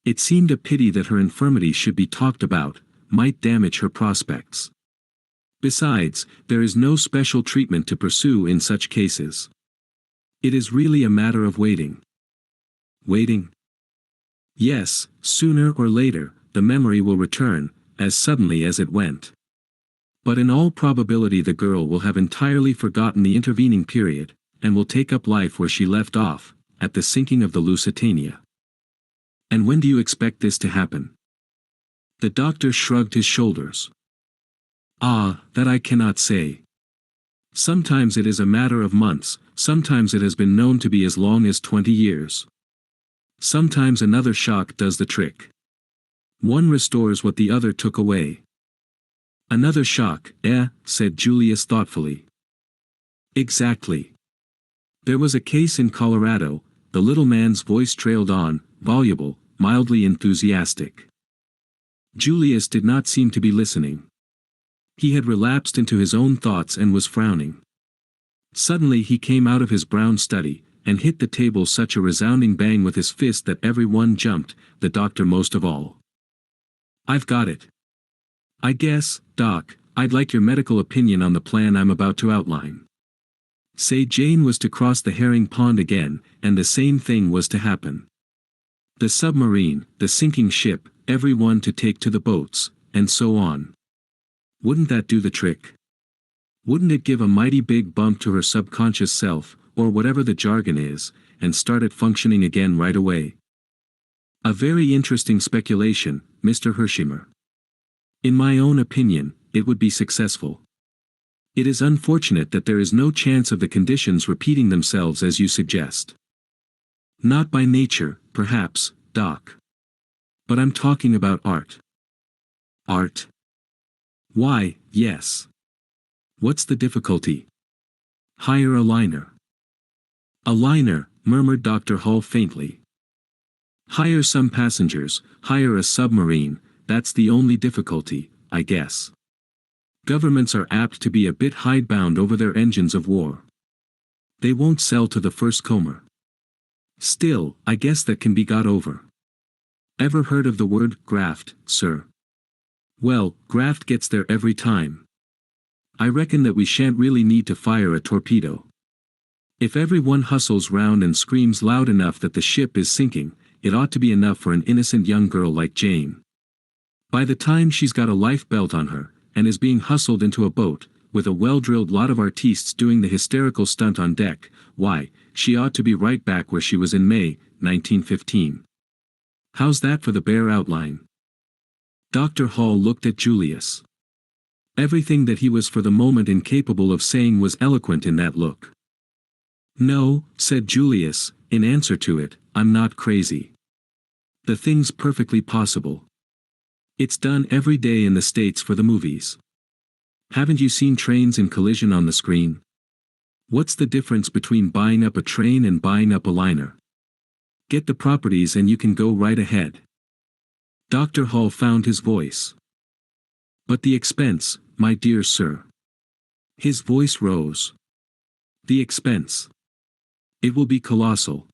It seemed a pity that her infirmity should be talked about, might damage her prospects. Besides, there is no special treatment to pursue in such cases. It is really a matter of waiting. Waiting? Yes, sooner or later, the memory will return, as suddenly as it went. But in all probability the girl will have entirely forgotten the intervening period, and will take up life where she left off, at the sinking of the Lusitania. And when do you expect this to happen? The doctor shrugged his shoulders. Ah, that I cannot say. Sometimes it is a matter of months, sometimes it has been known to be as long as 20 years. Sometimes another shock does the trick. One restores what the other took away. Another shock, said Julius thoughtfully. Exactly. There was a case in Colorado. The little man's voice trailed on, voluble, mildly enthusiastic. Julius did not seem to be listening. He had relapsed into his own thoughts and was frowning. Suddenly he came out of his brown study, and hit the table such a resounding bang with his fist that everyone jumped, the doctor most of all. I've got it. I guess, Doc, I'd like your medical opinion on the plan I'm about to outline. Say Jane was to cross the herring pond again, and the same thing was to happen. The submarine, the sinking ship, everyone to take to the boats, and so on. Wouldn't that do the trick? Wouldn't it give a mighty big bump to her subconscious self, or whatever the jargon is, and start it functioning again right away? A very interesting speculation, Mr. Hersheimer. In my own opinion, it would be successful. It is unfortunate that there is no chance of the conditions repeating themselves as you suggest. Not by nature, perhaps, Doc. But I'm talking about art. Art? Why, yes. What's the difficulty? Hire a liner. A liner, murmured Dr. Hull faintly. Hire some passengers, hire a submarine, that's the only difficulty, I guess. Governments are apt to be a bit hidebound over their engines of war. They won't sell to the first comer. Still, I guess that can be got over. Ever heard of the word graft, sir? Well, graft gets there every time. I reckon that we shan't really need to fire a torpedo. If everyone hustles round and screams loud enough that the ship is sinking, it ought to be enough for an innocent young girl like Jane. By the time she's got a life belt on her, and is being hustled into a boat, with a well-drilled lot of artistes doing the hysterical stunt on deck, why, she ought to be right back where she was in May, 1915. How's that for the bare outline? Dr. Hall looked at Julius. Everything that he was for the moment incapable of saying was eloquent in that look. No, said Julius, in answer to it, I'm not crazy. The thing's perfectly possible. It's done every day in the States for the movies. Haven't you seen trains in collision on the screen? What's the difference between buying up a train and buying up a liner? Get the properties and you can go right ahead. Dr. Hall found his voice. But the expense, my dear sir. His voice rose. The expense. It will be colossal.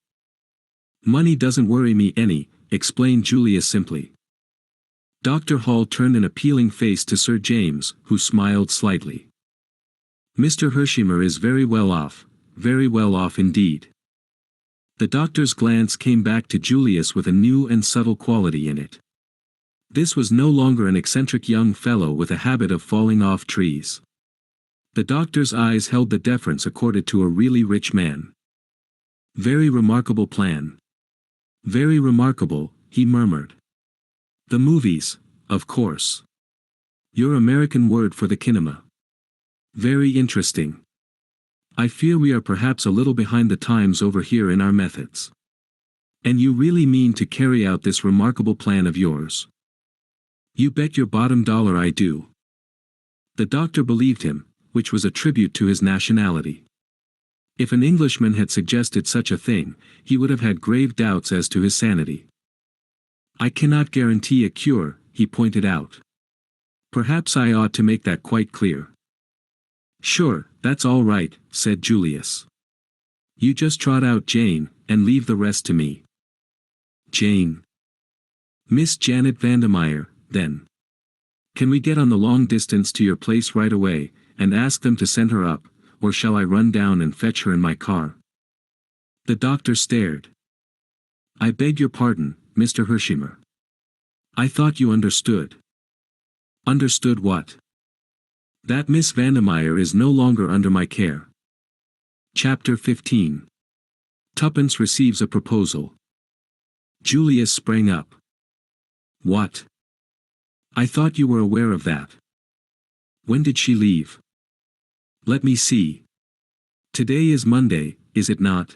Money doesn't worry me any, explained Julius simply. Dr. Hall turned an appealing face to Sir James, who smiled slightly. Mr. Hersheimer is very well off indeed. The doctor's glance came back to Julius with a new and subtle quality in it. This was no longer an eccentric young fellow with a habit of falling off trees. The doctor's eyes held the deference accorded to a really rich man. Very remarkable plan. Very remarkable, he murmured. The movies, of course. Your American word for the kinema. Very interesting. I fear we are perhaps a little behind the times over here in our methods. And you really mean to carry out this remarkable plan of yours? You bet your bottom dollar I do. The doctor believed him, which was a tribute to his nationality. If an Englishman had suggested such a thing, he would have had grave doubts as to his sanity. I cannot guarantee a cure, he pointed out. Perhaps I ought to make that quite clear. Sure, that's all right, said Julius. You just trot out Jane, and leave the rest to me. Jane. Miss Janet Vandermeyer, then. Can we get on the long distance to your place right away, and ask them to send her up, or shall I run down and fetch her in my car? The doctor stared. I beg your pardon, Mr. Hershimer. I thought you understood. Understood what? That Miss Vandermeyer is no longer under my care. Chapter 15. Tuppence receives a proposal. Julius sprang up. What? I thought you were aware of that. When did she leave? Let me see. Today is Monday, is it not?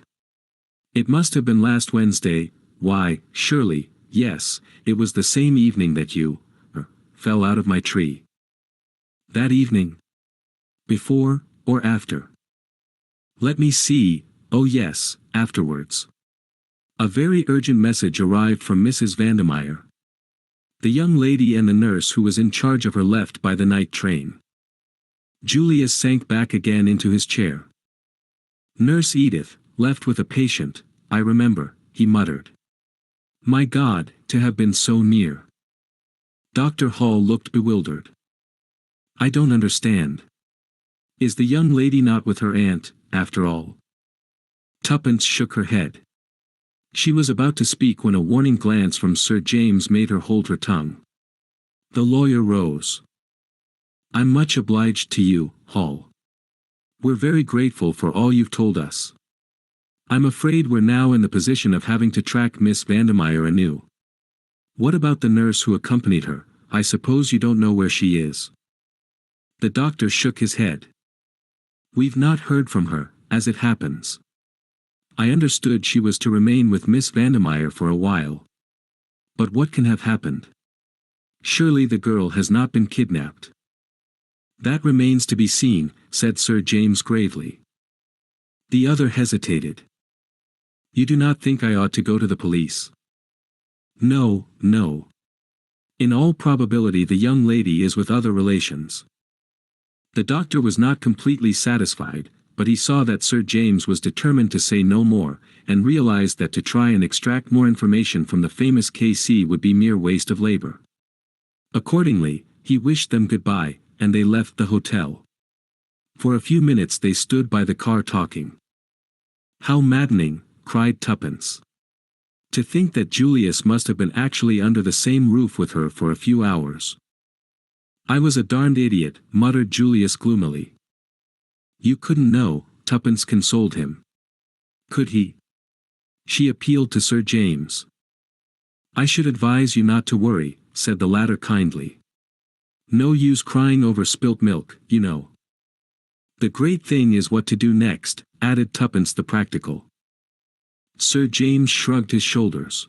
It must have been last Wednesday. Why, surely, yes, it was the same evening that you fell out of my tree. That evening? Before, or after? Let me see. Oh yes, afterwards. A very urgent message arrived from Mrs. Vandermeyer. The young lady and the nurse who was in charge of her left by the night train. Julius sank back again into his chair. Nurse Edith, left with a patient, I remember, he muttered. My God, to have been so near. Dr. Hall looked bewildered. I don't understand. Is the young lady not with her aunt, after all? Tuppence shook her head. She was about to speak when a warning glance from Sir James made her hold her tongue. The lawyer rose. I'm much obliged to you, Hall. We're very grateful for all you've told us. I'm afraid we're now in the position of having to track Miss Vandermeyer anew. What about the nurse who accompanied her? I suppose you don't know where she is. The doctor shook his head. We've not heard from her, as it happens. I understood she was to remain with Miss Vandermeyer for a while. But what can have happened? Surely the girl has not been kidnapped. That remains to be seen, said Sir James gravely. The other hesitated. You do not think I ought to go to the police? No, no. In all probability the young lady is with other relations. The doctor was not completely satisfied, but he saw that Sir James was determined to say no more, and realized that to try and extract more information from the famous K.C. would be mere waste of labor. Accordingly, he wished them goodbye, and they left the hotel. For a few minutes they stood by the car talking. How maddening, cried Tuppence. To think that Julius must have been actually under the same roof with her for a few hours. I was a darned idiot, muttered Julius gloomily. You couldn't know, Tuppence consoled him. Could he? She appealed to Sir James. I should advise you not to worry, said the latter kindly. No use crying over spilt milk, you know. The great thing is what to do next, added Tuppence the practical. Sir James shrugged his shoulders.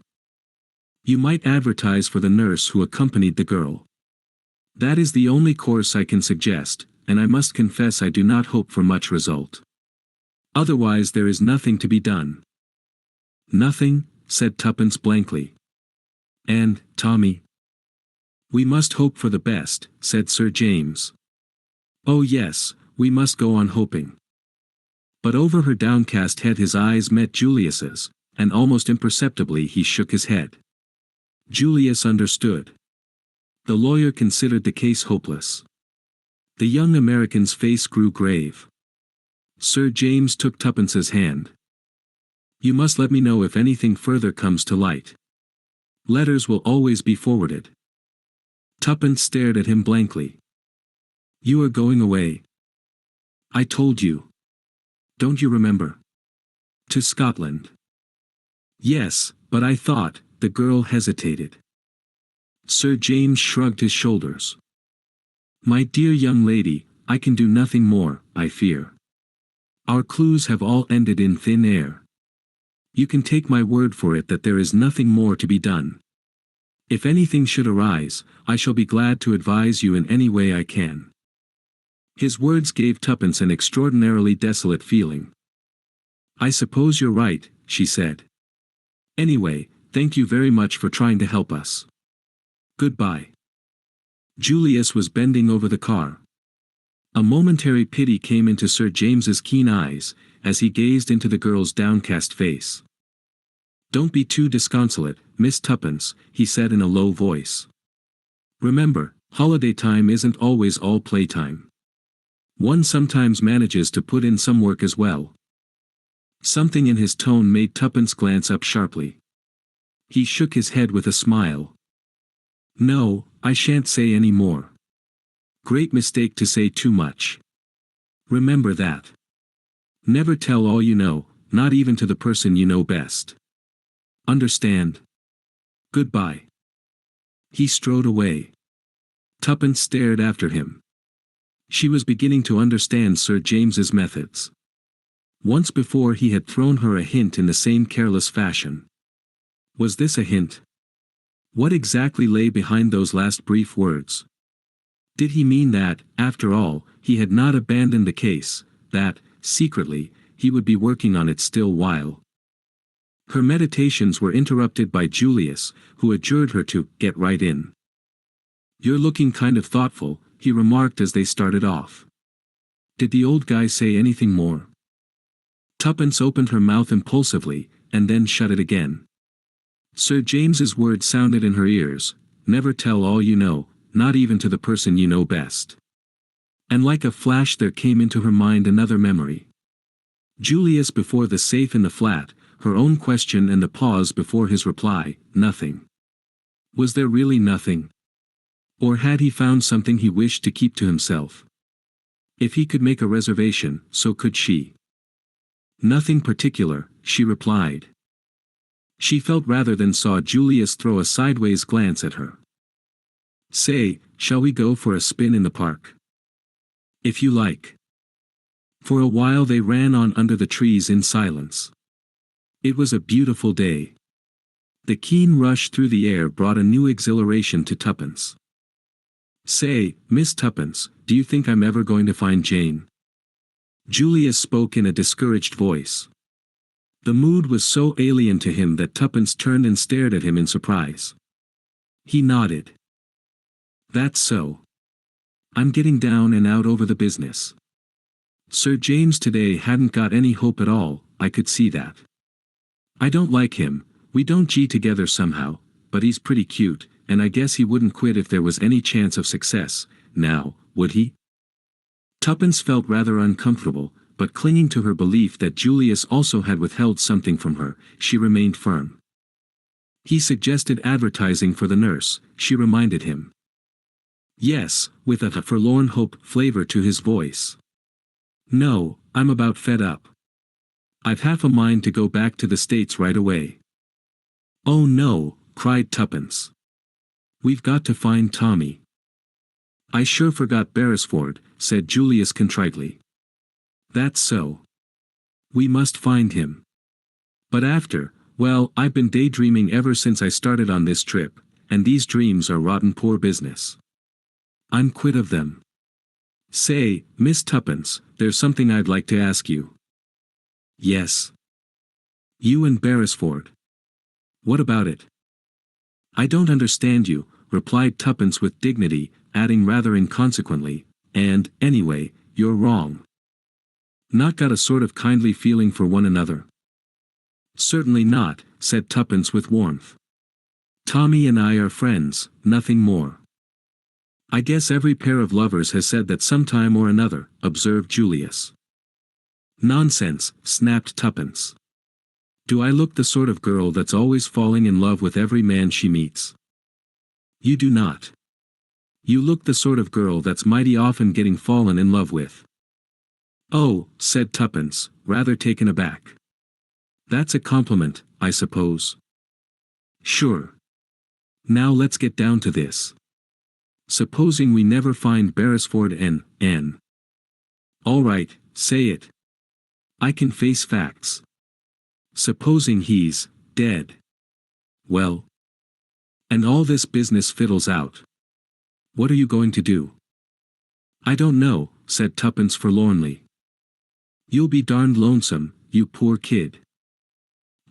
You might advertise for the nurse who accompanied the girl. That is the only course I can suggest, and I must confess I do not hope for much result. Otherwise there is nothing to be done. Nothing, said Tuppence blankly. And, Tommy? We must hope for the best, said Sir James. Oh yes, we must go on hoping. But over her downcast head his eyes met Julius's, and almost imperceptibly he shook his head. Julius understood. The lawyer considered the case hopeless. The young American's face grew grave. Sir James took Tuppence's hand. You must let me know if anything further comes to light. Letters will always be forwarded. Tuppence stared at him blankly. You are going away. I told you. Don't you remember? To Scotland. Yes, but I thought, the girl hesitated. Sir James shrugged his shoulders. My dear young lady, I can do nothing more, I fear. Our clues have all ended in thin air. You can take my word for it that there is nothing more to be done. If anything should arise, I shall be glad to advise you in any way I can. His words gave Tuppence an extraordinarily desolate feeling. I suppose you're right, she said. Anyway, thank you very much for trying to help us. Goodbye. Julius was bending over the car. A momentary pity came into Sir James's keen eyes, as he gazed into the girl's downcast face. Don't be too disconsolate, Miss Tuppence, he said in a low voice. Remember, holiday time isn't always all playtime. One sometimes manages to put in some work as well. Something in his tone made Tuppence glance up sharply. He shook his head with a smile. No, I shan't say any more. Great mistake to say too much. Remember that. Never tell all you know, not even to the person you know best. Understand? Goodbye. He strode away. Tuppence stared after him. She was beginning to understand Sir James's methods. Once before he had thrown her a hint in the same careless fashion. Was this a hint? What exactly lay behind those last brief words? Did he mean that, after all, he had not abandoned the case, that, secretly, he would be working on it still while? Her meditations were interrupted by Julius, who adjured her to get right in. You're looking kind of thoughtful, he remarked as they started off. Did the old guy say anything more? Tuppence opened her mouth impulsively, and then shut it again. Sir James's words sounded in her ears, never tell all you know, not even to the person you know best. And like a flash there came into her mind another memory. Julius before the safe in the flat, her own question and the pause before his reply, nothing. Was there really nothing? Or had he found something he wished to keep to himself? If he could make a reservation, so could she. Nothing particular, she replied. She felt rather than saw Julius throw a sideways glance at her. Say, shall we go for a spin in the park? If you like. For a while they ran on under the trees in silence. It was a beautiful day. The keen rush through the air brought a new exhilaration to Tuppence. Say, Miss Tuppence, do you think I'm ever going to find Jane? Julius spoke in a discouraged voice. The mood was so alien to him that Tuppence turned and stared at him in surprise. He nodded. That's so. I'm getting down and out over the business. Sir James today hadn't got any hope at all, I could see that. I don't like him, we don't gee together somehow, but he's pretty cute, and I guess he wouldn't quit if there was any chance of success, now, would he? Tuppence felt rather uncomfortable, but clinging to her belief that Julius also had withheld something from her, she remained firm. He suggested advertising for the nurse, she reminded him. Yes, with a forlorn hope flavor to his voice. No, I'm about fed up. I've half a mind to go back to the States right away. Oh no, cried Tuppence. We've got to find Tommy. I sure forgot Beresford, said Julius contritely. That's so. We must find him. But after, well, I've been daydreaming ever since I started on this trip, and these dreams are rotten poor business. I'm quit of them. Say, Miss Tuppence, there's something I'd like to ask you. Yes. You and Beresford. What about it? I don't understand you, replied Tuppence with dignity, adding rather inconsequently, and, anyway, you're wrong. Not got a sort of kindly feeling for one another? Certainly not, said Tuppence with warmth. Tommy and I are friends, nothing more. I guess every pair of lovers has said that sometime or another, observed Julius. Nonsense, snapped Tuppence. Do I look the sort of girl that's always falling in love with every man she meets? You do not. You look the sort of girl that's mighty often getting fallen in love with. Oh, said Tuppence, rather taken aback. That's a compliment, I suppose. Sure. Now let's get down to this. Supposing we never find Beresford N. All right, say it. I can face facts. Supposing he's dead. Well. And all this business fiddles out. What are you going to do? I don't know, said Tuppence forlornly. You'll be darned lonesome, you poor kid.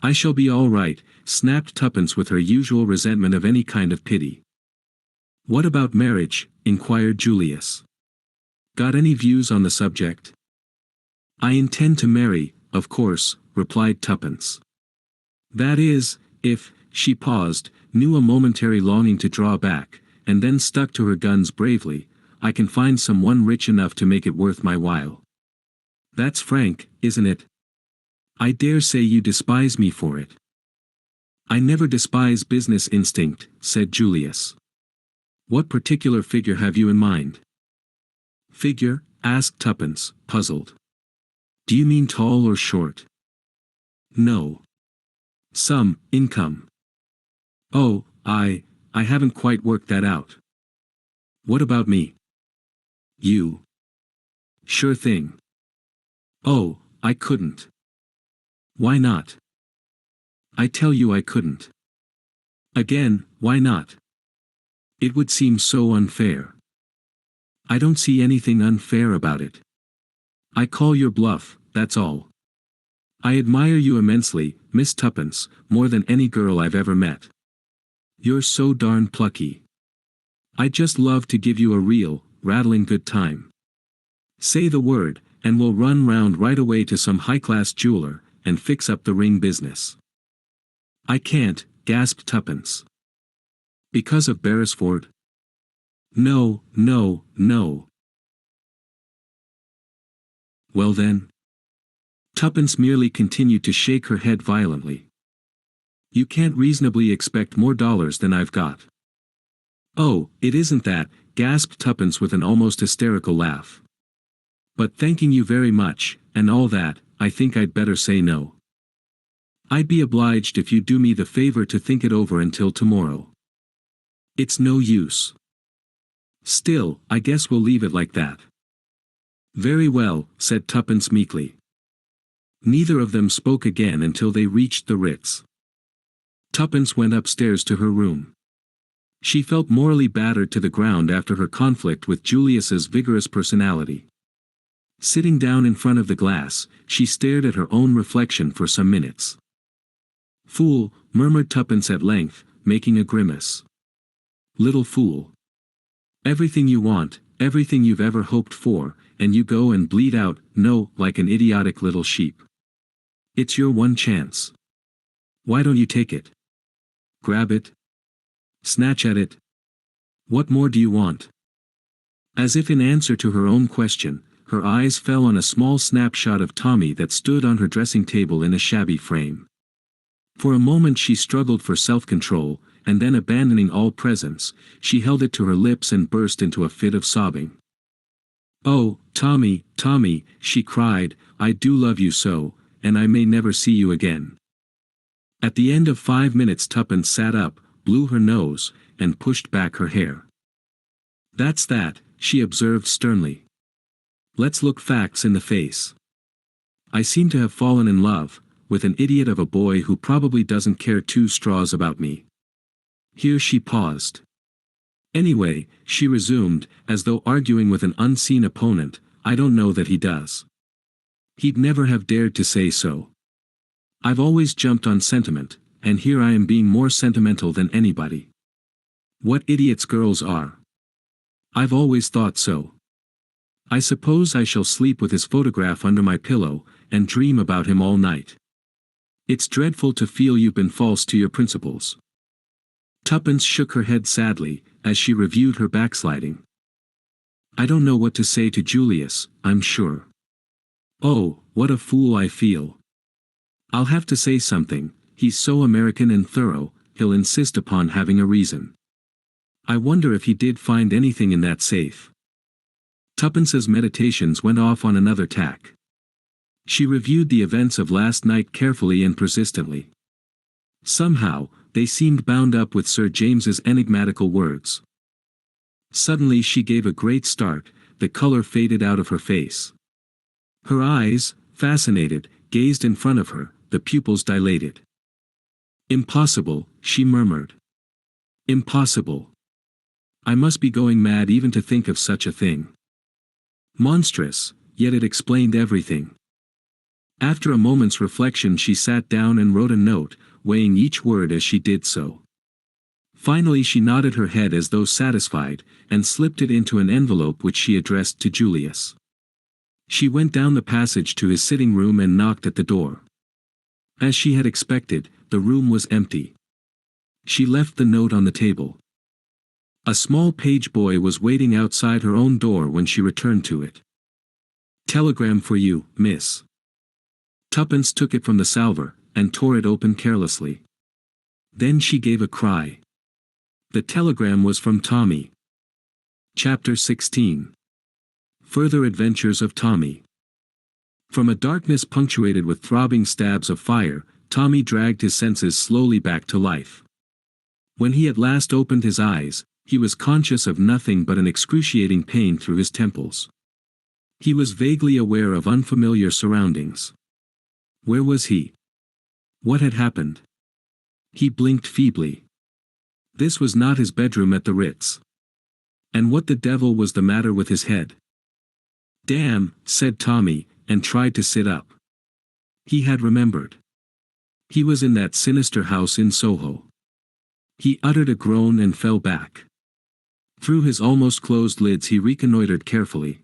I shall be all right, snapped Tuppence with her usual resentment of any kind of pity. What about marriage? Inquired Julius. Got any views on the subject? I intend to marry, of course, replied Tuppence. That is, if, she paused, knew a momentary longing to draw back, and then stuck to her guns bravely, I can find someone rich enough to make it worth my while. That's frank, isn't it? I dare say you despise me for it. I never despise business instinct, said Julius. What particular figure have you in mind? Figure? Asked Tuppence, puzzled. Do you mean tall or short? No. Sum, income. Oh, I haven't quite worked that out. What about me? You. Sure thing. Oh, I couldn't. Why not? I tell you I couldn't. Again, why not? It would seem so unfair. I don't see anything unfair about it. I call your bluff, that's all. I admire you immensely, Miss Tuppence, more than any girl I've ever met. You're so darn plucky. I'd just love to give you a real, rattling good time. Say the word, and we'll run round right away to some high-class jeweler, and fix up the ring business. I can't, gasped Tuppence. Because of Beresford? No, no, no. Well then? Tuppence merely continued to shake her head violently. You can't reasonably expect more dollars than I've got. Oh, it isn't that, gasped Tuppence with an almost hysterical laugh. But thanking you very much, and all that, I think I'd better say no. I'd be obliged if you'd do me the favor to think it over until tomorrow. It's no use. Still, I guess we'll leave it like that. Very well, said Tuppence meekly. Neither of them spoke again until they reached the Ritz. Tuppence went upstairs to her room. She felt morally battered to the ground after her conflict with Julius's vigorous personality. Sitting down in front of the glass, she stared at her own reflection for some minutes. Fool, murmured Tuppence at length, making a grimace. Little fool. Everything you want, everything you've ever hoped for, and you go and bleed out, no, like an idiotic little sheep. It's your one chance. Why don't you take it? Grab it? Snatch at it? What more do you want? As if in answer to her own question, her eyes fell on a small snapshot of Tommy that stood on her dressing table in a shabby frame. For a moment she struggled for self-control, and then abandoning all presence, she held it to her lips and burst into a fit of sobbing. Oh, Tommy, Tommy, she cried, I do love you so, and I may never see you again. At the end of 5 minutes Tuppence sat up, blew her nose, and pushed back her hair. That's that, she observed sternly. Let's look facts in the face. I seem to have fallen in love, with an idiot of a boy who probably doesn't care two straws about me. Here she paused. Anyway, she resumed, as though arguing with an unseen opponent, I don't know that he does. He'd never have dared to say so. I've always jumped on sentiment, and here I am being more sentimental than anybody. What idiots girls are. I've always thought so. I suppose I shall sleep with his photograph under my pillow, and dream about him all night. It's dreadful to feel you've been false to your principles. Tuppence shook her head sadly, as she reviewed her backsliding. I don't know what to say to Julius, I'm sure. Oh, what a fool I feel. I'll have to say something, he's so American and thorough, he'll insist upon having a reason. I wonder if he did find anything in that safe. Tuppence's meditations went off on another tack. She reviewed the events of last night carefully and persistently. Somehow, they seemed bound up with Sir James's enigmatical words. Suddenly she gave a great start, the color faded out of her face. Her eyes, fascinated, gazed in front of her, the pupils dilated. Impossible, she murmured. Impossible. I must be going mad even to think of such a thing. Monstrous, yet it explained everything. After a moment's reflection she sat down and wrote a note, weighing each word as she did so. Finally she nodded her head as though satisfied, and slipped it into an envelope which she addressed to Julius. She went down the passage to his sitting room and knocked at the door. As she had expected, the room was empty. She left the note on the table. A small page boy was waiting outside her own door when she returned to it. Telegram for you, miss. Tuppence took it from the salver, and tore it open carelessly. Then she gave a cry. The telegram was from Tommy. Chapter 16. Further Adventures of Tommy. From a darkness punctuated with throbbing stabs of fire, Tommy dragged his senses slowly back to life. When he at last opened his eyes, he was conscious of nothing but an excruciating pain through his temples. He was vaguely aware of unfamiliar surroundings. Where was he? What had happened? He blinked feebly. This was not his bedroom at the Ritz. And what the devil was the matter with his head? "Damn," said Tommy, and tried to sit up. He had remembered. He was in that sinister house in Soho. He uttered a groan and fell back. Through his almost closed lids he reconnoitered carefully.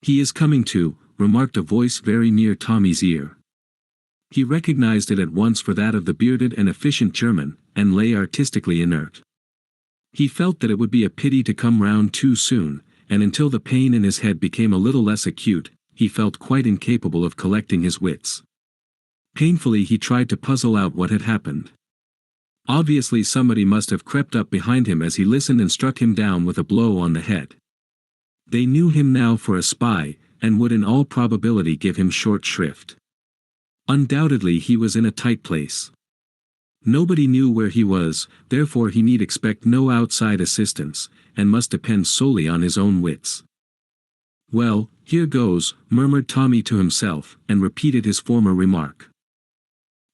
"He is coming to," remarked a voice very near Tommy's ear. He recognized it at once for that of the bearded and efficient German, and lay artistically inert. He felt that it would be a pity to come round too soon, and until the pain in his head became a little less acute, he felt quite incapable of collecting his wits. Painfully he tried to puzzle out what had happened. Obviously somebody must have crept up behind him as he listened and struck him down with a blow on the head. They knew him now for a spy, and would in all probability give him short shrift. Undoubtedly he was in a tight place. Nobody knew where he was, therefore he need expect no outside assistance, and must depend solely on his own wits. "Well, here goes," murmured Tommy to himself, and repeated his former remark.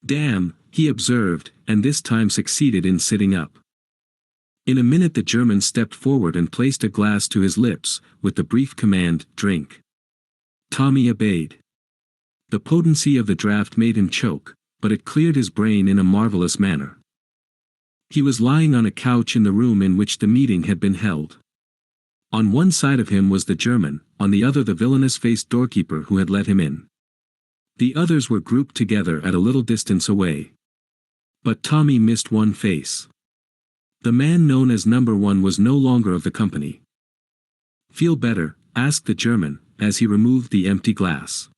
"Damn," he observed, and this time succeeded in sitting up. In a minute the German stepped forward and placed a glass to his lips, with the brief command, "Drink." Tommy obeyed. The potency of the draught made him choke, but it cleared his brain in a marvelous manner. He was lying on a couch in the room in which the meeting had been held. On one side of him was the German, on the other the villainous-faced doorkeeper who had let him in. The others were grouped together at a little distance away. But Tommy missed one face. The man known as Number One was no longer of the company. "Feel better?" asked the German, as he removed the empty glass.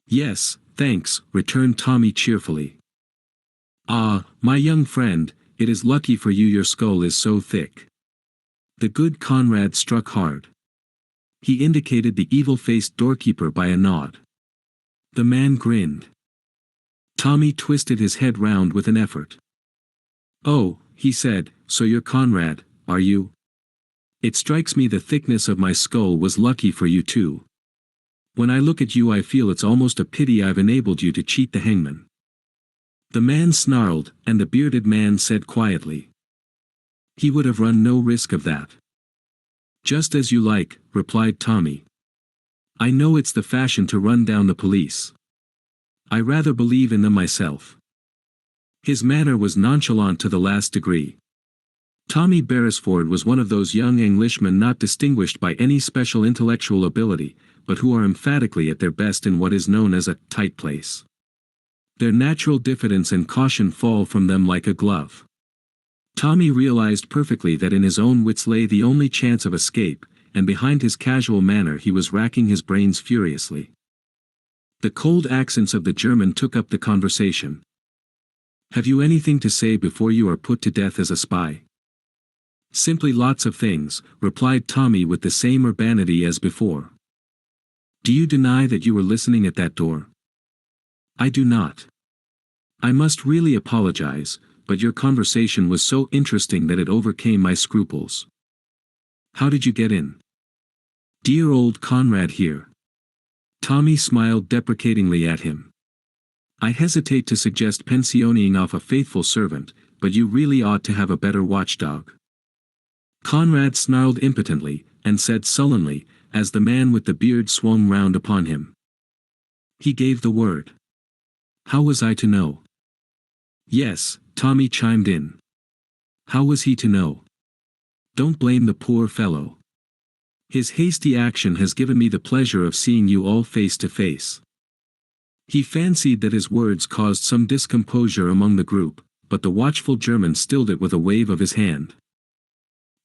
"Yes, thanks," returned Tommy cheerfully. "Ah, my young friend, it is lucky for you your skull is so thick." The good Conrad struck hard. He indicated the evil-faced doorkeeper by a nod. The man grinned. Tommy twisted his head round with an effort. "Oh," he said, "so you're Conrad, are you? It strikes me the thickness of my skull was lucky for you too. When I look at you I feel it's almost a pity I've enabled you to cheat the hangman." The man snarled, and the bearded man said quietly, "He would have run no risk of that." "Just as you like," replied Tommy. "I know it's the fashion to run down the police. I rather believe in them myself." His manner was nonchalant to the last degree. Tommy Beresford was one of those young Englishmen not distinguished by any special intellectual ability, but who are emphatically at their best in what is known as a tight place. Their natural diffidence and caution fall from them like a glove. Tommy realized perfectly that in his own wits lay the only chance of escape, and behind his casual manner he was racking his brains furiously. The cold accents of the German took up the conversation. "Have you anything to say before you are put to death as a spy?" "Simply lots of things," replied Tommy with the same urbanity as before. "Do you deny that you were listening at that door?" "I do not. I must really apologize, but your conversation was so interesting that it overcame my scruples." "How did you get in?" "Dear old Conrad here." Tommy smiled deprecatingly at him. "I hesitate to suggest pensioning off a faithful servant, but you really ought to have a better watchdog." Conrad snarled impotently, and said sullenly, as the man with the beard swung round upon him. "He gave the word. How was I to know?" "Yes," Tommy chimed in. "How was he to know? Don't blame the poor fellow. His hasty action has given me the pleasure of seeing you all face to face." He fancied that his words caused some discomposure among the group, but the watchful German stilled it with a wave of his hand.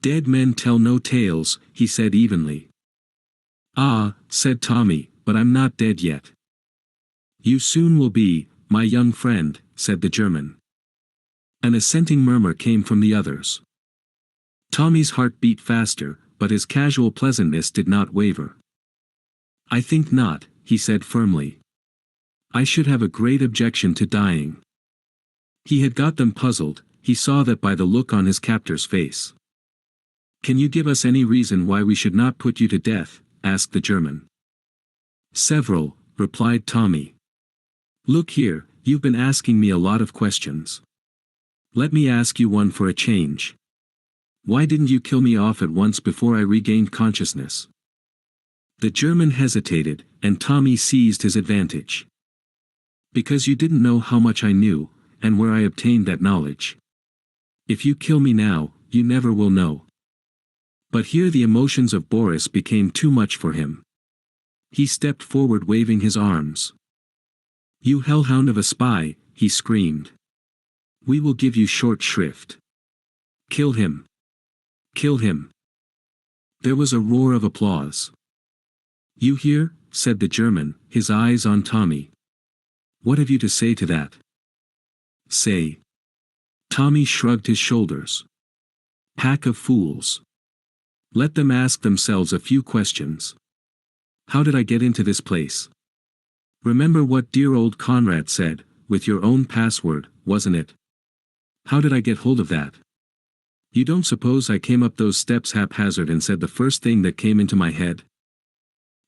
"Dead men tell no tales," he said evenly. "Ah," said Tommy, "but I'm not dead yet." "You soon will be, my young friend," said the German. An assenting murmur came from the others. Tommy's heart beat faster, but his casual pleasantness did not waver. "I think not," he said firmly. "I should have a great objection to dying." He had got them puzzled, he saw that by the look on his captor's face. "Can you give us any reason why we should not put you to death?" asked the German. "Several," replied Tommy. "Look here, you've been asking me a lot of questions. Let me ask you one for a change. Why didn't you kill me off at once before I regained consciousness?" The German hesitated, and Tommy seized his advantage. "Because you didn't know how much I knew, and where I obtained that knowledge. If you kill me now, you never will know." But here the emotions of Boris became too much for him. He stepped forward waving his arms. "You hellhound of a spy," he screamed. "We will give you short shrift. Kill him. Kill him." There was a roar of applause. "You hear?" said the German, his eyes on Tommy. "What have you to say to that?" "Say." Tommy shrugged his shoulders. "Pack of fools. Let them ask themselves a few questions. How did I get into this place? Remember what dear old Conrad said, with your own password, wasn't it? How did I get hold of that? You don't suppose I came up those steps haphazard and said the first thing that came into my head?"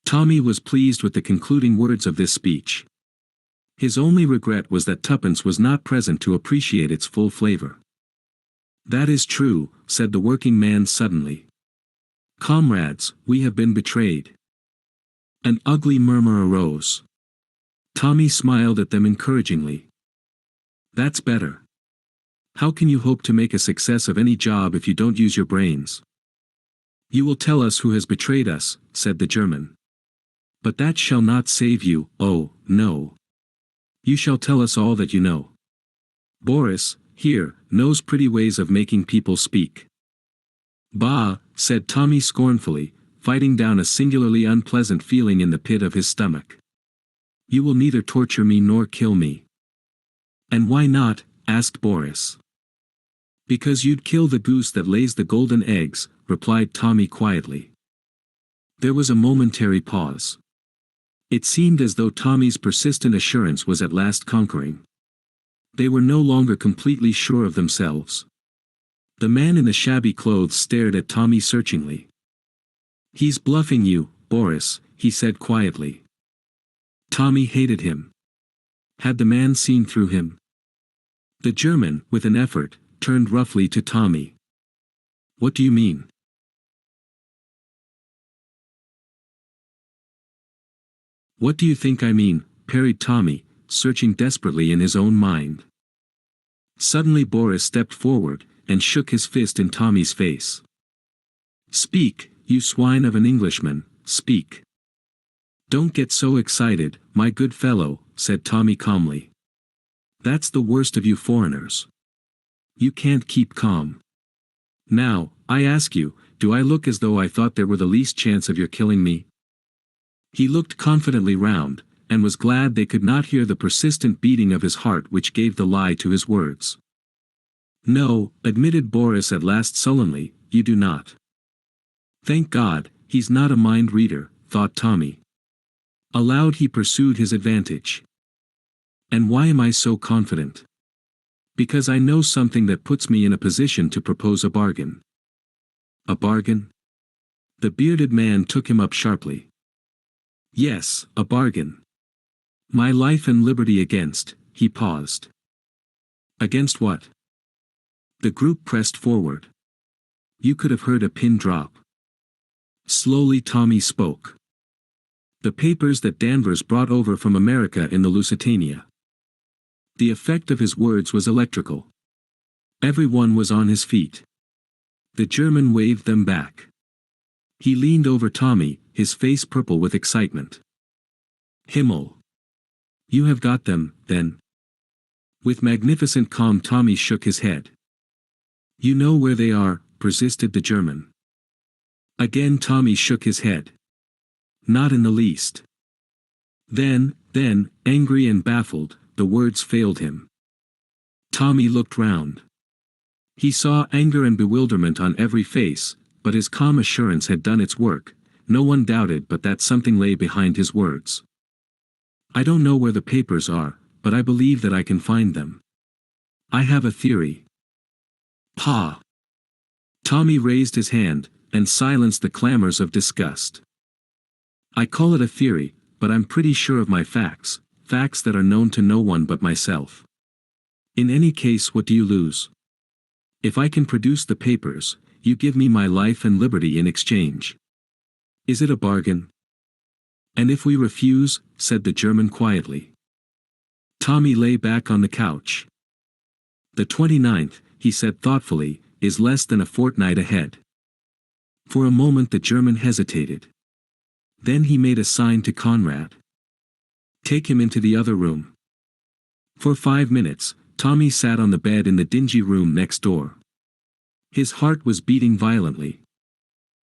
Tommy was pleased with the concluding words of this speech. His only regret was that Tuppence was not present to appreciate its full flavor. "That is true," said the working man suddenly. "Comrades, we have been betrayed." An ugly murmur arose. Tommy smiled at them encouragingly. "That's better. How can you hope to make a success of any job if you don't use your brains?" "You will tell us who has betrayed us," said the German. "But that shall not save you, oh, no. You shall tell us all that you know. Boris, here, knows pretty ways of making people speak." "Bah," said Tommy scornfully, fighting down a singularly unpleasant feeling in the pit of his stomach. "You will neither torture me nor kill me." "And why not?" asked Boris. "Because you'd kill the goose that lays the golden eggs," replied Tommy quietly. There was a momentary pause. It seemed as though Tommy's persistent assurance was at last conquering. They were no longer completely sure of themselves. The man in the shabby clothes stared at Tommy searchingly. "He's bluffing you, Boris," he said quietly. Tommy hated him. Had the man seen through him? The German, with an effort, turned roughly to Tommy. "What do you mean?" "What do you think I mean?" parried Tommy, searching desperately in his own mind. Suddenly Boris stepped forward, and shook his fist in Tommy's face. "Speak, you swine of an Englishman, speak." "Don't get so excited, my good fellow," said Tommy calmly. "That's the worst of you foreigners. You can't keep calm. Now, I ask you, do I look as though I thought there were the least chance of your killing me?" He looked confidently round, and was glad they could not hear the persistent beating of his heart which gave the lie to his words. "No," admitted Boris at last sullenly, "you do not." "Thank God, he's not a mind reader," thought Tommy. Aloud he pursued his advantage. "And why am I so confident? Because I know something that puts me in a position to propose a bargain." "A bargain?" The bearded man took him up sharply. "Yes, a bargain. My life and liberty against," he paused. "Against what?" The group pressed forward. You could have heard a pin drop. Slowly Tommy spoke. "The papers that Danvers brought over from America in the Lusitania." The effect of his words was electrical. Everyone was on his feet. The German waved them back. He leaned over Tommy, his face purple with excitement. "Himmel! You have got them, then?" With magnificent calm Tommy shook his head. "You know where they are," persisted the German. Again Tommy shook his head. "Not in the least." Then, angry and baffled, the words failed him. Tommy looked round. He saw anger and bewilderment on every face, but his calm assurance had done its work. No one doubted but that something lay behind his words. I don't know where the papers are, but I believe that I can find them. I have a theory. Pa! Tommy raised his hand, and silenced the clamors of disgust. I call it a theory, but I'm pretty sure of my facts, facts that are known to no one but myself. In any case, what do you lose? If I can produce the papers, you give me my life and liberty in exchange. Is it a bargain? And if we refuse, said the German quietly. Tommy lay back on the couch. The 29th, he said thoughtfully, is less than a fortnight ahead. For a moment the German hesitated. Then he made a sign to Conrad. Take him into the other room. For 5 minutes, Tommy sat on the bed in the dingy room next door. His heart was beating violently.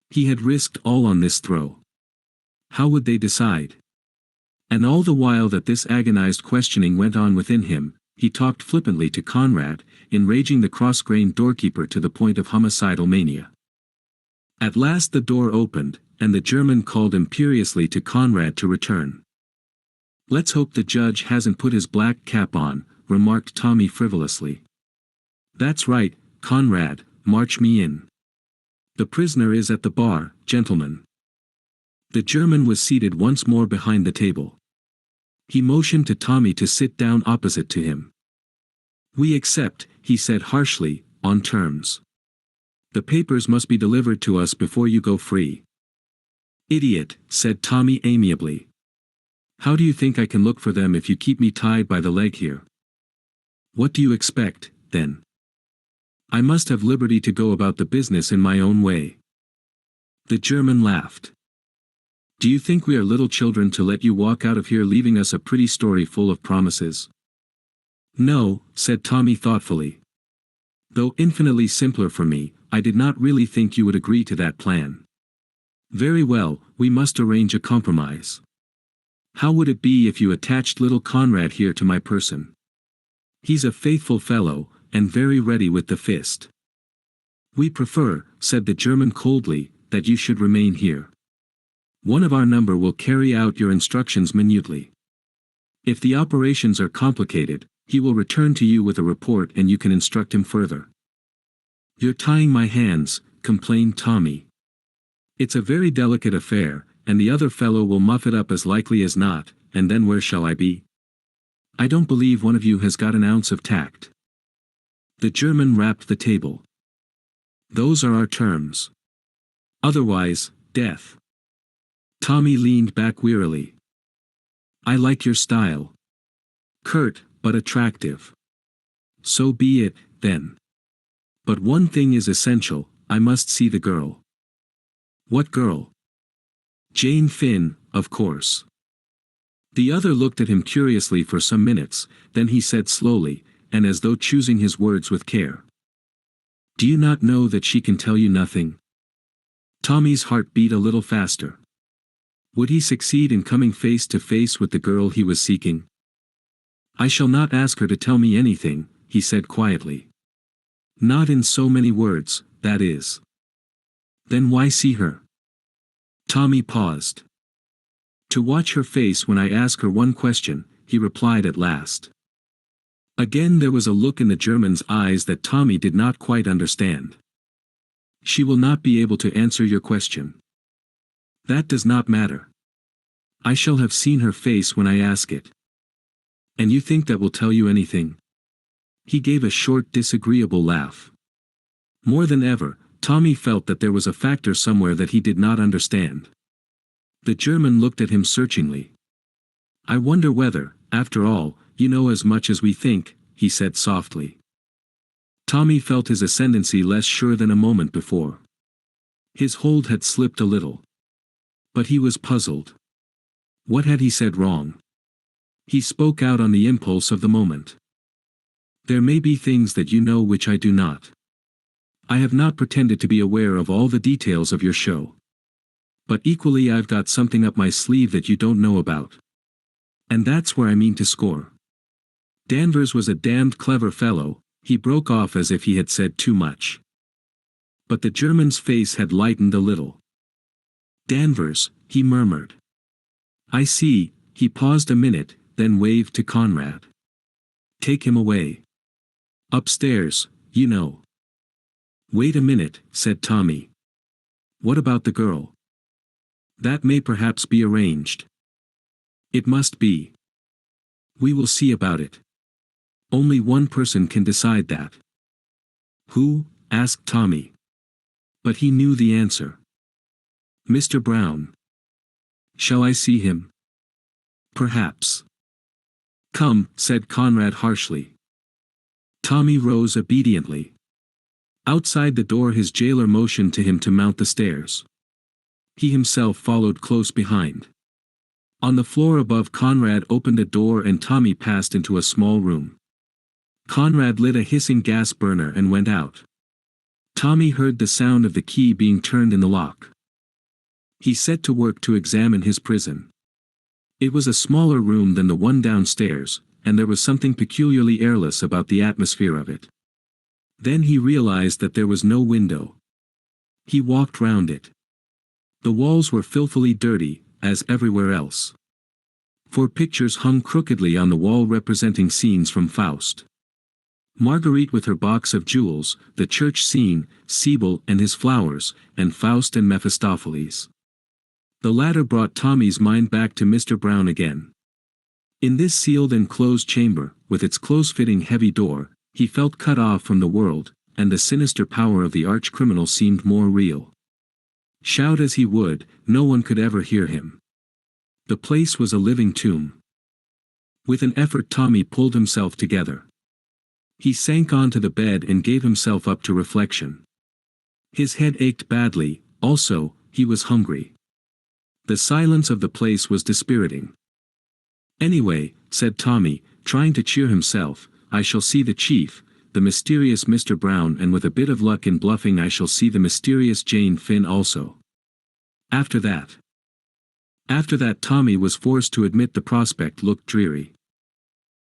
He had risked all on this throw. How would they decide? And all the while that this agonized questioning went on within him, he talked flippantly to Conrad, enraging the cross-grained doorkeeper to the point of homicidal mania. At last the door opened, and the German called imperiously to Conrad to return. Let's hope the judge hasn't put his black cap on, remarked Tommy frivolously. That's right, Conrad, march me in. The prisoner is at the bar, gentlemen. The German was seated once more behind the table. He motioned to Tommy to sit down opposite to him. We accept, he said harshly, on terms. The papers must be delivered to us before you go free. Idiot, said Tommy amiably. How do you think I can look for them if you keep me tied by the leg here? What do you expect, then? I must have liberty to go about the business in my own way. The German laughed. Do you think we are little children to let you walk out of here leaving us a pretty story full of promises? No, said Tommy thoughtfully. Though infinitely simpler for me, I did not really think you would agree to that plan. Very well, we must arrange a compromise. How would it be if you attached little Conrad here to my person? He's a faithful fellow, and very ready with the fist. We prefer, said the German coldly, that you should remain here. One of our number will carry out your instructions minutely. If the operations are complicated, he will return to you with a report and you can instruct him further. You're tying my hands, complained Tommy. It's a very delicate affair, and the other fellow will muff it up as likely as not, and then where shall I be? I don't believe one of you has got an ounce of tact. The German rapped the table. Those are our terms. Otherwise, death. Tommy leaned back wearily. I like your style. Curt, but attractive. So be it, then. But one thing is essential, I must see the girl. What girl? Jane Finn, of course. The other looked at him curiously for some minutes, then he said slowly, and as though choosing his words with care. Do you not know that she can tell you nothing? Tommy's heart beat a little faster. Would he succeed in coming face to face with the girl he was seeking? I shall not ask her to tell me anything, he said quietly. Not in so many words, that is. Then why see her? Tommy paused. To watch her face when I ask her one question, he replied at last. Again there was a look in the German's eyes that Tommy did not quite understand. She will not be able to answer your question. That does not matter. I shall have seen her face when I ask it. And you think that will tell you anything? He gave a short disagreeable laugh. More than ever, Tommy felt that there was a factor somewhere that he did not understand. The German looked at him searchingly. I wonder whether, after all, you know as much as we think, he said softly. Tommy felt his ascendancy less sure than a moment before. His hold had slipped a little. But he was puzzled. What had he said wrong? He spoke out on the impulse of the moment. There may be things that you know which I do not. I have not pretended to be aware of all the details of your show. But equally I've got something up my sleeve that you don't know about. And that's where I mean to score. Danvers was a damned clever fellow, He broke off as if he had said too much. But the German's face had lightened a little. Danvers, he murmured. I see. He paused a minute, then waved to Conrad. Take him away. Upstairs, you know. Wait a minute, said Tommy. What about the girl? That may perhaps be arranged. It must be. We will see about it. Only one person can decide that. Who? Asked Tommy. But he knew the answer. Mr. Brown. Shall I see him? Perhaps. Come, said Conrad harshly. Tommy rose obediently. Outside the door his jailer motioned to him to mount the stairs. He himself followed close behind. On the floor above Conrad opened a door and Tommy passed into a small room. Conrad lit a hissing gas burner and went out. Tommy heard the sound of the key being turned in the lock. He set to work to examine his prison. It was a smaller room than the one downstairs, and there was something peculiarly airless about the atmosphere of it. Then he realized that there was no window. He walked round it. The walls were filthily dirty, as everywhere else. 4 pictures hung crookedly on the wall representing scenes from Faust. Marguerite with her box of jewels, the church scene, Sibyl and his flowers, and Faust and Mephistopheles. The latter brought Tommy's mind back to Mr. Brown again. In this sealed and closed chamber, with its close-fitting heavy door, he felt cut off from the world, and the sinister power of the arch-criminal seemed more real. Shout as he would, no one could ever hear him. The place was a living tomb. With an effort Tommy pulled himself together. He sank onto the bed and gave himself up to reflection. His head ached badly, also, he was hungry. The silence of the place was dispiriting. Anyway, said Tommy, trying to cheer himself, I shall see the chief, the mysterious Mr. Brown, and with a bit of luck in bluffing I shall see the mysterious Jane Finn also. After that Tommy was forced to admit the prospect looked dreary.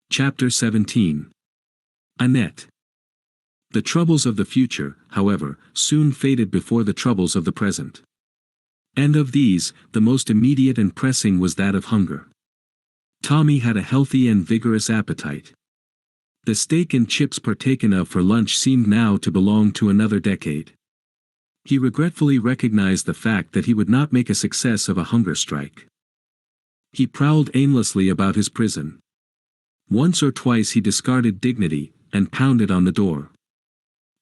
Chapter 17. Annette. The troubles of the future, however, soon faded before the troubles of the present. And of these, the most immediate and pressing was that of hunger. Tommy had a healthy and vigorous appetite. The steak and chips partaken of for lunch seemed now to belong to another decade. He regretfully recognized the fact that he would not make a success of a hunger strike. He prowled aimlessly about his prison. Once or twice he discarded dignity, and pounded on the door.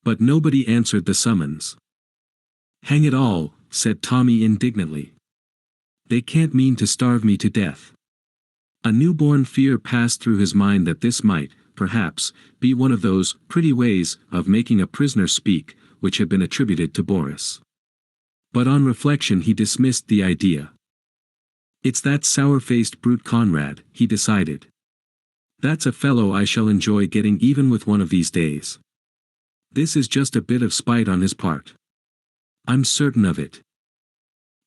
But nobody answered the summons. Hang it all, said Tommy indignantly. They can't mean to starve me to death. A newborn fear passed through his mind that this might, perhaps, be one of those pretty ways of making a prisoner speak, which had been attributed to Boris. But on reflection he dismissed the idea. It's that sour-faced brute Conrad, he decided. That's a fellow I shall enjoy getting even with one of these days. This is just a bit of spite on his part. I'm certain of it.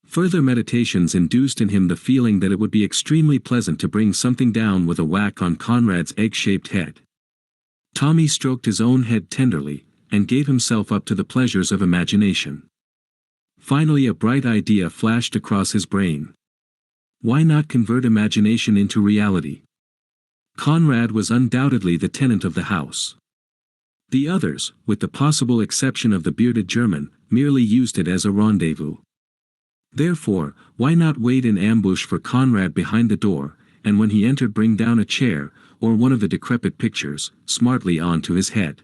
Further meditations induced in him the feeling that it would be extremely pleasant to bring something down with a whack on Conrad's egg-shaped head. Tommy stroked his own head tenderly, and gave himself up to the pleasures of imagination. Finally a bright idea flashed across his brain. Why not convert imagination into reality? Conrad was undoubtedly the tenant of the house. The others, with the possible exception of the bearded German, merely used it as a rendezvous. Therefore, why not wait in ambush for Conrad behind the door, and when he entered bring down a chair, or one of the decrepit pictures, smartly onto his head.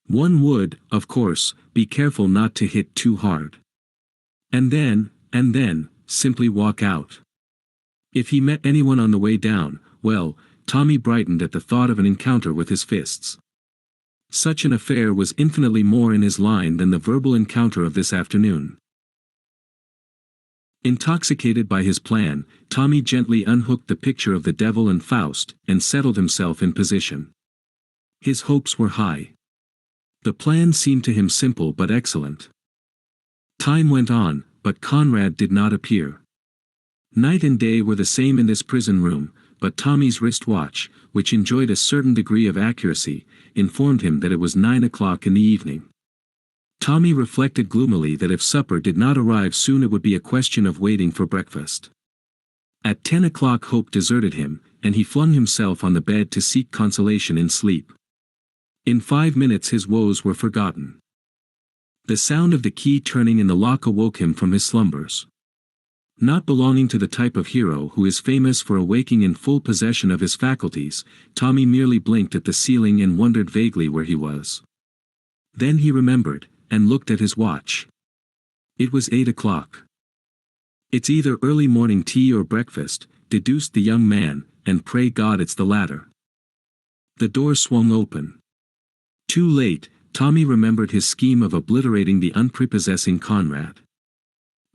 One would, of course, be careful not to hit too hard. And then, simply walk out. If he met anyone on the way down, well, Tommy brightened at the thought of an encounter with his fists. Such an affair was infinitely more in his line than the verbal encounter of this afternoon. Intoxicated by his plan, Tommy gently unhooked the picture of the devil and Faust, and settled himself in position. His hopes were high. The plan seemed to him simple but excellent. Time went on, but Conrad did not appear. Night and day were the same in this prison room, but Tommy's wristwatch, which enjoyed a certain degree of accuracy, informed him that it was 9 o'clock in the evening. Tommy reflected gloomily that if supper did not arrive soon it would be a question of waiting for breakfast. At 10 o'clock hope deserted him, and he flung himself on the bed to seek consolation in sleep. In 5 minutes his woes were forgotten. The sound of the key turning in the lock awoke him from his slumbers. Not belonging to the type of hero who is famous for awaking in full possession of his faculties, Tommy merely blinked at the ceiling and wondered vaguely where he was. Then he remembered, and looked at his watch. It was 8 o'clock. It's either early morning tea or breakfast, deduced the young man, and pray God it's the latter. The door swung open. Too late, Tommy remembered his scheme of obliterating the unprepossessing Conrad.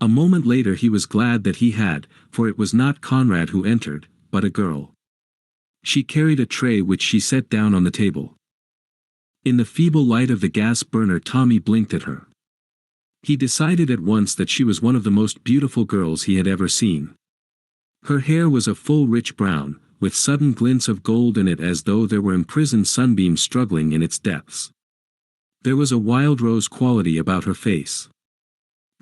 A moment later he was glad that he had, for it was not Conrad who entered, but a girl. She carried a tray which she set down on the table. In the feeble light of the gas burner Tommy blinked at her. He decided at once that she was one of the most beautiful girls he had ever seen. Her hair was a full rich brown, with sudden glints of gold in it as though there were imprisoned sunbeams struggling in its depths. There was a wild rose quality about her face.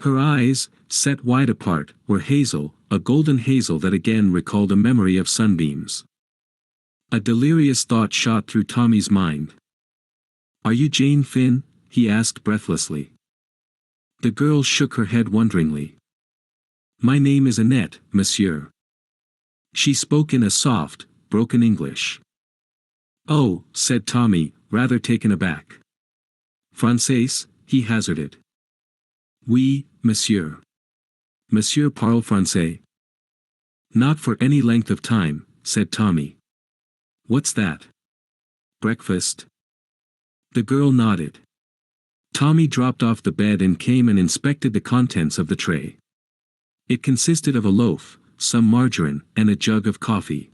Her eyes, set wide apart, were hazel, a golden hazel that again recalled a memory of sunbeams. A delirious thought shot through Tommy's mind. "Are you Jane Finn?" he asked breathlessly. The girl shook her head wonderingly. "My name is Annette, monsieur." She spoke in a soft, broken English. "Oh," said Tommy, rather taken aback. "Français?" he hazarded. "Oui, monsieur. Monsieur parle français?" "Not for any length of time," said Tommy. "What's that? Breakfast?" The girl nodded. Tommy dropped off the bed and came and inspected the contents of the tray. It consisted of a loaf, some margarine, and a jug of coffee.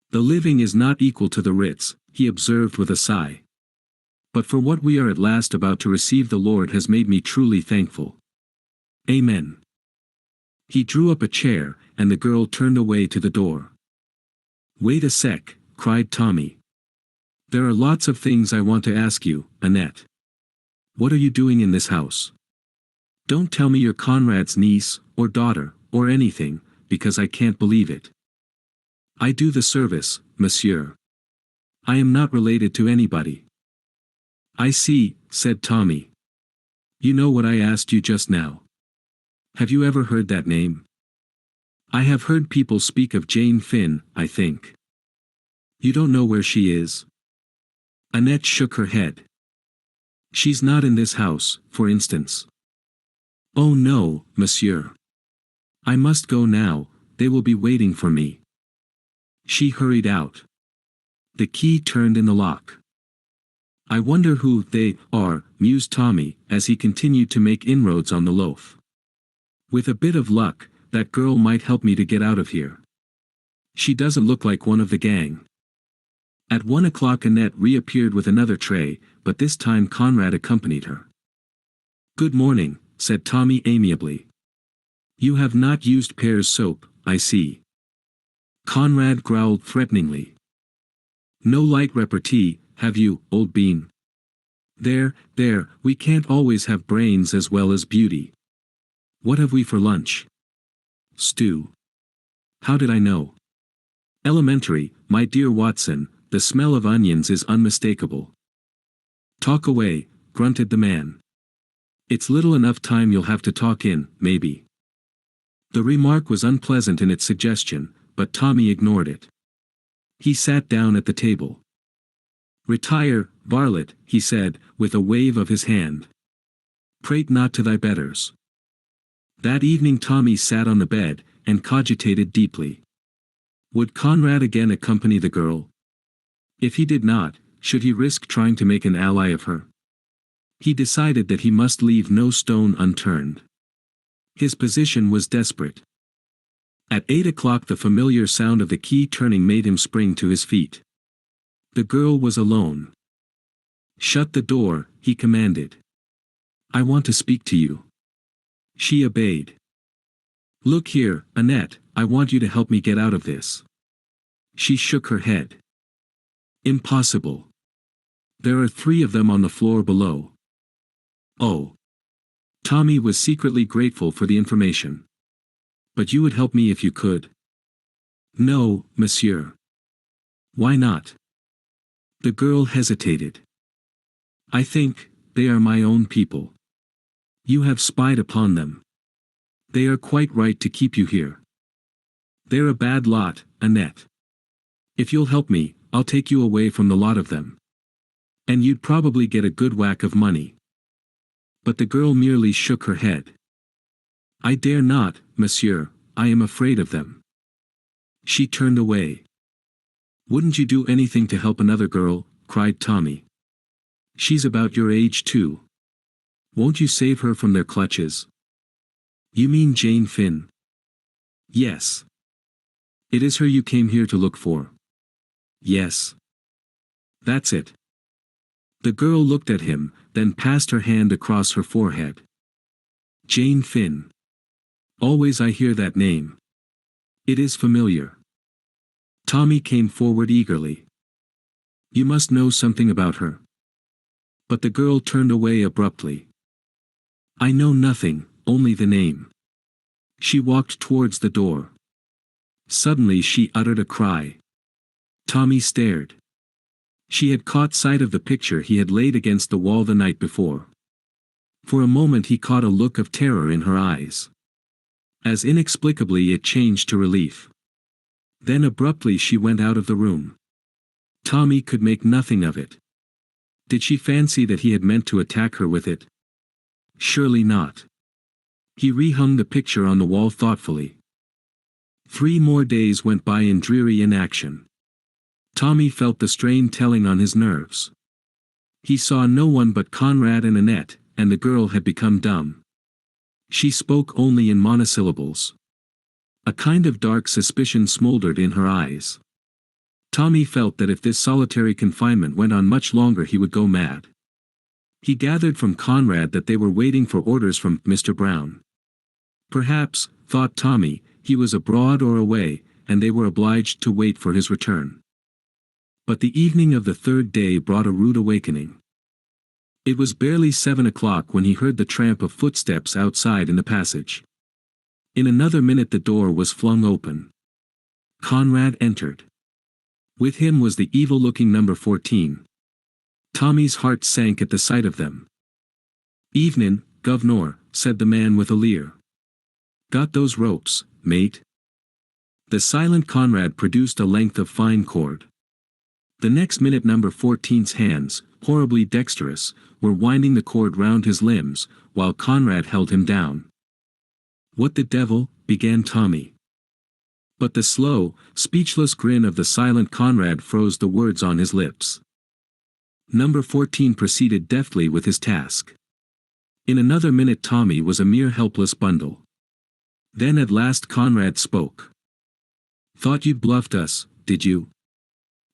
"The living is not equal to the Ritz," he observed with a sigh. "But for what we are at last about to receive the Lord has made me truly thankful. Amen." He drew up a chair, and the girl turned away to the door. "Wait a sec," cried Tommy. "There are lots of things I want to ask you, Annette. What are you doing in this house? Don't tell me you're Conrad's niece, or daughter, or anything, because I can't believe it." "I do the service, monsieur. I am not related to anybody." "I see," said Tommy. "You know what I asked you just now. Have you ever heard that name?" "I have heard people speak of Jane Finn, I think." "You don't know where she is?" Annette shook her head. "She's not in this house, for instance." "Oh no, monsieur. I must go now, they will be waiting for me." She hurried out. The key turned in the lock. "I wonder who they are," mused Tommy, as he continued to make inroads on the loaf. "With a bit of luck, that girl might help me to get out of here. She doesn't look like one of the gang." At 1 o'clock Annette reappeared with another tray, but this time Conrad accompanied her. "Good morning," said Tommy amiably. "You have not used Pear's soap, I see." Conrad growled threateningly. "No light repartee, have you, old bean? There, we can't always have brains as well as beauty. What have we for lunch?" "Stew." "How did I know?" "Elementary, my dear Watson, the smell of onions is unmistakable." "Talk away," grunted the man. "It's little enough time you'll have to talk in, maybe." The remark was unpleasant in its suggestion, but Tommy ignored it. He sat down at the table. "Retire, varlet," he said, with a wave of his hand. "Prate not to thy betters." That evening Tommy sat on the bed, and cogitated deeply. Would Conrad again accompany the girl? If he did not, should he risk trying to make an ally of her? He decided that he must leave no stone unturned. His position was desperate. At 8 o'clock the familiar sound of the key turning made him spring to his feet. The girl was alone. "Shut the door," he commanded. "I want to speak to you." She obeyed. "Look here, Annette, I want you to help me get out of this." She shook her head. "Impossible." There are 3 of them on the floor below. Oh. Tommy was secretly grateful for the information. But you would help me if you could. No, monsieur. Why not? The girl hesitated. I think, they are my own people. You have spied upon them. They are quite right to keep you here. They're a bad lot, Annette. If you'll help me, I'll take you away from the lot of them. And you'd probably get a good whack of money. But the girl merely shook her head. I dare not, monsieur, I am afraid of them. She turned away. Wouldn't you do anything to help another girl? Cried Tommy. She's about your age too. Won't you save her from their clutches? You mean Jane Finn? Yes. It is her you came here to look for. Yes. That's it. The girl looked at him, then passed her hand across her forehead. Jane Finn. Always I hear that name. It is familiar. Tommy came forward eagerly. You must know something about her. But the girl turned away abruptly. I know nothing, only the name. She walked towards the door. Suddenly she uttered a cry. Tommy stared. She had caught sight of the picture he had laid against the wall the night before. For a moment he caught a look of terror in her eyes. As inexplicably it changed to relief. Then abruptly she went out of the room. Tommy could make nothing of it. Did she fancy that he had meant to attack her with it? Surely not. He rehung the picture on the wall thoughtfully. 3 more days went by in dreary inaction. Tommy felt the strain telling on his nerves. He saw no one but Conrad and Annette, and the girl had become dumb. She spoke only in monosyllables. A kind of dark suspicion smoldered in her eyes. Tommy felt that if this solitary confinement went on much longer he would go mad. He gathered from Conrad that they were waiting for orders from Mr. Brown. Perhaps, thought Tommy, he was abroad or away, and they were obliged to wait for his return. But the evening of the 3rd day brought a rude awakening. It was barely 7 o'clock when he heard the tramp of footsteps outside in the passage. In another minute the door was flung open. Conrad entered. With him was the evil-looking number 14. Tommy's heart sank at the sight of them. Evenin', governor, said the man with a leer. Got those ropes, mate? The silent Conrad produced a length of fine cord. The next minute number 14's hands, horribly dexterous, were winding the cord round his limbs, while Conrad held him down. What the devil, began Tommy. But the slow, speechless grin of the silent Conrad froze the words on his lips. Number 14 proceeded deftly with his task. In another minute Tommy was a mere helpless bundle. Then at last Conrad spoke. Thought you'd bluffed us, did you?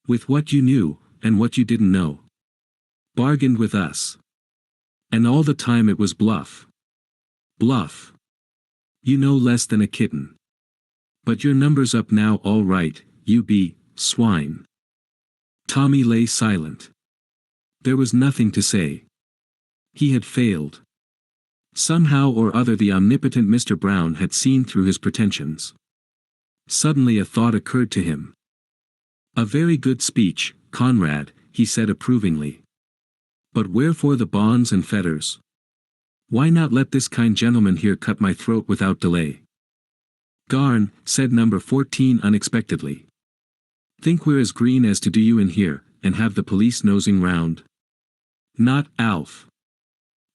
With what you knew, and what you didn't know. Bargained with us. And all the time it was bluff. Bluff. You know less than a kitten. But your number's up now all right, you be, swine. Tommy lay silent. There was nothing to say. He had failed. Somehow or other the omnipotent Mr. Brown had seen through his pretensions. Suddenly a thought occurred to him. A very good speech, Conrad, he said approvingly. But wherefore the bonds and fetters? Why not let this kind gentleman here cut my throat without delay? Garn, said number 14 unexpectedly. Think we're as green as to do you in here, and have the police nosing round? Not, Alf.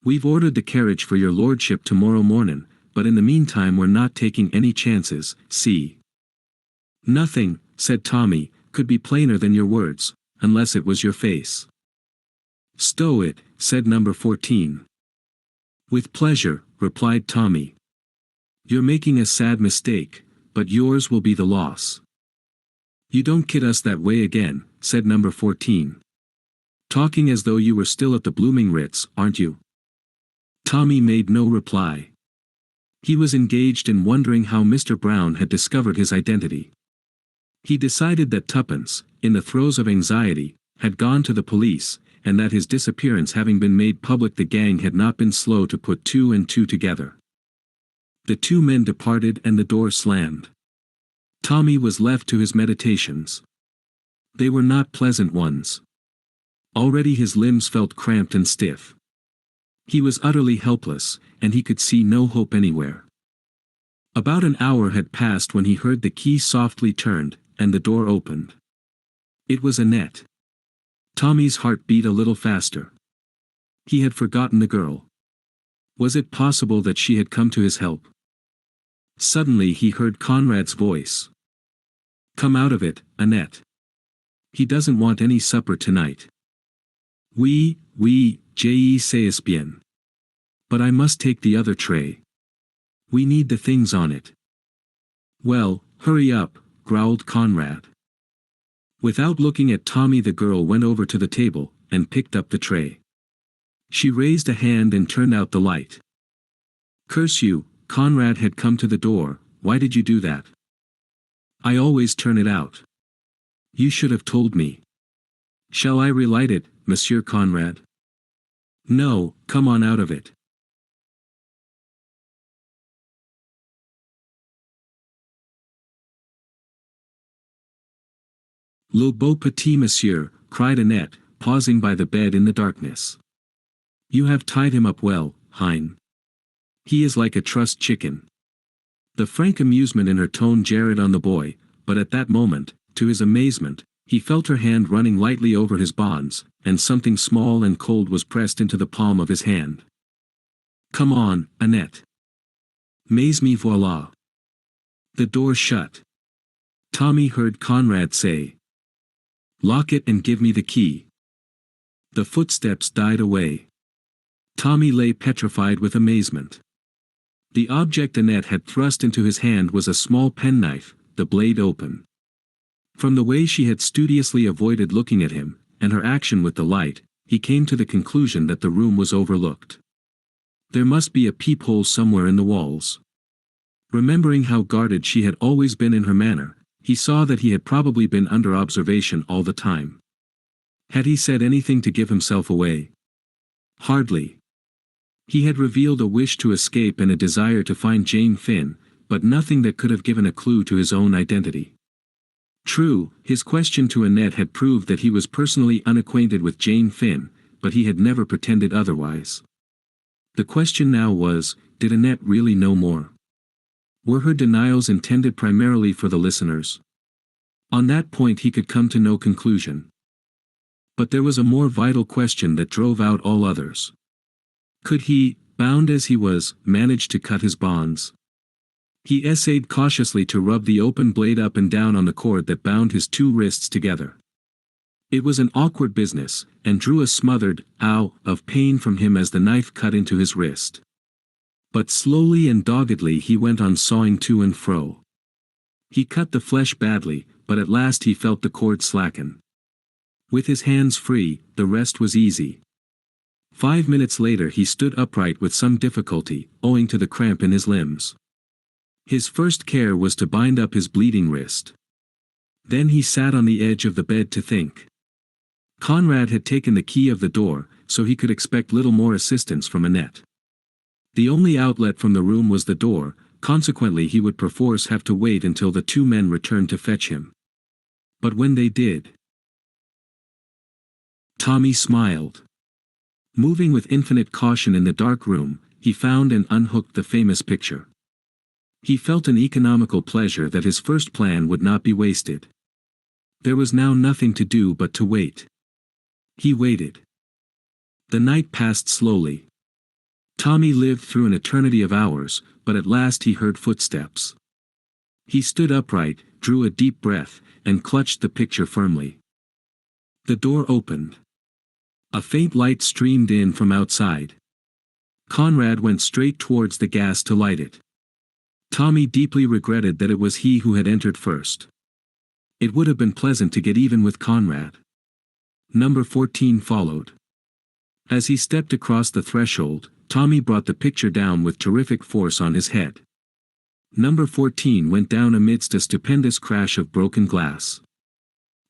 We've ordered the carriage for your lordship tomorrow morning, but in the meantime we're not taking any chances, see. Nothing, said Tommy, could be plainer than your words, unless it was your face. Stow it, said number 14. With pleasure, replied Tommy. You're making a sad mistake, but yours will be the loss. You don't kid us that way again, said number 14. Talking as though you were still at the blooming Ritz, aren't you? Tommy made no reply. He was engaged in wondering how Mr. Brown had discovered his identity. He decided that Tuppence, in the throes of anxiety, had gone to the police, and that his disappearance having been made public, the gang had not been slow to put two and two together. The two men departed and the door slammed. Tommy was left to his meditations. They were not pleasant ones. Already his limbs felt cramped and stiff. He was utterly helpless, and he could see no hope anywhere. About an hour had passed when he heard the key softly turned, and the door opened. It was Annette. Tommy's heart beat a little faster. He had forgotten the girl. Was it possible that she had come to his help? Suddenly he heard Conrad's voice. "Come out of it, Annette. He doesn't want any supper tonight." Oui, je sais bien. But I must take the other tray. We need the things on it." "Well, hurry up," growled Conrad. Without looking at Tommy, the girl went over to the table, and picked up the tray. She raised a hand and turned out the light. "Curse you," Conrad had come to the door, "why did you do that?" "I always turn it out. You should have told me." "Shall I relight it, Monsieur Conrad?" "No, come on out of it." "Le beau petit monsieur," cried Annette, pausing by the bed in the darkness. "You have tied him up well, Hein. He is like a trussed chicken." The frank amusement in her tone jarred on the boy, but at that moment, to his amazement, he felt her hand running lightly over his bonds, and something small and cold was pressed into the palm of his hand. "Come on, Annette. Mais me voilà." The door shut. Tommy heard Conrad say, "Lock it and give me the key." The footsteps died away. Tommy lay petrified with amazement. The object Annette had thrust into his hand was a small penknife, the blade open. From the way she had studiously avoided looking at him, and her action with the light, he came to the conclusion that the room was overlooked. There must be a peephole somewhere in the walls. Remembering how guarded she had always been in her manner, he saw that he had probably been under observation all the time. Had he said anything to give himself away? Hardly. He had revealed a wish to escape and a desire to find Jane Finn, but nothing that could have given a clue to his own identity. True, his question to Annette had proved that he was personally unacquainted with Jane Finn, but he had never pretended otherwise. The question now was, did Annette really know more? Were her denials intended primarily for the listeners? On that point he could come to no conclusion. But there was a more vital question that drove out all others. Could he, bound as he was, manage to cut his bonds? He essayed cautiously to rub the open blade up and down on the cord that bound his two wrists together. It was an awkward business, and drew a smothered "ow" of pain from him as the knife cut into his wrist. But slowly and doggedly he went on sawing to and fro. He cut the flesh badly, but at last he felt the cord slacken. With his hands free, the rest was easy. 5 minutes later he stood upright with some difficulty, owing to the cramp in his limbs. His first care was to bind up his bleeding wrist. Then he sat on the edge of the bed to think. Conrad had taken the key of the door, so he could expect little more assistance from Annette. The only outlet from the room was the door, consequently he would perforce have to wait until the two men returned to fetch him. But when they did, Tommy smiled. Moving with infinite caution in the dark room, he found and unhooked the famous picture. He felt an economical pleasure that his first plan would not be wasted. There was now nothing to do but to wait. He waited. The night passed slowly. Tommy lived through an eternity of hours, but at last he heard footsteps. He stood upright, drew a deep breath, and clutched the picture firmly. The door opened. A faint light streamed in from outside. Conrad went straight towards the gas to light it. Tommy deeply regretted that it was he who had entered first. It would have been pleasant to get even with Conrad. Number 14 followed. As he stepped across the threshold, Tommy brought the picture down with terrific force on his head. Number 14 went down amidst a stupendous crash of broken glass.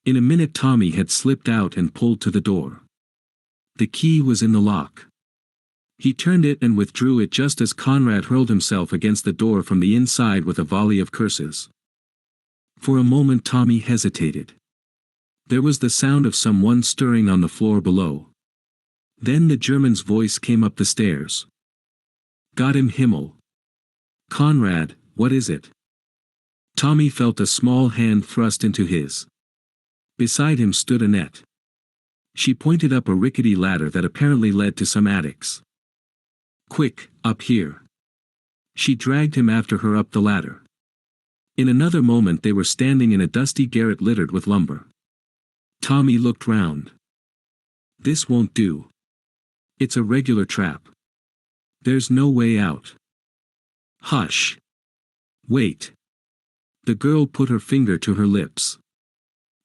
In a minute Tommy had slipped out and pulled to the door. The key was in the lock. He turned it and withdrew it just as Conrad hurled himself against the door from the inside with a volley of curses. For a moment Tommy hesitated. There was the sound of someone stirring on the floor below. Then the German's voice came up the stairs. "Gott im Himmel. Conrad, what is it?" Tommy felt a small hand thrust into his. Beside him stood Annette. She pointed up a rickety ladder that apparently led to some attics. "Quick, up here." She dragged him after her up the ladder. In another moment they were standing in a dusty garret littered with lumber. Tommy looked round. "This won't do. It's a regular trap. There's no way out." "Hush. Wait." The girl put her finger to her lips.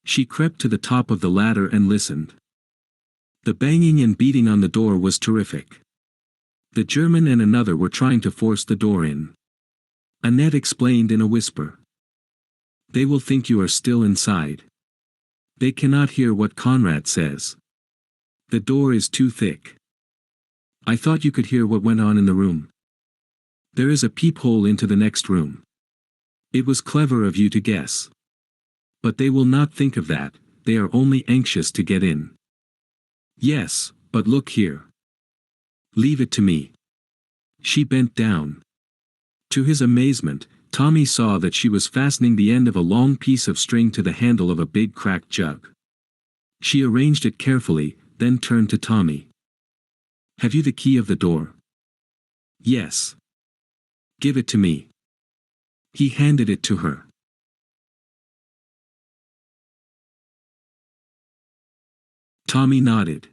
She crept to the top of the ladder and listened. The banging and beating on the door was terrific. The German and another were trying to force the door in. Annette explained in a whisper. "They will think you are still inside. They cannot hear what Conrad says. The door is too thick. I thought you could hear what went on in the room. There is a peephole into the next room. It was clever of you to guess. But they will not think of that, they are only anxious to get in." "Yes, but look here. Leave it to me." She bent down. To his amazement, Tommy saw that she was fastening the end of a long piece of string to the handle of a big cracked jug. She arranged it carefully, then turned to Tommy. "Have you the key of the door?" "Yes." "Give it to me." He handed it to her. Tommy nodded.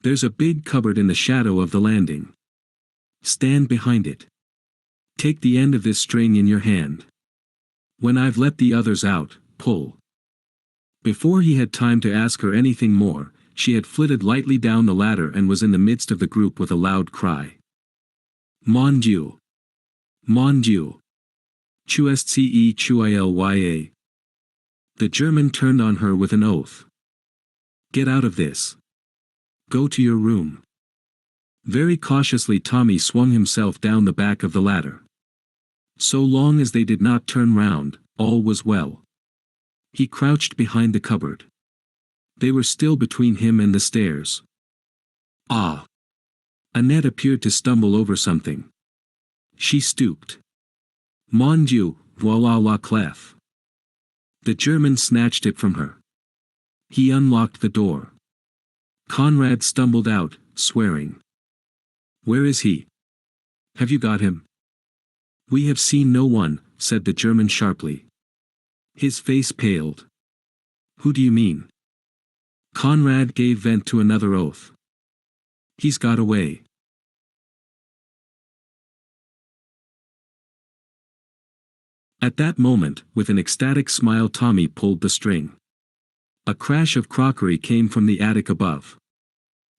"There's a big cupboard in the shadow of the landing. Stand behind it. Take the end of this string in your hand. When I've let the others out, pull." Before he had time to ask her anything more, she had flitted lightly down the ladder and was in the midst of the group with a loud cry. "Mon Dieu! Mon Dieu! Tu es ce The German turned on her with an oath. "Get out of this. Go to your room." Very cautiously Tommy swung himself down the back of the ladder. So long as they did not turn round, all was well. He crouched behind the cupboard. They were still between him and the stairs. "Ah!" Annette appeared to stumble over something. She stooped. "Mon Dieu, voilà la clef." The German snatched it from her. He unlocked the door. Conrad stumbled out, swearing. "Where is he? Have you got him?" "We have seen no one," said the German sharply. His face paled. "Who do you mean?" Conrad gave vent to another oath. "He's got away." At that moment, with an ecstatic smile Tommy pulled the string. A crash of crockery came from the attic above.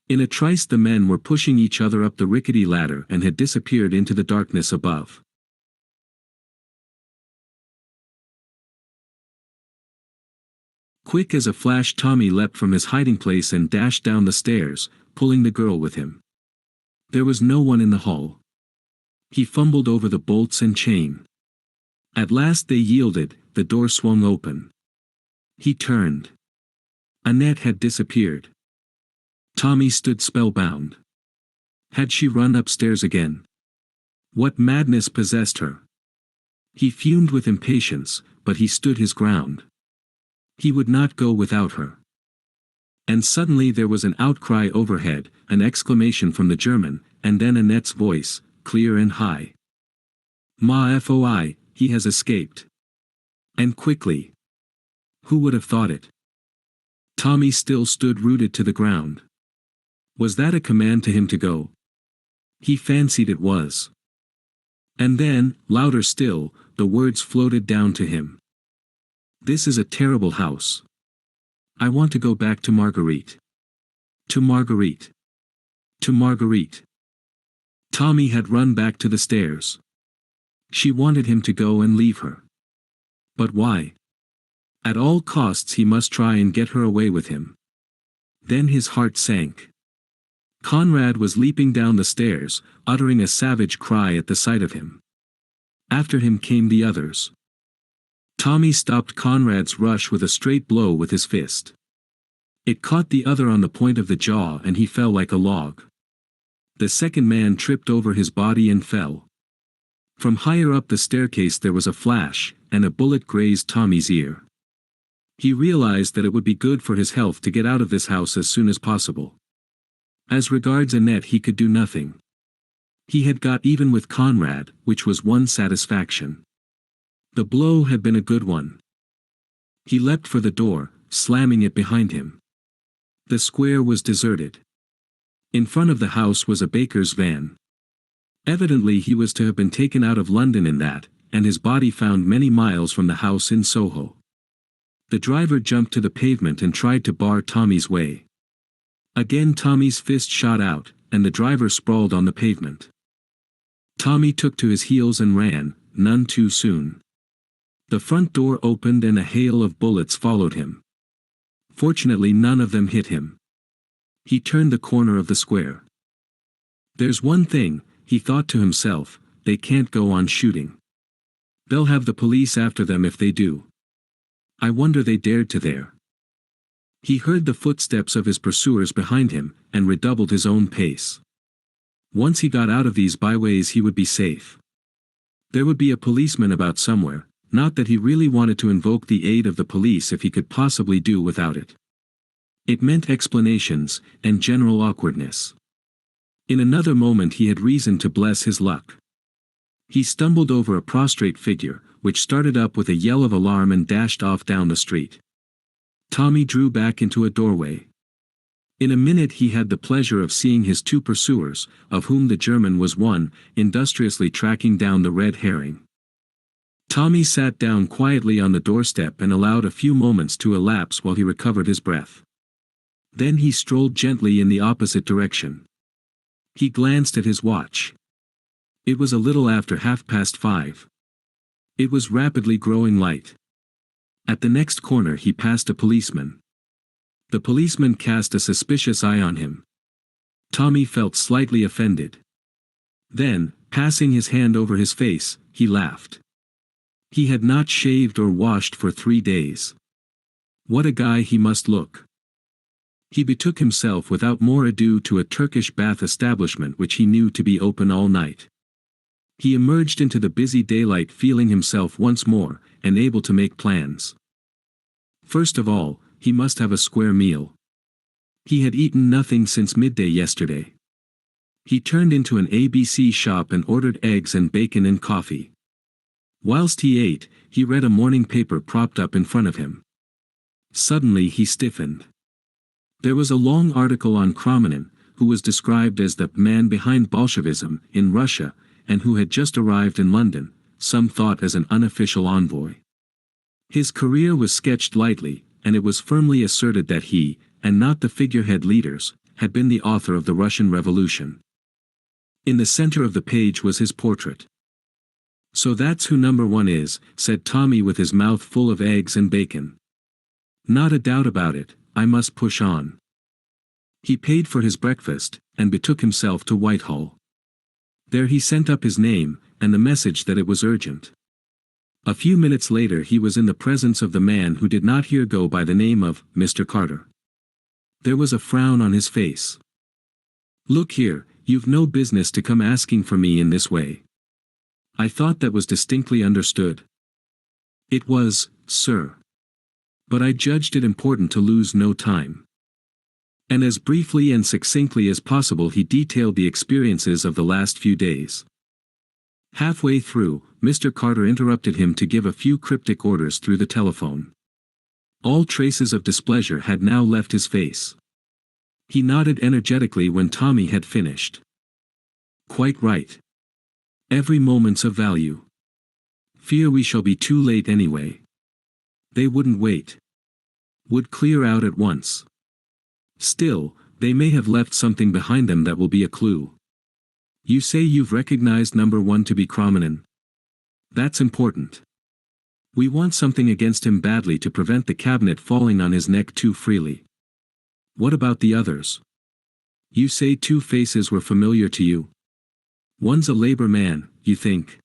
In a trice the men were pushing each other up the rickety ladder and had disappeared into the darkness above. Quick as a flash Tommy leapt from his hiding place and dashed down the stairs, pulling the girl with him. There was no one in the hall. He fumbled over the bolts and chain. At last they yielded, the door swung open. He turned. Annette had disappeared. Tommy stood spellbound. Had she run upstairs again? What madness possessed her? He fumed with impatience, but he stood his ground. He would not go without her. And suddenly there was an outcry overhead, an exclamation from the German, and then Annette's voice, clear and high. "Ma foi, he has escaped. And quickly. Who would have thought it?" Tommy still stood rooted to the ground. Was that a command to him to go? He fancied it was. And then, louder still, the words floated down to him. "This is a terrible house. I want to go back to Marguerite. To Marguerite. To Marguerite." Tommy had run back to the stairs. She wanted him to go and leave her. But why? At all costs he must try and get her away with him. Then his heart sank. Conrad was leaping down the stairs, uttering a savage cry at the sight of him. After him came the others. Tommy stopped Conrad's rush with a straight blow with his fist. It caught the other on the point of the jaw and he fell like a log. The second man tripped over his body and fell. From higher up the staircase there was a flash, and a bullet grazed Tommy's ear. He realized that it would be good for his health to get out of this house as soon as possible. As regards Annette, he could do nothing. He had got even with Conrad, which was one satisfaction. The blow had been a good one. He leapt for the door, slamming it behind him. The square was deserted. In front of the house was a baker's van. Evidently he was to have been taken out of London in that, and his body found many miles from the house in Soho. The driver jumped to the pavement and tried to bar Tommy's way. Again Tommy's fist shot out, and the driver sprawled on the pavement. Tommy took to his heels and ran, none too soon. The front door opened and a hail of bullets followed him. Fortunately none of them hit him. He turned the corner of the square. There's one thing, he thought to himself, they can't go on shooting. They'll have the police after them if they do. I wonder they dared to there. He heard the footsteps of his pursuers behind him, and redoubled his own pace. Once he got out of these byways he would be safe. There would be a policeman about somewhere, not that he really wanted to invoke the aid of the police if he could possibly do without it. It meant explanations, and general awkwardness. In another moment he had reason to bless his luck. He stumbled over a prostrate figure, which started up with a yell of alarm and dashed off down the street. Tommy drew back into a doorway. In a minute he had the pleasure of seeing his two pursuers, of whom the German was one, industriously tracking down the red herring. Tommy sat down quietly on the doorstep and allowed a few moments to elapse while he recovered his breath. Then he strolled gently in the opposite direction. He glanced at his watch. It was a little after 5:30. It was rapidly growing light. At the next corner he passed a policeman. The policeman cast a suspicious eye on him. Tommy felt slightly offended. Then, passing his hand over his face, he laughed. He had not shaved or washed for 3 days. What a guy he must look. He betook himself without more ado to a Turkish bath establishment which he knew to be open all night. He emerged into the busy daylight feeling himself once more, and able to make plans. First of all, he must have a square meal. He had eaten nothing since midday yesterday. He turned into an ABC shop and ordered eggs and bacon and coffee. Whilst he ate, he read a morning paper propped up in front of him. Suddenly he stiffened. There was a long article on Kromenin, who was described as the man behind Bolshevism in Russia, and who had just arrived in London, some thought as an unofficial envoy. His career was sketched lightly, and it was firmly asserted that he, and not the figurehead leaders, had been the author of the Russian Revolution. In the center of the page was his portrait. "So that's who number one is," said Tommy with his mouth full of eggs and bacon. "Not a doubt about it, I must push on." He paid for his breakfast, and betook himself to Whitehall. There he sent up his name, and the message that it was urgent. A few minutes later he was in the presence of the man who did not here go by the name of Mr. Carter. There was a frown on his face. "Look here, you've no business to come asking for me in this way." "I thought that was distinctly understood." "It was, sir. But I judged it important to lose no time." And as briefly and succinctly as possible he detailed the experiences of the last few days. Halfway through, Mr. Carter interrupted him to give a few cryptic orders through the telephone. All traces of displeasure had now left his face. He nodded energetically when Tommy had finished. "Quite right. Every moment's of value. Fear we shall be too late anyway." They wouldn't wait. Would clear out at once. Still, they may have left something behind them that will be a clue. "You say you've recognized number one to be Kromenin. That's important. We want something against him badly to prevent the cabinet falling on his neck too freely. What about the others? You say two faces were familiar to you. One's a labor man, you think?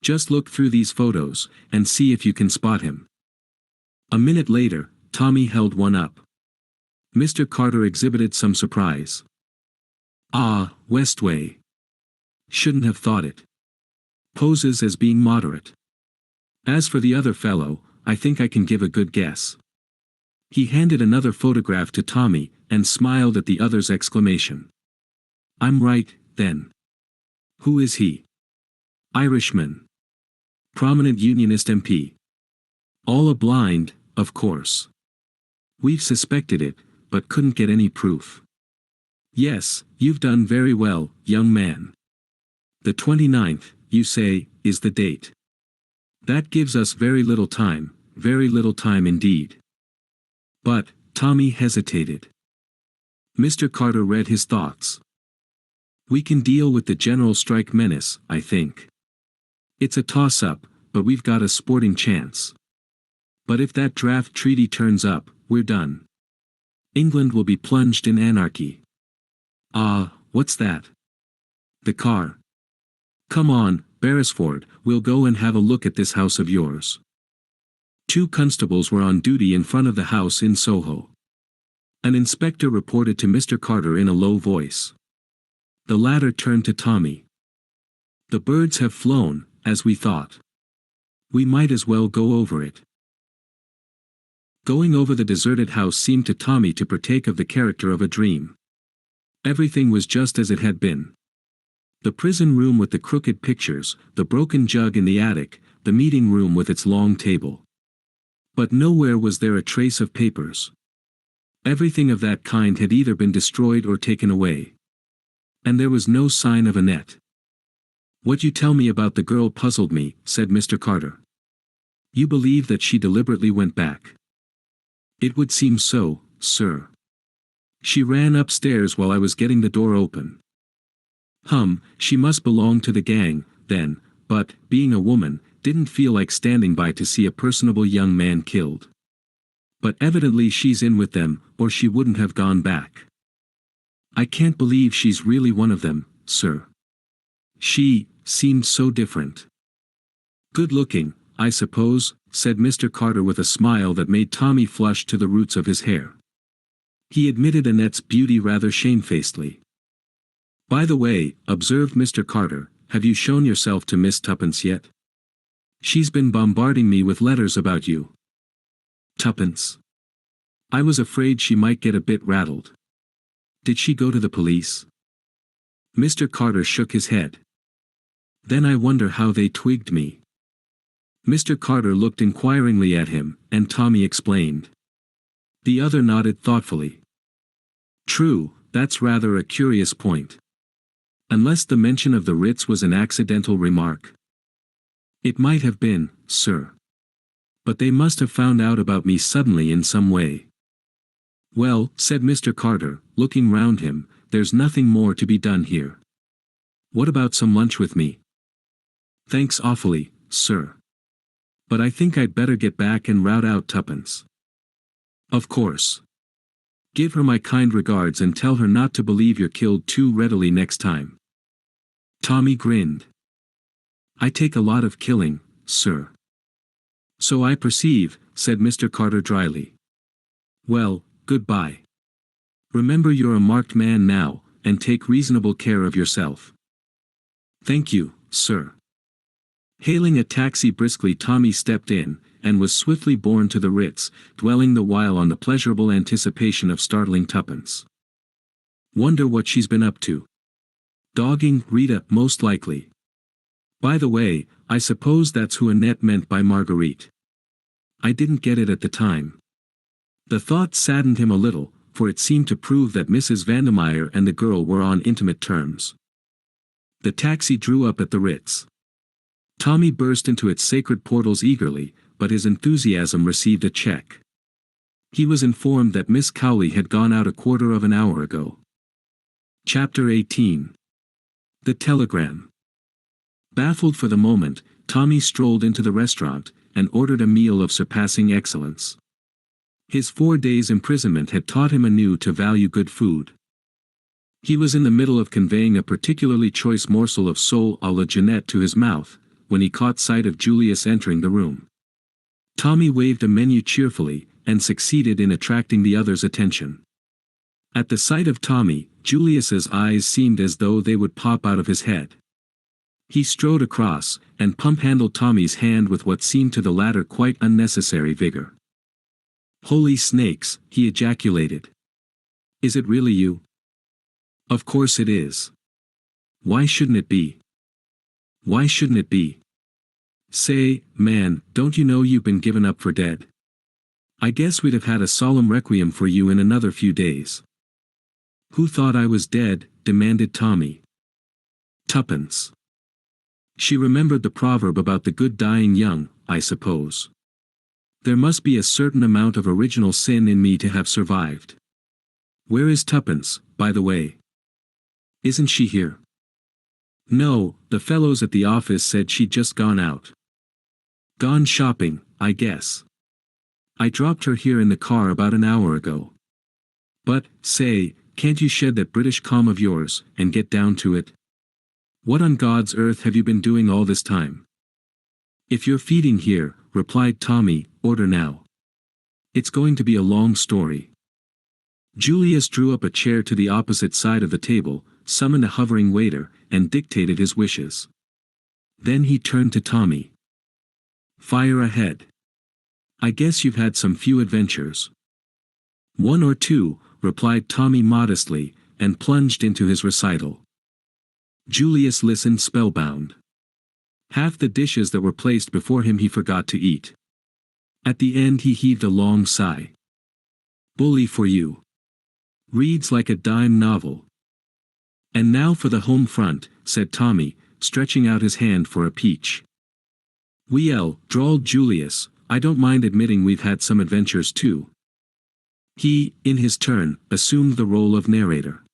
Just look through these photos, and see if you can spot him. A minute later, Tommy held one up. Mr. Carter exhibited some surprise. Ah, Westway. Shouldn't have thought it. Poses as being moderate. As for the other fellow, I think I can give a good guess. He handed another photograph to Tommy, and smiled at the other's exclamation. I'm right, then. Who is he? Irishman. Prominent Unionist MP. All a blind, of course. We've suspected it, but couldn't get any proof. Yes, you've done very well, young man. The 29th, you say, is the date. That gives us very little time indeed. But, Tommy hesitated. Mr. Carter read his thoughts. We can deal with the general strike menace, I think. It's a toss-up, but we've got a sporting chance. But if that draft treaty turns up, we're done. England will be plunged in anarchy. Ah, what's that? The car. Come on, Beresford, we'll go and have a look at this house of yours. Two constables were on duty in front of the house in Soho. An inspector reported to Mr. Carter in a low voice. The latter turned to Tommy. The birds have flown, as we thought. We might as well go over it. Going over the deserted house seemed to Tommy to partake of the character of a dream. Everything was just as it had been. The prison room with the crooked pictures, the broken jug in the attic, the meeting room with its long table. But nowhere was there a trace of papers. Everything of that kind had either been destroyed or taken away. And there was no sign of Annette. What you tell me about the girl puzzled me, said Mr. Carter. You believe that she deliberately went back? It would seem so, sir. She ran upstairs while I was getting the door open. She must belong to the gang, then, but, being a woman, didn't feel like standing by to see a personable young man killed. But evidently she's in with them, or she wouldn't have gone back. I can't believe she's really one of them, sir. She seemed so different. Good looking, I suppose, said Mr. Carter with a smile that made Tommy flush to the roots of his hair. He admitted Annette's beauty rather shamefacedly. By the way, observed Mr. Carter, have you shown yourself to Miss Tuppence yet? She's been bombarding me with letters about you. Tuppence. I was afraid she might get a bit rattled. Did she go to the police? Mr. Carter shook his head. Then I wonder how they twigged me. Mr. Carter looked inquiringly at him, and Tommy explained. The other nodded thoughtfully. True, that's rather a curious point. Unless the mention of the Ritz was an accidental remark. It might have been, sir. But they must have found out about me suddenly in some way. Well, said Mr. Carter, looking round him, there's nothing more to be done here. What about some lunch with me? Thanks awfully, sir. But I think I'd better get back and rout out Tuppence. Of course. Give her my kind regards and tell her not to believe you're killed too readily next time. Tommy grinned. I take a lot of killing, sir. So I perceive, said Mr. Carter dryly. Well, goodbye. Remember you're a marked man now, and take reasonable care of yourself. Thank you, sir. Hailing a taxi briskly, Tommy stepped in, and was swiftly borne to the Ritz, dwelling the while on the pleasurable anticipation of startling Tuppence. Wonder what she's been up to. Dogging Rita, most likely. By the way, I suppose that's who Annette meant by Marguerite. I didn't get it at the time. The thought saddened him a little, for it seemed to prove that Mrs. Vandermeyer and the girl were on intimate terms. The taxi drew up at the Ritz. Tommy burst into its sacred portals eagerly, but his enthusiasm received a check. He was informed that Miss Cowley had gone out a quarter of an hour ago. Chapter 18. The Telegram. Baffled for the moment, Tommy strolled into the restaurant, and ordered a meal of surpassing excellence. His 4 days' imprisonment had taught him anew to value good food. He was in the middle of conveying a particularly choice morsel of sole à la Jeanette to his mouth, when he caught sight of Julius entering the room. Tommy waved a menu cheerfully, and succeeded in attracting the other's attention. At the sight of Tommy, Julius's eyes seemed as though they would pop out of his head. He strode across, and pump-handled Tommy's hand with what seemed to the latter quite unnecessary vigor. "Holy snakes," he ejaculated. "Is it really you?" "Of course it is. Why shouldn't it be? Why shouldn't it be? Say, man, don't you know you've been given up for dead? I guess we'd have had a solemn requiem for you in another few days." "Who thought I was dead?" demanded Tommy. "Tuppence." She remembered the proverb about the good dying young, I suppose. There must be a certain amount of original sin in me to have survived. Where is Tuppence, by the way? Isn't she here? No, the fellows at the office said she'd just gone out. Gone shopping, I guess. I dropped her here in the car about an hour ago. But, say, can't you shed that British calm of yours, and get down to it? What on God's earth have you been doing all this time?" "If you're feeding here," replied Tommy, "order now. It's going to be a long story." Julius drew up a chair to the opposite side of the table, summoned a hovering waiter, and dictated his wishes. Then he turned to Tommy. "Fire ahead. I guess you've had some few adventures." "1 or 2, replied Tommy modestly, and plunged into his recital. Julius listened spellbound. Half the dishes that were placed before him he forgot to eat. At the end he heaved a long sigh. "Bully for you. Reads like a dime novel." "And now for the home front," said Tommy, stretching out his hand for a peach. "Well," drawled Julius, "I don't mind admitting we've had some adventures too." He, in his turn, assumed the role of narrator.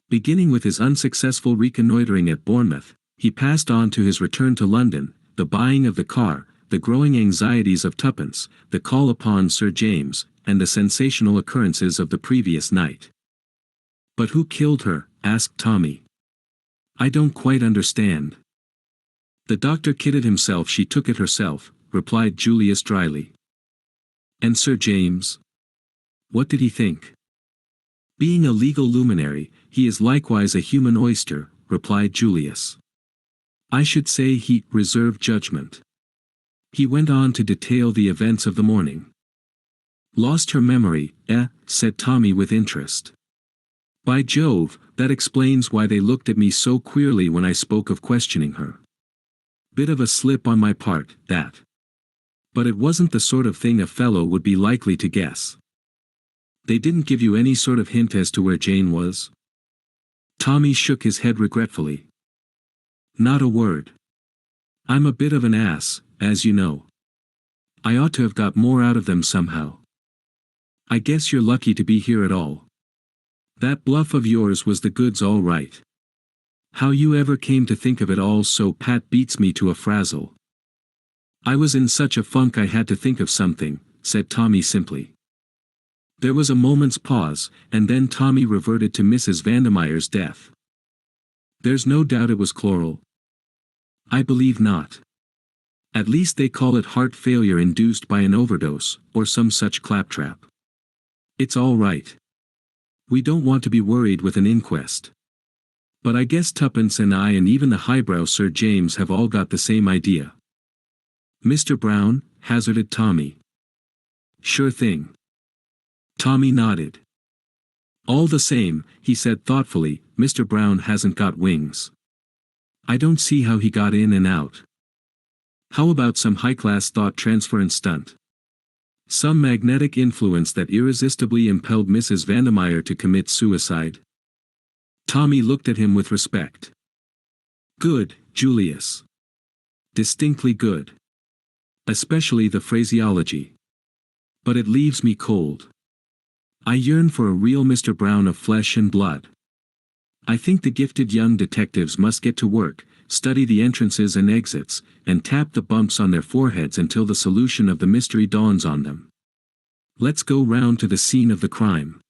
Beginning with his unsuccessful reconnoitering at Bournemouth, he passed on to his return to London, the buying of the car, the growing anxieties of Tuppence, the call upon Sir James, and the sensational occurrences of the previous night. "But who killed her?" asked Tommy. "I don't quite understand." "The doctor kidded himself, she took it herself," replied Julius dryly. "And Sir James? What did he think?" "Being a legal luminary, he is likewise a human oyster," replied Julius. "I should say he reserved judgment." He went on to detail the events of the morning. "Lost her memory, said Tommy with interest. "By Jove, that explains why they looked at me so queerly when I spoke of questioning her. Bit of a slip on my part, that. But it wasn't the sort of thing a fellow would be likely to guess." "They didn't give you any sort of hint as to where Jane was?" Tommy shook his head regretfully. "Not a word. I'm a bit of an ass, as you know. I ought to have got more out of them somehow. I guess you're lucky to be here at all. That bluff of yours was the goods all right. How you ever came to think of it all so pat beats me to a frazzle." "I was in such a funk I had to think of something," said Tommy simply. There was a moment's pause, and then Tommy reverted to Mrs. Vandemeyer's death. "There's no doubt it was chloral." "I believe not. At least they call it heart failure induced by an overdose, or some such claptrap. It's all right. We don't want to be worried with an inquest. But I guess Tuppence and I and even the highbrow Sir James have all got the same idea." "Mr. Brown?" hazarded Tommy. "Sure thing." Tommy nodded. "All the same," he said thoughtfully, "Mr. Brown hasn't got wings. I don't see how he got in and out. How about some high-class thought transference stunt? Some magnetic influence that irresistibly impelled Mrs. Vandemeyer to commit suicide?" Tommy looked at him with respect. "Good, Julius. Distinctly good. Especially the phraseology. But it leaves me cold. I yearn for a real Mr. Brown of flesh and blood. I think the gifted young detectives must get to work, study the entrances and exits, and tap the bumps on their foreheads until the solution of the mystery dawns on them. Let's go round to the scene of the crime.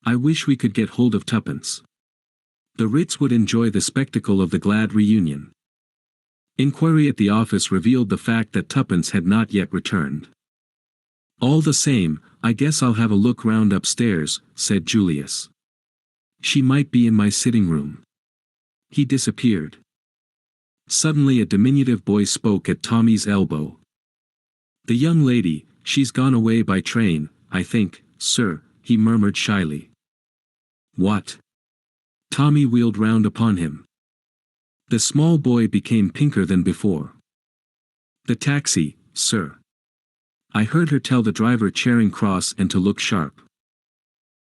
I wish we could get hold of Tuppence. The Ritz would enjoy the spectacle of the glad reunion. Inquiry at the office revealed the fact that Tuppence had not yet returned. All the same, I guess I'll have a look round upstairs, said Julius. She might be in my sitting room. He disappeared. Suddenly a diminutive voice spoke at Tommy's elbow. The young lady, she's gone away by train, I think, sir, he murmured shyly. What? Tommy wheeled round upon him. The small boy became pinker than before. The taxi, sir. I heard her tell the driver Charing Cross and to look sharp.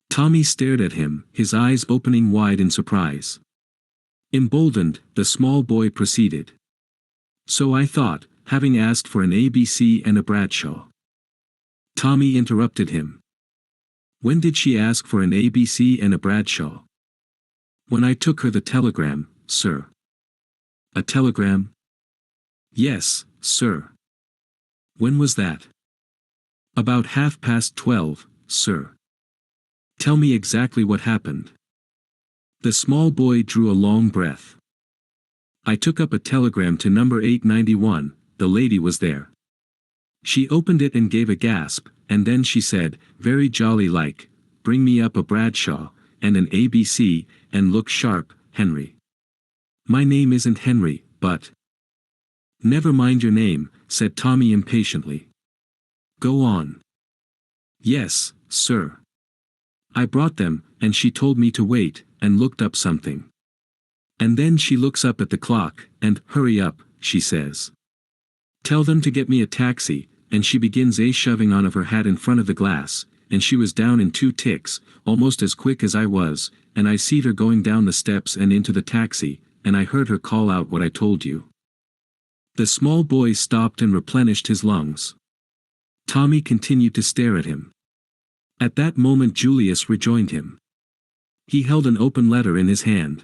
Tommy stared at him, his eyes opening wide in surprise. Emboldened, the small boy proceeded. So I thought, having asked for an ABC and a Bradshaw. Tommy interrupted him. When did she ask for an ABC and a Bradshaw? When I took her the telegram, sir. A telegram? Yes, sir. When was that? About 12:30, sir. Tell me exactly what happened. The small boy drew a long breath. I took up a telegram to number 891, the lady was there. She opened it and gave a gasp, and then she said, very jolly like, bring me up a Bradshaw, and an ABC, and look sharp, Henry. My name isn't Henry, but... Never mind your name, said Tommy impatiently. Go on. Yes, sir. I brought them, and she told me to wait, and looked up something. And then she looks up at the clock, and, hurry up, she says. Tell them to get me a taxi, and she begins shoving on of her hat in front of the glass, and she was down in 2 ticks, almost as quick as I was, and I seed her going down the steps and into the taxi, and I heard her call out what I told you. The small boy stopped and replenished his lungs. Tommy continued to stare at him. At that moment Julius rejoined him. He held an open letter in his hand.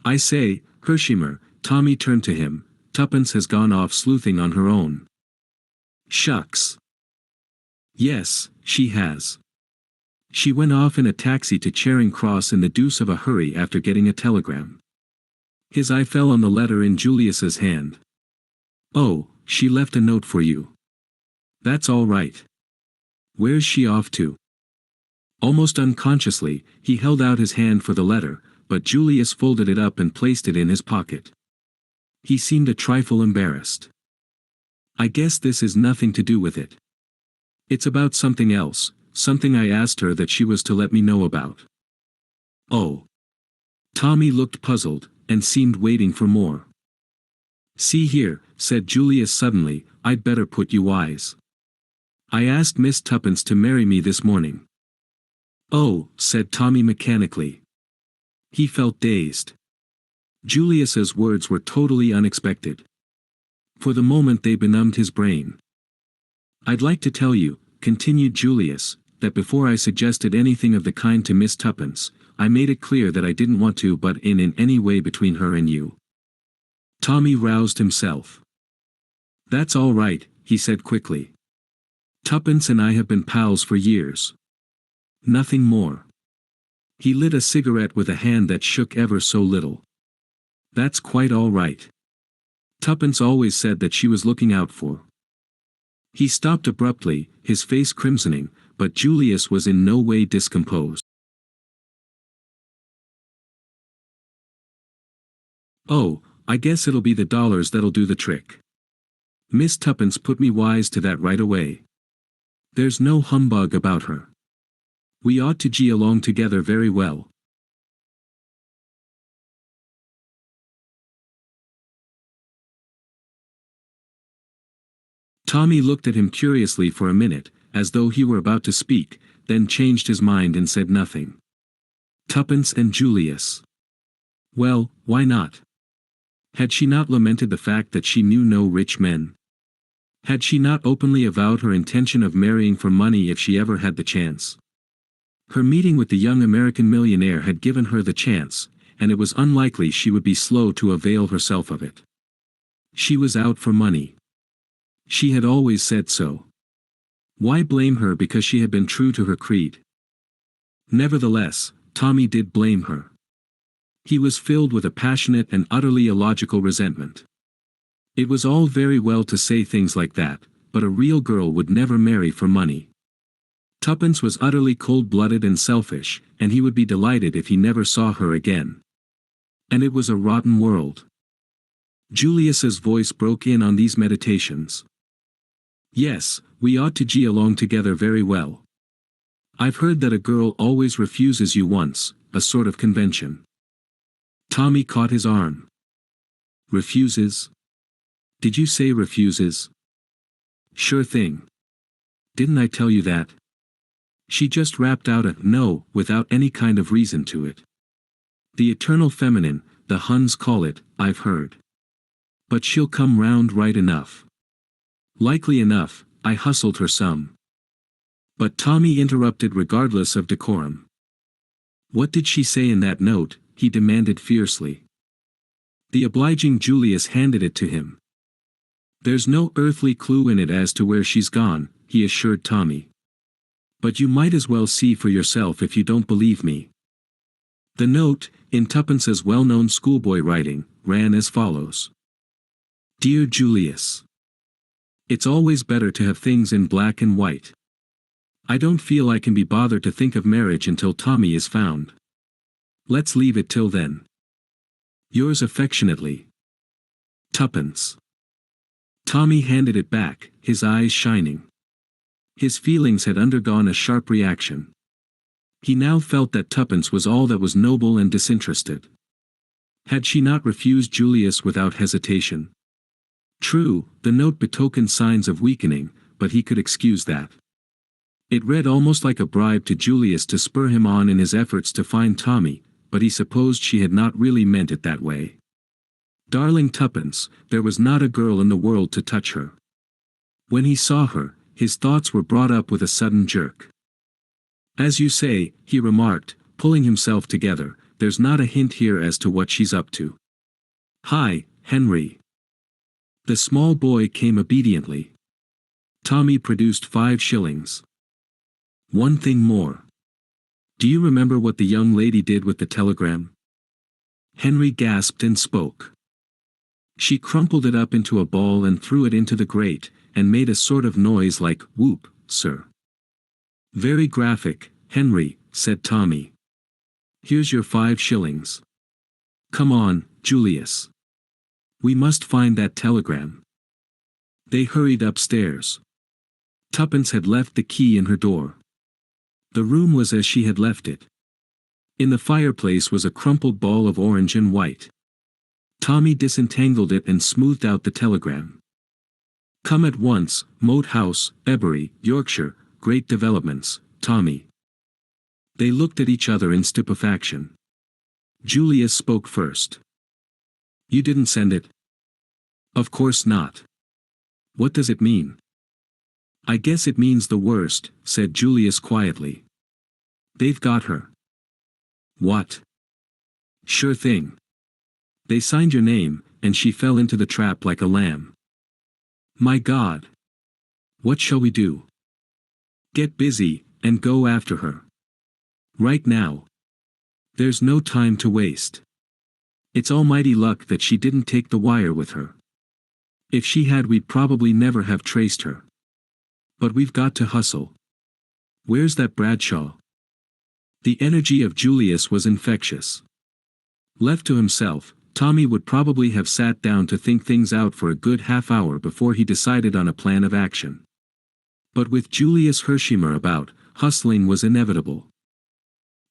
I say, Hersheimer, Tommy turned to him, Tuppence has gone off sleuthing on her own. Shucks. Yes, she has. She went off in a taxi to Charing Cross in the deuce of a hurry after getting a telegram. His eye fell on the letter in Julius's hand. Oh, she left a note for you. That's all right. Where's she off to? Almost unconsciously, he held out his hand for the letter, but Julius folded it up and placed it in his pocket. He seemed a trifle embarrassed. I guess this is nothing to do with it. It's about something else, something I asked her that she was to let me know about. Oh. Tommy looked puzzled, and seemed waiting for more. See here, said Julius suddenly, I'd better put you wise. I asked Miss Tuppence to marry me this morning. Oh, said Tommy mechanically. He felt dazed. Julius's words were totally unexpected. For the moment they benumbed his brain. I'd like to tell you, continued Julius, that before I suggested anything of the kind to Miss Tuppence, I made it clear that I didn't want to butt in any way between her and you. Tommy roused himself. That's all right, he said quickly. Tuppence and I have been pals for years. Nothing more. He lit a cigarette with a hand that shook ever so little. That's quite all right. Tuppence always said that she was looking out for. He stopped abruptly, his face crimsoning, but Julius was in no way discomposed. Oh, I guess it'll be the dollars that'll do the trick. Miss Tuppence put me wise to that right away. There's no humbug about her. We ought to gee along together very well. Tommy looked at him curiously for a minute, as though he were about to speak, then changed his mind and said nothing. Tuppence and Julius. Well, why not? Had she not lamented the fact that she knew no rich men? Had she not openly avowed her intention of marrying for money if she ever had the chance? Her meeting with the young American millionaire had given her the chance, and it was unlikely she would be slow to avail herself of it. She was out for money. She had always said so. Why blame her because she had been true to her creed? Nevertheless, Tommy did blame her. He was filled with a passionate and utterly illogical resentment. It was all very well to say things like that, but a real girl would never marry for money. Tuppence was utterly cold-blooded and selfish, and he would be delighted if he never saw her again. And it was a rotten world. Julius's voice broke in on these meditations. Yes, we ought to get along together very well. I've heard that a girl always refuses you once, a sort of convention. Tommy caught his arm. Refuses? Did you say refuses? Sure thing. Didn't I tell you that? She just rapped out a no without any kind of reason to it. The eternal feminine, the Huns call it, I've heard. But she'll come round right enough. Likely enough, I hustled her some. But Tommy interrupted regardless of decorum. What did she say in that note? He demanded fiercely. The obliging Julius handed it to him. There's no earthly clue in it as to where she's gone, he assured Tommy. But you might as well see for yourself if you don't believe me. The note, in Tuppence's well-known schoolboy writing, ran as follows. Dear Julius. It's always better to have things in black and white. I don't feel I can be bothered to think of marriage until Tommy is found. Let's leave it till then. Yours affectionately. Tuppence. Tommy handed it back, his eyes shining. His feelings had undergone a sharp reaction. He now felt that Tuppence was all that was noble and disinterested. Had she not refused Julius without hesitation? True, the note betokened signs of weakening, but he could excuse that. It read almost like a bribe to Julius to spur him on in his efforts to find Tommy, but he supposed she had not really meant it that way. Darling Tuppence, there was not a girl in the world to touch her. When he saw her, his thoughts were brought up with a sudden jerk. As you say, he remarked, pulling himself together, there's not a hint here as to what she's up to. Hi, Henry. The small boy came obediently. Tommy produced 5 shillings. One thing more. Do you remember what the young lady did with the telegram? Henry gasped and spoke. She crumpled it up into a ball and threw it into the grate, and made a sort of noise like, whoop, sir. Very graphic, Henry, said Tommy. Here's your 5 shillings. Come on, Julius. We must find that telegram. They hurried upstairs. Tuppence had left the key in her door. The room was as she had left it. In the fireplace was a crumpled ball of orange and white. Tommy disentangled it and smoothed out the telegram. Come at once, Moat House, Ebury, Yorkshire, great developments, Tommy. They looked at each other in stupefaction. Julius spoke first. You didn't send it? Of course not. What does it mean? I guess it means the worst, said Julius quietly. They've got her. What? Sure thing. They signed your name, and she fell into the trap like a lamb. My God! What shall we do? Get busy, and go after her. Right now. There's no time to waste. It's almighty luck that she didn't take the wire with her. If she had, we'd probably never have traced her. But we've got to hustle. Where's that Bradshaw? The energy of Julius was infectious. Left to himself, Tommy would probably have sat down to think things out for a good half-hour before he decided on a plan of action. But with Julius Hersheimer about, hustling was inevitable.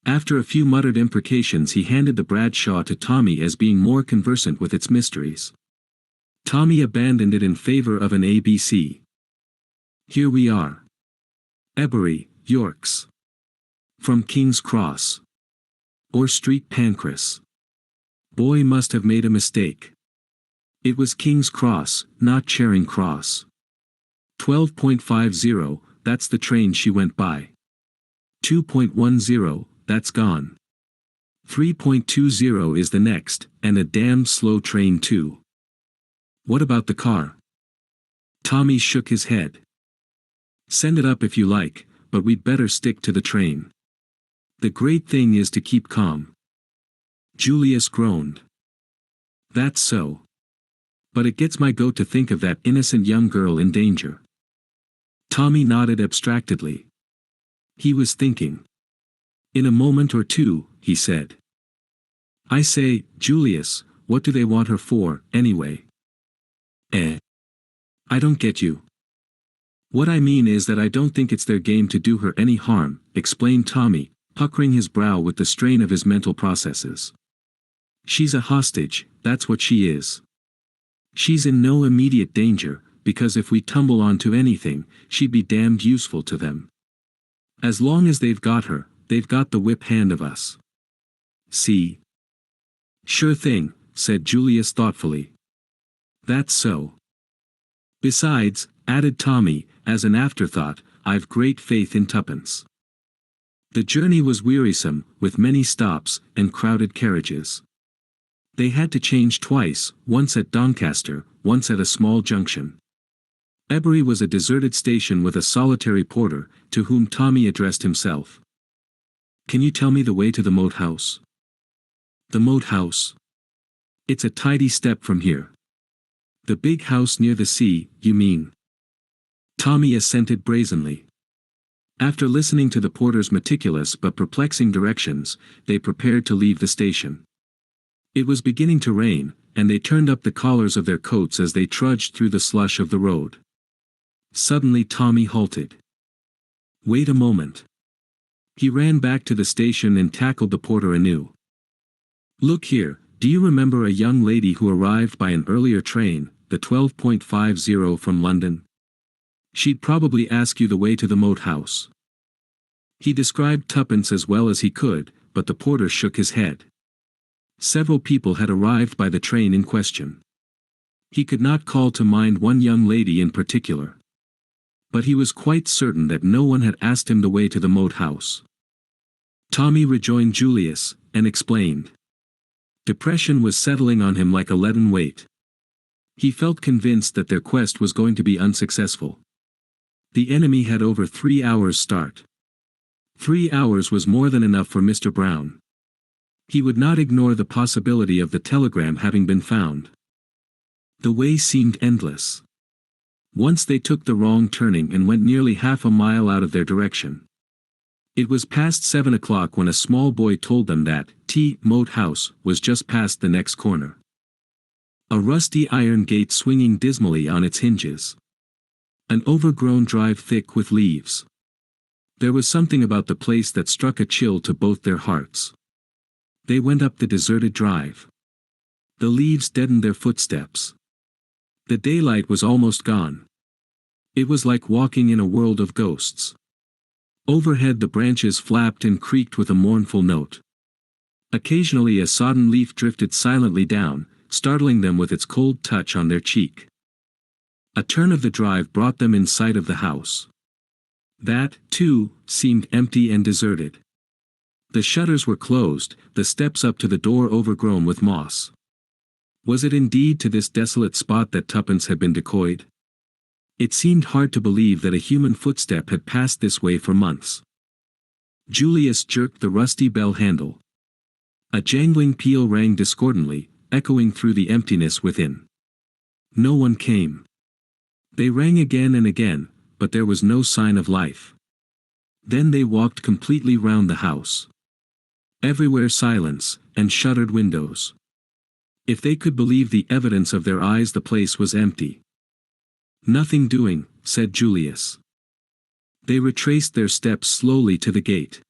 After a few muttered imprecations, he handed the Bradshaw to Tommy as being more conversant with its mysteries. Tommy abandoned it in favor of an ABC. Here we are. Ebury, Yorks. From King's Cross. Or Street Pancras. Boy must have made a mistake. It was King's Cross, not Charing Cross. 12.50, that's the train she went by. 2.10, that's gone. 3.20 is the next, and a damn slow train too. What about the car? Tommy shook his head. Send it up if you like, but we'd better stick to the train. The great thing is to keep calm. Julius groaned. That's so. But it gets my goat to think of that innocent young girl in danger. Tommy nodded abstractedly. He was thinking. In a moment or two, he said. I say, Julius, what do they want her for, anyway? I don't get you. What I mean is that I don't think it's their game to do her any harm, explained Tommy, puckering his brow with the strain of his mental processes. She's a hostage, that's what she is. She's in no immediate danger, because if we tumble onto anything, she'd be damned useful to them. As long as they've got her, they've got the whip hand of us. See? Sure thing, said Julius thoughtfully. That's so. Besides, added Tommy, as an afterthought, I've great faith in tuppence. The journey was wearisome, with many stops, and crowded carriages. They had to change twice, once at Doncaster, once at a small junction. Ebury was a deserted station with a solitary porter, to whom Tommy addressed himself. Can you tell me the way to the Moat House? The Moat House? It's a tidy step from here. The big house near the sea, you mean? Tommy assented brazenly. After listening to the porter's meticulous but perplexing directions, they prepared to leave the station. It was beginning to rain, and they turned up the collars of their coats as they trudged through the slush of the road. Suddenly Tommy halted. Wait a moment. He ran back to the station and tackled the porter anew. Look here, do you remember a young lady who arrived by an earlier train, the 12.50 from London? She'd probably ask you the way to the Moat House. He described tuppence as well as he could, but the porter shook his head. Several people had arrived by the train in question. He could not call to mind one young lady in particular. But he was quite certain that no one had asked him the way to the Moat House. Tommy rejoined Julius, and explained. Depression was settling on him like a leaden weight. He felt convinced that their quest was going to be unsuccessful. The enemy had over 3 hours' start. 3 hours was more than enough for Mr. Brown. He would not ignore the possibility of the telegram having been found. The way seemed endless. Once they took the wrong turning and went nearly half a mile out of their direction. It was past 7 o'clock when a small boy told them that Moat House was just past the next corner. A rusty iron gate swinging dismally on its hinges. An overgrown drive thick with leaves. There was something about the place that struck a chill to both their hearts. They went up the deserted drive. The leaves deadened their footsteps. The daylight was almost gone. It was like walking in a world of ghosts. Overhead the branches flapped and creaked with a mournful note. Occasionally a sodden leaf drifted silently down, startling them with its cold touch on their cheek. A turn of the drive brought them in sight of the house. That, too, seemed empty and deserted. The shutters were closed, the steps up to the door overgrown with moss. Was it indeed to this desolate spot that tuppence had been decoyed? It seemed hard to believe that a human footstep had passed this way for months. Julius jerked the rusty bell handle. A jangling peal rang discordantly, echoing through the emptiness within. No one came. They rang again and again, but there was no sign of life. Then they walked completely round the house. Everywhere silence, and shuttered windows. If they could believe the evidence of their eyes, the place was empty. Nothing doing, said Julius. They retraced their steps slowly to the gate.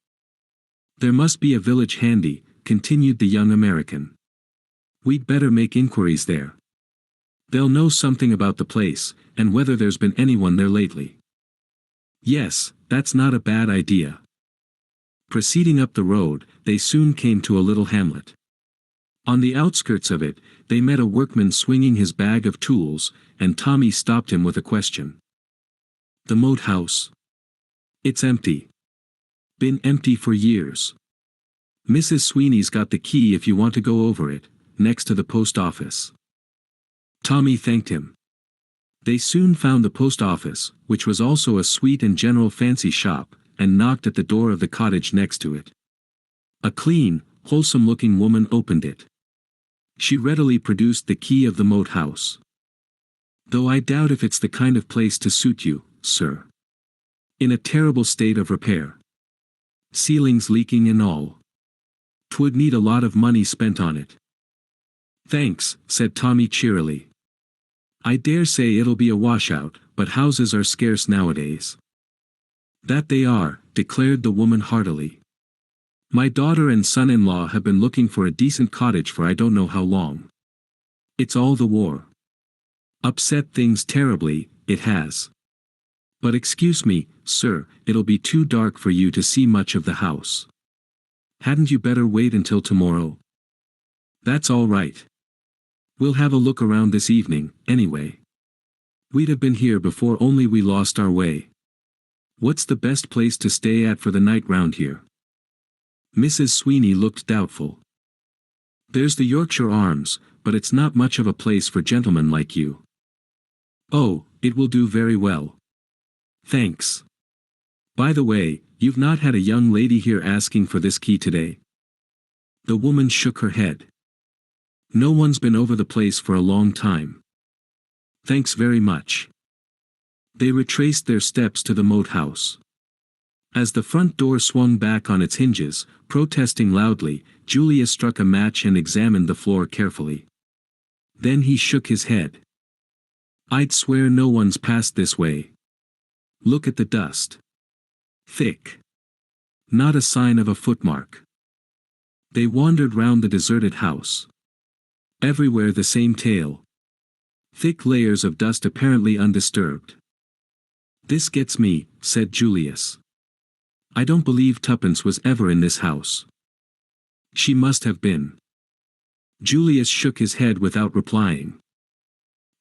There must be a village handy, continued the young American. We'd better make inquiries there. They'll know something about the place, and whether there's been anyone there lately. Yes, that's not a bad idea. Proceeding up the road, they soon came to a little hamlet. On the outskirts of it, they met a workman swinging his bag of tools, and Tommy stopped him with a question. The Moat House. It's empty. Been empty for years. Mrs. Sweeney's got the key if you want to go over it, next to the post office." Tommy thanked him. They soon found the post office, which was also a sweet and general fancy shop, and knocked at the door of the cottage next to it. A clean, wholesome-looking woman opened it. She readily produced the key of the moat house. "Though I doubt if it's the kind of place to suit you, sir. In a terrible state of repair. Ceilings leaking and all. 'Twould need a lot of money spent on it." "Thanks," said Tommy cheerily. "I dare say it'll be a washout, but houses are scarce nowadays." "That they are," declared the woman heartily. "My daughter and son-in-law have been looking for a decent cottage for I don't know how long. It's all the war. Upset things terribly, it has. But excuse me, sir, it'll be too dark for you to see much of the house. Hadn't you better wait until tomorrow?" "That's all right. We'll have a look around this evening, anyway. We'd have been here before only we lost our way. What's the best place to stay at for the night round here?" Mrs. Sweeney looked doubtful. "There's the Yorkshire Arms, but it's not much of a place for gentlemen like you." "Oh, it will do very well. Thanks. By the way, you've not had a young lady here asking for this key today?" The woman shook her head. "No one's been over the place for a long time. Thanks very much." They retraced their steps to the moat house. As the front door swung back on its hinges, protesting loudly, Julius struck a match and examined the floor carefully. Then he shook his head. "I'd swear no one's passed this way. Look at the dust. Thick. Not a sign of a footmark." They wandered round the deserted house. Everywhere the same tale. Thick layers of dust apparently undisturbed. "This gets me," said Julius. "I don't believe Tuppence was ever in this house." "She must have been." Julius shook his head without replying.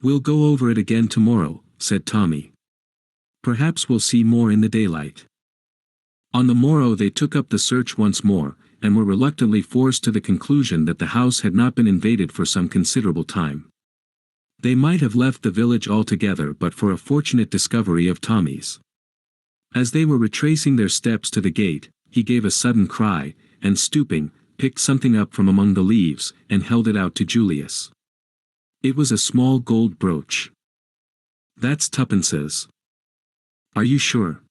"We'll go over it again tomorrow," said Tommy. "Perhaps we'll see more in the daylight." On the morrow they took up the search once more, and were reluctantly forced to the conclusion that the house had not been invaded for some considerable time. They might have left the village altogether but for a fortunate discovery of Tommy's. As they were retracing their steps to the gate, he gave a sudden cry, and stooping, picked something up from among the leaves, and held it out to Julius. It was a small gold brooch. "That's Tuppence's." "Are you sure?"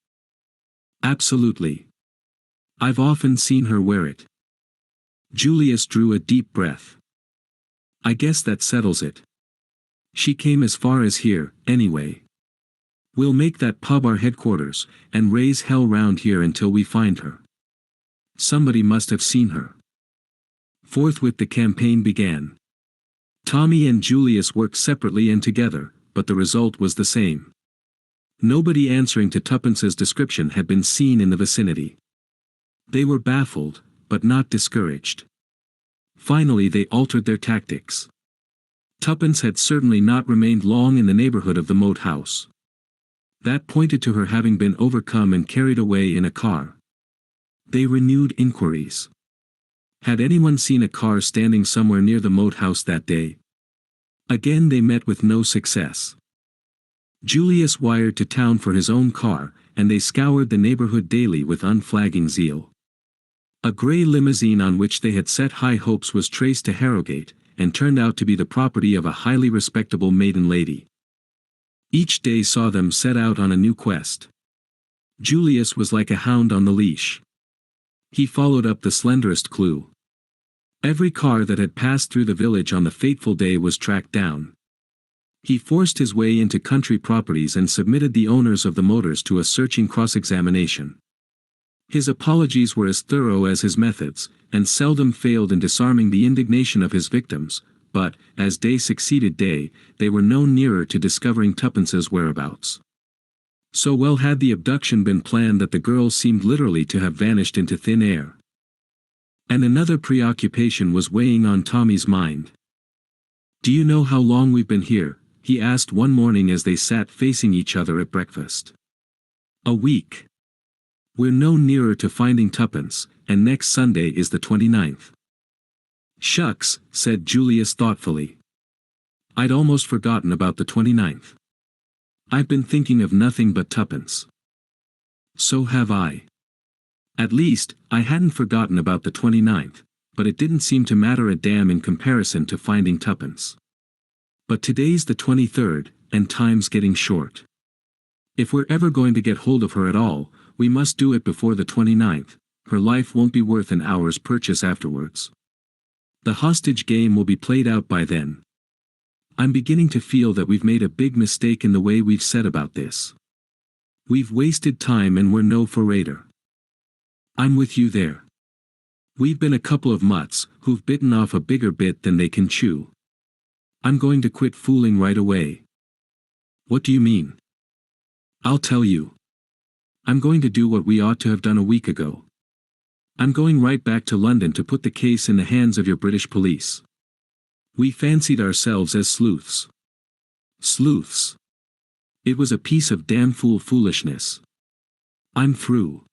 "Absolutely. I've often seen her wear it." Julius drew a deep breath. "I guess that settles it. She came as far as here, anyway. We'll make that pub our headquarters, and raise hell round here until we find her. Somebody must have seen her." Forthwith the campaign began. Tommy and Julius worked separately and together, but the result was the same. Nobody answering to Tuppence's description had been seen in the vicinity. They were baffled, but not discouraged. Finally they altered their tactics. Tuppence had certainly not remained long in the neighborhood of the moat house. That pointed to her having been overcome and carried away in a car. They renewed inquiries. Had anyone seen a car standing somewhere near the moat house that day? Again they met with no success. Julius wired to town for his own car, and they scoured the neighborhood daily with unflagging zeal. A gray limousine on which they had set high hopes was traced to Harrogate, and turned out to be the property of a highly respectable maiden lady. Each day saw them set out on a new quest. Julius was like a hound on the leash. He followed up the slenderest clue. Every car that had passed through the village on the fateful day was tracked down. He forced his way into country properties and submitted the owners of the motors to a searching cross-examination. His apologies were as thorough as his methods, and seldom failed in disarming the indignation of his victims, but, as day succeeded day, they were no nearer to discovering Tuppence's whereabouts. So well had the abduction been planned that the girl seemed literally to have vanished into thin air. And another preoccupation was weighing on Tommy's mind. "Do you know how long we've been here?" he asked one morning as they sat facing each other at breakfast. "A week. We're no nearer to finding tuppence, and next Sunday is the 29th. Shucks, said Julius thoughtfully. I'd almost forgotten about the 29th. I've been thinking of nothing but tuppence. So have I. At least, I hadn't forgotten about the 29th, but it didn't seem to matter a damn in comparison to finding tuppence. But today's the 23rd, and time's getting short. If we're ever going to get hold of her at all, we must do it before the 29th, her life won't be worth an hour's purchase afterwards. The hostage game will be played out by then. I'm beginning to feel that we've made a big mistake in the way we've said about this. We've wasted time and we're no forrader. I'm with you there. We've been a couple of mutts who've bitten off a bigger bit than they can chew. I'm going to quit fooling right away. What do you mean? I'll tell you. I'm going to do what we ought to have done a week ago. I'm going right back to London to put the case in the hands of your British police. We fancied ourselves as sleuths. Sleuths. It was a piece of damn foolishness. I'm through.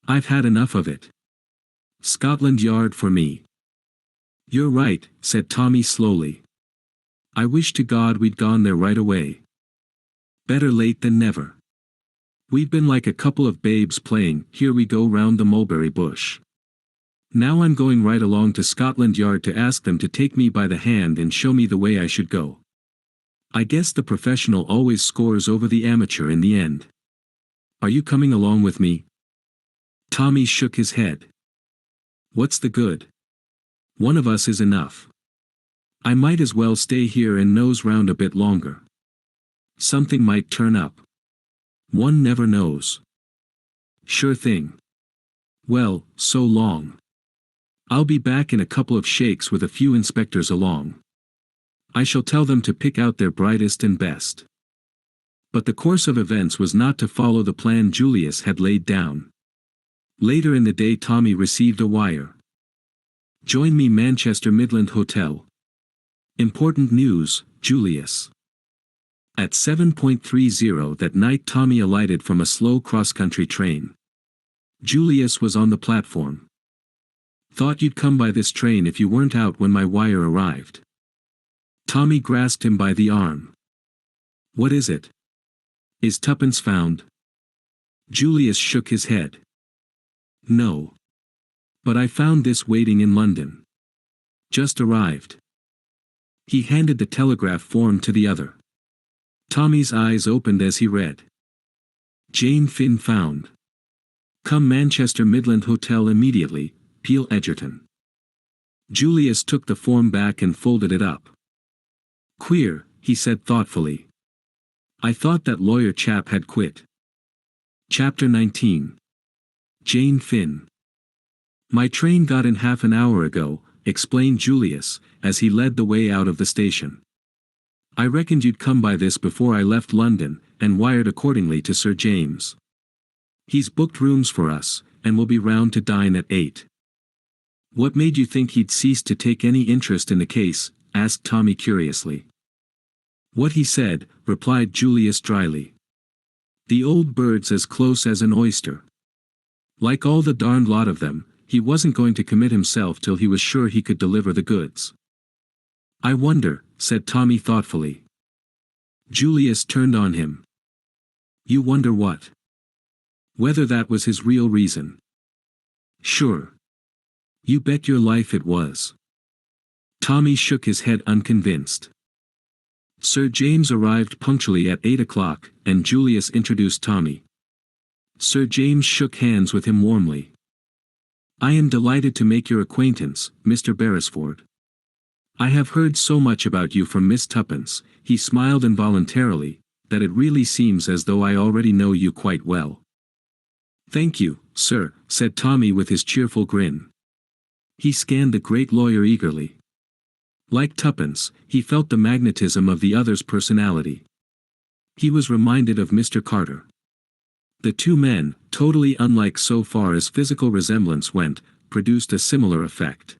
I've had enough of it. Scotland Yard for me. You're right, said Tommy slowly. I wish to God we'd gone there right away. Better late than never. We've been like a couple of babes playing, here we go round the mulberry bush. Now I'm going right along to Scotland Yard to ask them to take me by the hand and show me the way I should go. I guess the professional always scores over the amateur in the end. Are you coming along with me? Tommy shook his head. What's the good? One of us is enough. I might as well stay here and nose round a bit longer. Something might turn up. One never knows. Sure thing. Well, so long. I'll be back in a couple of shakes with a few inspectors along. I shall tell them to pick out their brightest and best. But the course of events was not to follow the plan Julius had laid down. Later in the day Tommy received a wire. Join me Manchester Midland Hotel. Important news, Julius. At 7:30 that night Tommy alighted from a slow cross-country train. Julius was on the platform. Thought you'd come by this train if you weren't out when my wire arrived. Tommy grasped him by the arm. What is it? Is tuppence found? Julius shook his head. No. But I found this waiting in London. Just arrived. He handed the telegraph form to the other. Tommy's eyes opened as he read. Jane Finn found. Come Manchester Midland Hotel immediately, Peel Edgerton. Julius took the form back and folded it up. Queer, he said thoughtfully. I thought that lawyer chap had quit. Chapter 19. Jane Finn. My train got in half an hour ago, explained Julius, as he led the way out of the station. I reckoned you'd come by this before I left London, and wired accordingly to Sir James. He's booked rooms for us, and will be round to dine at 8. What made you think he'd cease to take any interest in the case? Asked Tommy curiously. What he said, replied Julius dryly. The old bird's as close as an oyster. Like all the darned lot of them, he wasn't going to commit himself till he was sure he could deliver the goods. I wonder, said Tommy thoughtfully. Julius turned on him. You wonder what? Whether that was his real reason. Sure. You bet your life it was. Tommy shook his head unconvinced. Sir James arrived punctually at 8 o'clock, and Julius introduced Tommy. Sir James shook hands with him warmly. I am delighted to make your acquaintance, Mr. Beresford. I have heard so much about you from Miss Tuppence, he smiled involuntarily, that it really seems as though I already know you quite well. Thank you, sir, said Tommy with his cheerful grin. He scanned the great lawyer eagerly. Like Tuppence, he felt the magnetism of the other's personality. He was reminded of Mr. Carter. The two men, totally unlike so far as physical resemblance went, produced a similar effect.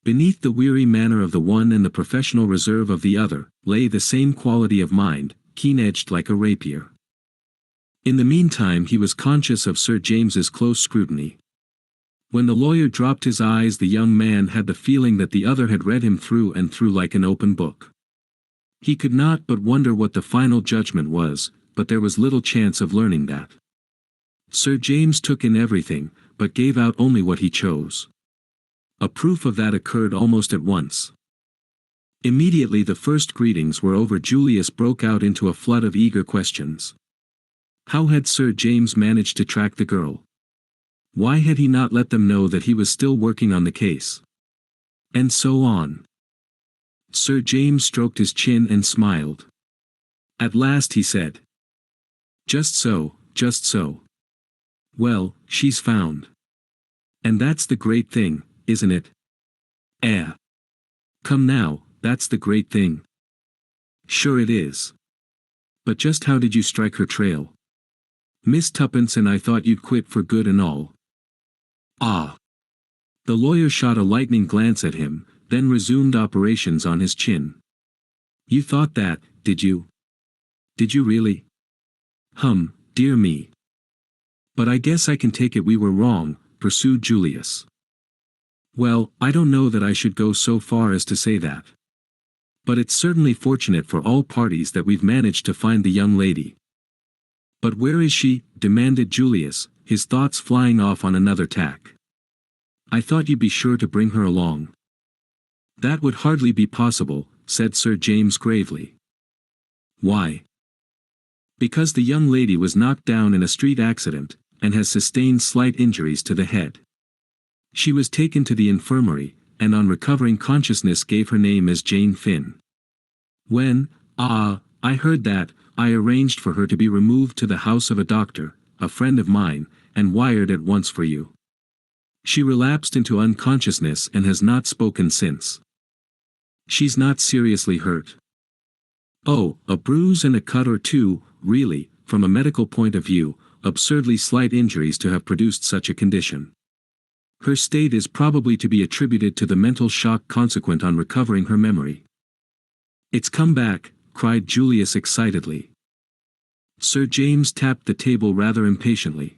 Beneath the weary manner of the one and the professional reserve of the other, lay the same quality of mind, keen-edged like a rapier. In the meantime he was conscious of Sir James's close scrutiny. When the lawyer dropped his eyes, the young man had the feeling that the other had read him through and through like an open book. He could not but wonder what the final judgment was, but there was little chance of learning that. Sir James took in everything, but gave out only what he chose. A proof of that occurred almost at once. Immediately the first greetings were over, Julius broke out into a flood of eager questions. How had Sir James managed to track the girl? Why had he not let them know that he was still working on the case? And so on. Sir James stroked his chin and smiled. At last he said, "Just so, just so. Well, she's found. And that's the great thing, isn't it? Come now, that's the great thing." "Sure it is. But just how did you strike her trail? Miss Tuppence and I thought you'd quit for good and all." "Ah." The lawyer shot a lightning glance at him, then resumed operations on his chin. "You thought that, did you? Did you really? Dear me. But I guess I can take it we were wrong," pursued Julius. "Well, I don't know that I should go so far as to say that. But it's certainly fortunate for all parties that we've managed to find the young lady." "But where is she?" demanded Julius, his thoughts flying off on another tack. "I thought you'd be sure to bring her along." "That would hardly be possible," said Sir James gravely. "Why?" "Because the young lady was knocked down in a street accident, and has sustained slight injuries to the head. She was taken to the infirmary, and on recovering consciousness gave her name as Jane Finn. When I heard that, I arranged for her to be removed to the house of a doctor, a friend of mine, and wired at once for you. She relapsed into unconsciousness and has not spoken since." "She's not seriously hurt?" "Oh, a bruise and a cut or two, really, from a medical point of view, absurdly slight injuries to have produced such a condition. Her state is probably to be attributed to the mental shock consequent on recovering her memory." "It's come back," cried Julius excitedly. Sir James tapped the table rather impatiently.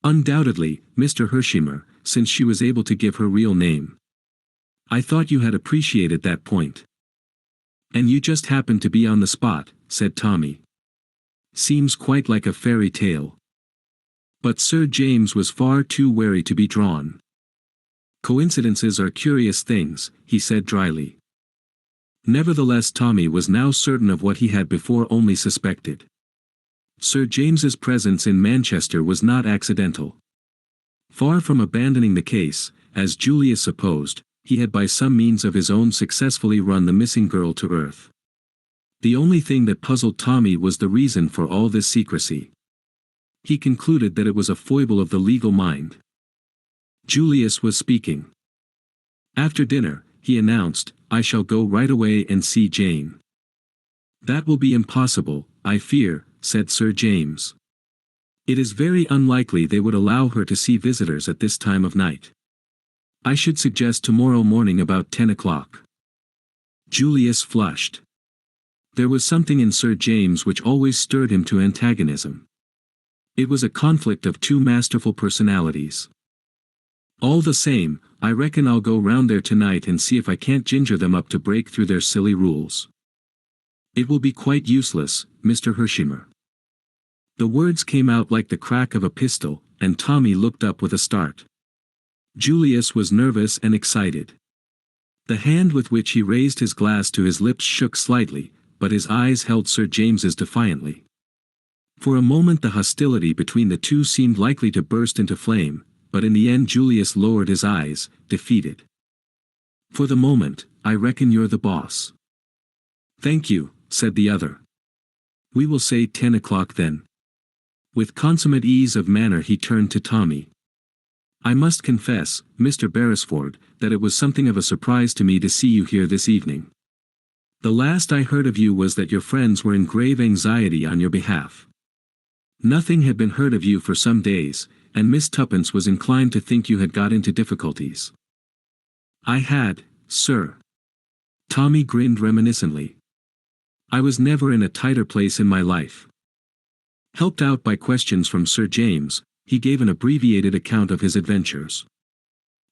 "Undoubtedly, Mr. Hersheimer, since she was able to give her real name. I thought you had appreciated that point." "And you just happened to be on the spot," said Tommy. "Seems quite like a fairy tale." But Sir James was far too wary to be drawn. "Coincidences are curious things," he said dryly. Nevertheless, Tommy was now certain of what he had before only suspected. Sir James's presence in Manchester was not accidental. Far from abandoning the case, as Julius supposed, he had by some means of his own successfully run the missing girl to earth. The only thing that puzzled Tommy was the reason for all this secrecy. He concluded that it was a foible of the legal mind. Julius was speaking. "After dinner," he announced, "I shall go right away and see Jane." "That will be impossible, I fear," said Sir James. "It is very unlikely they would allow her to see visitors at this time of night. I should suggest tomorrow morning about 10 o'clock. Julius flushed. There was something in Sir James which always stirred him to antagonism. It was a conflict of two masterful personalities. "All the same, I reckon I'll go round there tonight and see if I can't ginger them up to break through their silly rules." "It will be quite useless, Mr. Hersheimer." The words came out like the crack of a pistol, and Tommy looked up with a start. Julius was nervous and excited. The hand with which he raised his glass to his lips shook slightly, but his eyes held Sir James's defiantly. For a moment the hostility between the two seemed likely to burst into flame, but in the end Julius lowered his eyes, defeated. "For the moment, I reckon you're the boss." "Thank you," said the other. "We will say 10 o'clock then." With consummate ease of manner he turned to Tommy. "I must confess, Mr. Beresford, that it was something of a surprise to me to see you here this evening. The last I heard of you was that your friends were in grave anxiety on your behalf. Nothing had been heard of you for some days, and Miss Tuppence was inclined to think you had got into difficulties." "I had, sir." Tommy grinned reminiscently. "I was never in a tighter place in my life." Helped out by questions from Sir James, he gave an abbreviated account of his adventures.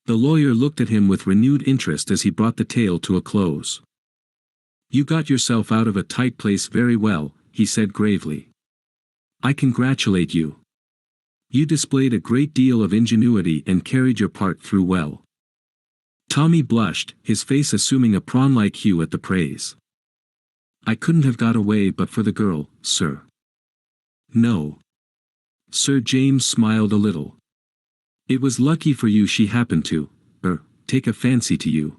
The lawyer looked at him with renewed interest as he brought the tale to a close. "You got yourself out of a tight place very well," he said gravely. "I congratulate you. You displayed a great deal of ingenuity and carried your part through well." Tommy blushed, his face assuming a prawn-like hue at the praise. "I couldn't have got away but for the girl, sir." "No." Sir James smiled a little. "It was lucky for you she happened to, take a fancy to you."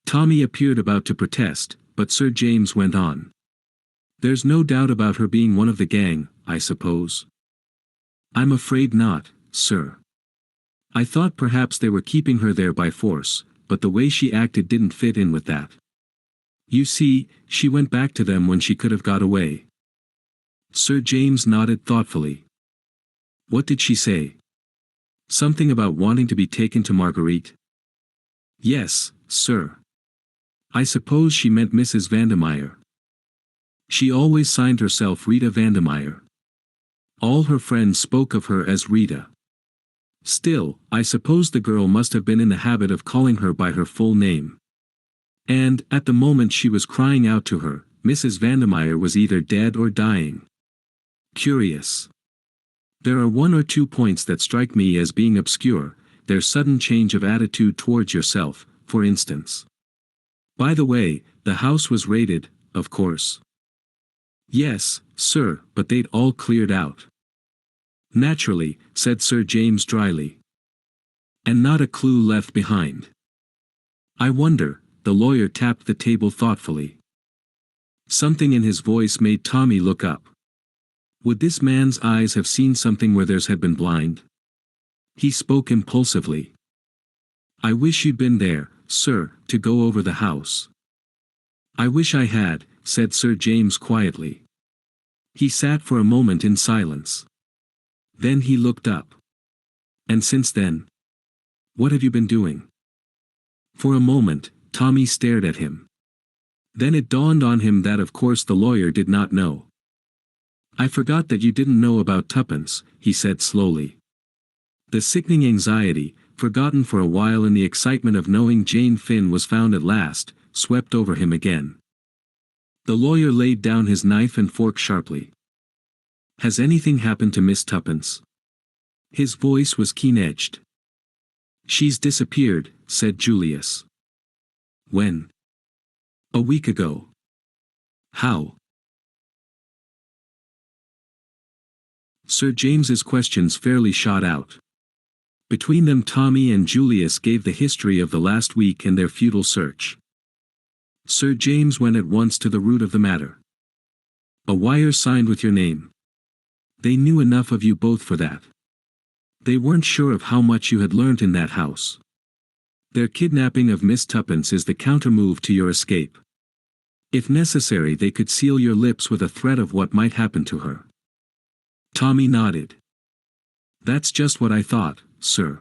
Tommy appeared about to protest, but Sir James went on. "There's no doubt about her being one of the gang, I suppose?" "I'm afraid not, sir. I thought perhaps they were keeping her there by force, but the way she acted didn't fit in with that. You see, she went back to them when she could have got away." Sir James nodded thoughtfully. "What did she say? Something about wanting to be taken to Marguerite?" "Yes, sir. I suppose she meant Mrs. Vandermeyer. She always signed herself Rita Vandermeyer. All her friends spoke of her as Rita. Still, I suppose the girl must have been in the habit of calling her by her full name. And, at the moment she was crying out to her, Mrs. Vandermeyer was either dead or dying. Curious. There are one or two points that strike me as being obscure, their sudden change of attitude towards yourself, for instance. By the way, the house was raided, of course." "Yes, sir, but they'd all cleared out." "Naturally," said Sir James dryly. "And not a clue left behind." "I wonder," the lawyer tapped the table thoughtfully. Something in his voice made Tommy look up. Would this man's eyes have seen something where theirs had been blind? He spoke impulsively. "I wish you'd been there, sir, to go over the house." "I wish I had," said Sir James quietly. He sat for a moment in silence. Then he looked up. "And since then? What have you been doing?" For a moment, Tommy stared at him. Then it dawned on him that of course the lawyer did not know. "I forgot that you didn't know about tuppence," he said slowly. The sickening anxiety, forgotten for a while in the excitement of knowing Jane Finn was found at last, swept over him again. The lawyer laid down his knife and fork sharply. "Has anything happened to Miss Tuppence?" His voice was keen-edged. "She's disappeared," said Julius. "When?" "A week ago." "How?" Sir James's questions fairly shot out. Between them Tommy and Julius gave the history of the last week and their futile search. Sir James went at once to the root of the matter. "A wire signed with your name. They knew enough of you both for that. They weren't sure of how much you had learnt in that house. Their kidnapping of Miss Tuppence is the counter-move to your escape. If necessary they could seal your lips with a threat of what might happen to her." Tommy nodded. "That's just what I thought, sir."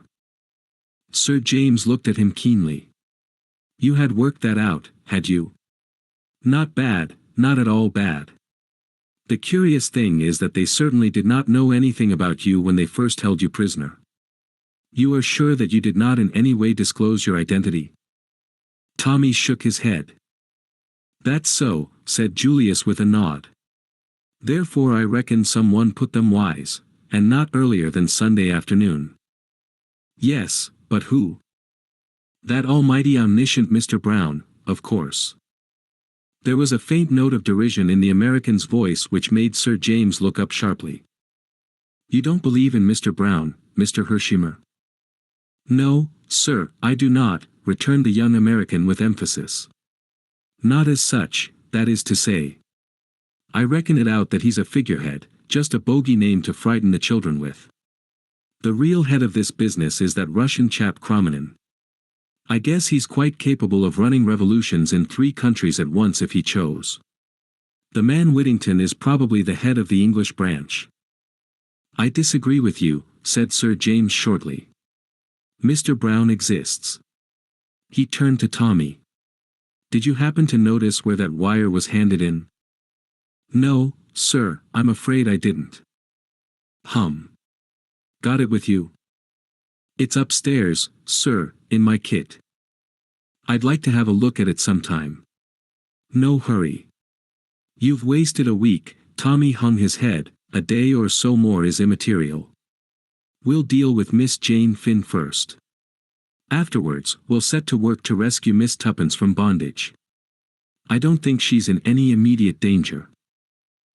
Sir James looked at him keenly. "You had worked that out, had you?" "Not bad, not at all bad. The curious thing is that they certainly did not know anything about you when they first held you prisoner. You are sure that you did not in any way disclose your identity?" Tommy shook his head. "That's so," said Julius with a nod. "Therefore I reckon someone put them wise, and not earlier than Sunday afternoon." "Yes, but who?" "That almighty omniscient Mr. Brown, of course." There was a faint note of derision in the American's voice which made Sir James look up sharply. "You don't believe in Mr. Brown, Mr. Hersheimer?" "No, sir, I do not," returned the young American with emphasis. "Not as such, that is to say. I reckon it out that he's a figurehead, just a bogey name to frighten the children with. The real head of this business is that Russian chap Kromenin. I guess he's quite capable of running revolutions in 3 countries at once if he chose. The man Whittington is probably the head of the English branch." "I disagree with you," said Sir James shortly. "Mr. Brown exists." He turned to Tommy. "Did you happen to notice where that wire was handed in?" "No, sir, I'm afraid I didn't. Got it with you? It's upstairs, sir, in my kit. I'd like to have a look at it sometime. No hurry. You've wasted a week. Tommy hung his head. A day or so more is immaterial. We'll deal with Miss Jane Finn first. Afterwards, we'll set to work to rescue Miss Tuppence from bondage. I don't think she's in any immediate danger.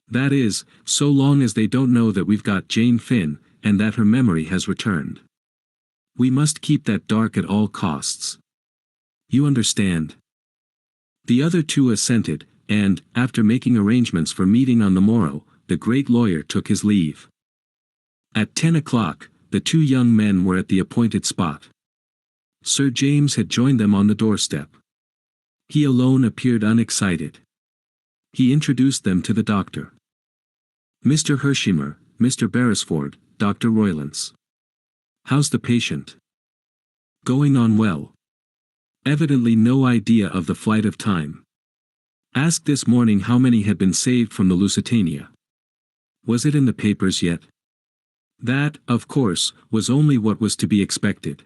That is, so long as they don't know that we've got Jane Finn, and that her memory has returned. We must keep that dark at all costs. You understand? The other two assented, and, after making arrangements for meeting on the morrow, the great lawyer took his leave. At 10 o'clock, the two young men were at the appointed spot. Sir James had joined them on the doorstep. He alone appeared unexcited. He introduced them to the doctor. Mr. Hershimer, Mr. Beresford, Dr. Roylance. How's the patient? Going on well. Evidently no idea of the flight of time. Asked this morning how many had been saved from the Lusitania. Was it in the papers yet? That, of course, was only what was to be expected.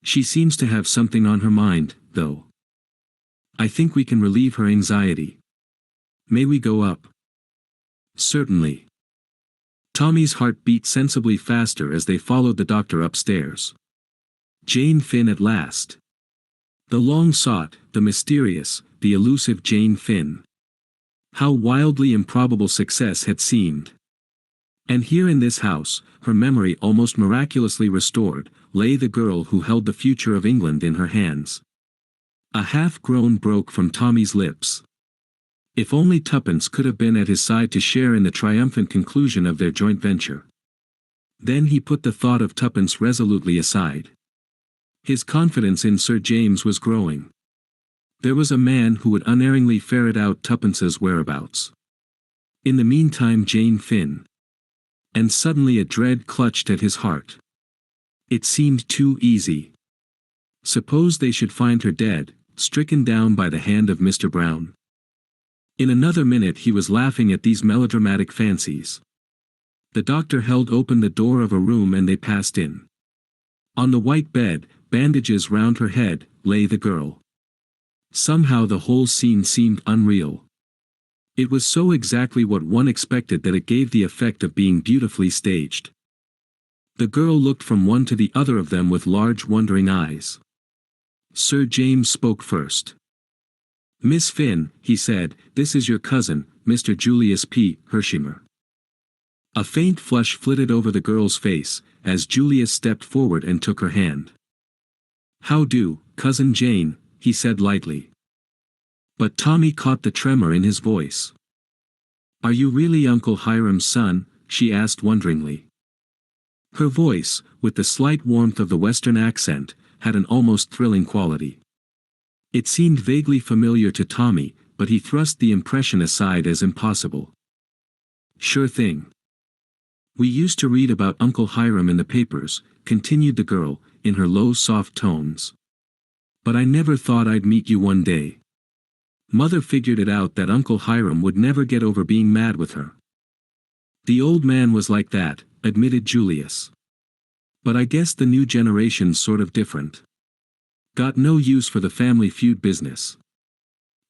She seems to have something on her mind, though. I think we can relieve her anxiety. May we go up? Certainly. Tommy's heart beat sensibly faster as they followed the doctor upstairs. Jane Finn at last. The long-sought, the mysterious, the elusive Jane Finn. How wildly improbable success had seemed. And here in this house, her memory almost miraculously restored, lay the girl who held the future of England in her hands. A half-groan broke from Tommy's lips. If only Tuppence could have been at his side to share in the triumphant conclusion of their joint venture. Then he put the thought of Tuppence resolutely aside. His confidence in Sir James was growing. There was a man who would unerringly ferret out Tuppence's whereabouts. In the meantime Jane Finn. And suddenly a dread clutched at his heart. It seemed too easy. Suppose they should find her dead, stricken down by the hand of Mr. Brown. In another minute he was laughing at these melodramatic fancies. The doctor held open the door of a room and they passed in. On the white bed, bandages round her head, lay the girl. Somehow the whole scene seemed unreal. It was so exactly what one expected that it gave the effect of being beautifully staged. The girl looked from one to the other of them with large wondering eyes. Sir James spoke first. Miss Finn, he said, this is your cousin, Mr. Julius P. Hershimer. A faint flush flitted over the girl's face, as Julius stepped forward and took her hand. How do, Cousin Jane, he said lightly. But Tommy caught the tremor in his voice. Are you really Uncle Hiram's son? She asked wonderingly. Her voice, with the slight warmth of the Western accent, had an almost thrilling quality. It seemed vaguely familiar to Tommy, but he thrust the impression aside as impossible. Sure thing. We used to read about Uncle Hiram in the papers, continued the girl, in her low soft tones. But I never thought I'd meet you one day. Mother figured it out that Uncle Hiram would never get over being mad with her. The old man was like that, admitted Julius. But I guess the new generation's sort of different. Got no use for the family feud business.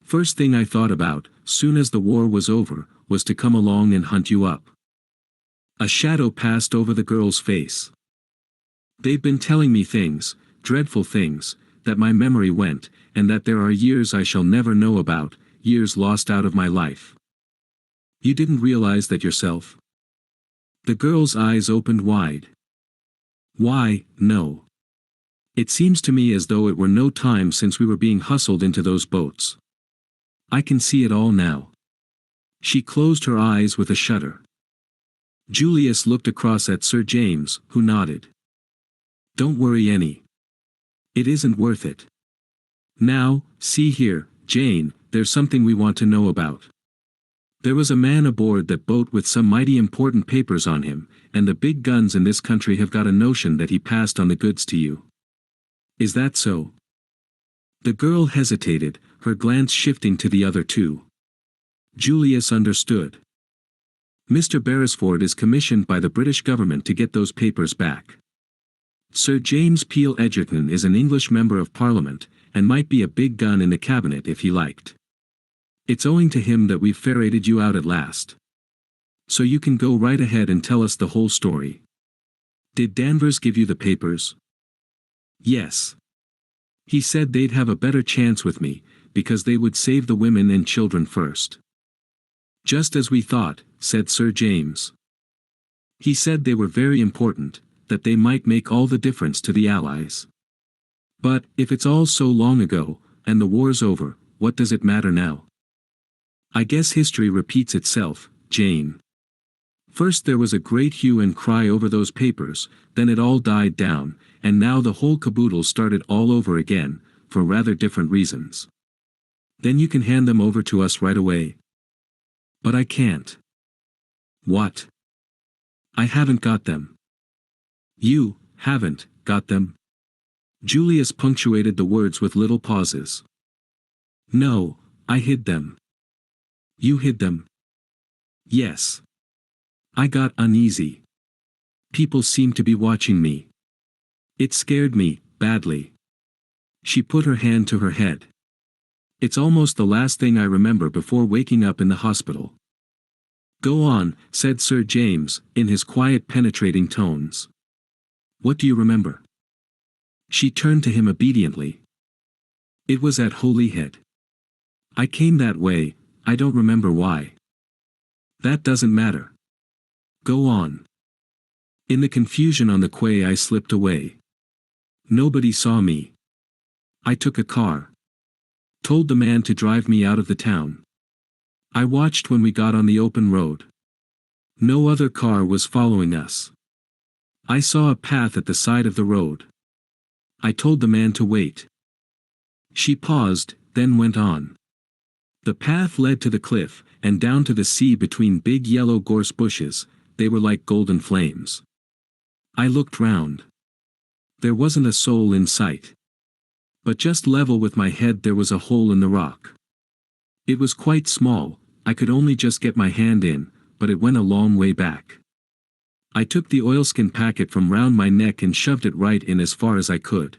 First thing I thought about, soon as the war was over, was to come along and hunt you up. A shadow passed over the girl's face. They've been telling me things, dreadful things, that my memory went, and that there are years I shall never know about, years lost out of my life. You didn't realize that yourself? The girl's eyes opened wide. Why, no. It seems to me as though it were no time since we were being hustled into those boats. I can see it all now. She closed her eyes with a shudder. Julius looked across at Sir James, who nodded. Don't worry any. It isn't worth it. Now, see here, Jane, there's something we want to know about. There was a man aboard that boat with some mighty important papers on him, and the big guns in this country have got a notion that he passed on the goods to you. Is that so? The girl hesitated, her glance shifting to the other two. Julius understood. Mr. Beresford is commissioned by the British government to get those papers back. Sir James Peel Egerton is an English member of Parliament, and might be a big gun in the cabinet if he liked. It's owing to him that we've ferreted you out at last. So you can go right ahead and tell us the whole story. Did Danvers give you the papers? Yes. He said they'd have a better chance with me, because they would save the women and children first. Just as we thought, said Sir James. He said they were very important, that they might make all the difference to the Allies. But, if it's all so long ago, and the war's over, what does it matter now? I guess history repeats itself, Jane. First there was a great hue and cry over those papers, then it all died down, and now the whole caboodle started all over again, for rather different reasons. Then you can hand them over to us right away. But I can't. What? I haven't got them. You haven't got them? Julius punctuated the words with little pauses. No, I hid them. You hid them? Yes. I got uneasy. People seemed to be watching me. It scared me, badly. She put her hand to her head. It's almost the last thing I remember before waking up in the hospital. Go on, said Sir James, in his quiet penetrating tones. What do you remember? She turned to him obediently. It was at Holyhead. I came that way, I don't remember why. That doesn't matter. Go on. In the confusion on the quay I slipped away. Nobody saw me. I took a car. Told the man to drive me out of the town. I watched when we got on the open road. No other car was following us. I saw a path at the side of the road. I told the man to wait. She paused, then went on. The path led to the cliff, and down to the sea between big yellow gorse bushes. They were like golden flames. I looked round. There wasn't a soul in sight. But just level with my head there was a hole in the rock. It was quite small, I could only just get my hand in, but it went a long way back. I took the oilskin packet from round my neck and shoved it right in as far as I could.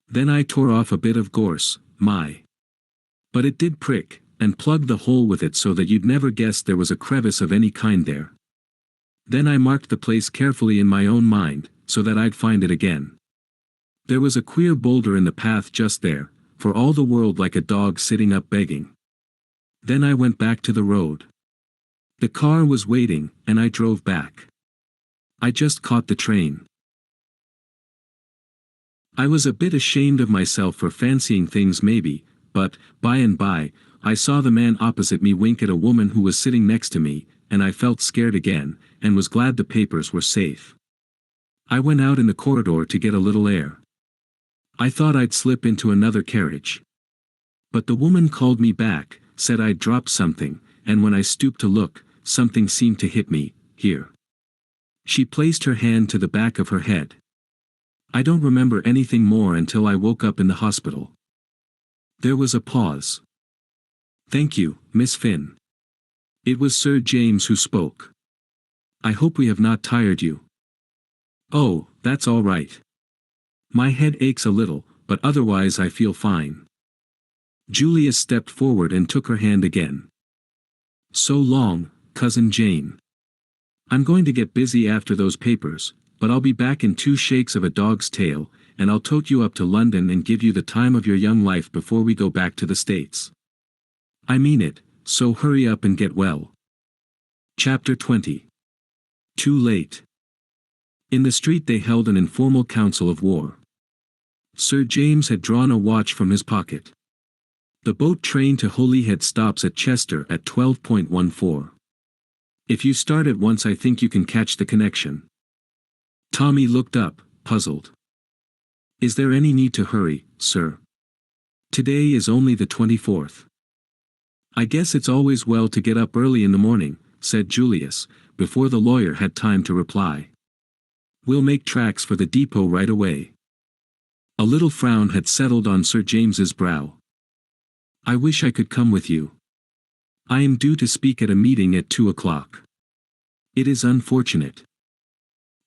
Then I tore off a bit of gorse, but it did prick, and plugged the hole with it so that you'd never guess there was a crevice of any kind there. Then I marked the place carefully in my own mind, so that I'd find it again. There was a queer boulder in the path just there, for all the world like a dog sitting up begging. Then I went back to the road. The car was waiting, and I drove back. I just caught the train. I was a bit ashamed of myself for fancying things maybe, but, by and by, I saw the man opposite me wink at a woman who was sitting next to me, and I felt scared again, and was glad the papers were safe. I went out in the corridor to get a little air. I thought I'd slip into another carriage. But the woman called me back, said I'd dropped something, and when I stooped to look, something seemed to hit me, here. She placed her hand to the back of her head. I don't remember anything more until I woke up in the hospital. There was a pause. Thank you, Miss Finn. It was Sir James who spoke. I hope we have not tired you. Oh, that's all right. My head aches a little, but otherwise I feel fine. Julius stepped forward and took her hand again. So long, Cousin Jane. I'm going to get busy after those papers, but I'll be back in 2 shakes of a dog's tail, and I'll tote you up to London and give you the time of your young life before we go back to the States. I mean it, so hurry up and get well. Chapter 20. Too late. In the street they held an informal council of war. Sir James had drawn a watch from his pocket. The boat train to Holyhead stops at Chester at 12:14. If you start at once I think you can catch the connection. Tommy looked up, puzzled. Is there any need to hurry, sir? Today is only the 24th. I guess it's always well to get up early in the morning, said Julius, before the lawyer had time to reply. We'll make tracks for the depot right away. A little frown had settled on Sir James's brow. I wish I could come with you. I am due to speak at a meeting at 2 o'clock. It is unfortunate.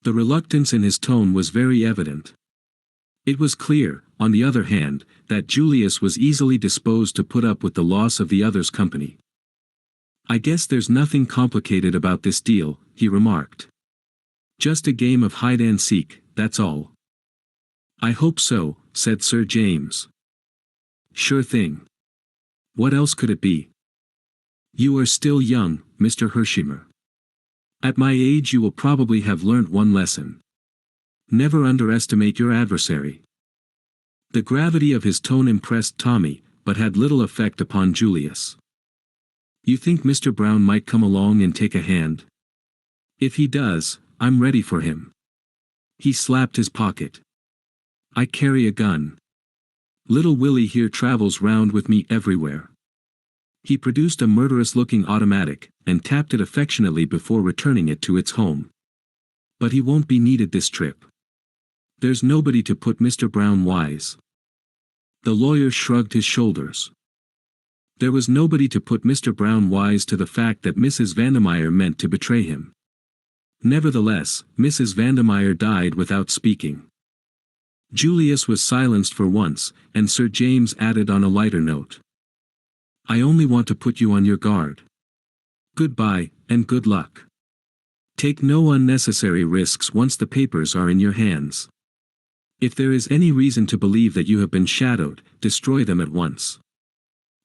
The reluctance in his tone was very evident. It was clear, on the other hand, that Julius was easily disposed to put up with the loss of the other's company. "I guess there's nothing complicated about this deal," he remarked. "Just a game of hide-and-seek, that's all." "I hope so," said Sir James. "Sure thing. What else could it be? You are still young, Mr. Hersheimer. At my age you will probably have learnt one lesson. Never underestimate your adversary." The gravity of his tone impressed Tommy, but had little effect upon Julius. "You think Mr. Brown might come along and take a hand? If he does, I'm ready for him." He slapped his pocket. "I carry a gun. Little Willie here travels round with me everywhere." He produced a murderous-looking automatic, and tapped it affectionately before returning it to its home. "But he won't be needed this trip. There's nobody to put Mr. Brown wise." The lawyer shrugged his shoulders. There was nobody to put Mr. Brown wise to the fact that Mrs. Vandermeyer meant to betray him. Nevertheless, Mrs. Vandermeyer died without speaking. Julius was silenced for once, and Sir James added on a lighter note. "I only want to put you on your guard. Goodbye, and good luck. Take no unnecessary risks once the papers are in your hands. If there is any reason to believe that you have been shadowed, destroy them at once.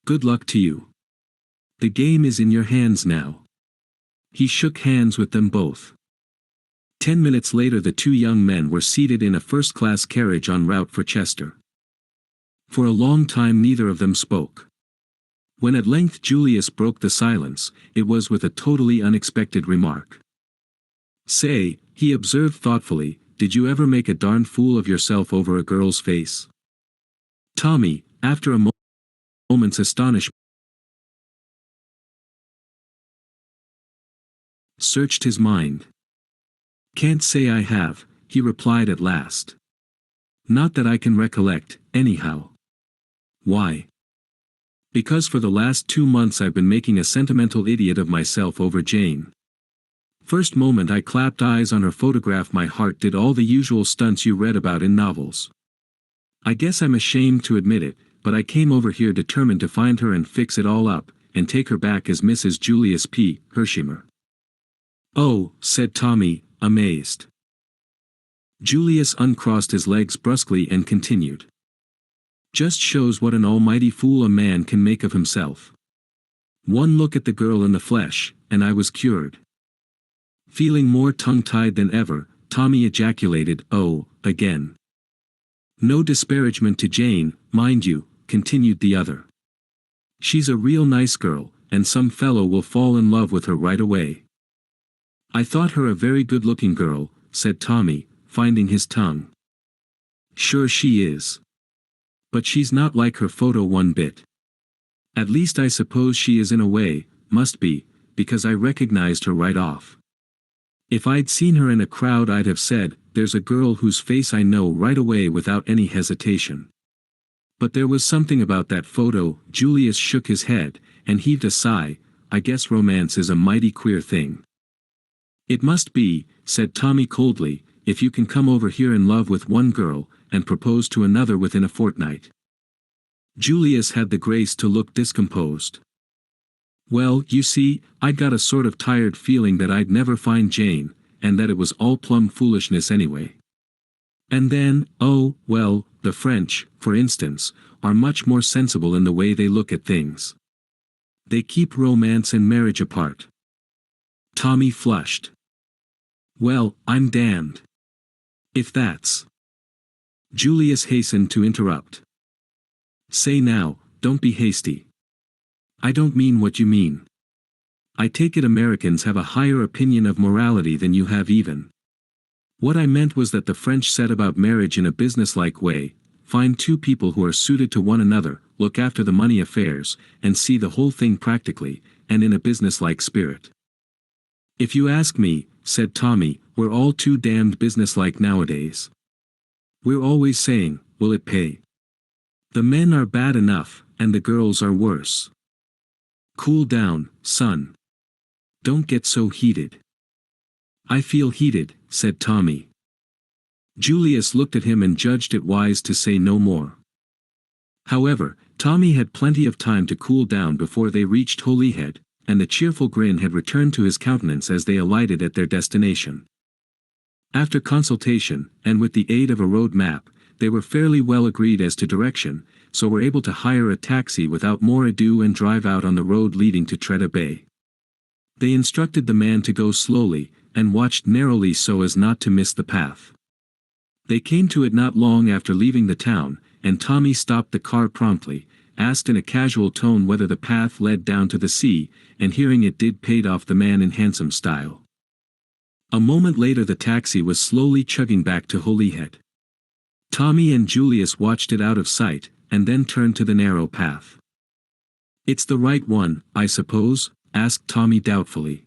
Good luck to you. The game is in your hands now." He shook hands with them both. 10 minutes later the two young men were seated in a first-class carriage en route for Chester. For a long time neither of them spoke. When at length Julius broke the silence, it was with a totally unexpected remark. "Say," he observed thoughtfully, "did you ever make a darn fool of yourself over a girl's face?" Tommy, after a moment's astonishment, searched his mind. "Can't say I have," he replied at last. "Not that I can recollect, anyhow." "Why?" "Because for the last 2 months I've been making a sentimental idiot of myself over Jane. First moment I clapped eyes on her photograph my heart did all the usual stunts you read about in novels. I guess I'm ashamed to admit it, but I came over here determined to find her and fix it all up, and take her back as Mrs. Julius P. Hersheimer." "Oh," said Tommy, amazed. Julius uncrossed his legs brusquely and continued. "Just shows what an almighty fool a man can make of himself. One look at the girl in the flesh, and I was cured." Feeling more tongue-tied than ever, Tommy ejaculated, "Oh," again. "No disparagement to Jane, mind you," continued the other. "She's a real nice girl, and some fellow will fall in love with her right away." "I thought her a very good-looking girl," said Tommy, finding his tongue. "Sure she is. But she's not like her photo one bit. At least I suppose she is in a way, must be, because I recognized her right off. If I'd seen her in a crowd I'd have said, there's a girl whose face I know right away without any hesitation. But there was something about that photo." Julius shook his head, and heaved a sigh. "I guess romance is a mighty queer thing." "It must be," said Tommy coldly, "if you can come over here in love with one girl, and propose to another within a fortnight." Julius had the grace to look discomposed. "Well, you see, I'd got a sort of tired feeling that I'd never find Jane, and that it was all plumb foolishness anyway. And then, oh, well, the French, for instance, are much more sensible in the way they look at things. They keep romance and marriage apart." Tommy flushed. "Well, I'm damned if that's—" Julius hastened to interrupt. "Say now, don't be hasty. I don't mean what you mean. I take it Americans have a higher opinion of morality than you have even. What I meant was that the French set about marriage in a businesslike way, find two people who are suited to one another, look after the money affairs, and see the whole thing practically, and in a businesslike spirit. If you ask me," said Tommy, "we're all too damned businesslike nowadays. We're always saying, will it pay? The men are bad enough, and the girls are worse. Cool down, son. Don't get so heated. I feel heated, said Tommy. Julius looked at him and judged it wise to say no more. However, Tommy had plenty of time to cool down before they reached Holyhead, and the cheerful grin had returned to his countenance as they alighted at their destination. After consultation, and with the aid of a road map, they were fairly well agreed as to direction, so were able to hire a taxi without more ado and drive out on the road leading to Treada Bay. They instructed the man to go slowly, and watched narrowly so as not to miss the path. They came to it not long after leaving the town, and Tommy stopped the car promptly, asked in a casual tone whether the path led down to the sea, and hearing it did paid off the man in handsome style. A moment later the taxi was slowly chugging back to Holyhead. Tommy and Julius watched it out of sight, and then turned to the narrow path. "It's the right one, I suppose?" asked Tommy doubtfully.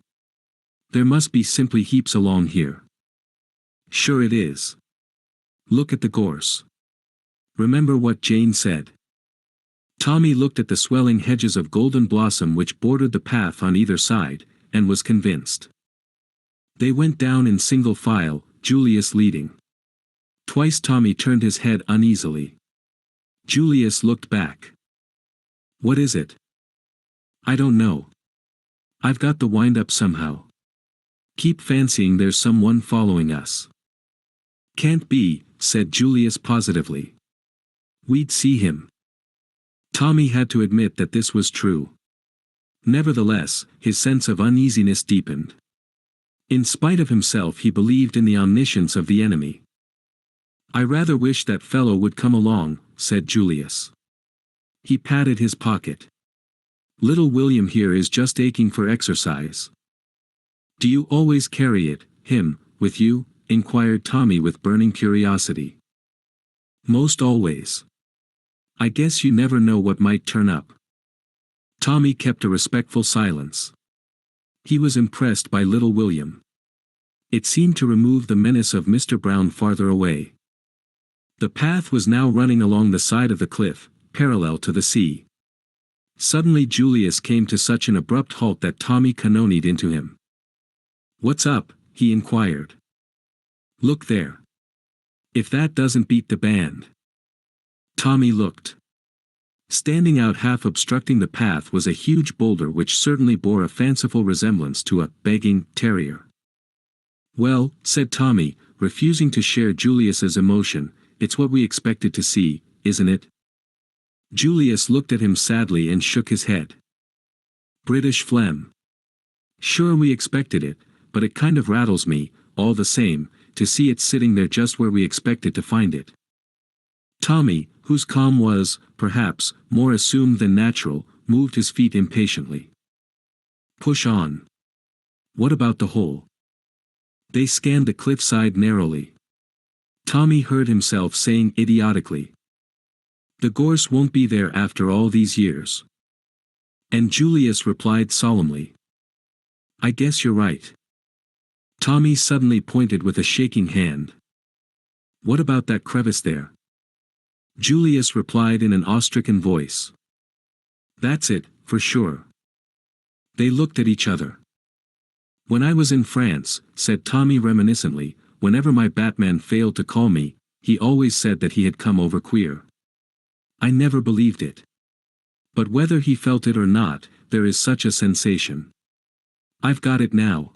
"There must be simply heaps along here." "Sure it is. Look at the gorse. Remember what Jane said." Tommy looked at the swelling hedges of golden blossom which bordered the path on either side, and was convinced. They went down in single file, Julius leading. Twice Tommy turned his head uneasily. Julius looked back. "What is it?" "I don't know. I've got the wind up somehow. Keep fancying there's someone following us." "Can't be," said Julius positively. "We'd see him." Tommy had to admit that this was true. Nevertheless, his sense of uneasiness deepened. In spite of himself he believed in the omniscience of the enemy. "I rather wish that fellow would come along," said Julius. He patted his pocket. "Little William here is just aching for exercise." "Do you always carry him, with you?" inquired Tommy with burning curiosity. "Most always. I guess you never know what might turn up." Tommy kept a respectful silence. He was impressed by little William. It seemed to remove the menace of Mr. Brown farther away. The path was now running along the side of the cliff, parallel to the sea. Suddenly Julius came to such an abrupt halt that Tommy cannonied into him. "What's up?" he inquired. "Look there. If that doesn't beat the band." Tommy looked. Standing out half obstructing the path was a huge boulder which certainly bore a fanciful resemblance to a begging terrier. "Well," said Tommy, refusing to share Julius's emotion, "it's what we expected to see, isn't it?" Julius looked at him sadly and shook his head. "British phlegm. Sure we expected it, but it kind of rattles me, all the same, to see it sitting there just where we expected to find it." Tommy, whose calm was, perhaps, more assumed than natural, moved his feet impatiently. "Push on. What about the hole?" They scanned the cliffside narrowly. Tommy heard himself saying idiotically, "The gorse won't be there after all these years." And Julius replied solemnly, "I guess you're right." Tommy suddenly pointed with a shaking hand. "What about that crevice there?" Julius replied in an awe-stricken voice, "That's it, for sure." They looked at each other. "When I was in France," said Tommy reminiscently, "whenever my Batman failed to call me, he always said that he had come over queer. I never believed it. But whether he felt it or not, there is such a sensation. I've got it now.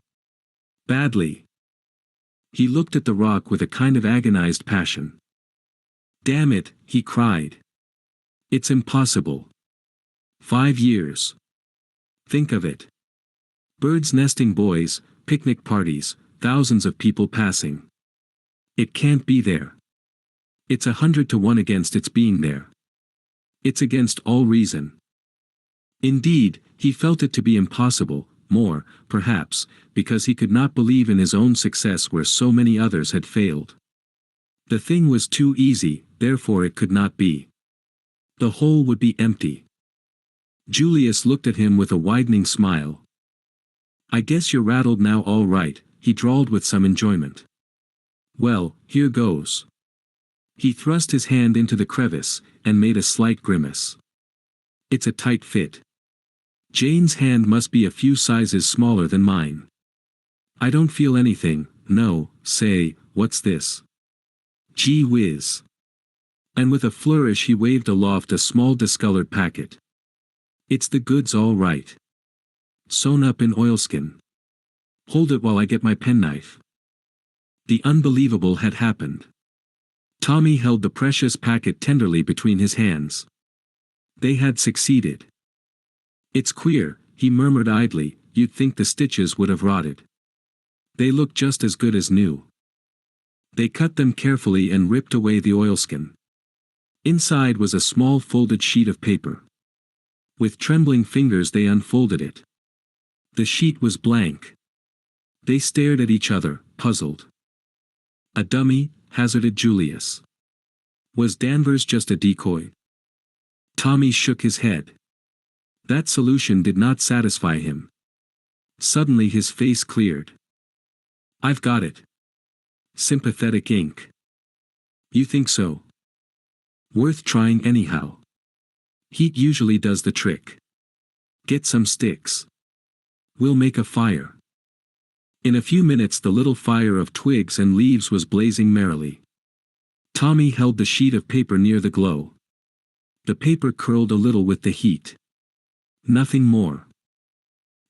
Badly." He looked at the rock with a kind of agonized passion. "Damn it," he cried. "It's impossible. 5 years. Think of it. Birds nesting, boys, picnic parties, thousands of people passing. It can't be there. It's 100 to 1 against its being there. It's against all reason." Indeed, he felt it to be impossible, more, perhaps, because he could not believe in his own success where so many others had failed. The thing was too easy, therefore it could not be. The hole would be empty. Julius looked at him with a widening smile. "I guess you're rattled now all right," he drawled with some enjoyment. "Well, here goes." He thrust his hand into the crevice, and made a slight grimace. "It's a tight fit. Jane's hand must be a few sizes smaller than mine." I don't feel anything, no, say, what's this? Gee whiz. And with a flourish he waved aloft a small discolored packet. It's the goods all right. Sewn up in oilskin. Hold it while I get my penknife. The unbelievable had happened. Tommy held the precious packet tenderly between his hands. They had succeeded. It's queer, he murmured idly, you'd think the stitches would have rotted. They look just as good as new. They cut them carefully and ripped away the oilskin. Inside was a small folded sheet of paper. With trembling fingers they unfolded it. The sheet was blank. They stared at each other, puzzled. A dummy, hazarded Julius. Was Danvers just a decoy? Tommy shook his head. That solution did not satisfy him. Suddenly his face cleared. I've got it. Sympathetic ink. You think so? Worth trying anyhow. Heat usually does the trick. Get some sticks. We'll make a fire. In a few minutes the little fire of twigs and leaves was blazing merrily. Tommy held the sheet of paper near the glow. The paper curled a little with the heat. Nothing more.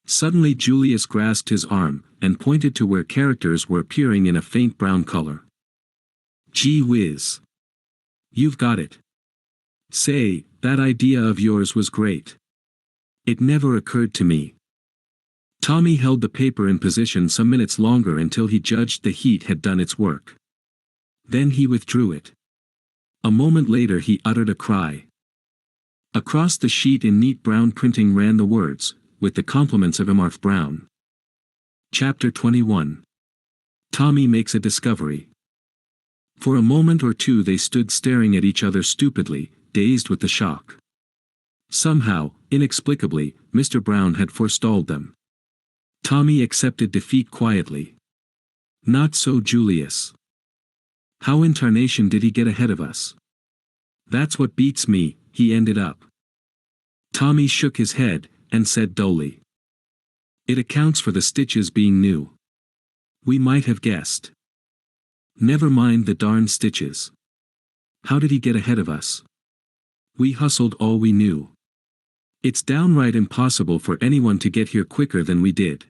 Suddenly Julius grasped his arm, and pointed to where characters were appearing in a faint brown color. Gee whiz. You've got it. Say, that idea of yours was great. It never occurred to me. Tommy held the paper in position some minutes longer until he judged the heat had done its work. Then he withdrew it. A moment later he uttered a cry. Across the sheet in neat brown printing ran the words, with the compliments of M. Brown. Chapter 21. Tommy makes a discovery. For a moment or two they stood staring at each other stupidly, dazed with the shock. Somehow, inexplicably, Mr. Brown had forestalled them. Tommy accepted defeat quietly. Not so Julius. How in tarnation did he get ahead of us? That's what beats me, he ended up. Tommy shook his head, and said dully. It accounts for the stitches being new. We might have guessed. Never mind the darn stitches. How did he get ahead of us? We hustled all we knew. It's downright impossible for anyone to get here quicker than we did.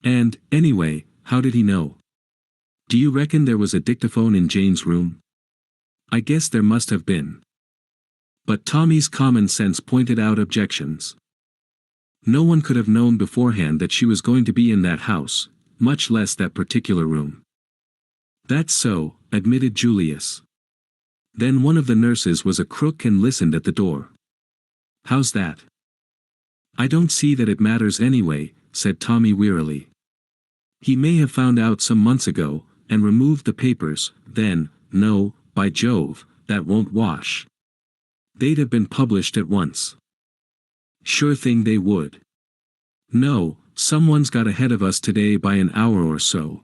And, anyway, how did he know? Do you reckon there was a dictaphone in Jane's room? I guess there must have been. But Tommy's common sense pointed out objections. No one could have known beforehand that she was going to be in that house, much less that particular room. That's so, admitted Julius. Then one of the nurses was a crook and listened at the door. How's that? I don't see that it matters anyway, said Tommy wearily. He may have found out some months ago, and removed the papers, then, no, by Jove, that won't wash. They'd have been published at once. Sure thing they would. No, someone's got ahead of us today by an hour or so.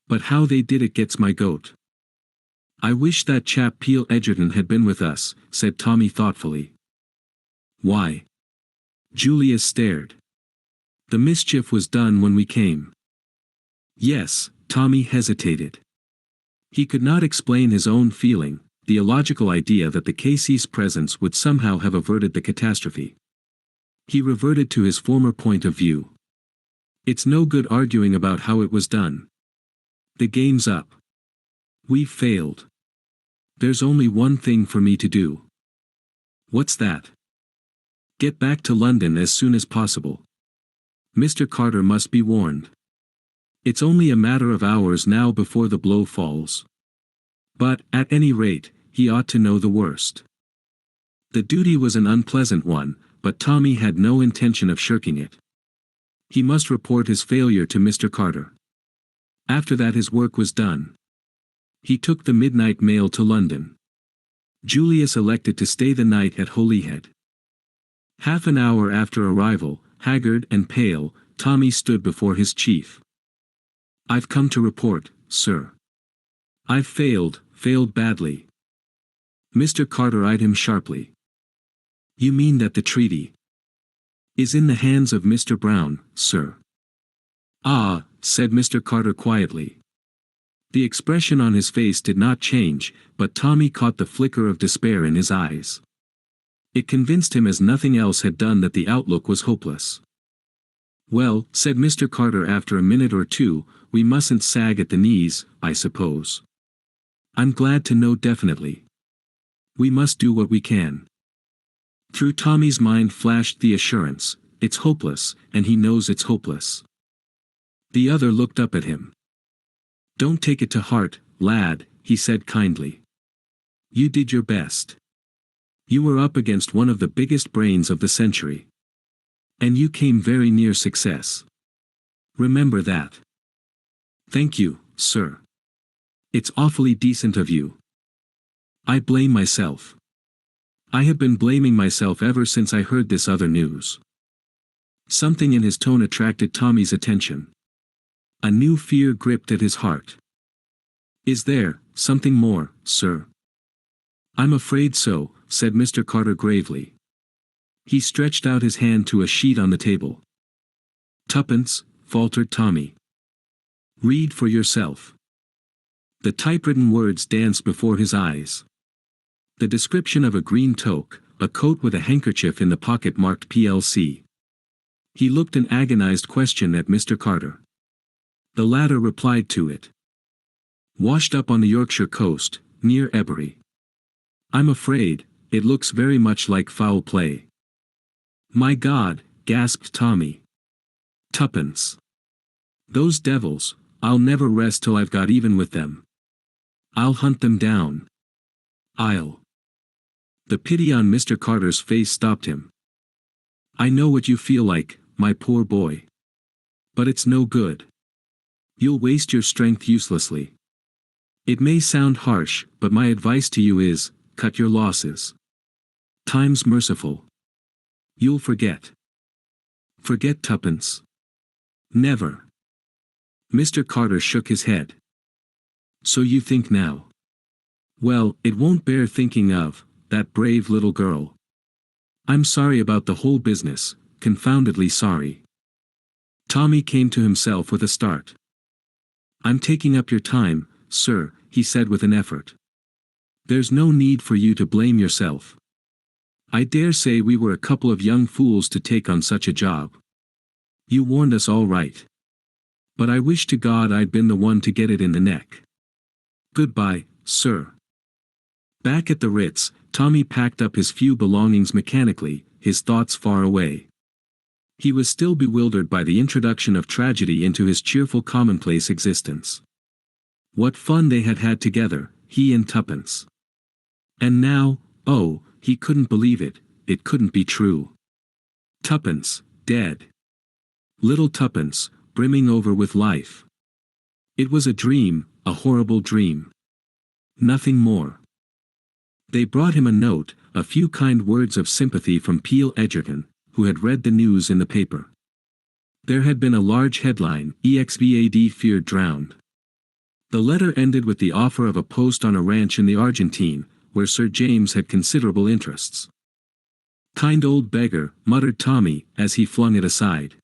But how they did it gets my goat. I wish that chap Peel Edgerton had been with us, said Tommy thoughtfully. Why? Julius stared. The mischief was done when we came. Yes, Tommy hesitated. He could not explain his own feeling, the illogical idea that the Casey's presence would somehow have averted the catastrophe. He reverted to his former point of view. It's no good arguing about how it was done. The game's up. We've failed. There's only one thing for me to do. What's that? Get back to London as soon as possible. Mr. Carter must be warned. It's only a matter of hours now before the blow falls. But, at any rate, he ought to know the worst. The duty was an unpleasant one, but Tommy had no intention of shirking it. He must report his failure to Mr. Carter. After that his work was done. He took the midnight mail to London. Julius elected to stay the night at Holyhead. Half an hour after arrival, haggard and pale, Tommy stood before his chief. I've come to report, sir. I've failed badly. Mr. Carter eyed him sharply. You mean that the treaty is in the hands of Mr. Brown, sir? Ah, said Mr. Carter quietly. The expression on his face did not change, but Tommy caught the flicker of despair in his eyes. It convinced him as nothing else had done that the outlook was hopeless. "Well," said Mr. Carter after a minute or two, "we mustn't sag at the knees, I suppose. I'm glad to know definitely. We must do what we can." Through Tommy's mind flashed the assurance, "It's hopeless, and he knows it's hopeless." The other looked up at him. "Don't take it to heart, lad," he said kindly. "You did your best. You were up against one of the biggest brains of the century. And you came very near success. Remember that." "Thank you, sir. It's awfully decent of you. I blame myself. I have been blaming myself ever since I heard this other news." Something in his tone attracted Tommy's attention. A new fear gripped at his heart. "Is there something more, sir?" "I'm afraid so," said Mr. Carter gravely. He stretched out his hand to a sheet on the table. "Tuppence," faltered Tommy. "Read for yourself." The typewritten words danced before his eyes. The description of a green toque, a coat with a handkerchief in the pocket marked PLC. He looked an agonized question at Mr. Carter. The latter replied to it. "Washed up on the Yorkshire coast, near Ebury." "I'm afraid, it looks very much like foul play." "My God," gasped Tommy. "Tuppence. Those devils, I'll never rest till I've got even with them. I'll hunt them down. I'll—" The pity on Mr. Carter's face stopped him. "I know what you feel like, my poor boy. But it's no good. You'll waste your strength uselessly. It may sound harsh, but my advice to you is, cut your losses. Time's merciful. You'll forget." "Forget Tuppence? Never." Mr. Carter shook his head. "So you think now? Well, it won't bear thinking of, that brave little girl. I'm sorry about the whole business, confoundedly sorry." Tommy came to himself with a start. "I'm taking up your time, sir," he said with an effort. "There's no need for you to blame yourself. I dare say we were a couple of young fools to take on such a job. You warned us all right. But I wish to God I'd been the one to get it in the neck. Goodbye, sir." Back at the Ritz, Tommy packed up his few belongings mechanically, his thoughts far away. He was still bewildered by the introduction of tragedy into his cheerful commonplace existence. What fun they had had together, he and Tuppence. And now, oh, he couldn't believe it, it couldn't be true. Tuppence, dead. Little Tuppence, brimming over with life. It was a dream, a horrible dream. Nothing more. They brought him a note, a few kind words of sympathy from Peel Edgerton, who had read the news in the paper. There had been a large headline, "EXVAD feared drowned." The letter ended with the offer of a post on a ranch in the Argentine, where Sir James had considerable interests. "Kind old beggar," muttered Tommy, as he flung it aside.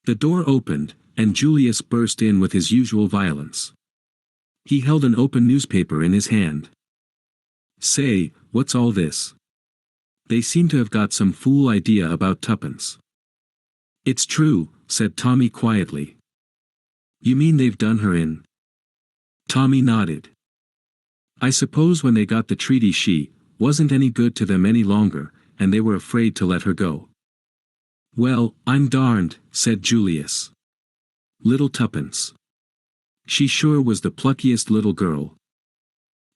The door opened, and Julius burst in with his usual violence. He held an open newspaper in his hand. "Say, what's all this? They seem to have got some fool idea about Tuppence." "It's true," said Tommy quietly. "You mean they've done her in?" Tommy nodded. "I suppose when they got the treaty she wasn't any good to them any longer, and they were afraid to let her go." "Well, I'm darned," said Julius. "Little Tuppence. She sure was the pluckiest little girl."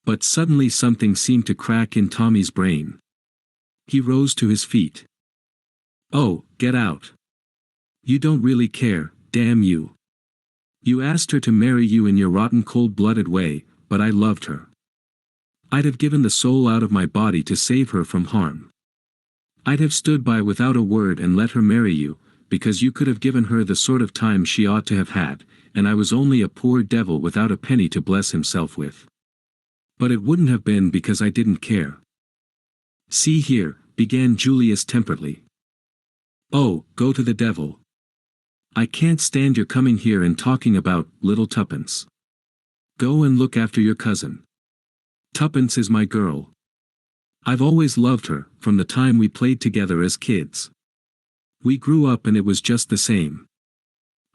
But suddenly something seemed to crack in Tommy's brain. He rose to his feet. "Oh, get out. You don't really care, damn you. You asked her to marry you in your rotten cold-blooded way, but I loved her. I'd have given the soul out of my body to save her from harm. I'd have stood by without a word and let her marry you, because you could have given her the sort of time she ought to have had, and I was only a poor devil without a penny to bless himself with. But it wouldn't have been because I didn't care." "See here," began Julius temperately. "Oh, go to the devil. I can't stand your coming here and talking about little Tuppence. Go and look after your cousin. Tuppence is my girl. I've always loved her, from the time we played together as kids. We grew up and it was just the same.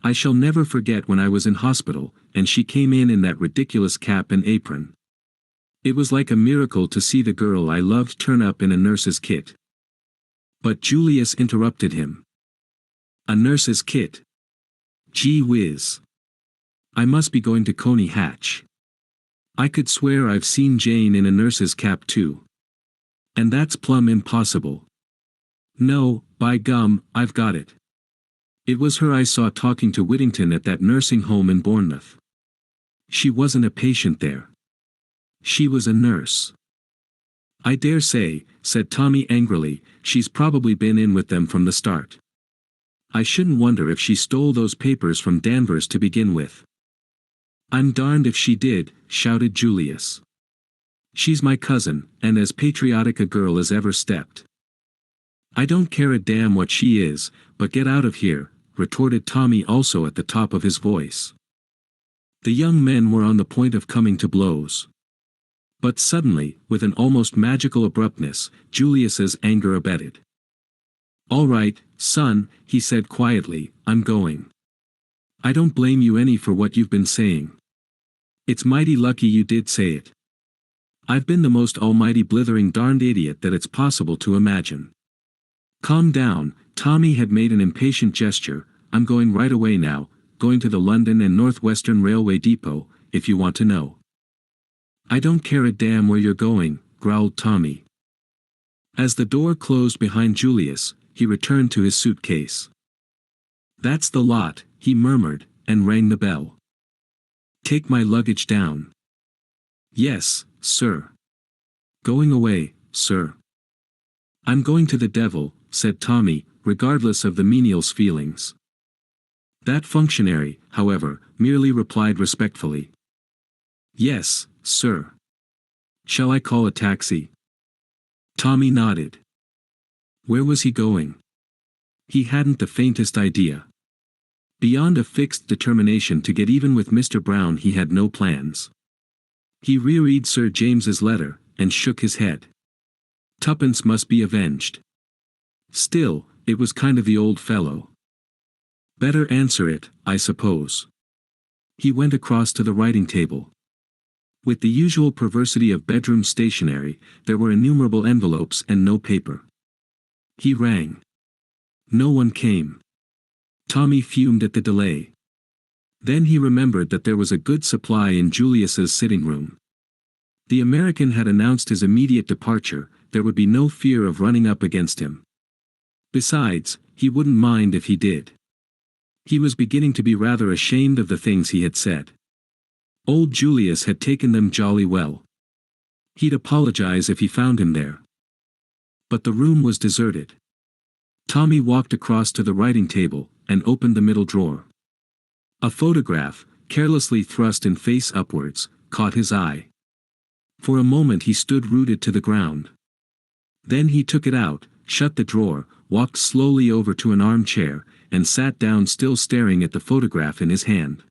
I shall never forget when I was in hospital, and she came in that ridiculous cap and apron. It was like a miracle to see the girl I loved turn up in a nurse's kit. But Julius interrupted him. A nurse's kit? Gee whiz. I must be going to Coney Hatch. I could swear I've seen Jane in a nurse's cap too. And that's plumb impossible. No, by gum, I've got it. It was her I saw talking to Whittington at that nursing home in Bournemouth. She wasn't a patient there. She was a nurse. I dare say, said Tommy angrily, she's probably been in with them from the start. I shouldn't wonder if she stole those papers from Danvers to begin with. I'm darned if she did, shouted Julius. She's my cousin, and as patriotic a girl as ever stepped. I don't care a damn what she is, but get out of here, retorted Tommy also at the top of his voice. The young men were on the point of coming to blows. But suddenly, with an almost magical abruptness, Julius's anger abated. All right, son, he said quietly, I'm going. I don't blame you any for what you've been saying. It's mighty lucky you did say it. I've been the most almighty blithering darned idiot that it's possible to imagine. Calm down, Tommy had made an impatient gesture, I'm going right away now, going to the London and Northwestern Railway Depot, if you want to know. I don't care a damn where you're going, growled Tommy. As the door closed behind Julius, he returned to his suitcase. That's the lot, he murmured, and rang the bell. Take my luggage down. Yes, sir. Going away, sir. I'm going to the devil, said Tommy, regardless of the menial's feelings. That functionary, however, merely replied respectfully. Yes, sir. Shall I call a taxi? Tommy nodded. Where was he going? He hadn't the faintest idea. Beyond a fixed determination to get even with Mr. Brown, he had no plans. He reread Sir James's letter, and shook his head. Tuppence must be avenged. Still, it was kind of the old fellow. Better answer it, I suppose. He went across to the writing table. With the usual perversity of bedroom stationery, there were innumerable envelopes and no paper. He rang. No one came. Tommy fumed at the delay. Then he remembered that there was a good supply in Julius's sitting room. The American had announced his immediate departure, there would be no fear of running up against him. Besides, he wouldn't mind if he did. He was beginning to be rather ashamed of the things he had said. Old Julius had taken them jolly well. He'd apologize if he found him there. But the room was deserted. Tommy walked across to the writing table, and opened the middle drawer. A photograph, carelessly thrust in face upwards, caught his eye. For a moment he stood rooted to the ground. Then he took it out, shut the drawer, walked slowly over to an armchair, and sat down still staring at the photograph in his hand.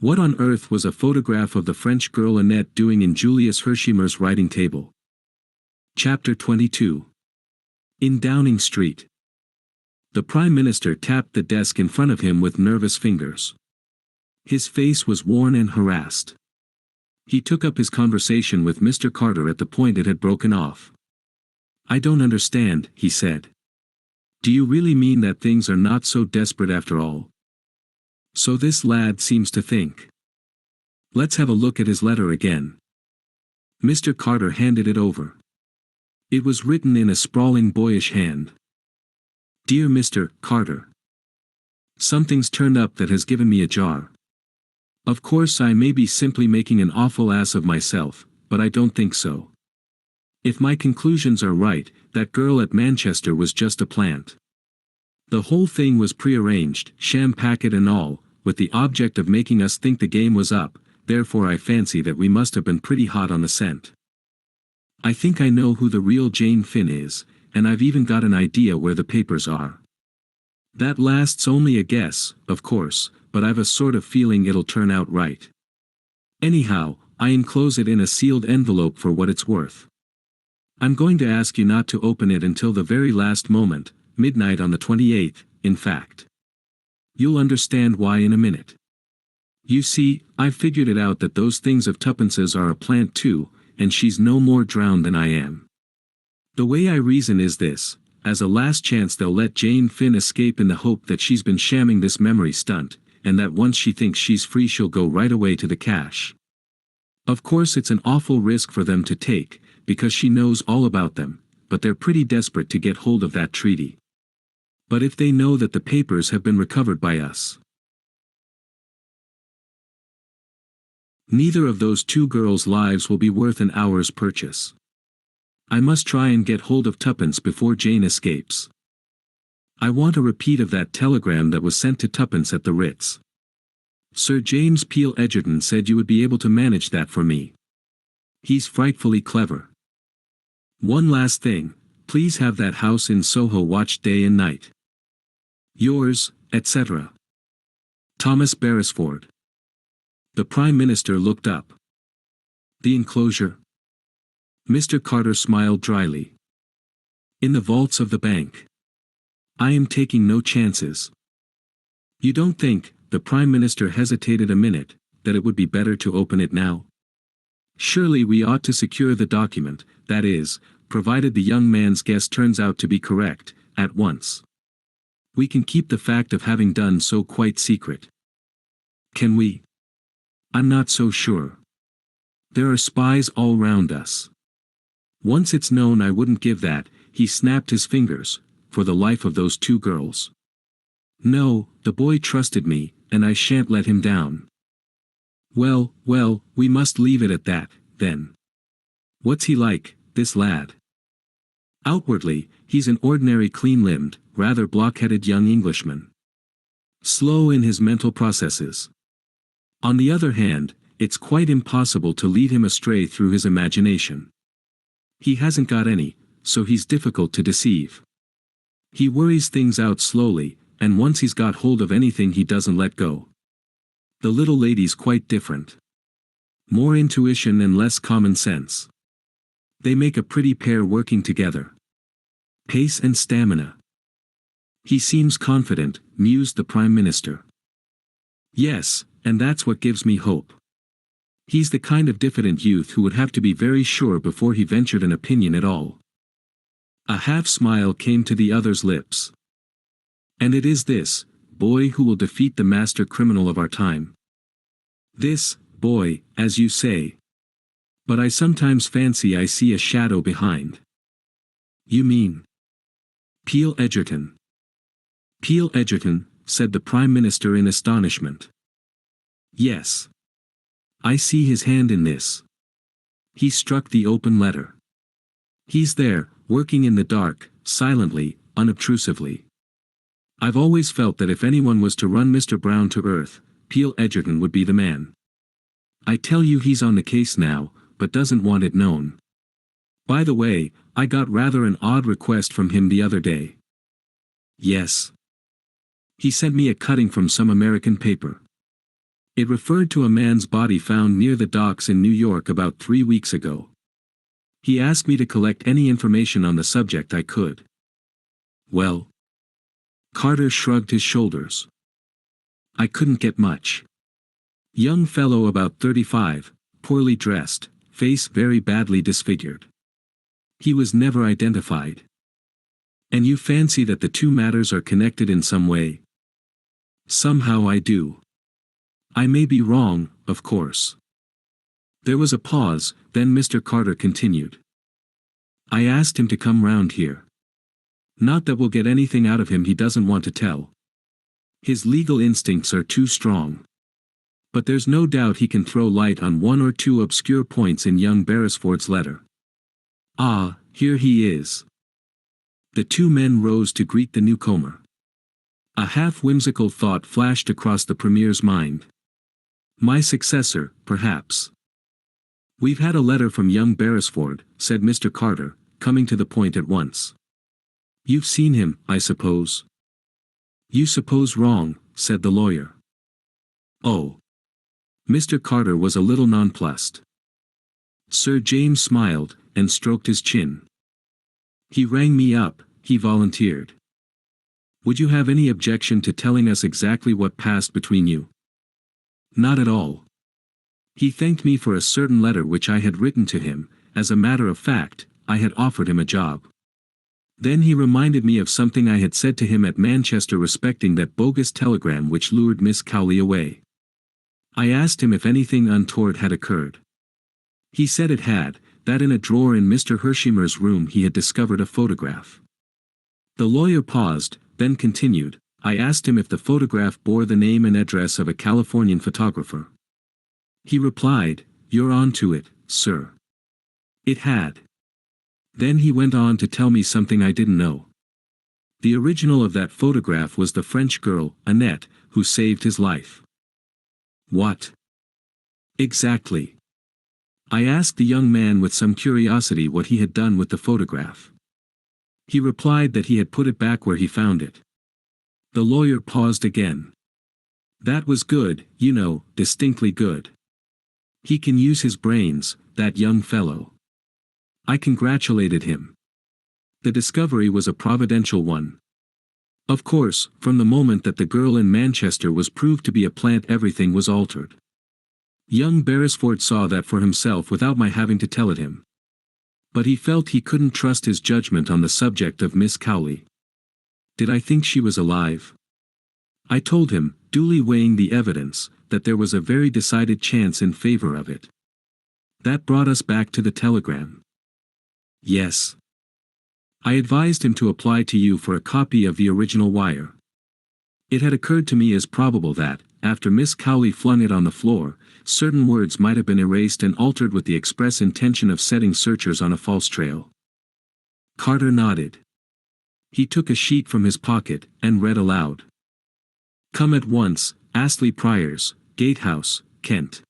What on earth was a photograph of the French girl Annette doing in Julius Hersheimer's writing table? Chapter 22. In Downing Street. The Prime Minister tapped the desk in front of him with nervous fingers. His face was worn and harassed. He took up his conversation with Mr. Carter at the point it had broken off. I don't understand, he said. Do you really mean that things are not so desperate after all? So this lad seems to think. Let's have a look at his letter again. Mr. Carter handed it over. It was written in a sprawling boyish hand. Dear Mr. Carter. Something's turned up that has given me a jar. Of course I may be simply making an awful ass of myself, but I don't think so. If my conclusions are right, that girl at Manchester was just a plant. The whole thing was prearranged, sham packet and all, with the object of making us think the game was up, therefore I fancy that we must have been pretty hot on the scent. I think I know who the real Jane Finn is, and I've even got an idea where the papers are. That last's only a guess, of course, but I've a sort of feeling it'll turn out right. Anyhow, I enclose it in a sealed envelope for what it's worth. I'm going to ask you not to open it until the very last moment, midnight on the 28th, in fact. You'll understand why in a minute. You see, I've figured it out that those things of tuppences are a plant too, and she's no more drowned than I am. The way I reason is this: as a last chance they'll let Jane Finn escape in the hope that she's been shamming this memory stunt, and that once she thinks she's free she'll go right away to the cache. Of course it's an awful risk for them to take, because she knows all about them, but they're pretty desperate to get hold of that treaty. But if they know that the papers have been recovered by us, neither of those two girls' lives will be worth an hour's purchase. I must try and get hold of tuppence before Jane escapes. I want a repeat of that telegram that was sent to tuppence at the Ritz. Sir James Peel Egerton said you would be able to manage that for me. He's frightfully clever. One last thing, please have that house in Soho watched day and night. Yours, etc. Thomas Beresford. The Prime Minister looked up. The enclosure? Mr. Carter smiled dryly. In the vaults of the bank. I am taking no chances. You don't think, the Prime Minister hesitated a minute, that it would be better to open it now? Surely we ought to secure the document, that is, provided the young man's guess turns out to be correct, at once. We can keep the fact of having done so quite secret. Can we? I'm not so sure. There are spies all round us. Once it's known I wouldn't give that, he snapped his fingers, for the life of those two girls. No, the boy trusted me, and I shan't let him down. Well, we must leave it at that, then. What's he like, this lad? Outwardly, he's an ordinary clean-limbed, rather block-headed young Englishman. Slow in his mental processes. On the other hand, it's quite impossible to lead him astray through his imagination. He hasn't got any, so he's difficult to deceive. He worries things out slowly, and once he's got hold of anything he doesn't let go. The little lady's quite different. More intuition and less common sense. They make a pretty pair working together. Pace and stamina. He seems confident, mused the Prime Minister. Yes, and that's what gives me hope. He's the kind of diffident youth who would have to be very sure before he ventured an opinion at all. A half-smile came to the other's lips. And it is this boy who will defeat the master criminal of our time. This boy, as you say. But I sometimes fancy I see a shadow behind. You mean? Peel Egerton. Peel Egerton, said the Prime Minister in astonishment. Yes. I see his hand in this. He struck the open letter. He's there, working in the dark, silently, unobtrusively. I've always felt that if anyone was to run Mr. Brown to earth, Peel Egerton would be the man. I tell you he's on the case now, but doesn't want it known. By the way, I got rather an odd request from him the other day. Yes. He sent me a cutting from some American paper. It referred to a man's body found near the docks in New York about 3 weeks ago. He asked me to collect any information on the subject I could. Well? Carter shrugged his shoulders. I couldn't get much. Young fellow about 35, poorly dressed, face very badly disfigured. He was never identified. And you fancy that the two matters are connected in some way? Somehow I do. I may be wrong, of course. There was a pause, then Mr. Carter continued. I asked him to come round here. Not that we'll get anything out of him he doesn't want to tell. His legal instincts are too strong. But there's no doubt he can throw light on one or two obscure points in young Beresford's letter. Ah, here he is. The two men rose to greet the newcomer. A half-whimsical thought flashed across the Premier's mind. My successor, perhaps. We've had a letter from young Beresford, said Mr. Carter, coming to the point at once. You've seen him, I suppose? You suppose wrong, said the lawyer. Oh. Mr. Carter was a little nonplussed. Sir James smiled, and stroked his chin. He rang me up, he volunteered. Would you have any objection to telling us exactly what passed between you? Not at all. He thanked me for a certain letter which I had written to him. As a matter of fact, I had offered him a job. Then he reminded me of something I had said to him at Manchester respecting that bogus telegram which lured Miss Cowley away. I asked him if anything untoward had occurred. He said it had, that in a drawer in Mr. Hershimer's room he had discovered a photograph. The lawyer paused, then continued. I asked him if the photograph bore the name and address of a Californian photographer. He replied, "You're on to it, sir." It had. Then he went on to tell me something I didn't know. The original of that photograph was the French girl, Annette, who saved his life. What? Exactly. I asked the young man with some curiosity what he had done with the photograph. He replied that he had put it back where he found it. The lawyer paused again. That was good, you know, distinctly good. He can use his brains, that young fellow. I congratulated him. The discovery was a providential one. Of course, from the moment that the girl in Manchester was proved to be a plant, everything was altered. Young Beresford saw that for himself without my having to tell it him. But he felt he couldn't trust his judgment on the subject of Miss Cowley. Did I think she was alive? I told him, duly weighing the evidence, that there was a very decided chance in favor of it. That brought us back to the telegram. Yes. I advised him to apply to you for a copy of the original wire. It had occurred to me as probable that, after Miss Cowley flung it on the floor, certain words might have been erased and altered with the express intention of setting searchers on a false trail. Carter nodded. He took a sheet from his pocket, and read aloud. Come at once, Astley Priors, Gatehouse, Kent.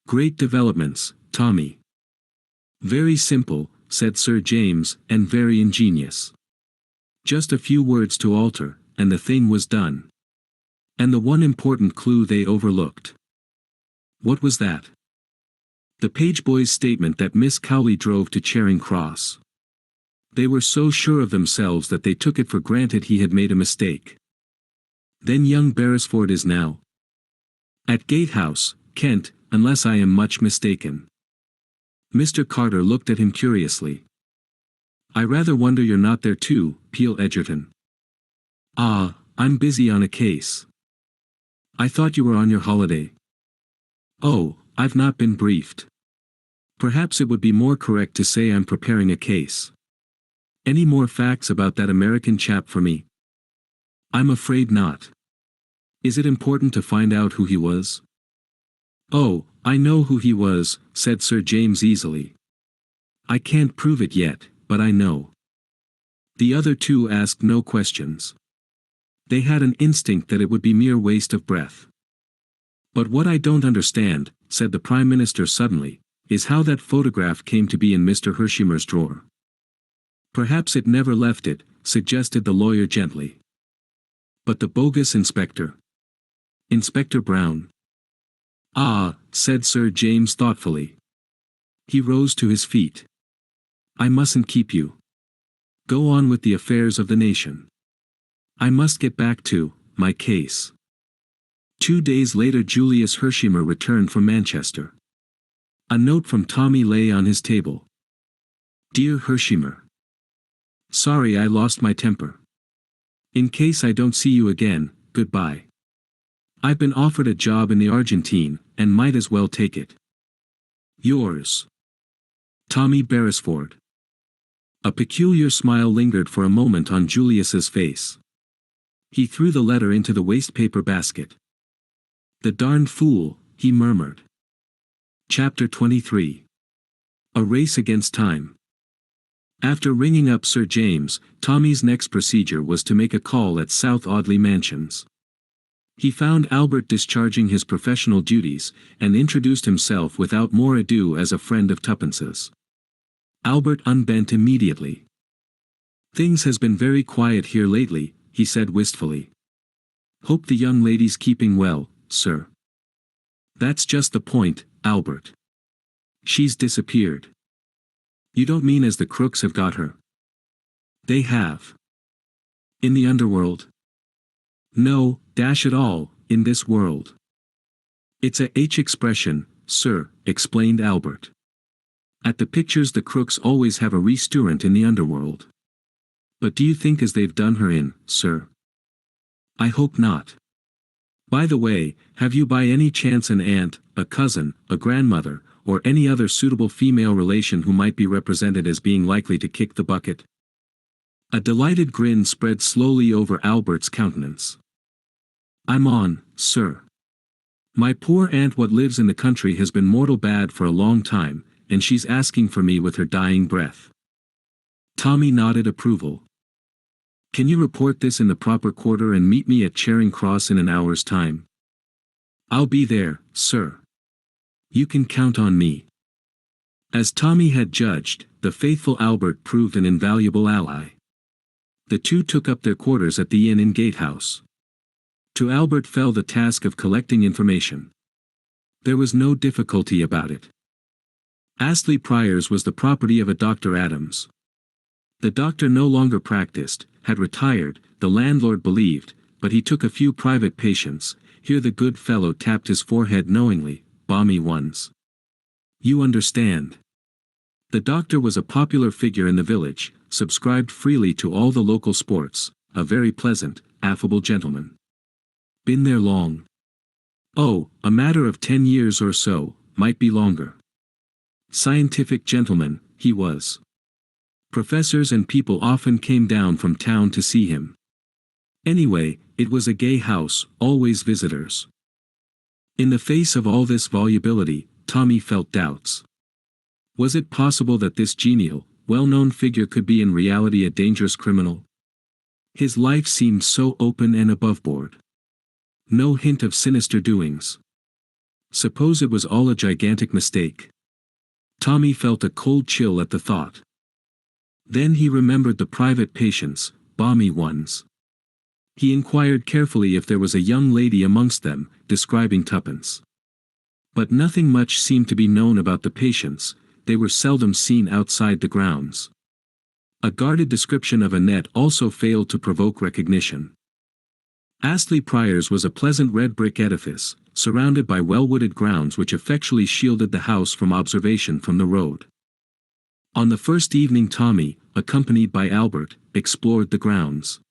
Great developments, Tommy. Very simple, said Sir James, and very ingenious. Just a few words to alter, and the thing was done. And the one important clue they overlooked. What was that? The page boy's statement that Miss Cowley drove to Charing Cross. They were so sure of themselves that they took it for granted he had made a mistake. Then young Beresford is now at Gatehouse, Kent, unless I am much mistaken. Mr. Carter looked at him curiously. I rather wonder you're not there too, Peel Edgerton. Ah, I'm busy on a case. I thought you were on your holiday. Oh, I've not been briefed. Perhaps it would be more correct to say I'm preparing a case. Any more facts about that American chap for me? I'm afraid not. Is it important to find out who he was? Oh, I know who he was, said Sir James easily. I can't prove it yet, but I know. The other two asked no questions. They had an instinct that it would be mere waste of breath. But what I don't understand, said the Prime Minister suddenly, is how that photograph came to be in Mr. Hershimer's drawer. Perhaps it never left it, suggested the lawyer gently. But the bogus inspector? Inspector Brown. Ah, said Sir James thoughtfully. He rose to his feet. I mustn't keep you. Go on with the affairs of the nation. I must get back to my case. 2 days later Julius Hershimer returned from Manchester. A note from Tommy lay on his table. Dear Hershimer. Sorry I lost my temper. In case I don't see you again, goodbye. I've been offered a job in the Argentine, and might as well take it. Yours. Tommy Beresford. A peculiar smile lingered for a moment on Julius's face. He threw the letter into the wastepaper basket. The darned fool, he murmured. Chapter 23. A race against time. After ringing up Sir James, Tommy's next procedure was to make a call at South Audley Mansions. He found Albert discharging his professional duties, and introduced himself without more ado as a friend of Tuppence's. Albert unbent immediately. Things has been very quiet here lately, he said wistfully. Hope the young lady's keeping well, sir. That's just the point, Albert. She's disappeared. You don't mean as the crooks have got her? They have. In the underworld? No, dash it all, in this world. It's a H expression, sir, explained Albert. At the pictures the crooks always have a restaurant in the underworld. But do you think as they've done her in, sir? I hope not. By the way, have you by any chance an aunt, a cousin, a grandmother, or any other suitable female relation who might be represented as being likely to kick the bucket? A delighted grin spread slowly over Albert's countenance. I'm on, sir. My poor aunt what lives in the country has been mortal bad for a long time, and she's asking for me with her dying breath. Tommy nodded approval. Can you report this in the proper quarter and meet me at Charing Cross in an hour's time? I'll be there, sir. You can count on me. As Tommy had judged, the faithful Albert proved an invaluable ally. The two took up their quarters at the inn in Gatehouse. To Albert fell the task of collecting information. There was no difficulty about it. Astley Priors was the property of a Dr. Adams. The doctor no longer practiced, had retired, the landlord believed, but he took a few private patients. Here the good fellow tapped his forehead knowingly, balmy ones. You understand. The doctor was a popular figure in the village, subscribed freely to all the local sports, a very pleasant, affable gentleman. Been there long? Oh, a matter of 10 years or so, might be longer. Scientific gentleman, he was. Professors and people often came down from town to see him. Anyway, it was a gay house, always visitors. In the face of all this volubility, Tommy felt doubts. Was it possible that this genial, well-known figure could be in reality a dangerous criminal? His life seemed so open and aboveboard. No hint of sinister doings. Suppose it was all a gigantic mistake? Tommy felt a cold chill at the thought. Then he remembered the private patients, balmy ones. He inquired carefully if there was a young lady amongst them, describing tuppence. But nothing much seemed to be known about the patients, they were seldom seen outside the grounds. A guarded description of Annette also failed to provoke recognition. Astley Priors was a pleasant red brick edifice, surrounded by well-wooded grounds which effectually shielded the house from observation from the road. On the first evening Tommy, accompanied by Albert, explored the grounds.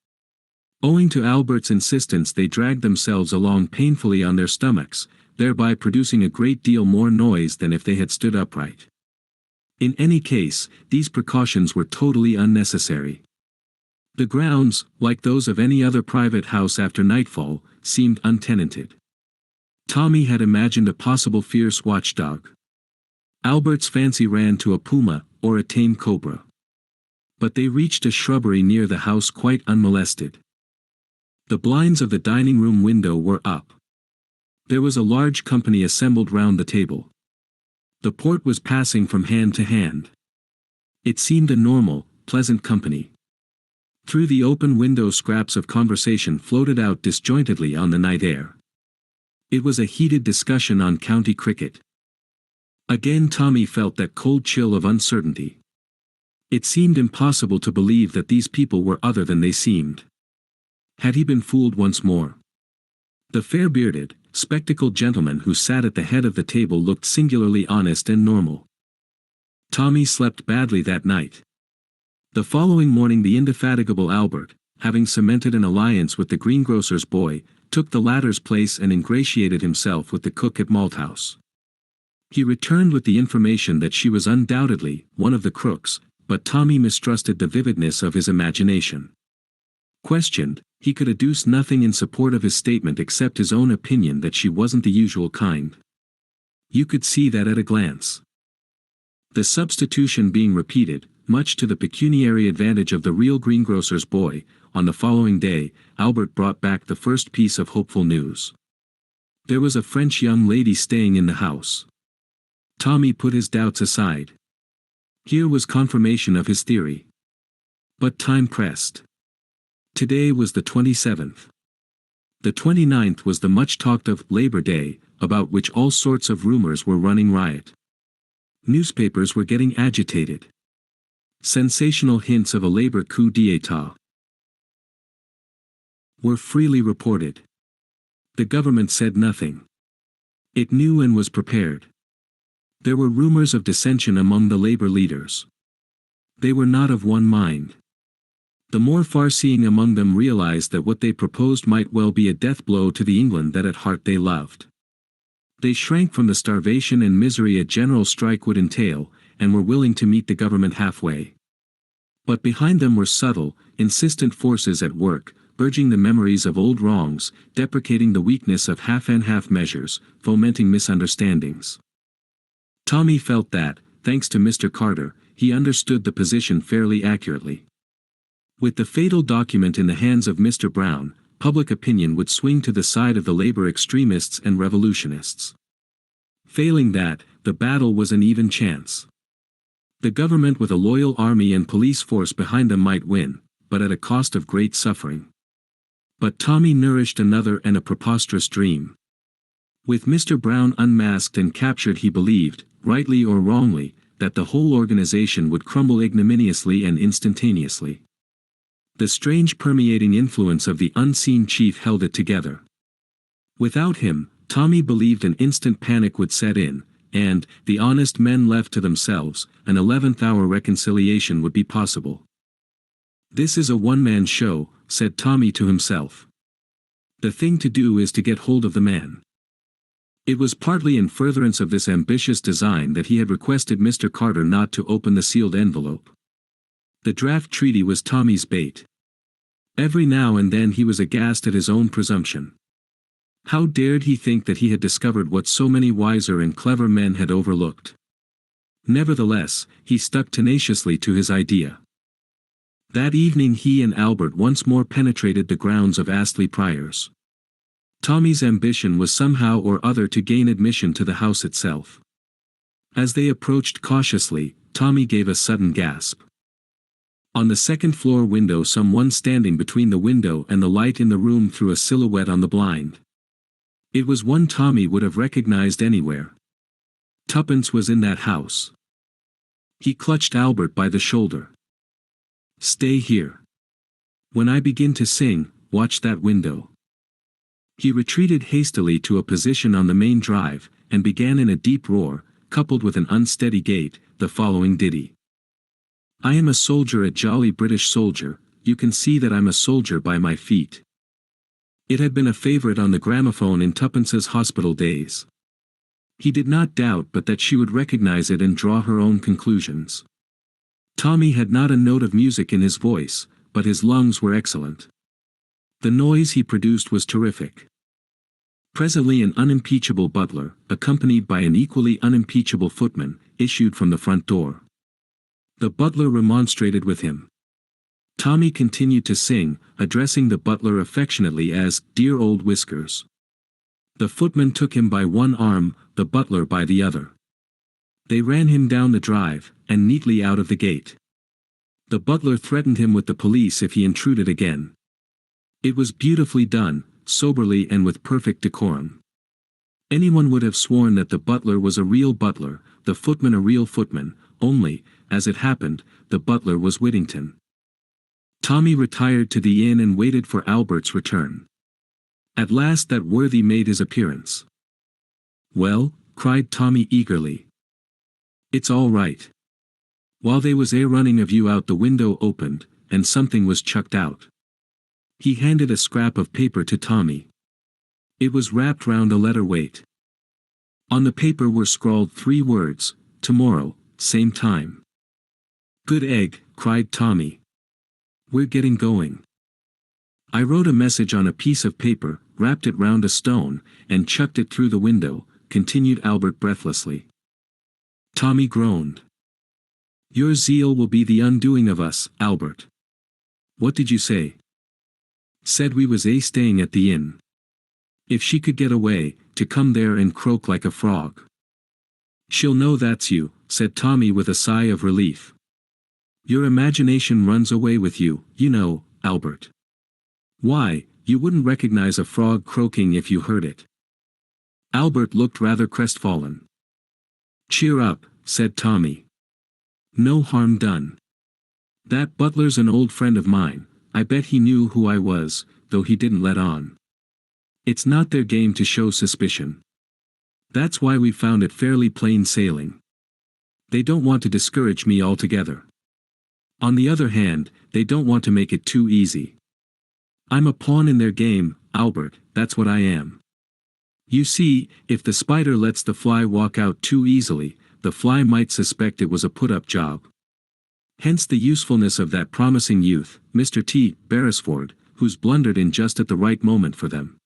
Owing to Albert's insistence they dragged themselves along painfully on their stomachs, thereby producing a great deal more noise than if they had stood upright. In any case, these precautions were totally unnecessary. The grounds, like those of any other private house after nightfall, seemed untenanted. Tommy had imagined a possible fierce watchdog. Albert's fancy ran to a puma, or a tame cobra. But they reached a shrubbery near the house quite unmolested. The blinds of the dining room window were up. There was a large company assembled round the table. The port was passing from hand to hand. It seemed a normal, pleasant company. Through the open window scraps of conversation floated out disjointedly on the night air. It was a heated discussion on county cricket. Again Tommy felt that cold chill of uncertainty. It seemed impossible to believe that these people were other than they seemed. Had he been fooled once more? The fair-bearded, spectacled gentleman who sat at the head of the table looked singularly honest and normal. Tommy slept badly that night. The following morning the indefatigable Albert, having cemented an alliance with the greengrocer's boy, took the latter's place and ingratiated himself with the cook at Malthouse. He returned with the information that she was undoubtedly one of the crooks, but Tommy mistrusted the vividness of his imagination. Questioned, he could adduce nothing in support of his statement except his own opinion that she wasn't the usual kind. You could see that at a glance. The substitution being repeated, much to the pecuniary advantage of the real greengrocer's boy, on the following day, Albert brought back the first piece of hopeful news. There was a French young lady staying in the house. Tommy put his doubts aside. Here was confirmation of his theory. But time pressed. Today was the 27th. The 29th was the much-talked-of Labor Day, about which all sorts of rumors were running riot. Newspapers were getting agitated. Sensational hints of a labor coup d'état were freely reported. The government said nothing. It knew and was prepared. There were rumors of dissension among the labor leaders. They were not of one mind. The more far-seeing among them realized that what they proposed might well be a death blow to the England that at heart they loved. They shrank from the starvation and misery a general strike would entail, and were willing to meet the government halfway. But behind them were subtle, insistent forces at work, purging the memories of old wrongs, deprecating the weakness of half-and-half measures, fomenting misunderstandings. Tommy felt that, thanks to Mr. Carter, he understood the position fairly accurately. With the fatal document in the hands of Mr. Brown, public opinion would swing to the side of the labor extremists and revolutionists. Failing that, the battle was an even chance. The government with a loyal army and police force behind them might win, but at a cost of great suffering. But Tommy nourished another and a preposterous dream. With Mr. Brown unmasked and captured, he believed, rightly or wrongly, that the whole organization would crumble ignominiously and instantaneously. The strange permeating influence of the unseen chief held it together. Without him, Tommy believed an instant panic would set in, and, the honest men left to themselves, an 11th-hour reconciliation would be possible. "This is a one-man show," said Tommy to himself. "The thing to do is to get hold of the man." It was partly in furtherance of this ambitious design that he had requested Mr. Carter not to open the sealed envelope. The draft treaty was Tommy's bait. Every now and then he was aghast at his own presumption. How dared he think that he had discovered what so many wiser and clever men had overlooked? Nevertheless, he stuck tenaciously to his idea. That evening he and Albert once more penetrated the grounds of Astley Priors. Tommy's ambition was somehow or other to gain admission to the house itself. As they approached cautiously, Tommy gave a sudden gasp. On the second-floor window, someone standing between the window and the light in the room threw a silhouette on the blind. It was one Tommy would have recognized anywhere. Tuppence was in that house. He clutched Albert by the shoulder. "Stay here. When I begin to sing, watch that window." He retreated hastily to a position on the main drive, and began in a deep roar, coupled with an unsteady gait, the following ditty. "I am a soldier, a jolly British soldier, you can see that I'm a soldier by my feet." It had been a favorite on the gramophone in Tuppence's hospital days. He did not doubt but that she would recognize it and draw her own conclusions. Tommy had not a note of music in his voice, but his lungs were excellent. The noise he produced was terrific. Presently an unimpeachable butler, accompanied by an equally unimpeachable footman, issued from the front door. The butler remonstrated with him. Tommy continued to sing, addressing the butler affectionately as "Dear Old Whiskers." The footman took him by one arm, the butler by the other. They ran him down the drive, and neatly out of the gate. The butler threatened him with the police if he intruded again. It was beautifully done, soberly and with perfect decorum. Anyone would have sworn that the butler was a real butler, the footman a real footman, only, as it happened, the butler was Whittington. Tommy retired to the inn and waited for Albert's return. At last that worthy made his appearance. "Well," cried Tommy eagerly. "It's all right." While they was a running of you out, the window opened, and something was chucked out. He handed a scrap of paper to Tommy. It was wrapped round a letter weight. On the paper were scrawled 3 words, "Tomorrow, same time." "Good egg," cried Tommy. "We're getting going." "I wrote a message on a piece of paper, wrapped it round a stone, and chucked it through the window," continued Albert breathlessly. Tommy groaned. "Your zeal will be the undoing of us, Albert." "What did you say?" "Said we was staying at the inn. If she could get away, to come there and croak like a frog." "She'll know that's you," said Tommy with a sigh of relief. "Your imagination runs away with you, you know, Albert." "Why, you wouldn't recognize a frog croaking if you heard it. Albert looked rather crestfallen. "Cheer up," said Tommy. "No harm done. That butler's an old friend of mine. I bet he knew who I was, though he didn't let on. It's not their game to show suspicion. That's why we found it fairly plain sailing. They don't want to discourage me altogether. On the other hand, they don't want to make it too easy. I'm a pawn in their game, Albert, that's what I am. You see, if the spider lets the fly walk out too easily, the fly might suspect it was a put-up job. Hence the usefulness of that promising youth, Mr. T. Beresford, who's blundered in just at the right moment for them.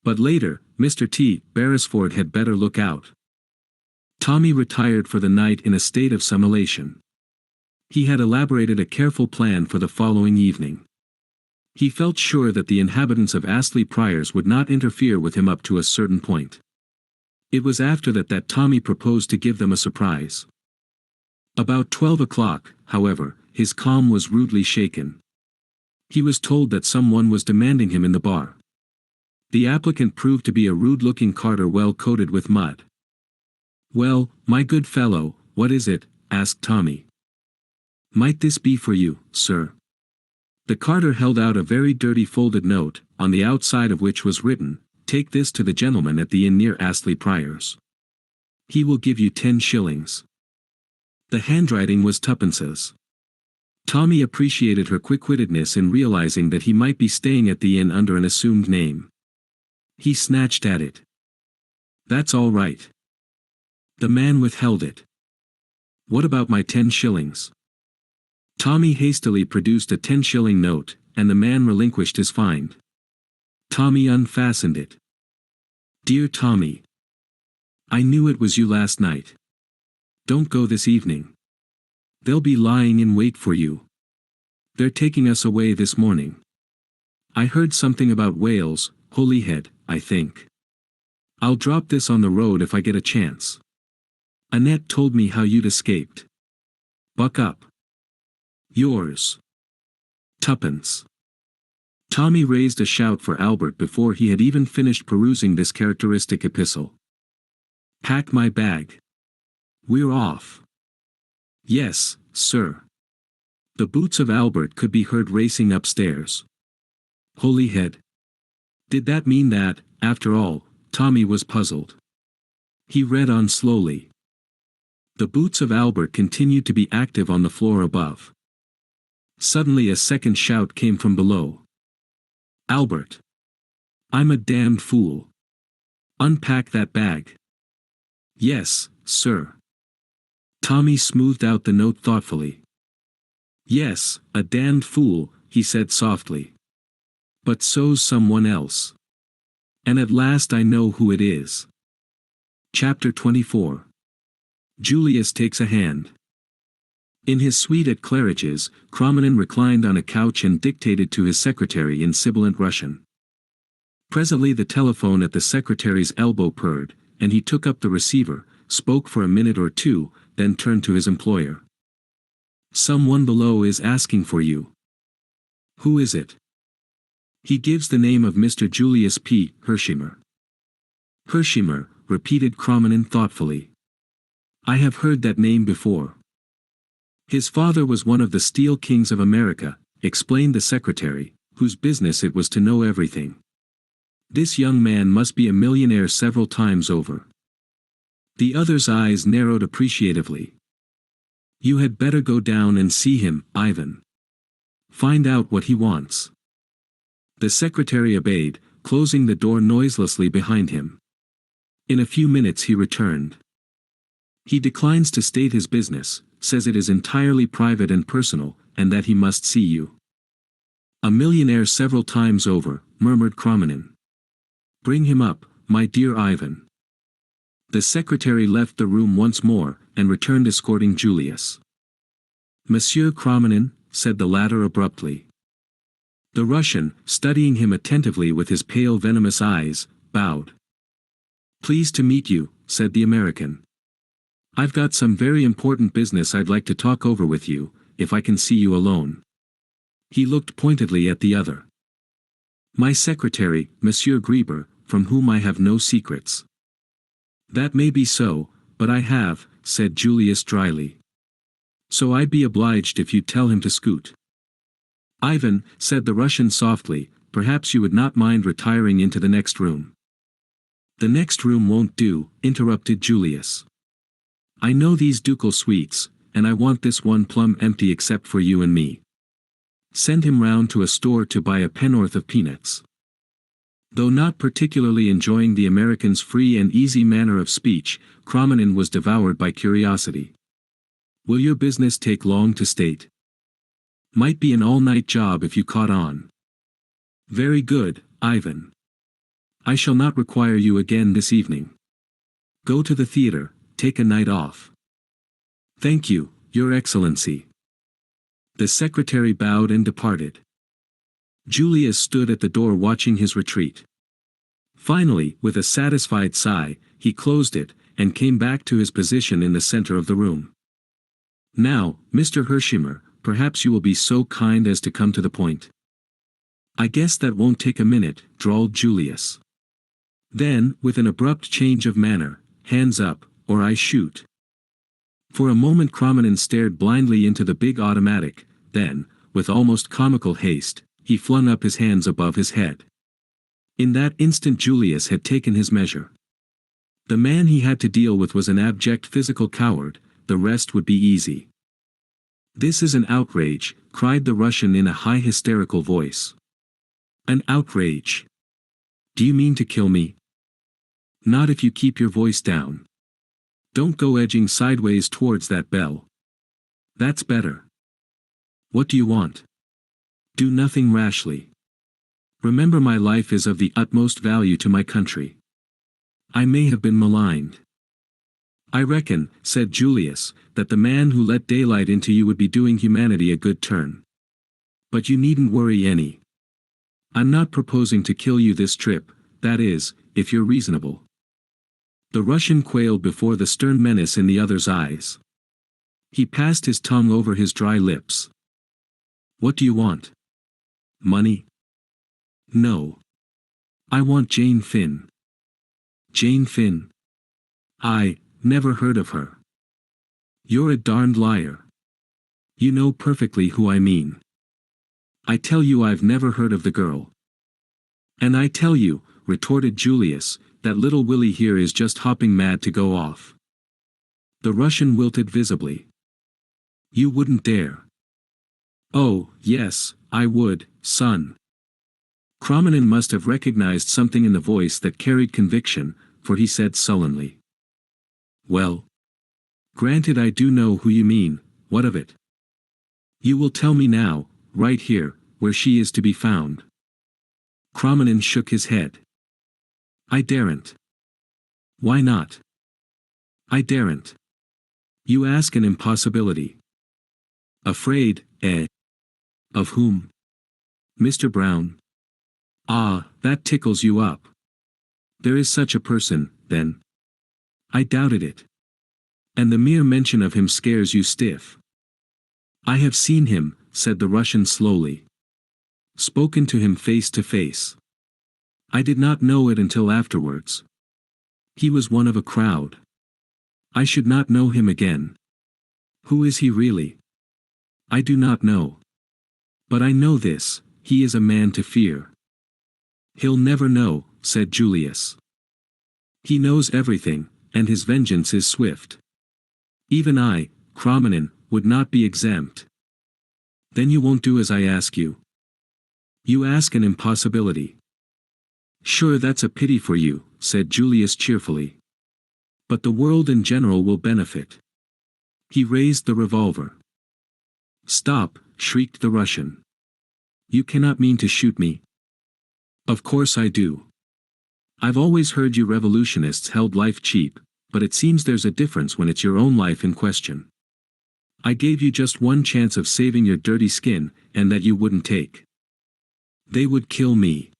But later, Mr. T. Beresford had better look out." Tommy retired for the night in a state of some elation. He had elaborated a careful plan for the following evening. He felt sure that the inhabitants of Astley Priors would not interfere with him up to a certain point. It was after that Tommy proposed to give them a surprise. About 12 o'clock, however, his calm was rudely shaken. He was told that someone was demanding him in the bar. The applicant proved to be a rude-looking carter well coated with mud. "Well, my good fellow, what is it?" asked Tommy. "Might this be for you, sir?" The carter held out a very dirty folded note, on the outside of which was written, "Take this to the gentleman at the inn near Astley Priors. He will give you 10 shillings. The handwriting was twopence. Tommy appreciated her quick-wittedness in realizing that he might be staying at the inn under an assumed name. He snatched at it. "That's all right." The man withheld it. "What about my 10 shillings? Tommy hastily produced a 10-shilling note, and the man relinquished his find. Tommy unfastened it. "Dear Tommy, I knew it was you last night. Don't go this evening. They'll be lying in wait for you. They're taking us away this morning. I heard something about Wales, Holyhead, I think. I'll drop this on the road if I get a chance. Annette told me how you'd escaped. Buck up. Yours. Twopence." Tommy raised a shout for Albert before he had even finished perusing this characteristic epistle. "Pack my bag. We're off." "Yes, sir." The boots of Albert could be heard racing upstairs. Holyhead. Did that mean that, after all? Tommy was puzzled. He read on slowly. The boots of Albert continued to be active on the floor above. Suddenly a second shout came from below. "Albert! I'm a damned fool. Unpack that bag." "Yes, sir." Tommy smoothed out the note thoughtfully. "Yes, a damned fool," he said softly. "But so's someone else. And at last I know who it is." Chapter 24. Julius takes a hand. In his suite at Claridge's, Cromenin reclined on a couch and dictated to his secretary in sibilant Russian. Presently the telephone at the secretary's elbow purred, and he took up the receiver, spoke for a minute or two, then turned to his employer. "Someone below is asking for you." "Who is it?" "He gives the name of Mr. Julius P. Hershimer." "Hershimer," repeated Cromenin thoughtfully. "I have heard that name before. His father was one of the steel kings of America," explained the secretary, whose business it was to know everything. "This young man must be a millionaire several times over." The other's eyes narrowed appreciatively. "You had better go down and see him, Ivan. Find out what he wants." The secretary obeyed, closing the door noiselessly behind him. In a few minutes he returned. "He declines to state his business, says it is entirely private and personal, and that he must see you." "A millionaire several times over," murmured Cromenin. "Bring him up, my dear Ivan." The secretary left the room once more, and returned escorting Julius. "Monsieur Cromenin," said the latter abruptly. The Russian, studying him attentively with his pale venomous eyes, bowed. "Pleased to meet you," said the American. "I've got some very important business I'd like to talk over with you, if I can see you alone." He looked pointedly at the other. My secretary, Monsieur Grieber, from whom I have no secrets. That may be so, but I have, said Julius dryly. So I'd be obliged if you'd tell him to scoot. Ivan, said the Russian softly, perhaps you would not mind retiring into the next room. The next room won't do, interrupted Julius. I know these ducal suites, and I want this one plumb empty except for you and me. Send him round to a store to buy a pennorth of peanuts. Though not particularly enjoying the American's free and easy manner of speech, Kromenin was devoured by curiosity. Will your business take long to state? Might be an all-night job if you caught on. Very good, Ivan. I shall not require you again this evening. Go to the theater, take a night off. Thank you, Your Excellency. The secretary bowed and departed. Julius stood at the door watching his retreat. Finally, with a satisfied sigh, he closed it, and came back to his position in the center of the room. Now, Mr. Hersheimer, perhaps you will be so kind as to come to the point. I guess that won't take a minute, drawled Julius. Then, with an abrupt change of manner, hands up, or I shoot. For a moment Kromenin stared blindly into the big automatic, then, with almost comical haste, he flung up his hands above his head. In that instant Julius had taken his measure. The man he had to deal with was an abject physical coward, the rest would be easy. This is an outrage, cried the Russian in a high hysterical voice. An outrage. Do you mean to kill me? Not if you keep your voice down. Don't go edging sideways towards that bell. That's better. What do you want? Do nothing rashly. Remember, my life is of the utmost value to my country. I may have been maligned. I reckon, said Julius, that the man who let daylight into you would be doing humanity a good turn. But you needn't worry any. I'm not proposing to kill you this trip, that is, if you're reasonable. The Russian quailed before the stern menace in the other's eyes. He passed his tongue over his dry lips. What do you want? Money? No. I want Jane Finn. Jane Finn? I never heard of her. You're a darned liar. You know perfectly who I mean. I tell you I've never heard of the girl. And I tell you, retorted Julius, that little Willie here is just hopping mad to go off. The Russian wilted visibly. You wouldn't dare. Oh, yes, I would, son. Kromenin must have recognized something in the voice that carried conviction, for he said sullenly. Well. Granted, I do know who you mean, what of it? You will tell me now, right here, where she is to be found. Kromenin shook his head. I daren't. Why not? I daren't. You ask an impossibility. Afraid, eh? Of whom? Mr. Brown. Ah, that tickles you up. There is such a person, then. I doubted it. And the mere mention of him scares you stiff. I have seen him, said the Russian slowly. Spoken to him face to face. I did not know it until afterwards. He was one of a crowd. I should not know him again. Who is he really? I do not know. But I know this, he is a man to fear. He'll never know, said Julius. He knows everything, and his vengeance is swift. Even I, Kromenin, would not be exempt. Then you won't do as I ask you. You ask an impossibility. Sure, that's a pity for you, said Julius cheerfully. But the world in general will benefit. He raised the revolver. Stop, shrieked the Russian. You cannot mean to shoot me. Of course I do. I've always heard you revolutionists held life cheap, but it seems there's a difference when it's your own life in question. I gave you just one chance of saving your dirty skin, and that you wouldn't take. They would kill me.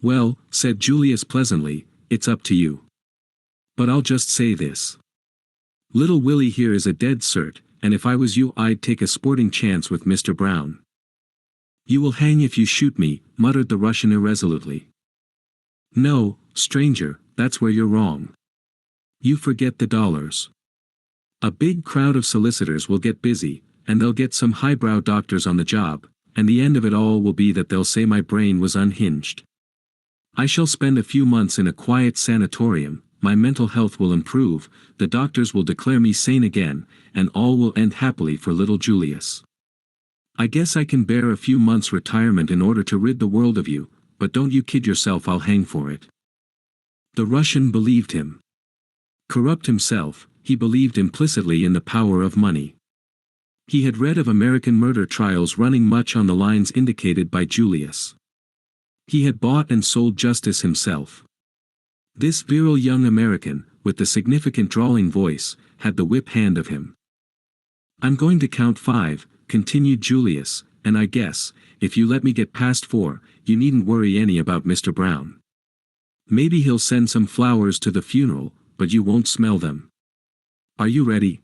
Well, said Julius pleasantly, it's up to you. But I'll just say this. Little Willie here is a dead cert, and if I was you I'd take a sporting chance with Mr. Brown. You will hang if you shoot me, muttered the Russian irresolutely. No, stranger, that's where you're wrong. You forget the dollars. A big crowd of solicitors will get busy, and they'll get some highbrow doctors on the job, and the end of it all will be that they'll say my brain was unhinged. I shall spend a few months in a quiet sanatorium, my mental health will improve, the doctors will declare me sane again, and all will end happily for little Julius. I guess I can bear a few months' retirement in order to rid the world of you, but don't you kid yourself, I'll hang for it. The Russian believed him. Corrupt himself, he believed implicitly in the power of money. He had read of American murder trials running much on the lines indicated by Julius. He had bought and sold justice himself. This virile young American, with the significant drawling voice, had the whip hand of him. I'm going to count 5, continued Julius, and I guess, if you let me get past 4, you needn't worry any about Mr. Brown. Maybe he'll send some flowers to the funeral, but you won't smell them. Are you ready?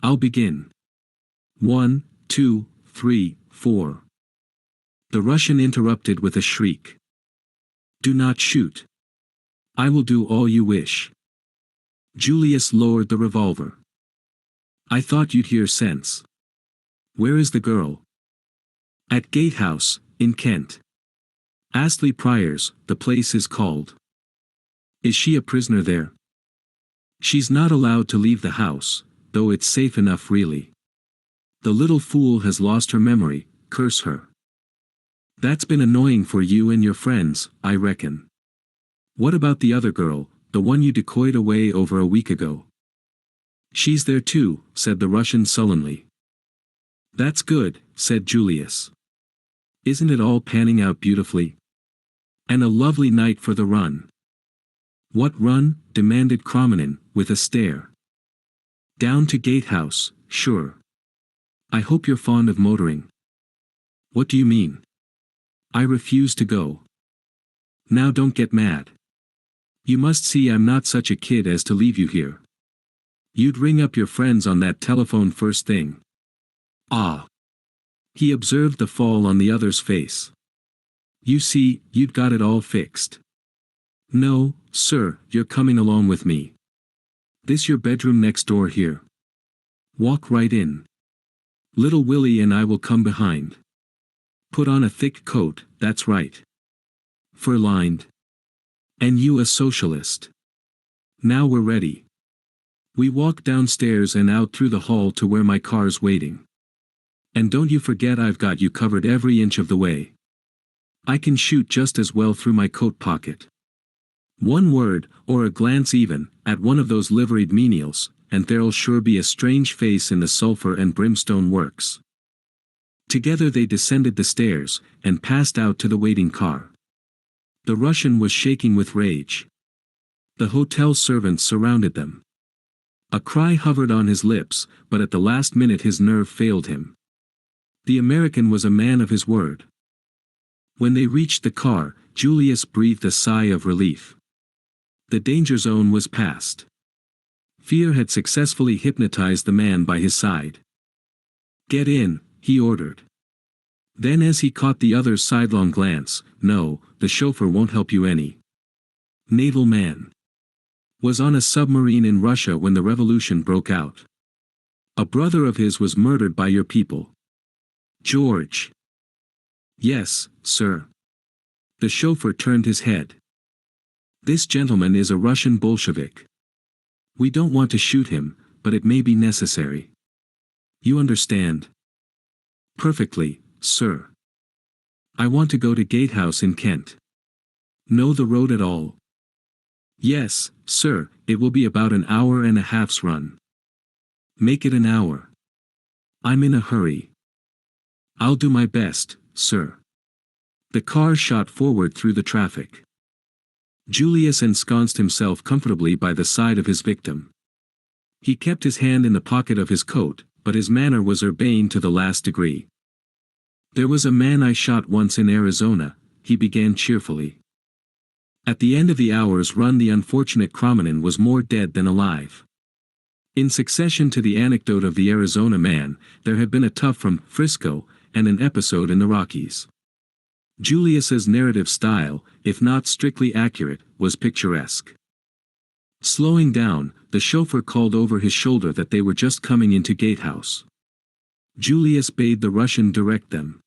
I'll begin. 1, 2, 3, 4. The Russian interrupted with a shriek. Do not shoot. I will do all you wish. Julius lowered the revolver. I thought you'd hear sense. Where is the girl? At Gatehouse, in Kent. Astley Priors, the place is called. Is she a prisoner there? She's not allowed to leave the house, though it's safe enough really. The little fool has lost her memory, curse her. That's been annoying for you and your friends, I reckon. What about the other girl, the one you decoyed away over a week ago? She's there too, said the Russian sullenly. That's good, said Julius. Isn't it all panning out beautifully? And a lovely night for the run. What run? Demanded Kromenin, with a stare. Down to Gatehouse, sure. I hope you're fond of motoring. What do you mean? I refuse to go. Now don't get mad. You must see I'm not such a kid as to leave you here. You'd ring up your friends on that telephone first thing. Ah. He observed the fall on the other's face. You see, you'd got it all fixed. No, sir, you're coming along with me. This your bedroom next door here. Walk right in. Little Willie and I will come behind. Put on a thick coat, that's right. Fur-lined. And you a socialist. Now we're ready. We walk downstairs and out through the hall to where my car's waiting. And don't you forget I've got you covered every inch of the way. I can shoot just as well through my coat pocket. One word, or a glance even, at one of those liveried menials, and there'll sure be a strange face in the sulphur and brimstone works. Together they descended the stairs, and passed out to the waiting car. The Russian was shaking with rage. The hotel servants surrounded them. A cry hovered on his lips, but at the last minute his nerve failed him. The American was a man of his word. When they reached the car, Julius breathed a sigh of relief. The danger zone was past. Fear had successfully hypnotized the man by his side. Get in, he ordered. Then as he caught the other's sidelong glance, no, the chauffeur won't help you any. Naval man. Was on a submarine in Russia when the revolution broke out. A brother of his was murdered by your people. George. Yes, sir. The chauffeur turned his head. This gentleman is a Russian Bolshevik. We don't want to shoot him, but it may be necessary. You understand? Perfectly, sir. I want to go to Gatehouse in Kent. Know the road at all? Yes, sir, it will be about an hour and a half's run. Make it an hour. I'm in a hurry. I'll do my best, sir. The car shot forward through the traffic. Julius ensconced himself comfortably by the side of his victim. He kept his hand in the pocket of his coat, but his manner was urbane to the last degree. There was a man I shot once in Arizona, he began cheerfully. At the end of the hour's run the unfortunate Kromenin was more dead than alive. In succession to the anecdote of the Arizona man, there had been a tough from Frisco, and an episode in the Rockies. Julius's narrative style, if not strictly accurate, was picturesque. Slowing down, the chauffeur called over his shoulder that they were just coming into Gatehouse. Julius bade the Russian direct them.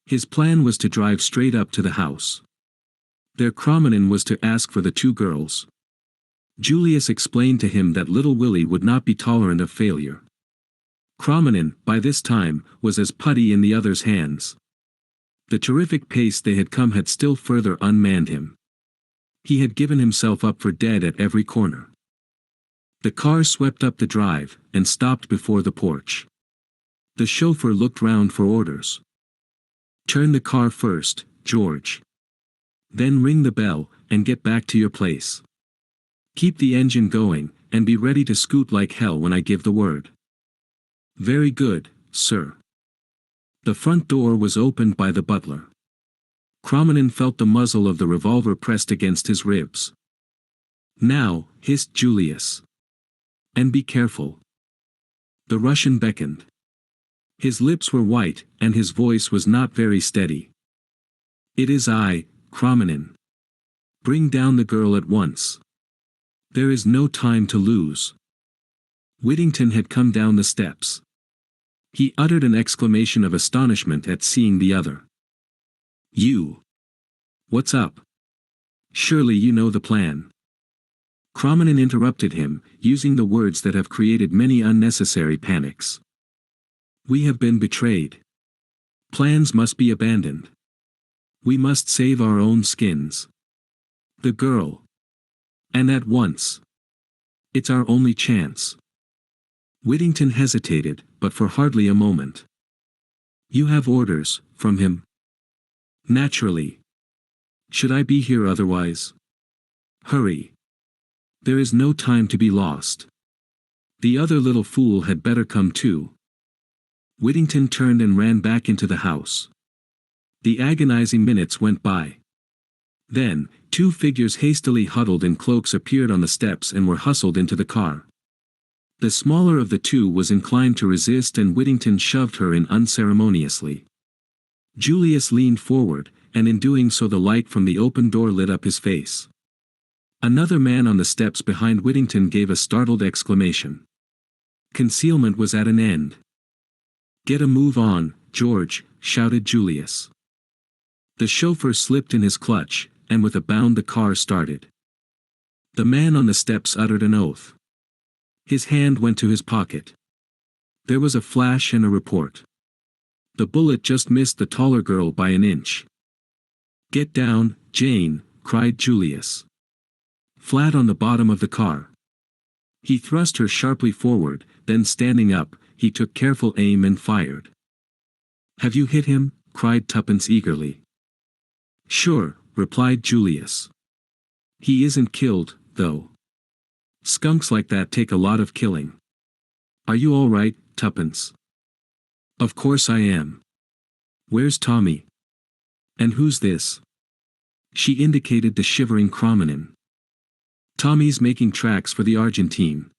His plan was to drive straight up to the house. Their Kromenin was to ask for the two girls. Julius explained to him that little Willie would not be tolerant of failure. Kromenin, by this time, was as putty in the other's hands. The terrific pace they had come had still further unmanned him. He had given himself up for dead at every corner. The car swept up the drive, and stopped before the porch. The chauffeur looked round for orders. "Turn the car first, George. Then ring the bell, and get back to your place. Keep the engine going, and be ready to scoot like hell when I give the word." "Very good, sir." The front door was opened by the butler. Kromenin felt the muzzle of the revolver pressed against his ribs. "Now," hissed Julius. "And be careful." The Russian beckoned. His lips were white, and his voice was not very steady. "It is I, Kromenin. Bring down the girl at once. There is no time to lose." Whittington had come down the steps. He uttered an exclamation of astonishment at seeing the other. "You! What's up? Surely you know the plan." Kromenin interrupted him, using the words that have created many unnecessary panics. "We have been betrayed. Plans must be abandoned. We must save our own skins. The girl. And at once. It's our only chance." Whittington hesitated, but for hardly a moment. "You have orders, from him?" "Naturally. Should I be here otherwise? Hurry. There is no time to be lost. The other little fool had better come too." Whittington turned and ran back into the house. The agonizing minutes went by. Then, two figures hastily huddled in cloaks appeared on the steps and were hustled into the car. The smaller of the two was inclined to resist, and Whittington shoved her in unceremoniously. Julius leaned forward, and in doing so the light from the open door lit up his face. Another man on the steps behind Whittington gave a startled exclamation. Concealment was at an end. "Get a move on, George," shouted Julius. The chauffeur slipped in his clutch, and with a bound the car started. The man on the steps uttered an oath. His hand went to his pocket. There was a flash and a report. The bullet just missed the taller girl by an inch. "Get down, Jane," cried Julius. Flat on the bottom of the car. He thrust her sharply forward, then standing up, he took careful aim and fired. "Have you hit him?" cried Tuppence eagerly. "Sure," replied Julius. "He isn't killed, though. Skunks like that take a lot of killing. Are you all right, Tuppence?" "Of course I am. Where's Tommy? And who's this?" She indicated the shivering Kromenin. "Tommy's making tracks for the Argentine.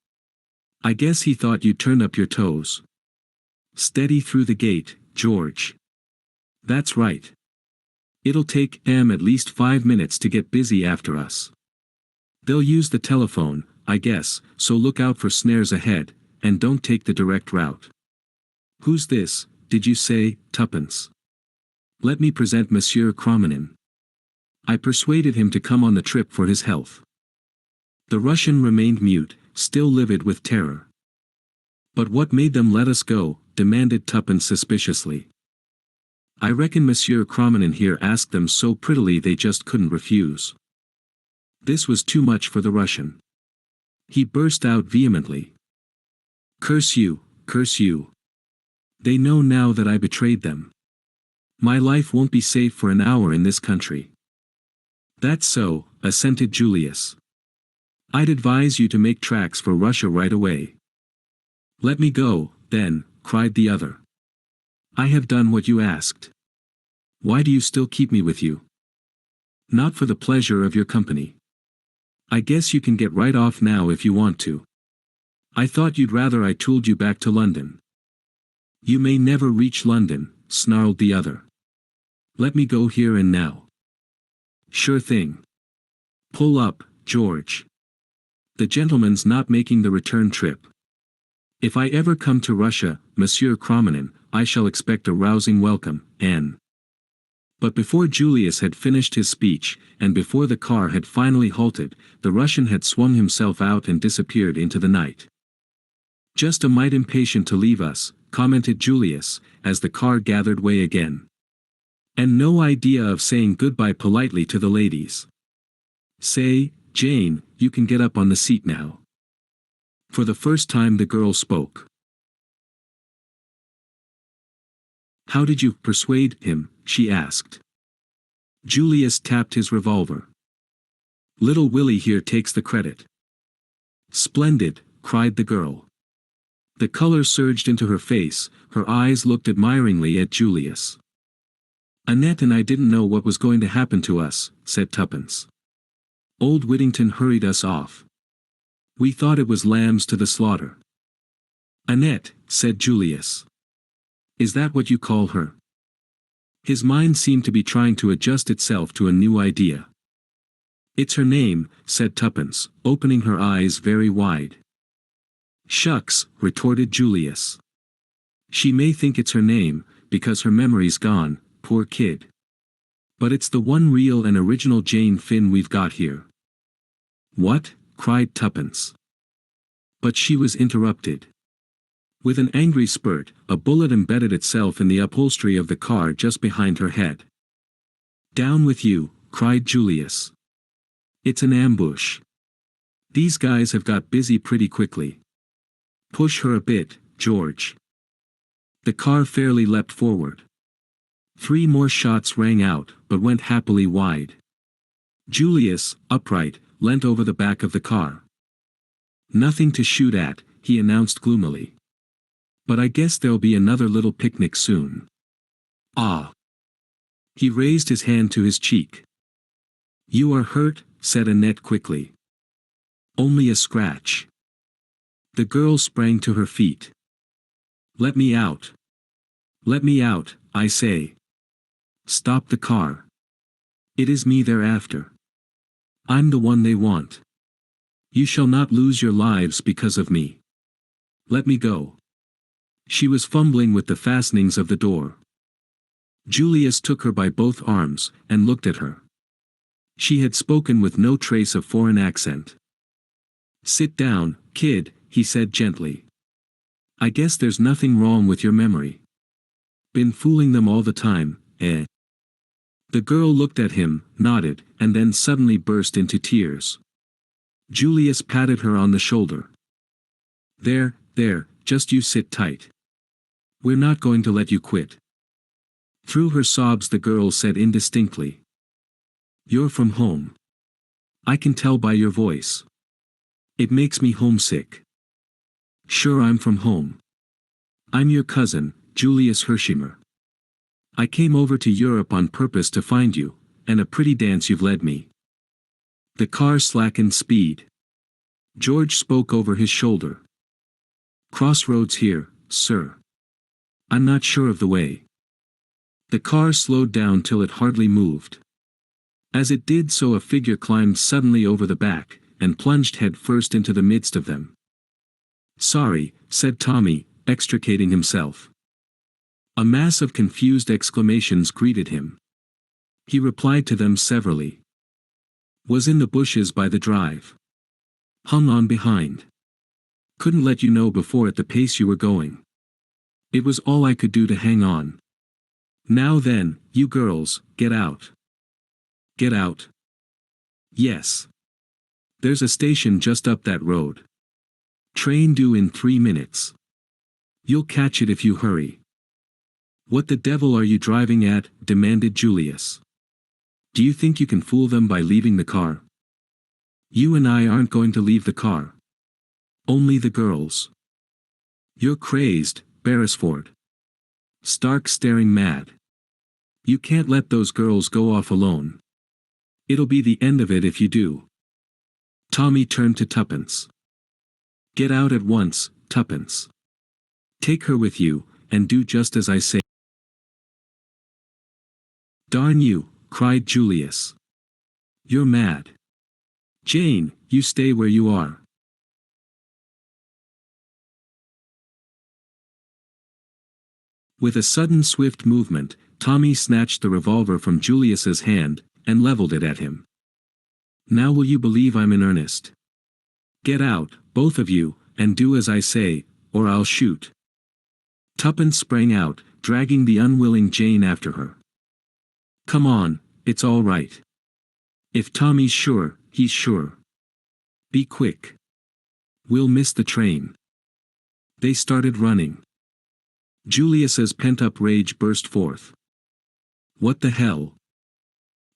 I guess he thought you'd turn up your toes. Steady through the gate, George. That's right. It'll take them at least 5 minutes to get busy after us. They'll use the telephone, I guess, so look out for snares ahead, and don't take the direct route." "Who's this, did you say, Tuppence?" "Let me present Monsieur Kromenin. I persuaded him to come on the trip for his health." The Russian remained mute, still livid with terror. "But what made them let us go?" demanded Tuppence suspiciously. "I reckon Monsieur Kromenin here asked them so prettily they just couldn't refuse." This was too much for the Russian. He burst out vehemently. "Curse you, curse you. They know now that I betrayed them. My life won't be safe for an hour in this country." "That's so," assented Julius. "I'd advise you to make tracks for Russia right away." "Let me go, then," cried the other. "I have done what you asked. Why do you still keep me with you?" "Not for the pleasure of your company. I guess you can get right off now if you want to. I thought you'd rather I tooled you back to London." "You may never reach London, snarled the other. Let me go here and now. Sure thing. Pull up, George. The gentleman's not making the return trip. If I ever come to Russia, Monsieur Kromenin, I shall expect a rousing welcome, Anne. But before Julius had finished his speech, and before the car had finally halted, the Russian had swung himself out and disappeared into the night. Just a mite impatient to leave us, commented Julius, as the car gathered way again. And no idea of saying goodbye politely to the ladies. Say, Jane, you can get up on the seat now. For the first time the girl spoke. How did you persuade him? She asked. Julius tapped his revolver. Little Willie here takes the credit. Splendid, cried the girl. The color surged into her face, her eyes looked admiringly at Julius. Annette and I didn't know what was going to happen to us, said Tuppence. Old Whittington hurried us off. We thought it was lambs to the slaughter. Annette, said Julius. Is that what you call her? His mind seemed to be trying to adjust itself to a new idea. It's her name, said Tuppence, opening her eyes very wide. Shucks, retorted Julius. She may think it's her name, because her memory's gone, poor kid. But it's the one real and original Jane Finn we've got here. What? Cried Tuppence. But she was interrupted. With an angry spurt, a bullet embedded itself in the upholstery of the car just behind her head. Down with you, cried Julius. It's an ambush. These guys have got busy pretty quickly. Push her a bit, George. The car fairly leapt forward. 3 more shots rang out, but went happily wide. Julius, upright, leant over the back of the car. Nothing to shoot at, he announced gloomily. But I guess there'll be another little picnic soon. Ah. He raised his hand to his cheek. You are hurt, said Annette quickly. Only a scratch. The girl sprang to her feet. Let me out. Let me out, I say. Stop the car. It is me they're after. I'm the one they want. You shall not lose your lives because of me. Let me go. She was fumbling with the fastenings of the door. Julius took her by both arms, and looked at her. She had spoken with no trace of foreign accent. Sit down, kid, he said gently. I guess there's nothing wrong with your memory. Been fooling them all the time, eh? The girl looked at him, nodded, and then suddenly burst into tears. Julius patted her on the shoulder. There, just you sit tight. We're not going to let you quit. Through her sobs the girl said indistinctly. You're from home. I can tell by your voice. It makes me homesick. Sure I'm from home. I'm your cousin, Julius Hershimer. I came over to Europe on purpose to find you, and a pretty dance you've led me. The car slackened speed. George spoke over his shoulder. Crossroads here, sir. I'm not sure of the way. The car slowed down till it hardly moved. As it did so a figure climbed suddenly over the back, and plunged head first into the midst of them. Sorry, said Tommy, extricating himself. A mass of confused exclamations greeted him. He replied to them severally. Was in the bushes by the drive. Hung on behind. Couldn't let you know before at the pace you were going. It was all I could do to hang on. Now then, you girls, get out. Get out. Yes. There's a station just up that road. Train due in 3 minutes. You'll catch it if you hurry. What the devil are you driving at? Demanded Julius. Do you think you can fool them by leaving the car? You and I aren't going to leave the car. Only the girls. You're crazed, Beresford. Stark staring mad. You can't let those girls go off alone. It'll be the end of it if you do. Tommy turned to Tuppence. Get out at once, Tuppence. Take her with you, and do just as I say. Darn you, cried Julius. You're mad. Jane, you stay where you are. With a sudden swift movement, Tommy snatched the revolver from Julius's hand, and leveled it at him. Now will you believe I'm in earnest? Get out, both of you, and do as I say, or I'll shoot. Tuppence sprang out, dragging the unwilling Jane after her. Come on, it's all right. If Tommy's sure, he's sure. Be quick. We'll miss the train. They started running. Julius's pent-up rage burst forth. What the hell?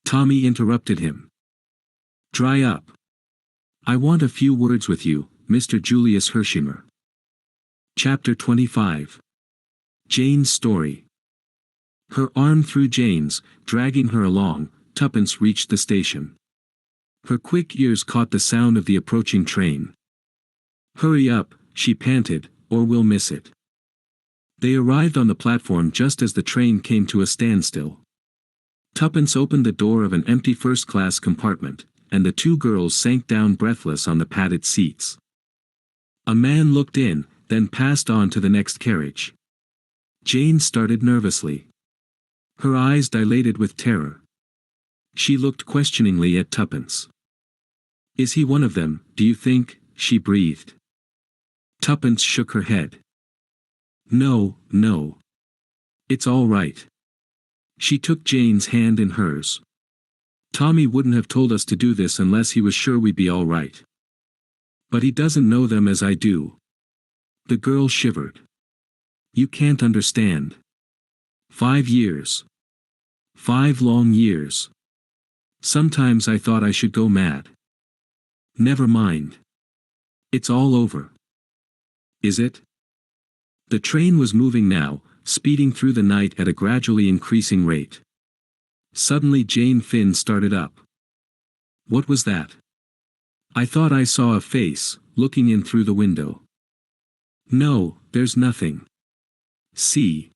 Tommy interrupted him. Dry up. I want a few words with you, Mr. Julius Hershimer. Chapter 25. Jane's story. Her arm through Jane's, dragging her along, Tuppence reached the station. Her quick ears caught the sound of the approaching train. Hurry up, she panted, or we'll miss it. They arrived on the platform just as the train came to a standstill. Tuppence opened the door of an empty first-class compartment, and the two girls sank down breathless on the padded seats. A man looked in, then passed on to the next carriage. Jane started nervously. Her eyes dilated with terror. She looked questioningly at Tuppence. Is he one of them, do you think? She breathed. Tuppence shook her head. No, no. It's all right. She took Jane's hand in hers. Tommy wouldn't have told us to do this unless he was sure we'd be all right. But he doesn't know them as I do. The girl shivered. You can't understand. 5 years. 5 long years. Sometimes I thought I should go mad. Never mind. It's all over. Is it? The train was moving now, speeding through the night at a gradually increasing rate. Suddenly Jane Finn started up. What was that? I thought I saw a face, looking in through the window. No, there's nothing. See.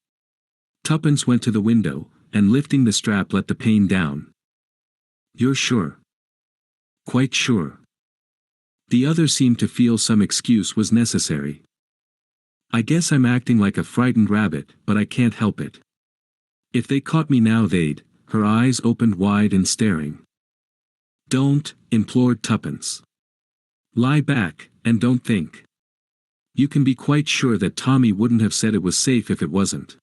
Tuppence went to the window, and lifting the strap let the pane down. You're sure? Quite sure. The other seemed to feel some excuse was necessary. I guess I'm acting like a frightened rabbit, but I can't help it. If they caught me now they'd. Her eyes opened wide and staring. Don't, implored Tuppence. Lie back, and don't think. You can be quite sure that Tommy wouldn't have said it was safe if it wasn't.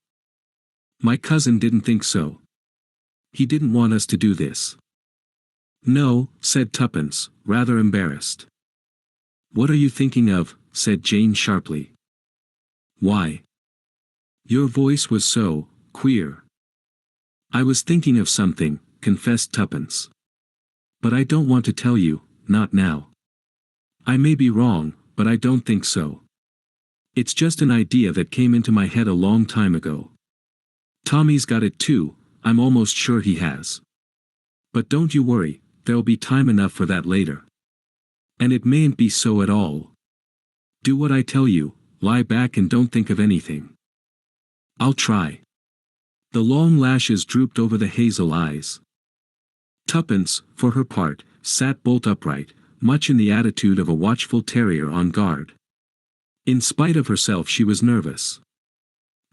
My cousin didn't think so. He didn't want us to do this. No, said Tuppence, rather embarrassed. What are you thinking of? Said Jane sharply. Why? Your voice was so queer. I was thinking of something, confessed Tuppence. But I don't want to tell you, not now. I may be wrong, but I don't think so. It's just an idea that came into my head a long time ago. Tommy's got it too, I'm almost sure he has. But don't you worry, there'll be time enough for that later. And it mayn't be so at all. Do what I tell you, lie back and don't think of anything. I'll try. The long lashes drooped over the hazel eyes. Tuppence, for her part, sat bolt upright, much in the attitude of a watchful terrier on guard. In spite of herself she was nervous.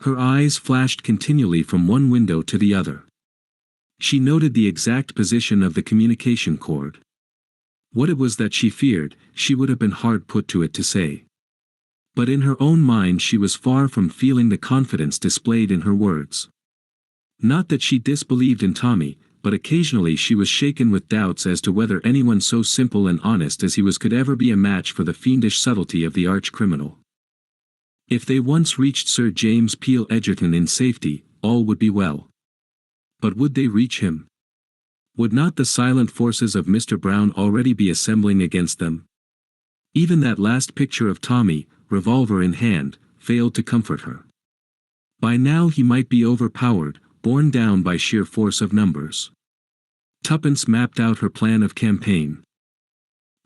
Her eyes flashed continually from one window to the other. She noted the exact position of the communication cord. What it was that she feared, she would have been hard put to it to say. But in her own mind she was far from feeling the confidence displayed in her words. Not that she disbelieved in Tommy, but occasionally she was shaken with doubts as to whether anyone so simple and honest as he was could ever be a match for the fiendish subtlety of the arch-criminal. If they once reached Sir James Peel Egerton in safety, all would be well. But would they reach him? Would not the silent forces of Mr. Brown already be assembling against them? Even that last picture of Tommy, revolver in hand, failed to comfort her. By now he might be overpowered, borne down by sheer force of numbers. Tuppence mapped out her plan of campaign.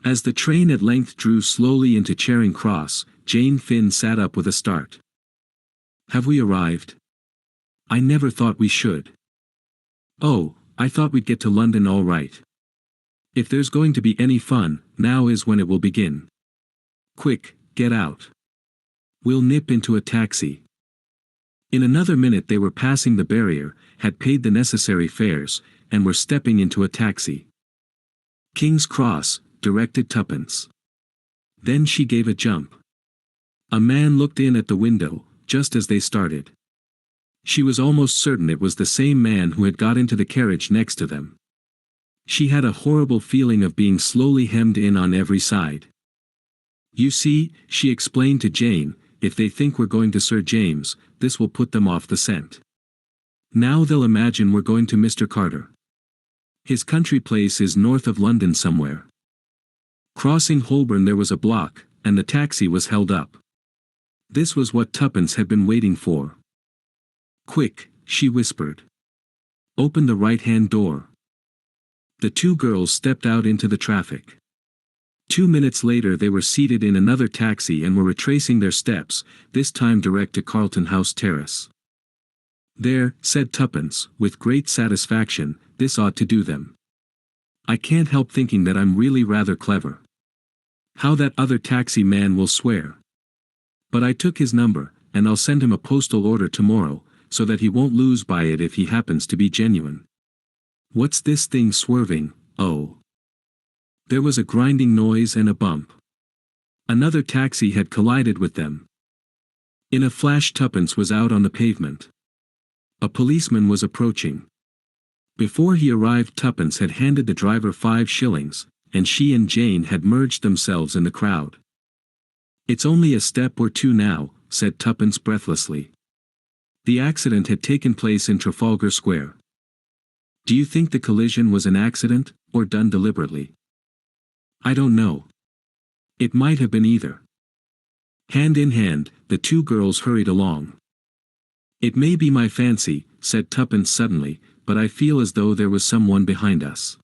As the train at length drew slowly into Charing Cross, Jane Finn sat up with a start. Have we arrived? I never thought we should. Oh, I thought we'd get to London all right. If there's going to be any fun, now is when it will begin. Quick, get out. We'll nip into a taxi. In another minute they were passing the barrier, had paid the necessary fares, and were stepping into a taxi. King's Cross, directed Tuppence. Then she gave a jump. A man looked in at the window, just as they started. She was almost certain it was the same man who had got into the carriage next to them. She had a horrible feeling of being slowly hemmed in on every side. You see, she explained to Jane, if they think we're going to Sir James, this will put them off the scent. Now they'll imagine we're going to Mr. Carter. His country place is north of London somewhere. Crossing Holborn there was a block, and the taxi was held up. This was what Tuppence had been waiting for. Quick, she whispered. Open the right-hand door. The two girls stepped out into the traffic. 2 minutes later they were seated in another taxi and were retracing their steps, this time direct to Carlton House Terrace. There, said Tuppence, with great satisfaction, this ought to do them. I can't help thinking that I'm really rather clever. How that other taxi man will swear. But I took his number, and I'll send him a postal order tomorrow, so that he won't lose by it if he happens to be genuine. What's this thing swerving, oh? There was a grinding noise and a bump. Another taxi had collided with them. In a flash Tuppence was out on the pavement. A policeman was approaching. Before he arrived Tuppence had handed the driver 5 shillings, and she and Jane had merged themselves in the crowd. It's only a step or two now, said Tuppence breathlessly. The accident had taken place in Trafalgar Square. Do you think the collision was an accident, or done deliberately? I don't know. It might have been either. Hand in hand, the two girls hurried along. It may be my fancy, said Tuppence suddenly, but I feel as though there was someone behind us.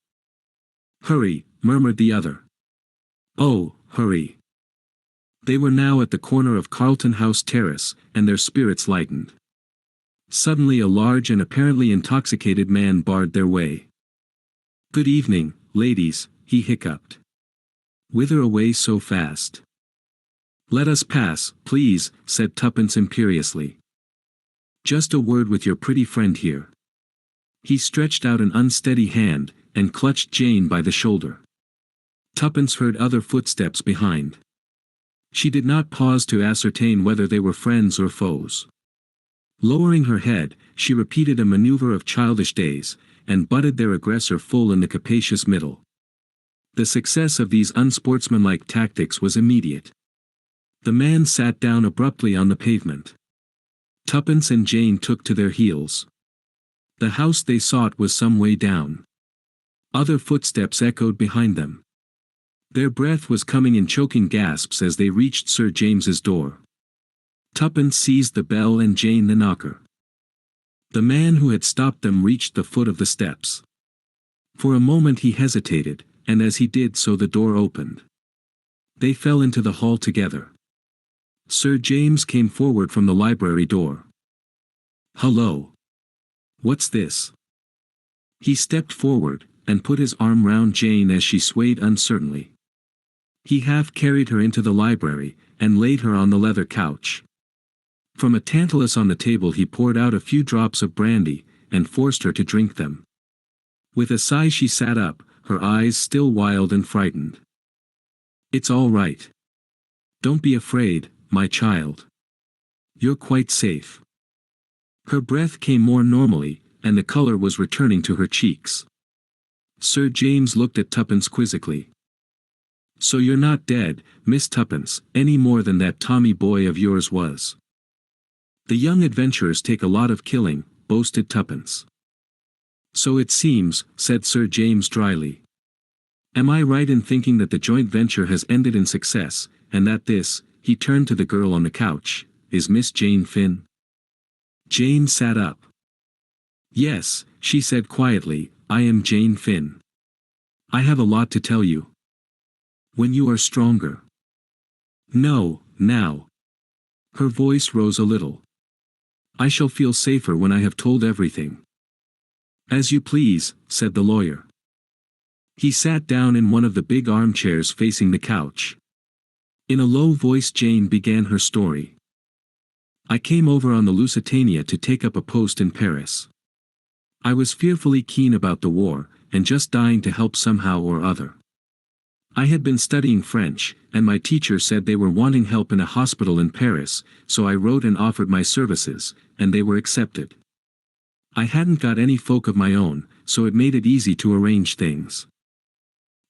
Hurry, murmured the other. Oh, hurry. They were now at the corner of Carlton House Terrace, and their spirits lightened. Suddenly a large and apparently intoxicated man barred their way. Good evening, ladies, he hiccuped. Whither away so fast? Let us pass, please, said Tuppence imperiously. Just a word with your pretty friend here. He stretched out an unsteady hand, and clutched Jane by the shoulder. Tuppence heard other footsteps behind. She did not pause to ascertain whether they were friends or foes. Lowering her head, she repeated a maneuver of childish days, and butted their aggressor full in the capacious middle. The success of these unsportsmanlike tactics was immediate. The man sat down abruptly on the pavement. Tuppence and Jane took to their heels. The house they sought was some way down. Other footsteps echoed behind them. Their breath was coming in choking gasps as they reached Sir James's door. Tuppence seized the bell and Jane the knocker. The man who had stopped them reached the foot of the steps. For a moment he hesitated, and as he did so the door opened. They fell into the hall together. Sir James came forward from the library door. Hullo! What's this? He stepped forward, and put his arm round Jane as she swayed uncertainly. He half carried her into the library, and laid her on the leather couch. From a tantalus on the table he poured out a few drops of brandy, and forced her to drink them. With a sigh she sat up, her eyes still wild and frightened. It's all right. Don't be afraid, my child. You're quite safe. Her breath came more normally, and the color was returning to her cheeks. Sir James looked at Tuppence quizzically. So you're not dead, Miss Tuppence, any more than that Tommy boy of yours was. The young adventurers take a lot of killing, boasted Tuppence. So it seems, said Sir James dryly. Am I right in thinking that the joint venture has ended in success, and that this, he turned to the girl on the couch, is Miss Jane Finn? Jane sat up. Yes, she said quietly, I am Jane Finn. I have a lot to tell you. When you are stronger. No, now. Her voice rose a little. I shall feel safer when I have told everything. As you please, said the lawyer. He sat down in one of the big armchairs facing the couch. In a low voice Jane began her story. I came over on the Lusitania to take up a post in Paris. I was fearfully keen about the war, and just dying to help somehow or other. I had been studying French, and my teacher said they were wanting help in a hospital in Paris, so I wrote and offered my services, and they were accepted. I hadn't got any folk of my own, so it made it easy to arrange things.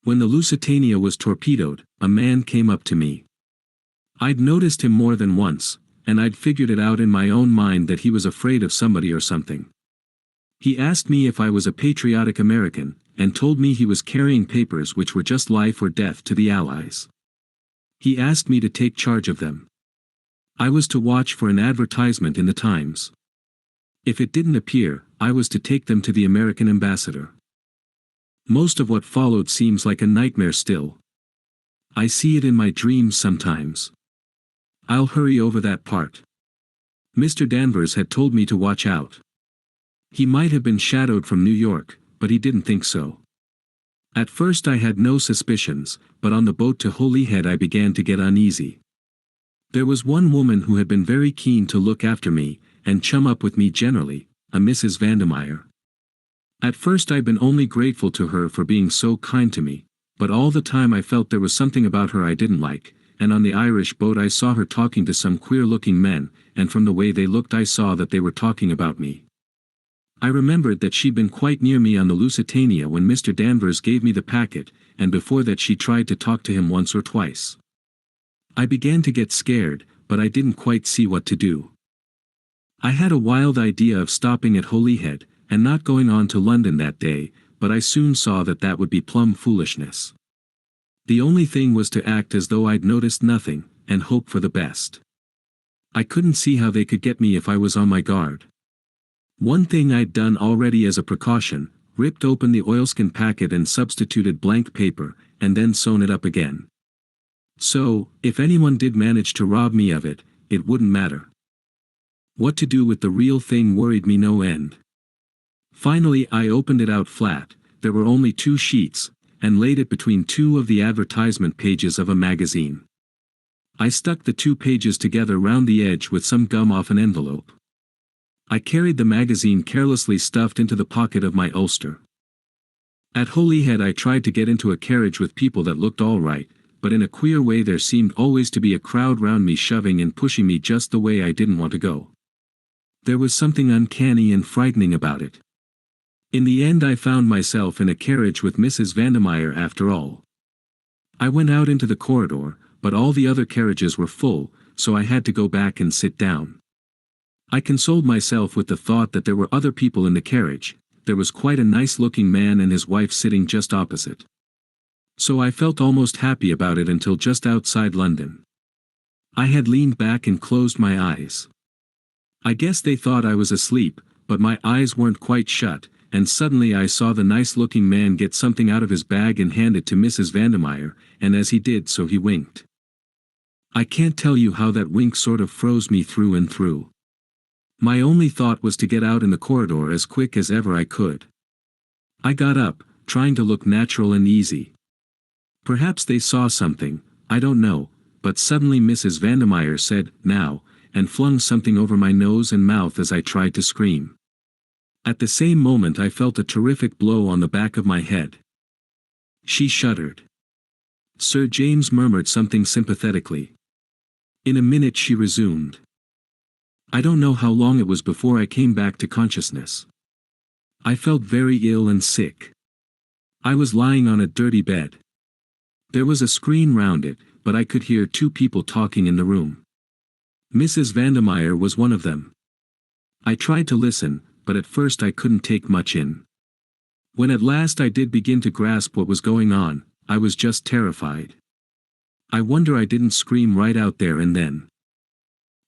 When the Lusitania was torpedoed, a man came up to me. I'd noticed him more than once, and I'd figured it out in my own mind that he was afraid of somebody or something. He asked me if I was a patriotic American, and told me he was carrying papers which were just life or death to the Allies. He asked me to take charge of them. I was to watch for an advertisement in the Times. If it didn't appear, I was to take them to the American ambassador. Most of what followed seems like a nightmare still. I see it in my dreams sometimes. I'll hurry over that part. Mr. Danvers had told me to watch out. He might have been shadowed from New York, but he didn't think so. At first I had no suspicions, but on the boat to Holyhead I began to get uneasy. There was one woman who had been very keen to look after me, and chum up with me generally, a Mrs. Vandermeyer. At first I'd been only grateful to her for being so kind to me, but all the time I felt there was something about her I didn't like, and on the Irish boat I saw her talking to some queer-looking men, and from the way they looked I saw that they were talking about me. I remembered that she'd been quite near me on the Lusitania when Mr. Danvers gave me the packet, and before that she tried to talk to him once or twice. I began to get scared, but I didn't quite see what to do. I had a wild idea of stopping at Holyhead, and not going on to London that day, but I soon saw that that would be plumb foolishness. The only thing was to act as though I'd noticed nothing, and hope for the best. I couldn't see how they could get me if I was on my guard. One thing I'd done already as a precaution, ripped open the oilskin packet and substituted blank paper, and then sewn it up again. So, if anyone did manage to rob me of it, it wouldn't matter. What to do with the real thing worried me no end. Finally I opened it out flat, there were only 2 sheets, and laid it between 2 of the advertisement pages of a magazine. I stuck the 2 pages together round the edge with some gum off an envelope. I carried the magazine carelessly stuffed into the pocket of my ulster. At Holyhead I tried to get into a carriage with people that looked all right, but in a queer way there seemed always to be a crowd round me shoving and pushing me just the way I didn't want to go. There was something uncanny and frightening about it. In the end I found myself in a carriage with Mrs. Vandermeyer after all. I went out into the corridor, but all the other carriages were full, so I had to go back and sit down. I consoled myself with the thought that there were other people in the carriage. There was quite a nice-looking man and his wife sitting just opposite. So I felt almost happy about it until just outside London. I had leaned back and closed my eyes. I guess they thought I was asleep, but my eyes weren't quite shut, and suddenly I saw the nice-looking man get something out of his bag and hand it to Mrs. Vandermeyer, and as he did so he winked. I can't tell you how that wink sort of froze me through and through. My only thought was to get out in the corridor as quick as ever I could. I got up, trying to look natural and easy. Perhaps they saw something, I don't know, but suddenly Mrs. Vandermeyer said, "Now," and flung something over my nose and mouth as I tried to scream. At the same moment I felt a terrific blow on the back of my head. She shuddered. Sir James murmured something sympathetically. In a minute she resumed. I don't know how long it was before I came back to consciousness. I felt very ill and sick. I was lying on a dirty bed. There was a screen round it, but I could hear 2 people talking in the room. Mrs. Vandermeyer was one of them. I tried to listen, but at first I couldn't take much in. When at last I did begin to grasp what was going on, I was just terrified. I wonder I didn't scream right out there and then.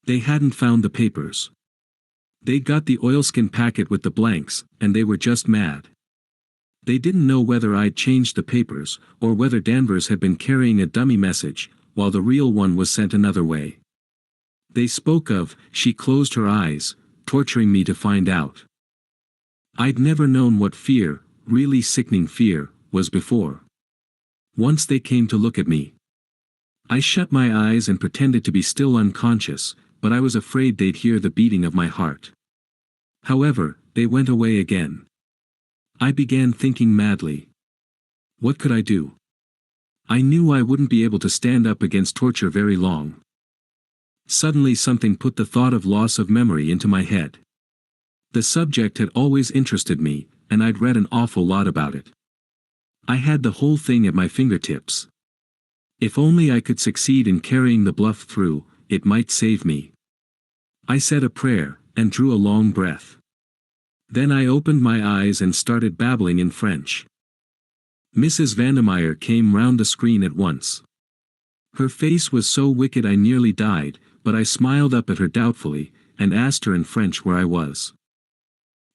They hadn't found the papers. They'd got the oilskin packet with the blanks, and they were just mad. They didn't know whether I'd changed the papers, or whether Danvers had been carrying a dummy message, while the real one was sent another way. They spoke of, she closed her eyes, torturing me to find out. I'd never known what fear, really sickening fear, was before. Once they came to look at me. I shut my eyes and pretended to be still unconscious, but I was afraid they'd hear the beating of my heart. However, they went away again. I began thinking madly. What could I do? I knew I wouldn't be able to stand up against torture very long. Suddenly something put the thought of loss of memory into my head. The subject had always interested me, and I'd read an awful lot about it. I had the whole thing at my fingertips. If only I could succeed in carrying the bluff through, it might save me. I said a prayer, and drew a long breath. Then I opened my eyes and started babbling in French. Mrs. Vandermeyer came round the screen at once. Her face was so wicked I nearly died, but I smiled up at her doubtfully, and asked her in French where I was.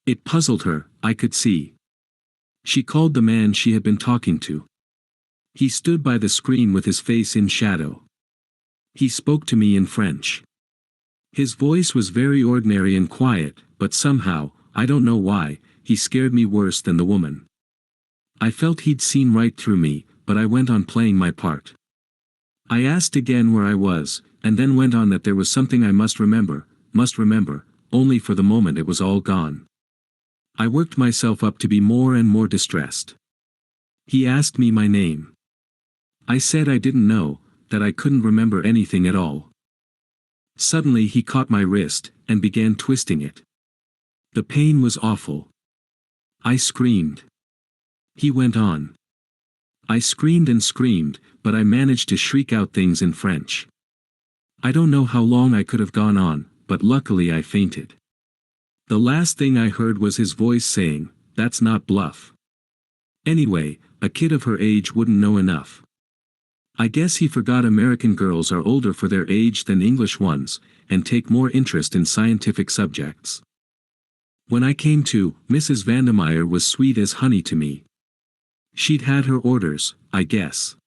It puzzled her, I could see. She called the man she had been talking to. He stood by the screen with his face in shadow. He spoke to me in French. His voice was very ordinary and quiet, but somehow, I don't know why, he scared me worse than the woman. I felt he'd seen right through me, but I went on playing my part. I asked again where I was, and then went on that there was something I must remember, only for the moment it was all gone. I worked myself up to be more and more distressed. He asked me my name. I said I didn't know, that I couldn't remember anything at all. Suddenly he caught my wrist, and began twisting it. The pain was awful. I screamed. He went on. I screamed and screamed, but I managed to shriek out things in French. I don't know how long I could have gone on, but luckily I fainted. The last thing I heard was his voice saying, "That's not bluff." Anyway, a kid of her age wouldn't know enough. I guess he forgot American girls are older for their age than English ones, and take more interest in scientific subjects. When I came to, Mrs. Vandermeyer was sweet as honey to me. She'd had her orders, I guess.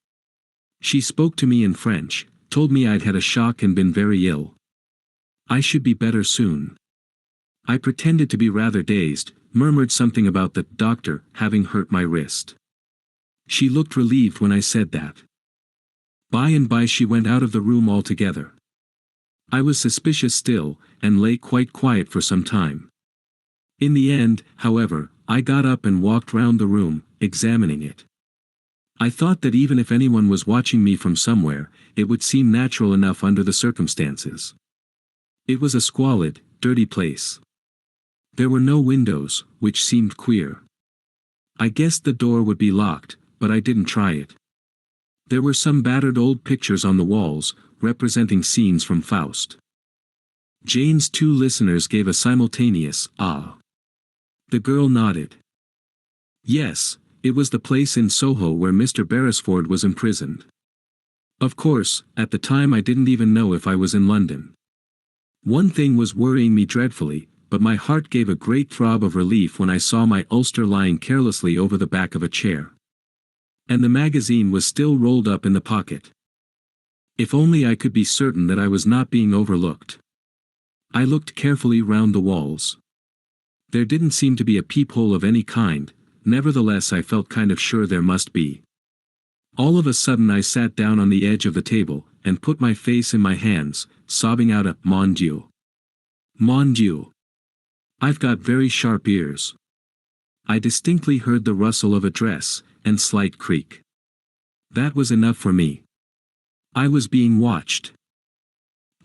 She spoke to me in French, told me I'd had a shock and been very ill. I should be better soon. I pretended to be rather dazed, murmured something about the doctor having hurt my wrist. She looked relieved when I said that. By and by she went out of the room altogether. I was suspicious still, and lay quite quiet for some time. In the end, however, I got up and walked round the room, examining it. I thought that even if anyone was watching me from somewhere, it would seem natural enough under the circumstances. It was a squalid, dirty place. There were no windows, which seemed queer. I guessed the door would be locked, but I didn't try it. There were some battered old pictures on the walls, representing scenes from Faust. Jane's two listeners gave a simultaneous "ah." The girl nodded. Yes, it was the place in Soho where Mr. Beresford was imprisoned. Of course, at the time I didn't even know if I was in London. One thing was worrying me dreadfully, but my heart gave a great throb of relief when I saw my ulster lying carelessly over the back of a chair. And the magazine was still rolled up in the pocket. If only I could be certain that I was not being overlooked. I looked carefully round the walls. There didn't seem to be a peephole of any kind, nevertheless I felt kind of sure there must be. All of a sudden I sat down on the edge of the table, and put my face in my hands, sobbing out a "Mon Dieu. Mon Dieu. I've got very sharp ears." I distinctly heard the rustle of a dress, and slight creak. That was enough for me. I was being watched.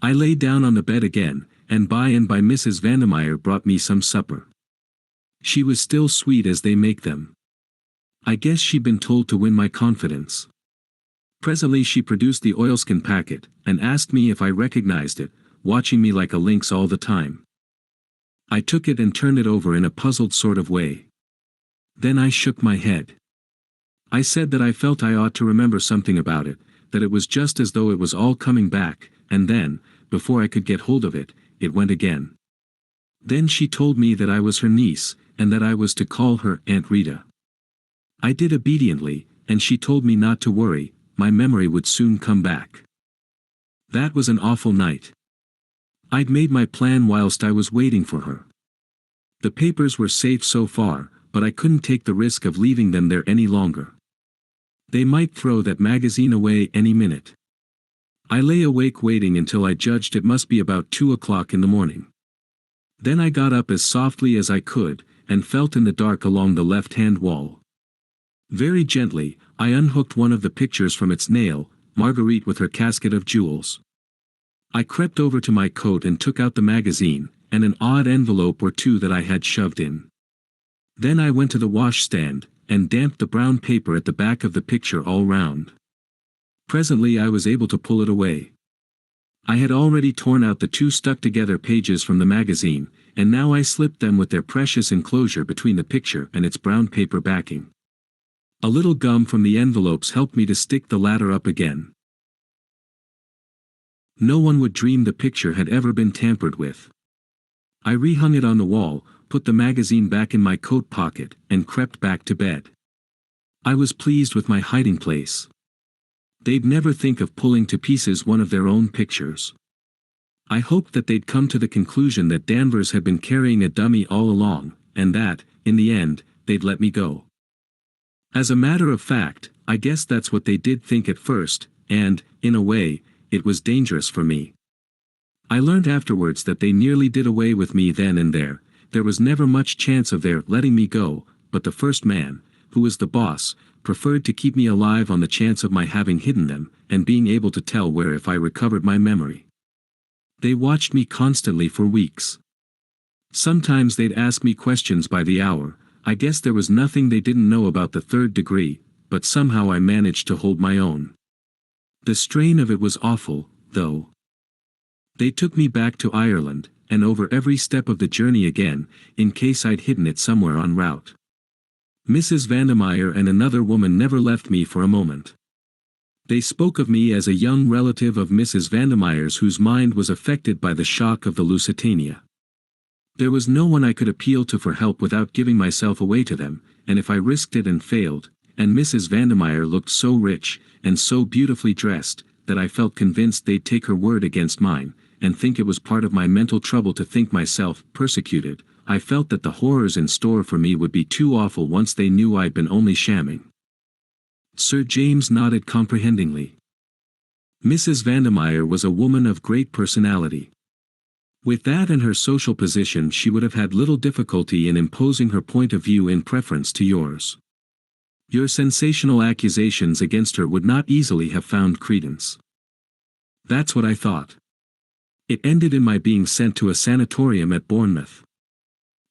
I lay down on the bed again, and by Mrs. Vandermeyer brought me some supper. She was still sweet as they make them. I guess she'd been told to win my confidence. Presently she produced the oilskin packet, and asked me if I recognized it, watching me like a lynx all the time. I took it and turned it over in a puzzled sort of way. Then I shook my head. I said that I felt I ought to remember something about it, that it was just as though it was all coming back, and then, before I could get hold of it, it went again. Then she told me that I was her niece, and that I was to call her Aunt Rita. I did obediently, and she told me not to worry, my memory would soon come back. That was an awful night. I'd made my plan whilst I was waiting for her. The papers were safe so far, but I couldn't take the risk of leaving them there any longer. They might throw that magazine away any minute. I lay awake waiting until I judged it must be about 2 o'clock in the morning. Then I got up as softly as I could, and felt in the dark along the left-hand wall. Very gently, I unhooked one of the pictures from its nail, Marguerite with her casket of jewels. I crept over to my coat and took out the magazine, and an odd envelope or two that I had shoved in. Then I went to the washstand, and damped the brown paper at the back of the picture all round. Presently I was able to pull it away. I had already torn out the 2 stuck-together pages from the magazine, and now I slipped them with their precious enclosure between the picture and its brown paper backing. A little gum from the envelopes helped me to stick the latter up again. No one would dream the picture had ever been tampered with. I rehung it on the wall, put the magazine back in my coat pocket, and crept back to bed. I was pleased with my hiding place. They'd never think of pulling to pieces one of their own pictures. I hoped that they'd come to the conclusion that Danvers had been carrying a dummy all along, and that, in the end, they'd let me go. As a matter of fact, I guess that's what they did think at first, and, in a way, it was dangerous for me. I learned afterwards that they nearly did away with me then and there. There was never much chance of their letting me go, but the first man, who was the boss, preferred to keep me alive on the chance of my having hidden them, and being able to tell where if I recovered my memory. They watched me constantly for weeks. Sometimes they'd ask me questions by the hour. I guess there was nothing they didn't know about the 3rd degree, but somehow I managed to hold my own. The strain of it was awful, though. They took me back to Ireland, and over every step of the journey again, in case I'd hidden it somewhere en route. Mrs. Vandermeyer and another woman never left me for a moment. They spoke of me as a young relative of Mrs. Vandermeyer's whose mind was affected by the shock of the Lusitania. There was no one I could appeal to for help without giving myself away to them, and if I risked it and failed, and Mrs. Vandermeyer looked so rich, and so beautifully dressed, that I felt convinced they'd take her word against mine, and think it was part of my mental trouble to think myself persecuted. I felt that the horrors in store for me would be too awful once they knew I'd been only shamming. Sir James nodded comprehendingly. Mrs. Vandermeyer was a woman of great personality. With that and her social position she would have had little difficulty in imposing her point of view in preference to yours. Your sensational accusations against her would not easily have found credence. That's what I thought. It ended in my being sent to a sanatorium at Bournemouth.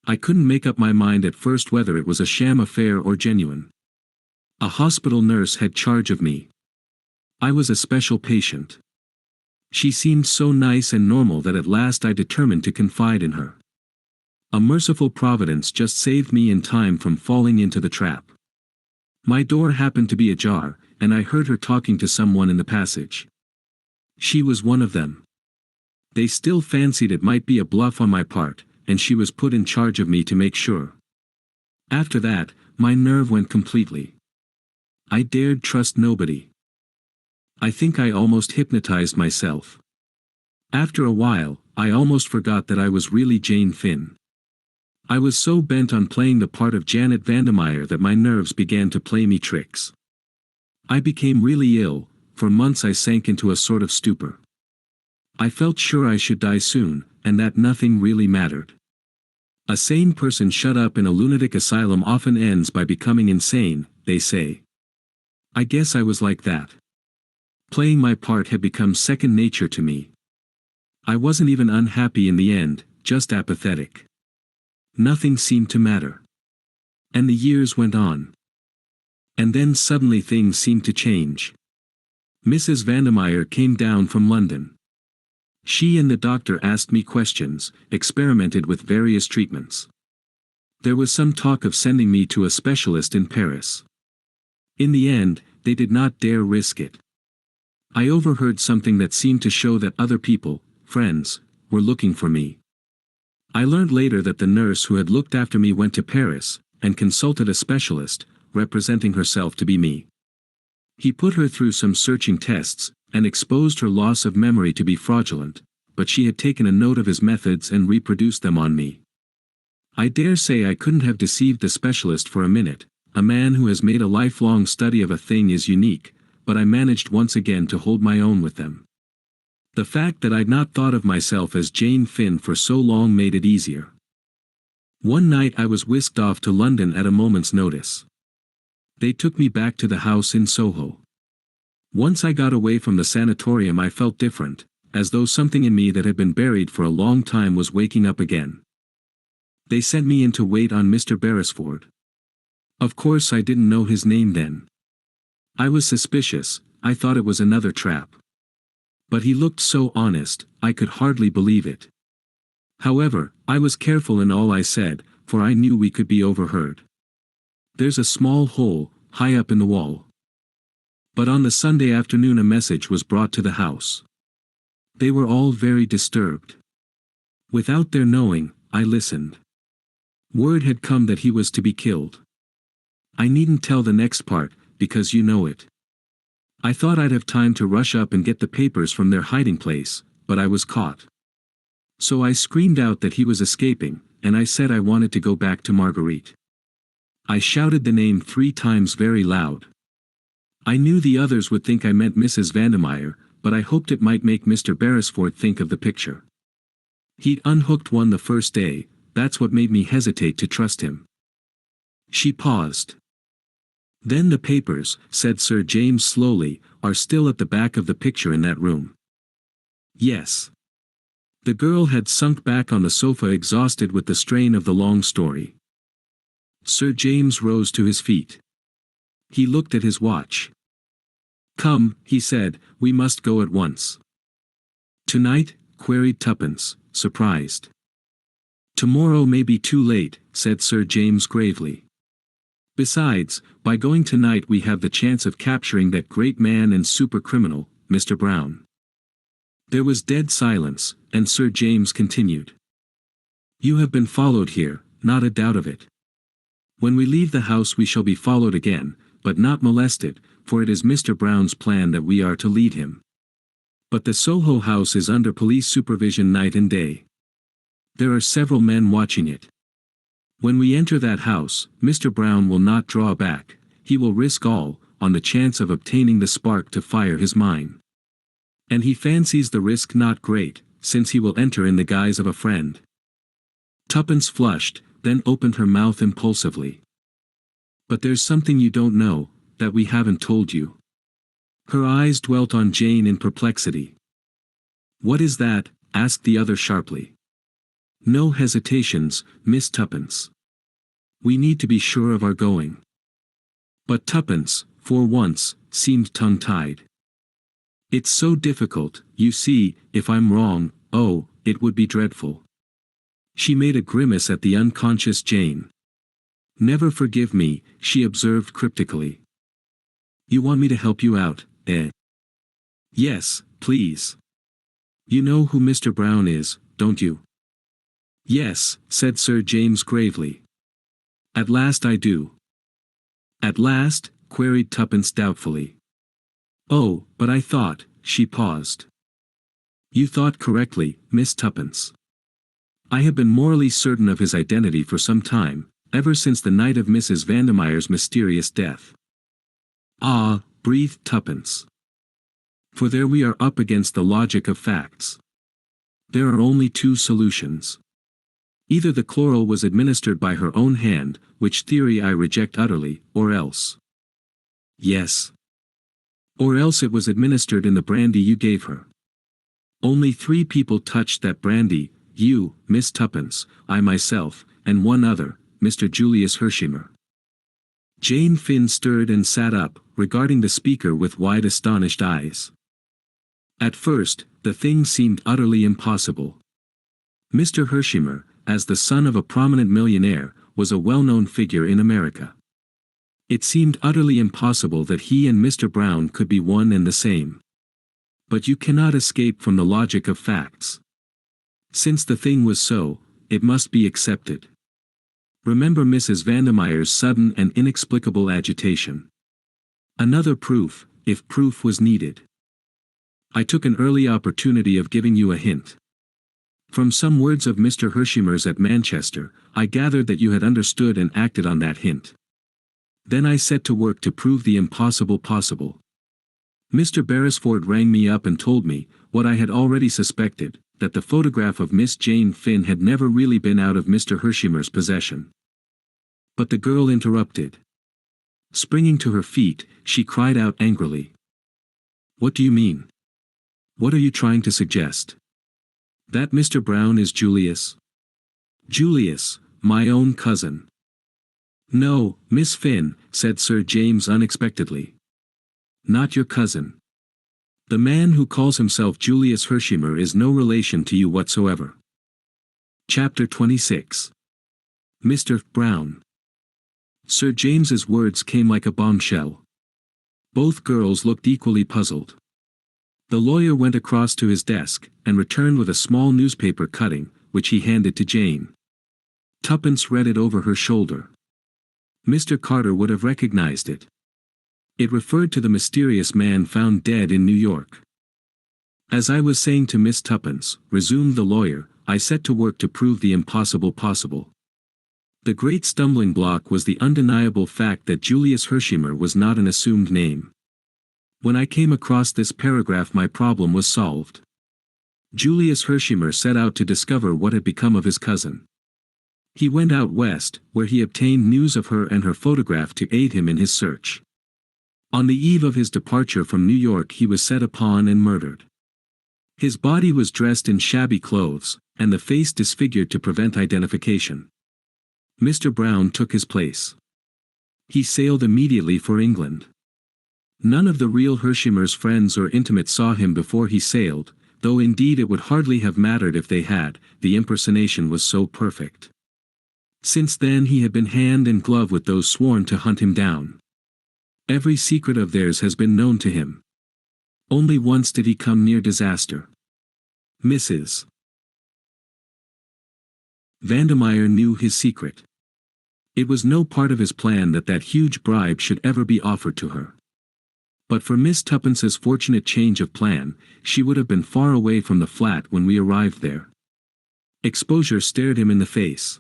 I couldn't make up my mind at first whether it was a sham affair or genuine. A hospital nurse had charge of me. I was a special patient. She seemed so nice and normal that at last I determined to confide in her. A merciful providence just saved me in time from falling into the trap. My door happened to be ajar, and I heard her talking to someone in the passage. She was one of them. They still fancied it might be a bluff on my part, and she was put in charge of me to make sure. After that, my nerve went completely. I dared trust nobody. I think I almost hypnotized myself. After a while, I almost forgot that I was really Jane Finn. I was so bent on playing the part of Janet Vandermeyer that my nerves began to play me tricks. I became really ill. For months I sank into a sort of stupor. I felt sure I should die soon, and that nothing really mattered. A sane person shut up in a lunatic asylum often ends by becoming insane, they say. I guess I was like that. Playing my part had become second nature to me. I wasn't even unhappy in the end, just apathetic. Nothing seemed to matter. And the years went on. And then suddenly things seemed to change. Mrs. Vandermeyer came down from London. She and the doctor asked me questions, experimented with various treatments. There was some talk of sending me to a specialist in Paris. In the end, they did not dare risk it. I overheard something that seemed to show that other people, friends, were looking for me. I learned later that the nurse who had looked after me went to Paris, and consulted a specialist, representing herself to be me. He put her through some searching tests, and exposed her loss of memory to be fraudulent, but she had taken a note of his methods and reproduced them on me. I dare say I couldn't have deceived the specialist for a minute. A man who has made a lifelong study of a thing is unique, but I managed once again to hold my own with them. The fact that I'd not thought of myself as Jane Finn for so long made it easier. One night I was whisked off to London at a moment's notice. They took me back to the house in Soho. Once I got away from the sanatorium I felt different, as though something in me that had been buried for a long time was waking up again. They sent me in to wait on Mr. Beresford. Of course I didn't know his name then. I was suspicious, I thought it was another trap. But he looked so honest, I could hardly believe it. However, I was careful in all I said, for I knew we could be overheard. There's a small hole, high up in the wall. But on the Sunday afternoon a message was brought to the house. They were all very disturbed. Without their knowing, I listened. Word had come that he was to be killed. I needn't tell the next part, because you know it. I thought I'd have time to rush up and get the papers from their hiding place, but I was caught. So I screamed out that he was escaping, and I said I wanted to go back to Marguerite. I shouted the name 3 times very loud. I knew the others would think I meant Mrs. Vandermeyer, but I hoped it might make Mr. Beresford think of the picture. He'd unhooked one the first day, that's what made me hesitate to trust him. She paused. Then the papers, said Sir James slowly, are still at the back of the picture in that room. Yes. The girl had sunk back on the sofa exhausted with the strain of the long story. Sir James rose to his feet. He looked at his watch. Come, he said, we must go at once. Tonight? Queried Tuppence, surprised. Tomorrow may be too late, said Sir James gravely. Besides, by going tonight we have the chance of capturing that great man and super-criminal, Mr. Brown. There was dead silence, and Sir James continued. You have been followed here, not a doubt of it. When we leave the house we shall be followed again, but not molested, for it is Mr. Brown's plan that we are to lead him. But the Soho house is under police supervision night and day. There are several men watching it. When we enter that house, Mr. Brown will not draw back, he will risk all, on the chance of obtaining the spark to fire his mine. And he fancies the risk not great, since he will enter in the guise of a friend. Tuppence flushed, then opened her mouth impulsively. But there's something you don't know, that we haven't told you. Her eyes dwelt on Jane in perplexity. What is that? Asked the other sharply. No hesitations, Miss Tuppence. We need to be sure of our going. But Tuppence, for once, seemed tongue-tied. It's so difficult, you see, if I'm wrong, oh, it would be dreadful. She made a grimace at the unconscious Jane. Never forgive me, she observed cryptically. You want me to help you out, eh? Yes, please. You know who Mr. Brown is, don't you? Yes, said Sir James gravely. At last I do. At last? Queried Tuppence doubtfully. Oh, but I thought, she paused. You thought correctly, Miss Tuppence. I have been morally certain of his identity for some time, ever since the night of Mrs. Vandermeyer's mysterious death. Ah, breathed Tuppence. For there we are up against the logic of facts. There are only 2 solutions. Either the chloral was administered by her own hand, which theory I reject utterly, or else. Yes. Or else it was administered in the brandy you gave her. Only 3 people touched that brandy, you, Miss Tuppence, I myself, and one other, Mr. Julius Hersheimmer. Jane Finn stirred and sat up, regarding the speaker with wide astonished eyes. At first, the thing seemed utterly impossible. Mr. Hersheimmer, as the son of a prominent millionaire, was a well-known figure in America. It seemed utterly impossible that he and Mr. Brown could be one and the same. But you cannot escape from the logic of facts. Since the thing was so, it must be accepted. Remember Mrs. Vandermeyer's sudden and inexplicable agitation. Another proof, if proof was needed. I took an early opportunity of giving you a hint. From some words of Mr. Hershimer's at Manchester, I gathered that you had understood and acted on that hint. Then I set to work to prove the impossible possible. Mr. Beresford rang me up and told me, what I had already suspected, that the photograph of Miss Jane Finn had never really been out of Mr. Hershimer's possession. But the girl interrupted. Springing to her feet, she cried out angrily. What do you mean? What are you trying to suggest? That Mr. Brown is Julius? Julius, my own cousin. No, Miss Finn, said Sir James unexpectedly. Not your cousin. The man who calls himself Julius Hershimer is no relation to you whatsoever. Chapter 26. Mr. Brown. Sir James's words came like a bombshell. Both girls looked equally puzzled. The lawyer went across to his desk, and returned with a small newspaper cutting, which he handed to Jane. Tuppence read it over her shoulder. Mr. Carter would have recognized it. It referred to the mysterious man found dead in New York. As I was saying to Miss Tuppence, resumed the lawyer, I set to work to prove the impossible possible. The great stumbling block was the undeniable fact that Julius Hershimer was not an assumed name. When I came across this paragraph, my problem was solved. Julius Hershimer set out to discover what had become of his cousin. He went out west, where he obtained news of her and her photograph to aid him in his search. On the eve of his departure from New York he was set upon and murdered. His body was dressed in shabby clothes, and the face disfigured to prevent identification. Mr. Brown took his place. He sailed immediately for England. None of the real Hershimer's friends or intimates saw him before he sailed, though indeed it would hardly have mattered if they had, the impersonation was so perfect. Since then he had been hand and glove with those sworn to hunt him down. Every secret of theirs has been known to him. Only once did he come near disaster. Mrs. Vandemeyer knew his secret. It was no part of his plan that that huge bribe should ever be offered to her. But for Miss Tuppence's fortunate change of plan, she would have been far away from the flat when we arrived there. Exposure stared him in the face.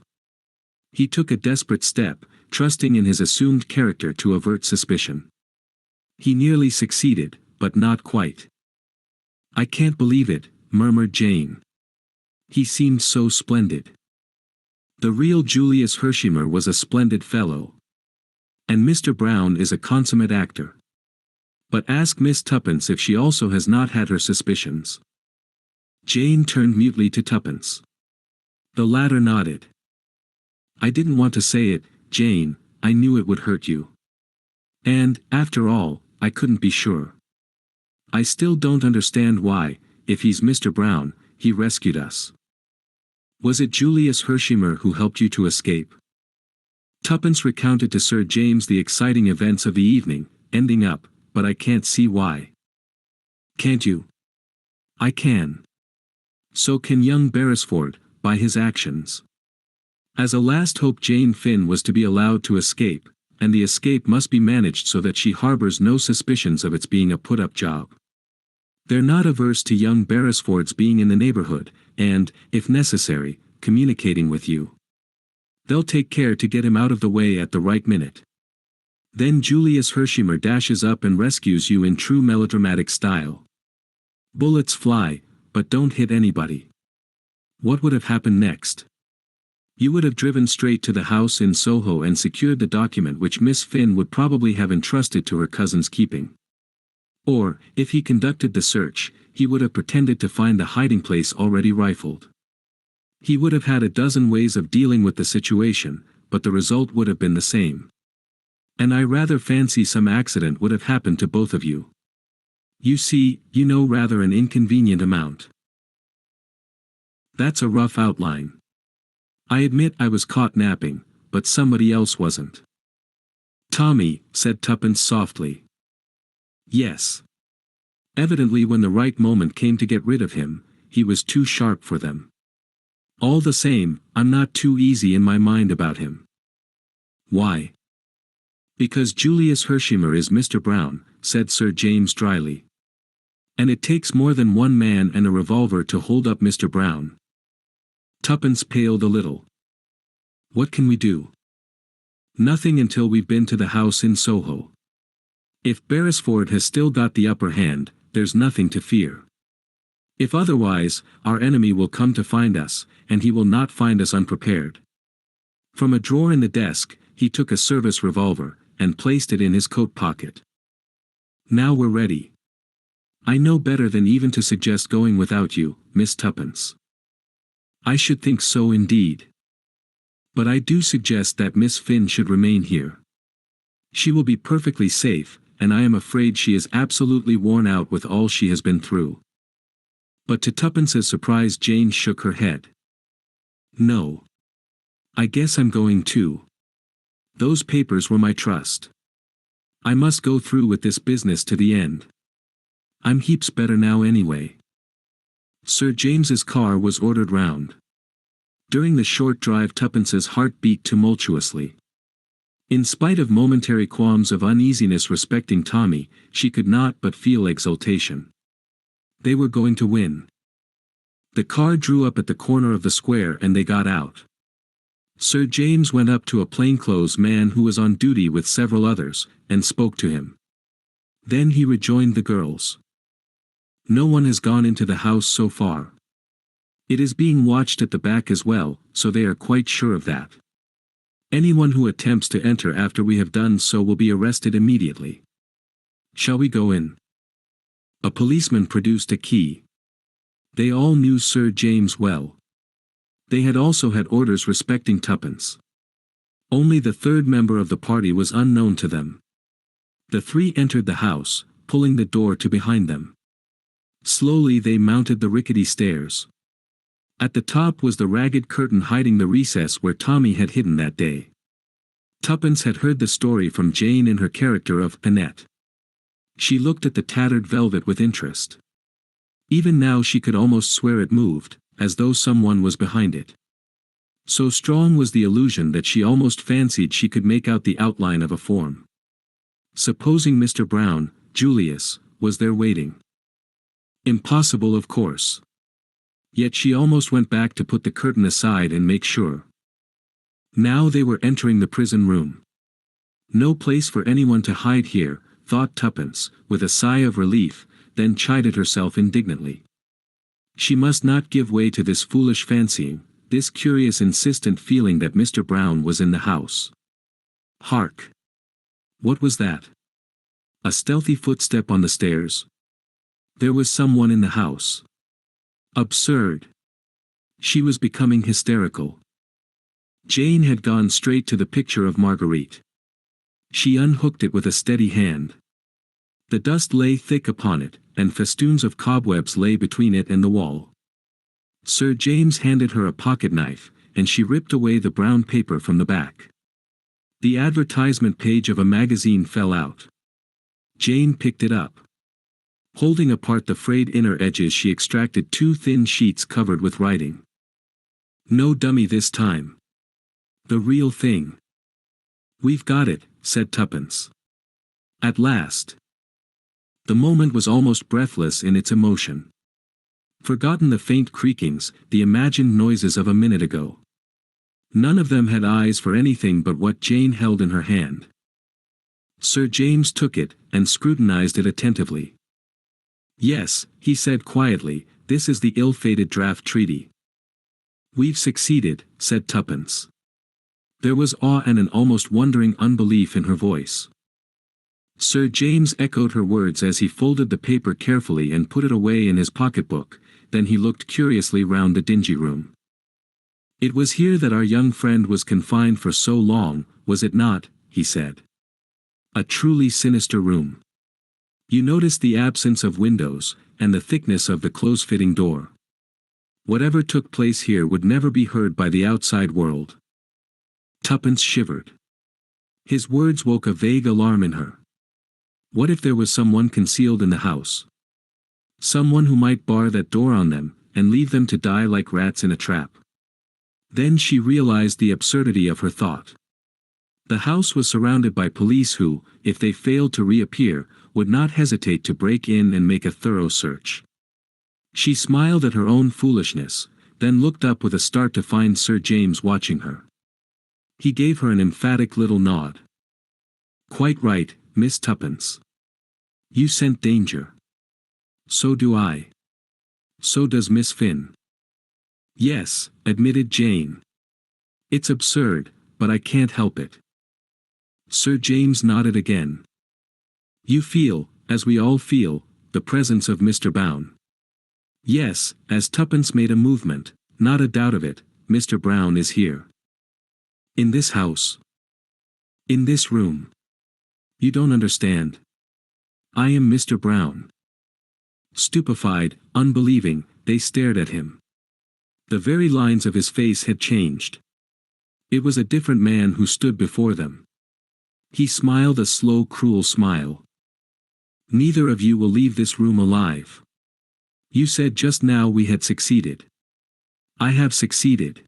He took a desperate step, trusting in his assumed character to avert suspicion. He nearly succeeded, but not quite. I can't believe it, murmured Jane. He seemed so splendid. The real Julius Hershimer was a splendid fellow. And Mr. Brown is a consummate actor. But ask Miss Tuppence if she also has not had her suspicions. Jane turned mutely to Tuppence. The latter nodded. I didn't want to say it, Jane, I knew it would hurt you. And, after all, I couldn't be sure. I still don't understand why, if he's Mr. Brown, he rescued us. Was it Julius Hershimer who helped you to escape? Tuppence recounted to Sir James the exciting events of the evening, ending up, but I can't see why. Can't you? I can. So can young Beresford, by his actions. As a last hope Jane Finn was to be allowed to escape, and the escape must be managed so that she harbors no suspicions of its being a put-up job. They're not averse to young Beresford's being in the neighborhood, and, if necessary, communicating with you. They'll take care to get him out of the way at the right minute. Then Julius Hershimer dashes up and rescues you in true melodramatic style. Bullets fly, but don't hit anybody. What would have happened next? You would have driven straight to the house in Soho and secured the document which Miss Finn would probably have entrusted to her cousin's keeping. Or, if he conducted the search, he would have pretended to find the hiding place already rifled. He would have had a dozen ways of dealing with the situation, but the result would have been the same. And I rather fancy some accident would have happened to both of you. You see, you know rather an inconvenient amount. That's a rough outline. I admit I was caught napping, but somebody else wasn't. Tommy, said Tuppence softly. Yes. Evidently when the right moment came to get rid of him, he was too sharp for them. All the same, I'm not too easy in my mind about him. Why? Because Julius Hershimer is Mr. Brown, said Sir James dryly. And it takes more than one man and a revolver to hold up Mr. Brown. Tuppence paled a little. What can we do? Nothing until we've been to the house in Soho. If Beresford has still got the upper hand, there's nothing to fear. If otherwise, our enemy will come to find us, and he will not find us unprepared. From a drawer in the desk, he took a service revolver, and placed it in his coat pocket. Now we're ready. I know better than even to suggest going without you, Miss Tuppence. I should think so indeed. But I do suggest that Miss Finn should remain here. She will be perfectly safe, and I am afraid she is absolutely worn out with all she has been through. But to Tuppence's surprise, Jane shook her head. No. I guess I'm going too. Those papers were my trust. I must go through with this business to the end. I'm heaps better now anyway. Sir James's car was ordered round. During the short drive, Tuppence's heart beat tumultuously. In spite of momentary qualms of uneasiness respecting Tommy, she could not but feel exultation. They were going to win. The car drew up at the corner of the square and they got out. Sir James went up to a plainclothes man who was on duty with several others, and spoke to him. Then he rejoined the girls. No one has gone into the house so far. It is being watched at the back as well, so they are quite sure of that. Anyone who attempts to enter after we have done so will be arrested immediately. Shall we go in? A policeman produced a key. They all knew Sir James well. They had also had orders respecting Tuppence. Only the third member of the party was unknown to them. The three entered the house, pulling the door to behind them. Slowly they mounted the rickety stairs. At the top was the ragged curtain hiding the recess where Tommy had hidden that day. Tuppence had heard the story from Jane in her character of Annette. She looked at the tattered velvet with interest. Even now she could almost swear it moved, as though someone was behind it. So strong was the illusion that she almost fancied she could make out the outline of a form. Supposing Mr. Brown, Julius, was there waiting? Impossible, of course. Yet she almost went back to put the curtain aside and make sure. Now they were entering the prison room. No place for anyone to hide here, thought Tuppence, with a sigh of relief, then chided herself indignantly. She must not give way to this foolish fancying, this curious insistent feeling that Mr. Brown was in the house. Hark! What was that? A stealthy footstep on the stairs? There was someone in the house. Absurd. She was becoming hysterical. Jane had gone straight to the picture of Marguerite. She unhooked it with a steady hand. The dust lay thick upon it, and festoons of cobwebs lay between it and the wall. Sir James handed her a pocket-knife, and she ripped away the brown paper from the back. The advertisement page of a magazine fell out. Jane picked it up. Holding apart the frayed inner edges, she extracted two thin sheets covered with writing. No dummy this time. The real thing. We've got it, said Tuppence. At last. The moment was almost breathless in its emotion. Forgotten the faint creakings, the imagined noises of a minute ago. None of them had eyes for anything but what Jane held in her hand. Sir James took it, and scrutinized it attentively. Yes, he said quietly, this is the ill-fated draft treaty. We've succeeded, said Tuppence. There was awe and an almost wondering unbelief in her voice. Sir James echoed her words as he folded the paper carefully and put it away in his pocketbook, then he looked curiously round the dingy room. It was here that our young friend was confined for so long, was it not? He said. A truly sinister room. You noticed the absence of windows, and the thickness of the close-fitting door. Whatever took place here would never be heard by the outside world. Tuppence shivered. His words woke a vague alarm in her. What if there was someone concealed in the house? Someone who might bar that door on them, and leave them to die like rats in a trap. Then she realized the absurdity of her thought. The house was surrounded by police who, if they failed to reappear, would not hesitate to break in and make a thorough search. She smiled at her own foolishness, then looked up with a start to find Sir James watching her. He gave her an emphatic little nod. "Quite right, Miss Tuppence. You scent danger." "So do I." "So does Miss Finn." "Yes," admitted Jane. "It's absurd, but I can't help it." Sir James nodded again. "You feel, as we all feel, the presence of Mr. Brown." "Yes," as Tuppence made a movement, "not a doubt of it, Mr. Brown is here." "In this house?" "In this room." "You don't understand. I am Mr. Brown." Stupefied, unbelieving, they stared at him. The very lines of his face had changed. It was a different man who stood before them. He smiled a slow, cruel smile. "Neither of you will leave this room alive. You said just now we had succeeded. I have succeeded.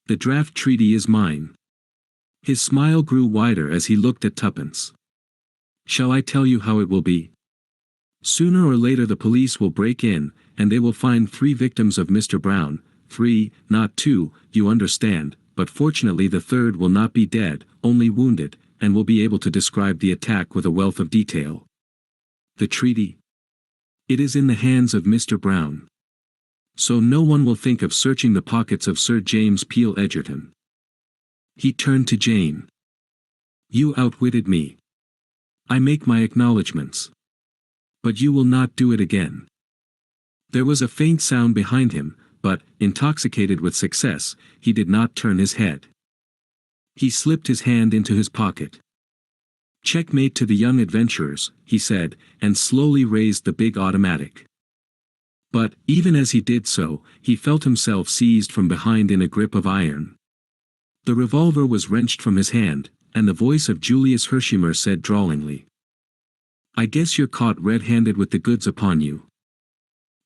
The draft treaty is mine." His smile grew wider as he looked at Tuppence. "Shall I tell you how it will be? Sooner or later the police will break in, and they will find 3 victims of Mr. Brown, 3, not 2, you understand, but fortunately the third will not be dead, only wounded, and will be able to describe the attack with a wealth of detail. The treaty? It is in the hands of Mr. Brown. So no one will think of searching the pockets of Sir James Peel Egerton." He turned to Jane. "You outwitted me. I make my acknowledgments. But you will not do it again." There was a faint sound behind him, but, intoxicated with success, he did not turn his head. He slipped his hand into his pocket. "Checkmate to the young adventurers," he said, and slowly raised the big automatic. But, even as he did so, he felt himself seized from behind in a grip of iron. The revolver was wrenched from his hand, and the voice of Julius Hershimer said drawlingly, "I guess you're caught red-handed with the goods upon you."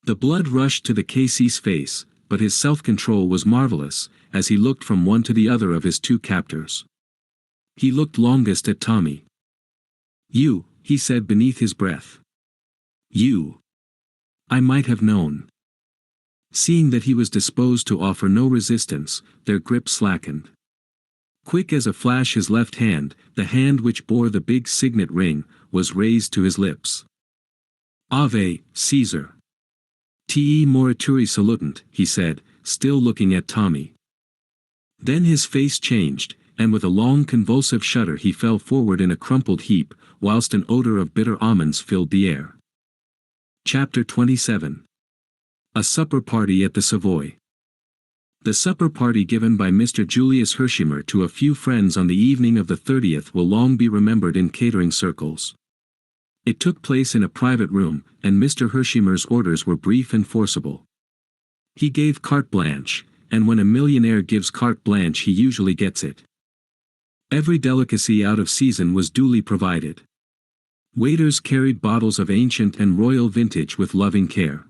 The blood rushed to the K.C.'s face, but his self-control was marvelous, as he looked from one to the other of his 2 captors. He looked longest at Tommy. "You," he said beneath his breath. "You. I might have known." Seeing that he was disposed to offer no resistance, their grip slackened. Quick as a flash his left hand, the hand which bore the big signet ring, was raised to his lips. "Ave, Caesar. Te morituri salutant," he said, still looking at Tommy. Then his face changed, and with a long convulsive shudder he fell forward in a crumpled heap, whilst an odor of bitter almonds filled the air. Chapter 27. A supper party at the Savoy. The supper party given by Mr. Julius Hershimer to a few friends on the evening of the 30th will long be remembered in catering circles. It took place in a private room, and Mr. Hershimer's orders were brief and forcible. He gave carte blanche, and when a millionaire gives carte blanche he usually gets it. Every delicacy out of season was duly provided. Waiters carried bottles of ancient and royal vintage with loving care.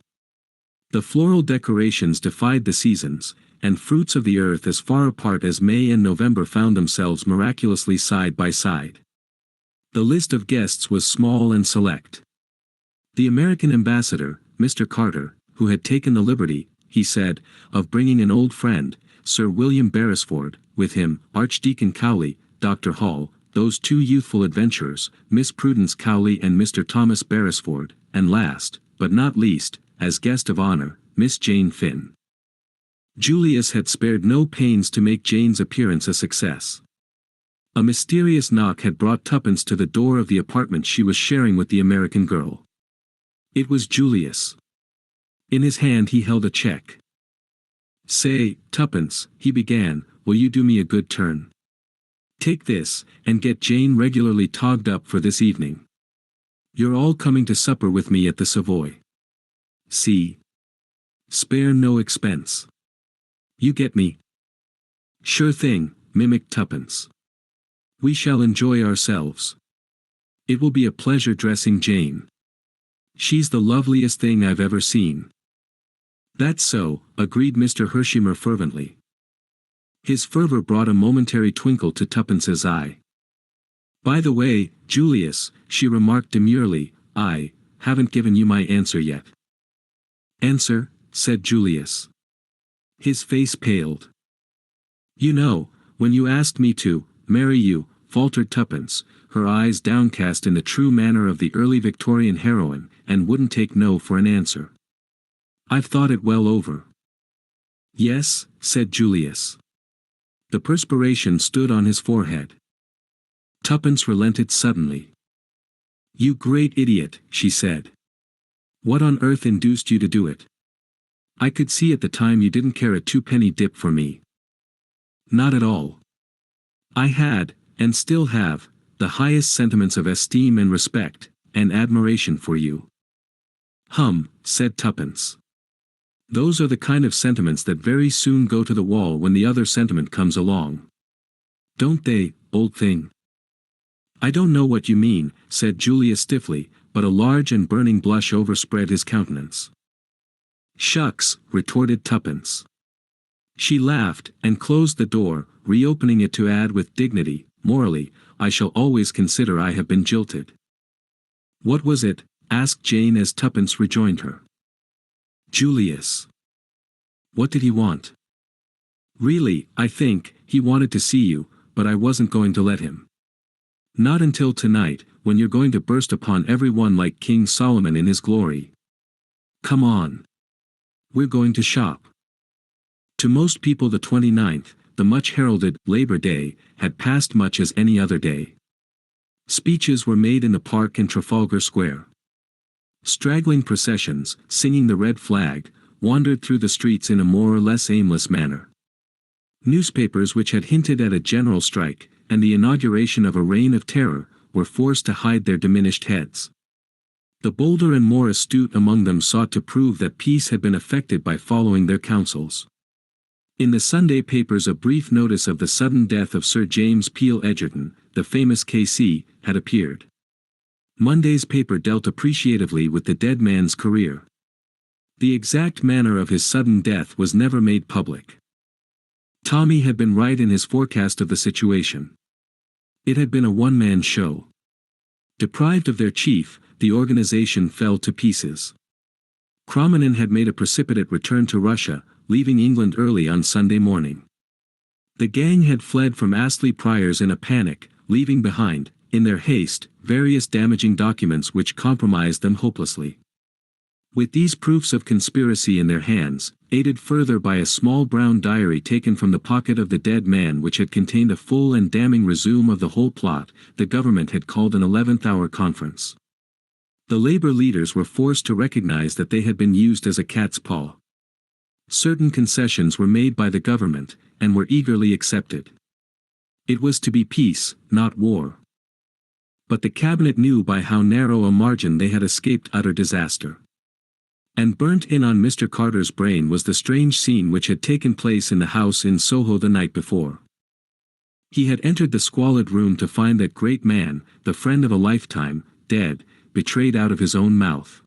The floral decorations defied the seasons, and fruits of the earth as far apart as May and November found themselves miraculously side by side. The list of guests was small and select. The American ambassador, Mr. Carter, who had taken the liberty, he said, of bringing an old friend, Sir William Beresford, with him, Archdeacon Cowley, Dr. Hall, those 2 youthful adventurers, Miss Prudence Cowley and Mr. Thomas Beresford, and last, but not least, as guest of honor, Miss Jane Finn. Julius had spared no pains to make Jane's appearance a success. A mysterious knock had brought Tuppence to the door of the apartment she was sharing with the American girl. It was Julius. In his hand he held a check. "Say, Tuppence," he began, "will you do me a good turn? Take this, and get Jane regularly togged up for this evening. You're all coming to supper with me at the Savoy. See? Spare no expense. You get me?" "Sure thing," mimicked Tuppence. "We shall enjoy ourselves. It will be a pleasure dressing Jane. She's the loveliest thing I've ever seen." "That's so," agreed Mr. Hershimer fervently. His fervor brought a momentary twinkle to Tuppence's eye. "By the way, Julius," she remarked demurely, "I haven't given you my answer yet." "Answer?" said Julius. His face paled. You know, when you asked me to marry you, faltered Tuppence, her eyes downcast in the true manner of the early Victorian heroine, and wouldn't take no for an answer. I've thought it well over. Yes, said Julius. The perspiration stood on his forehead. Tuppence relented suddenly. You great idiot, she said. What on earth induced you to do it? I could see at the time you didn't care a twopenny dip for me. Not at all. I had, and still have, the highest sentiments of esteem and respect, and admiration for you. Said Tuppence. Those are the kind of sentiments that very soon go to the wall when the other sentiment comes along. Don't they, old thing? I don't know what you mean, said Julius stiffly, but a large and burning blush overspread his countenance. Shucks, retorted Tuppence. She laughed, and closed the door, reopening it to add with dignity, morally, I shall always consider I have been jilted. What was it? Asked Jane as Tuppence rejoined her. Julius. What did he want? Really, I think, he wanted to see you, but I wasn't going to let him. Not until tonight, when you're going to burst upon everyone like King Solomon in his glory. Come on. We're going to shop. To most people the 29th, the much-heralded Labor Day, had passed much as any other day. Speeches were made in the park and Trafalgar Square. Straggling processions, singing the red flag, wandered through the streets in a more or less aimless manner. Newspapers which had hinted at a general strike, and the inauguration of a reign of terror, were forced to hide their diminished heads. The bolder and more astute among them sought to prove that peace had been effected by following their counsels. In the Sunday papers a brief notice of the sudden death of Sir James Peel Egerton, the famous K.C., had appeared. Monday's paper dealt appreciatively with the dead man's career. The exact manner of his sudden death was never made public. Tommy had been right in his forecast of the situation. It had been a one-man show. Deprived of their chief, the organization fell to pieces. Crommelin had made a precipitate return to Russia, leaving England early on Sunday morning. The gang had fled from Astley Priors in a panic, leaving behind, in their haste, various damaging documents which compromised them hopelessly. With these proofs of conspiracy in their hands, aided further by a small brown diary taken from the pocket of the dead man which had contained a full and damning resume of the whole plot, the government had called an 11th-hour conference. The labor leaders were forced to recognize that they had been used as a cat's paw. Certain concessions were made by the government, and were eagerly accepted. It was to be peace, not war. But the cabinet knew by how narrow a margin they had escaped utter disaster. And burnt in on Mr. Carter's brain was the strange scene which had taken place in the house in Soho the night before. He had entered the squalid room to find that great man, the friend of a lifetime, dead, betrayed out of his own mouth.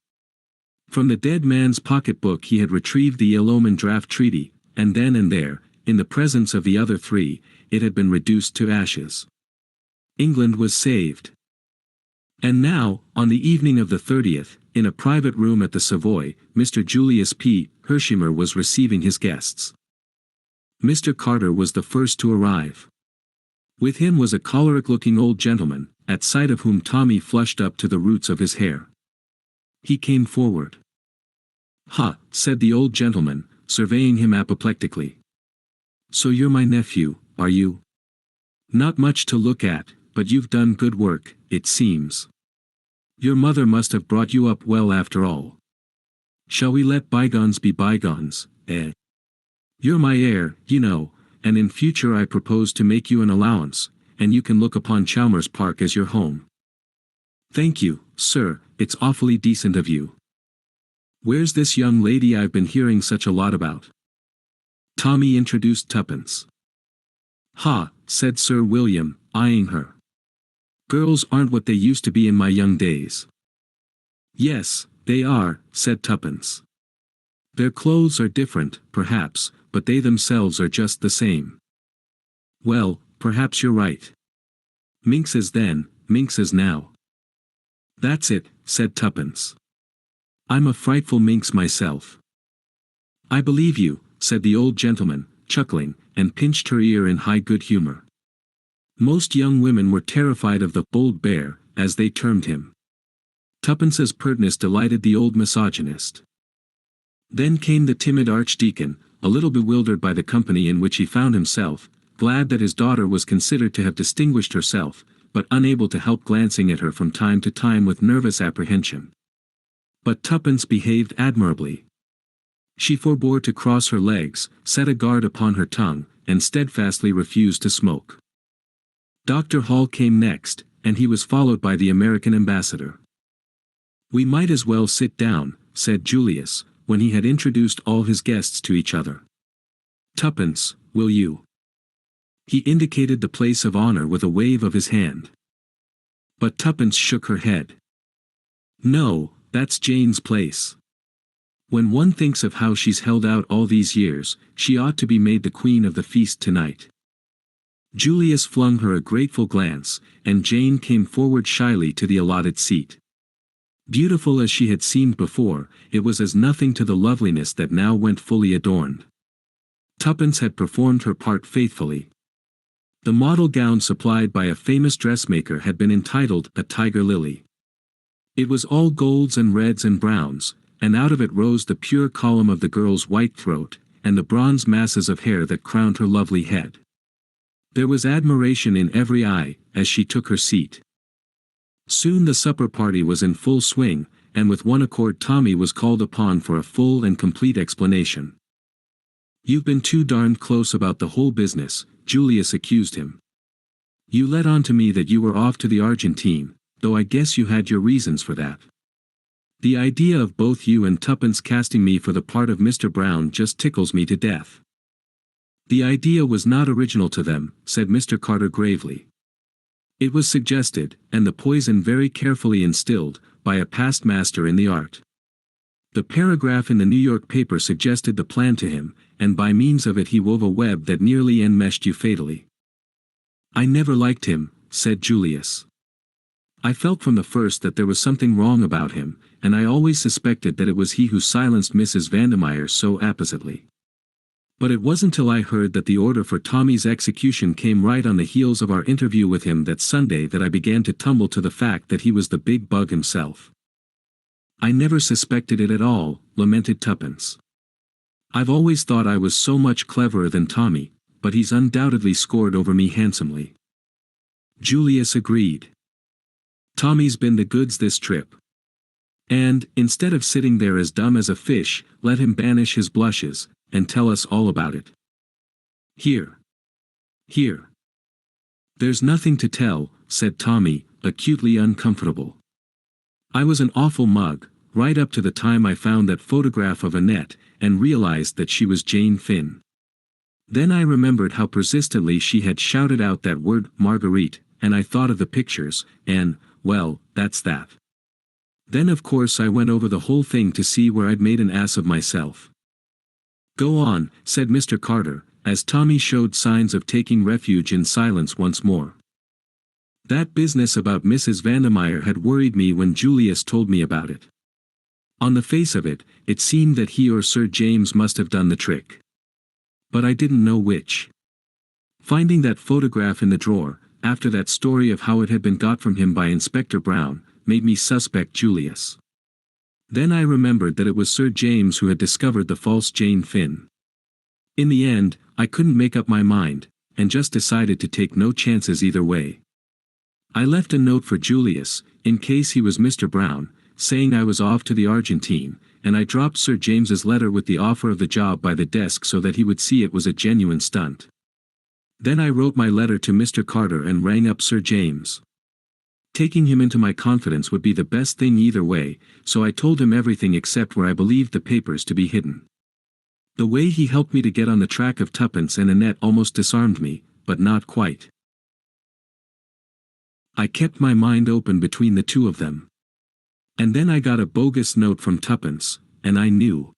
From the dead man's pocket-book he had retrieved the ill-omened draft treaty, and then and there, in the presence of the other three, it had been reduced to ashes. England was saved. And now, on the evening of the 30th, in a private room at the Savoy, Mr. Julius P. Hershimer was receiving his guests. Mr. Carter was the first to arrive. With him was a choleric-looking old gentleman, at sight of whom Tommy flushed up to the roots of his hair. He came forward. "Ha," said the old gentleman, surveying him apoplectically. "So you're my nephew, are you? Not much to look at, but you've done good work, it seems. Your mother must have brought you up well after all. Shall we let bygones be bygones, eh? You're my heir, you know, and in future I propose to make you an allowance, and you can look upon Chalmers Park as your home." "Thank you, sir, it's awfully decent of you. Where's this young lady I've been hearing such a lot about?" Tommy introduced Tuppence. "Ha," said Sir William, eyeing her. "Girls aren't what they used to be in my young days." "Yes, they are," said Tuppence. "Their clothes are different, perhaps, but they themselves are just the same." "Well, perhaps you're right. Minx as then, minx as now." "That's it," said Tuppence. "I'm a frightful minx myself." "I believe you," said the old gentleman, chuckling, and pinched her ear in high good humor. Most young women were terrified of the bold bear, as they termed him. Tuppence's pertness delighted the old misogynist. Then came the timid archdeacon, a little bewildered by the company in which he found himself, glad that his daughter was considered to have distinguished herself, but unable to help glancing at her from time to time with nervous apprehension. But Tuppence behaved admirably. She forbore to cross her legs, set a guard upon her tongue, and steadfastly refused to smoke. Dr. Hall came next, and he was followed by the American ambassador. "We might as well sit down," said Julius, when he had introduced all his guests to each other. "Tuppence, will you?" He indicated the place of honor with a wave of his hand. But Tuppence shook her head. "No, that's Jane's place. When one thinks of how she's held out all these years, she ought to be made the queen of the feast tonight." Julius flung her a grateful glance, and Jane came forward shyly to the allotted seat. Beautiful as she had seemed before, it was as nothing to the loveliness that now went fully adorned. Tuppence had performed her part faithfully. The model gown supplied by a famous dressmaker had been entitled "A Tiger Lily." It was all golds and reds and browns, and out of it rose the pure column of the girl's white throat, and the bronze masses of hair that crowned her lovely head. There was admiration in every eye, as she took her seat. Soon the supper party was in full swing, and with one accord Tommy was called upon for a full and complete explanation. "You've been too darned close about the whole business," Julius accused him. "You let on to me that you were off to the Argentine, though I guess you had your reasons for that. The idea of both you and Tuppence casting me for the part of Mr. Brown just tickles me to death." "The idea was not original to them," said Mr. Carter gravely. "It was suggested, and the poison very carefully instilled, by a past master in the art. The paragraph in the New York paper suggested the plan to him, and by means of it he wove a web that nearly enmeshed you fatally." "I never liked him," said Julius. "I felt from the first that there was something wrong about him, and I always suspected that it was he who silenced Mrs. Vandermeyer so appositely. But it wasn't till I heard that the order for Tommy's execution came right on the heels of our interview with him that Sunday that I began to tumble to the fact that he was the big bug himself." "I never suspected it at all," lamented Tuppence. "I've always thought I was so much cleverer than Tommy, but he's undoubtedly scored over me handsomely." Julius agreed. "Tommy's been the goods this trip. And, instead of sitting there as dumb as a fish, let him banish his blushes, and tell us all about it." "Here. Here." "There's nothing to tell," said Tommy, acutely uncomfortable. "I was an awful mug, right up to the time I found that photograph of Annette, and realized that she was Jane Finn. Then I remembered how persistently she had shouted out that word, Marguerite, and I thought of the pictures, and, well, that's that. Then of course I went over the whole thing to see where I'd made an ass of myself." "Go on," said Mr. Carter, as Tommy showed signs of taking refuge in silence once more. "That business about Mrs. Vandermeyer had worried me when Julius told me about it. On the face of it, it seemed that he or Sir James must have done the trick. But I didn't know which. Finding that photograph in the drawer, after that story of how it had been got from him by Inspector Brown, made me suspect Julius. Then I remembered that it was Sir James who had discovered the false Jane Finn. In the end, I couldn't make up my mind, and just decided to take no chances either way. I left a note for Julius, in case he was Mr. Brown, saying I was off to the Argentine, and I dropped Sir James's letter with the offer of the job by the desk so that he would see it was a genuine stunt. Then I wrote my letter to Mr. Carter and rang up Sir James. Taking him into my confidence would be the best thing either way, so I told him everything except where I believed the papers to be hidden. The way he helped me to get on the track of Tuppence and Annette almost disarmed me, but not quite. I kept my mind open between the two of them. And then I got a bogus note from Tuppence, and I knew.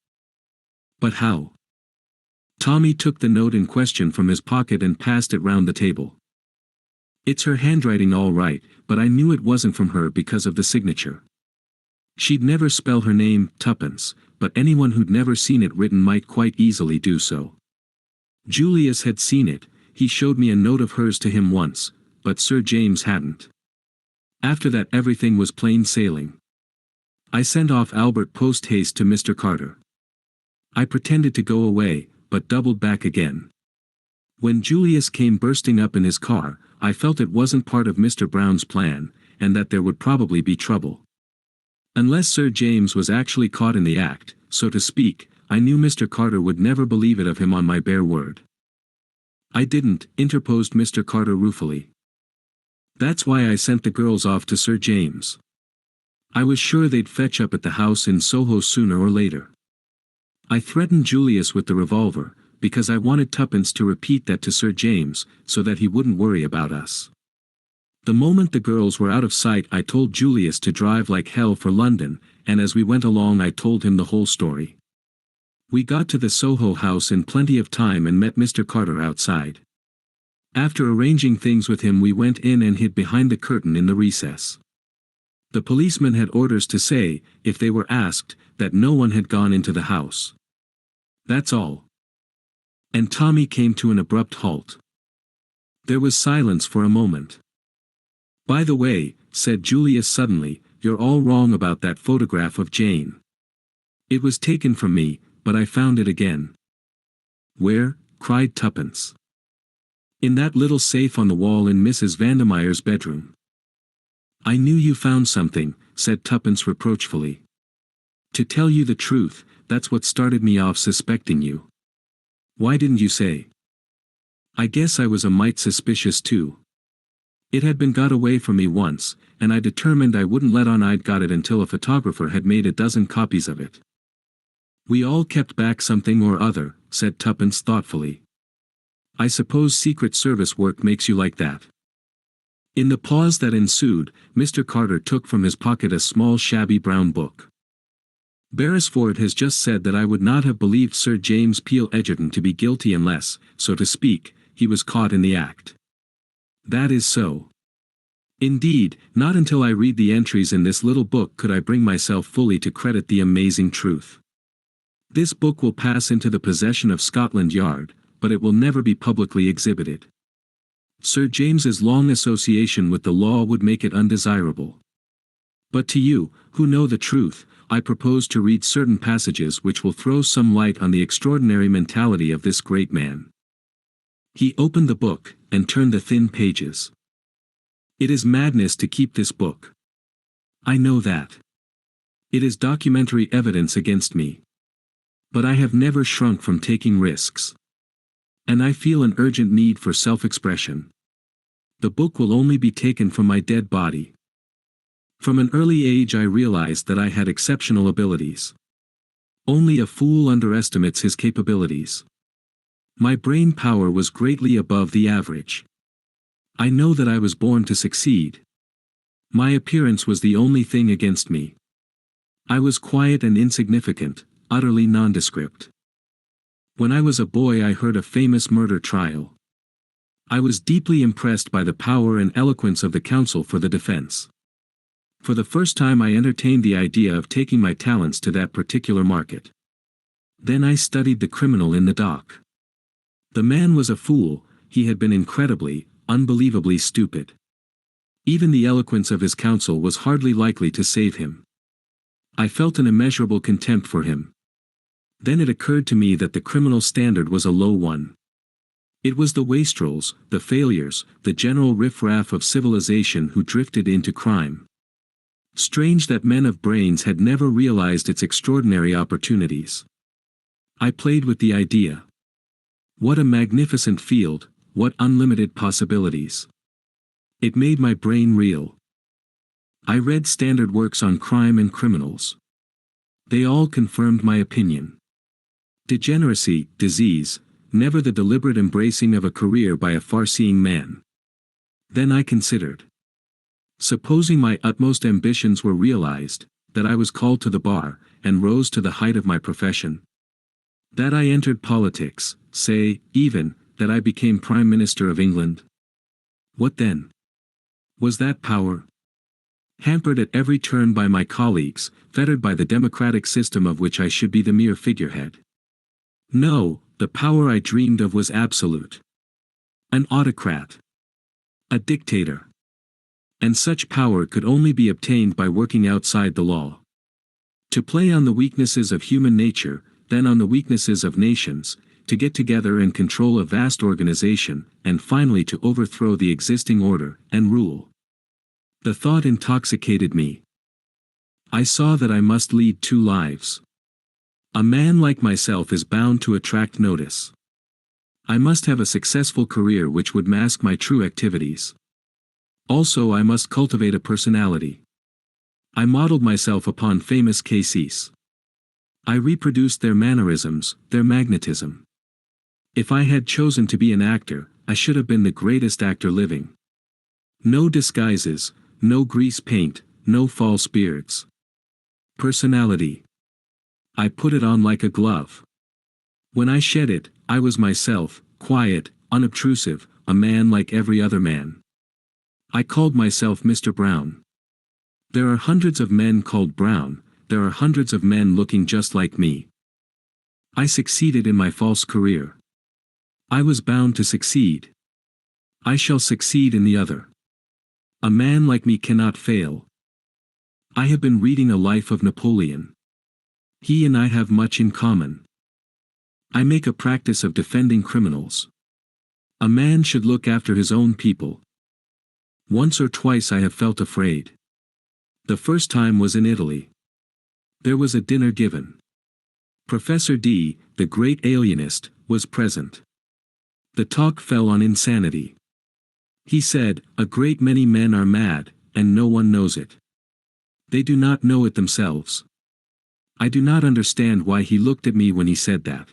But how? Tommy took the note in question from his pocket and passed it round the table. "It's her handwriting all right, but I knew it wasn't from her because of the signature. She'd never spell her name, Tuppence, but anyone who'd never seen it written might quite easily do so. Julius had seen it, he showed me a note of hers to him once, but Sir James hadn't. After that everything was plain sailing. I sent off Albert post-haste to Mr. Carter. I pretended to go away, but doubled back again. When Julius came bursting up in his car, I felt it wasn't part of Mr. Brown's plan, and that there would probably be trouble. Unless Sir James was actually caught in the act, so to speak, I knew Mr. Carter would never believe it of him on my bare word. I didn't, interposed Mr. Carter ruefully. That's why I sent the girls off to Sir James. I was sure they'd fetch up at the house in Soho sooner or later. I threatened Julius with the revolver, because I wanted Tuppence to repeat that to Sir James, so that he wouldn't worry about us. The moment the girls were out of sight I told Julius to drive like hell for London, and as we went along I told him the whole story. We got to the Soho house in plenty of time and met Mr. Carter outside. After arranging things with him we went in and hid behind the curtain in the recess. The policeman had orders to say, if they were asked, that no one had gone into the house. That's all. And Tommy came to an abrupt halt. There was silence for a moment. By the way, said Julius suddenly, you're all wrong about that photograph of Jane. It was taken from me, but I found it again. Where? Cried Tuppence. In that little safe on the wall in Mrs. Vandemeyer's bedroom. I knew you found something, said Tuppence reproachfully. To tell you the truth, that's what started me off suspecting you. Why didn't you say? I guess I was a mite suspicious too. It had been got away from me once, and I determined I wouldn't let on I'd got it until a photographer had made a dozen copies of it. We all kept back something or other, said Tuppence thoughtfully. I suppose Secret Service work makes you like that. In the pause that ensued, Mr. Carter took from his pocket a small shabby brown book. Beresford has just said that I would not have believed Sir James Peel Egerton to be guilty unless, so to speak, he was caught in the act. That is so. Indeed, not until I read the entries in this little book could I bring myself fully to credit the amazing truth. This book will pass into the possession of Scotland Yard, but it will never be publicly exhibited. Sir James's long association with the law would make it undesirable. But to you, who know the truth, I propose to read certain passages which will throw some light on the extraordinary mentality of this great man. He opened the book, and turned the thin pages. It is madness to keep this book. I know that. It is documentary evidence against me. But I have never shrunk from taking risks. And I feel an urgent need for self-expression. The book will only be taken from my dead body. From an early age I realized that I had exceptional abilities. Only a fool underestimates his capabilities. My brain power was greatly above the average. I know that I was born to succeed. My appearance was the only thing against me. I was quiet and insignificant, utterly nondescript. When I was a boy I heard a famous murder trial. I was deeply impressed by the power and eloquence of the counsel for the defense. For the first time I entertained the idea of taking my talents to that particular market. Then I studied the criminal in the dock. The man was a fool, he had been incredibly, unbelievably stupid. Even the eloquence of his counsel was hardly likely to save him. I felt an immeasurable contempt for him. Then it occurred to me that the criminal standard was a low one. It was the wastrels, the failures, the general riff-raff of civilization who drifted into crime. Strange that men of brains had never realized its extraordinary opportunities. I played with the idea. What a magnificent field, what unlimited possibilities. It made my brain reel. I read standard works on crime and criminals. They all confirmed my opinion. Degeneracy, disease, never the deliberate embracing of a career by a far-seeing man. Then I considered. Supposing my utmost ambitions were realized, that I was called to the bar, and rose to the height of my profession. That I entered politics, say, even, that I became Prime Minister of England. What then? Was that power? Hampered at every turn by my colleagues, fettered by the democratic system of which I should be the mere figurehead. No, the power I dreamed of was absolute. An autocrat. A dictator. And such power could only be obtained by working outside the law. To play on the weaknesses of human nature, then on the weaknesses of nations, to get together and control a vast organization, and finally to overthrow the existing order, and rule. The thought intoxicated me. I saw that I must lead two lives. A man like myself is bound to attract notice. I must have a successful career which would mask my true activities. Also I must cultivate a personality. I modeled myself upon famous cases. I reproduced their mannerisms, their magnetism. If I had chosen to be an actor, I should have been the greatest actor living. No disguises, no grease paint, no false beards. Personality. I put it on like a glove. When I shed it, I was myself, quiet, unobtrusive, a man like every other man. I called myself Mr. Brown. There are hundreds of men called Brown, there are hundreds of men looking just like me. I succeeded in my false career. I was bound to succeed. I shall succeed in the other. A man like me cannot fail. I have been reading a life of Napoleon. He and I have much in common. I make a practice of defending criminals. A man should look after his own people. Once or twice I have felt afraid. The first time was in Italy. There was a dinner given. Professor D, the great alienist, was present. The talk fell on insanity. He said, a great many men are mad, and no one knows it. They do not know it themselves. I do not understand why he looked at me when he said that.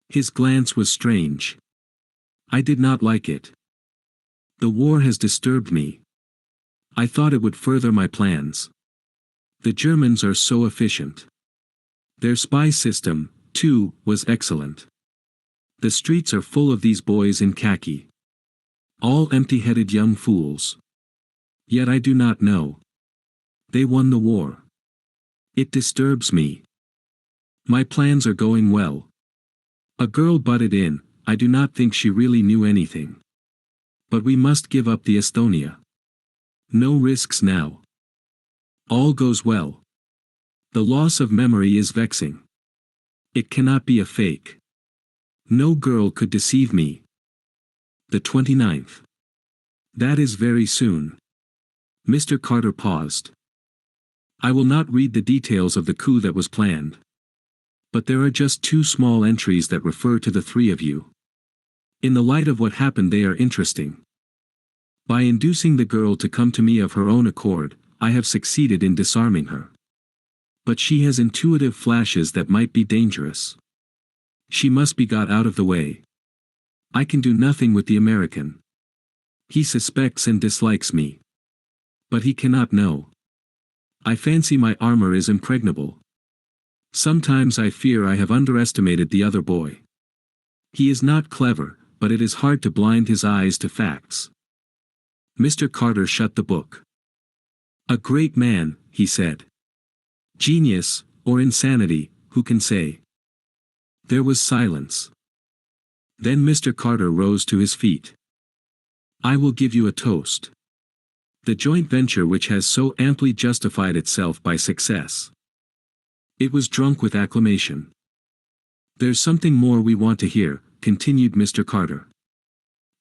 His glance was strange. I did not like it. The war has disturbed me. I thought it would further my plans. The Germans are so efficient. Their spy system, too, was excellent. The streets are full of these boys in khaki. All empty-headed young fools. Yet I do not know. They won the war. It disturbs me. My plans are going well. A girl butted in, I do not think she really knew anything. But we must give up the Estonia. No risks now. All goes well. The loss of memory is vexing. It cannot be a fake. No girl could deceive me. The 29th. That is very soon. Mr. Carter paused. I will not read the details of the coup that was planned. But there are just two small entries that refer to the three of you. In the light of what happened they are interesting. By inducing the girl to come to me of her own accord, I have succeeded in disarming her. But she has intuitive flashes that might be dangerous. She must be got out of the way. I can do nothing with the American. He suspects and dislikes me. But he cannot know. I fancy my armor is impregnable. Sometimes I fear I have underestimated the other boy. He is not clever, but it is hard to blind his eyes to facts. Mr. Carter shut the book. A great man, he said. Genius, or insanity, who can say? There was silence. Then Mr. Carter rose to his feet. I will give you a toast. The joint venture which has so amply justified itself by success. It was drunk with acclamation. There's something more we want to hear, continued Mr. Carter.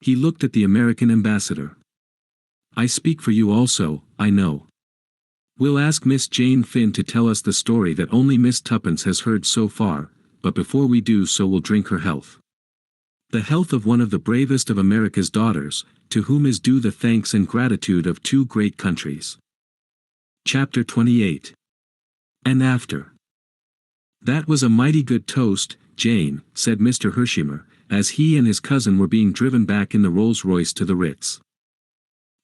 He looked at the American ambassador. I speak for you also, I know. We'll ask Miss Jane Finn to tell us the story that only Miss Tuppence has heard so far, but before we do so we'll drink her health. The health of one of the bravest of America's daughters, to whom is due the thanks and gratitude of two great countries. Chapter 28. And after. That was a mighty good toast, Jane, said Mr. Hersheimer, as he and his cousin were being driven back in the Rolls-Royce to the Ritz.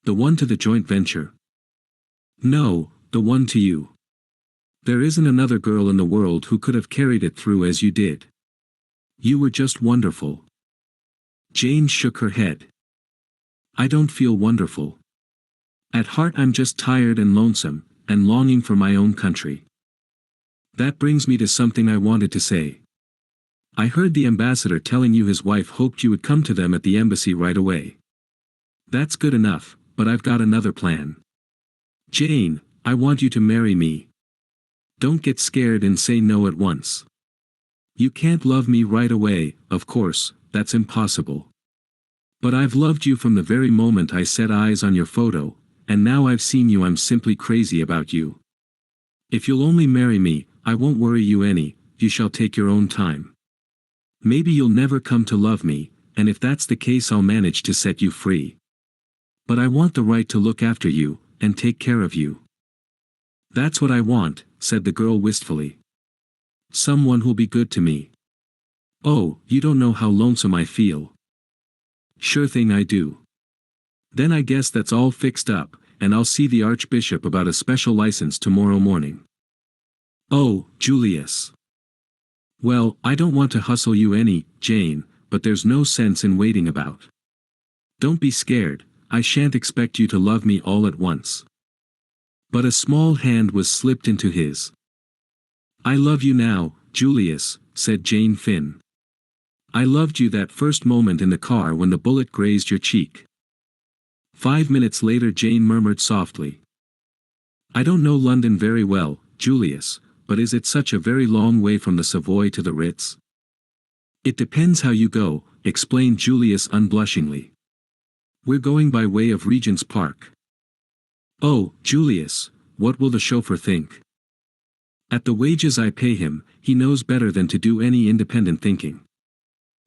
The one to the joint venture? No, the one to you. There isn't another girl in the world who could have carried it through as you did. You were just wonderful. Jane shook her head. I don't feel wonderful. At heart I'm just tired and lonesome, and longing for my own country. That brings me to something I wanted to say. I heard the ambassador telling you his wife hoped you would come to them at the embassy right away. That's good enough, but I've got another plan. Jane, I want you to marry me. Don't get scared and say no at once. You can't love me right away, of course, that's impossible. But I've loved you from the very moment I set eyes on your photo, and now I've seen you I'm simply crazy about you. If you'll only marry me, I won't worry you any, you shall take your own time. Maybe you'll never come to love me, and if that's the case I'll manage to set you free. But I want the right to look after you, and take care of you. That's what I want, said the girl wistfully. Someone who'll be good to me. Oh, you don't know how lonesome I feel. Sure thing I do. Then I guess that's all fixed up, and I'll see the Archbishop about a special license tomorrow morning. Oh, Julius. Well, I don't want to hustle you any, Jane, but there's no sense in waiting about. Don't be scared, I shan't expect you to love me all at once. But a small hand was slipped into his. I love you now, Julius, said Jane Finn. I loved you that first moment in the car when the bullet grazed your cheek. 5 minutes later Jane murmured softly. I don't know London very well, Julius, but is it such a very long way from the Savoy to the Ritz? It depends how you go, explained Julius unblushingly. We're going by way of Regent's Park. Oh, Julius, what will the chauffeur think? At the wages I pay him, he knows better than to do any independent thinking.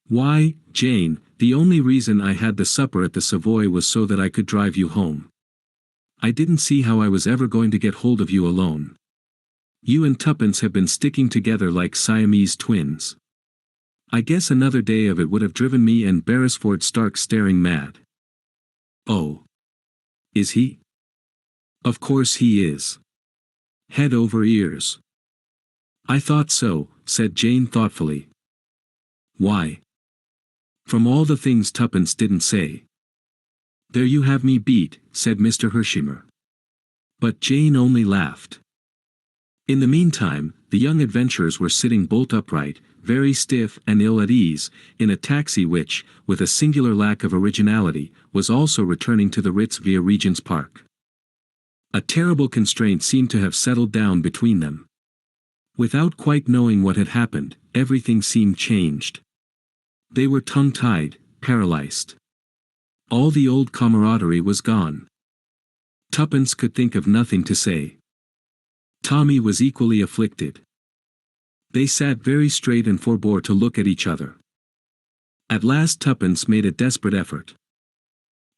Why, Jane, the only reason I had the supper at the Savoy was so that I could drive you home. I didn't see how I was ever going to get hold of you alone. You and Tuppence have been sticking together like Siamese twins. I guess another day of it would have driven me and Beresford Stark staring mad. Oh. Is he? Of course he is. Head over ears. I thought so, said Jane thoughtfully. Why? From all the things Tuppence didn't say. There you have me beat, said Mr. Hersheimer. But Jane only laughed. In the meantime, the young adventurers were sitting bolt upright, very stiff and ill at ease, in a taxi which, with a singular lack of originality, was also returning to the Ritz via Regent's Park. A terrible constraint seemed to have settled down between them. Without quite knowing what had happened, everything seemed changed. They were tongue-tied, paralyzed. All the old camaraderie was gone. Tuppence could think of nothing to say. Tommy was equally afflicted. They sat very straight and forbore to look at each other. At last Tuppence made a desperate effort.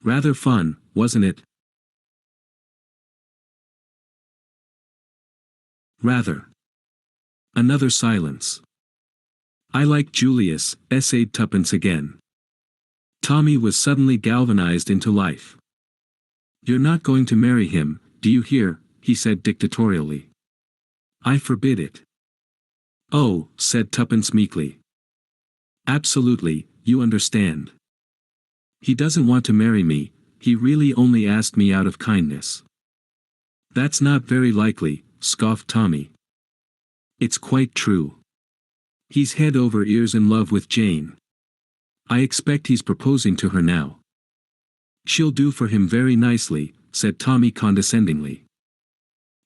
Rather fun, wasn't it? Rather. Another silence. I like Julius, essayed Tuppence again. Tommy was suddenly galvanized into life. You're not going to marry him, do you hear? He said dictatorially. I forbid it. Oh, said Tuppence meekly. Absolutely, you understand. He doesn't want to marry me, he really only asked me out of kindness. That's not very likely, scoffed Tommy. It's quite true. He's head over ears in love with Jane. I expect he's proposing to her now. She'll do for him very nicely, said Tommy condescendingly.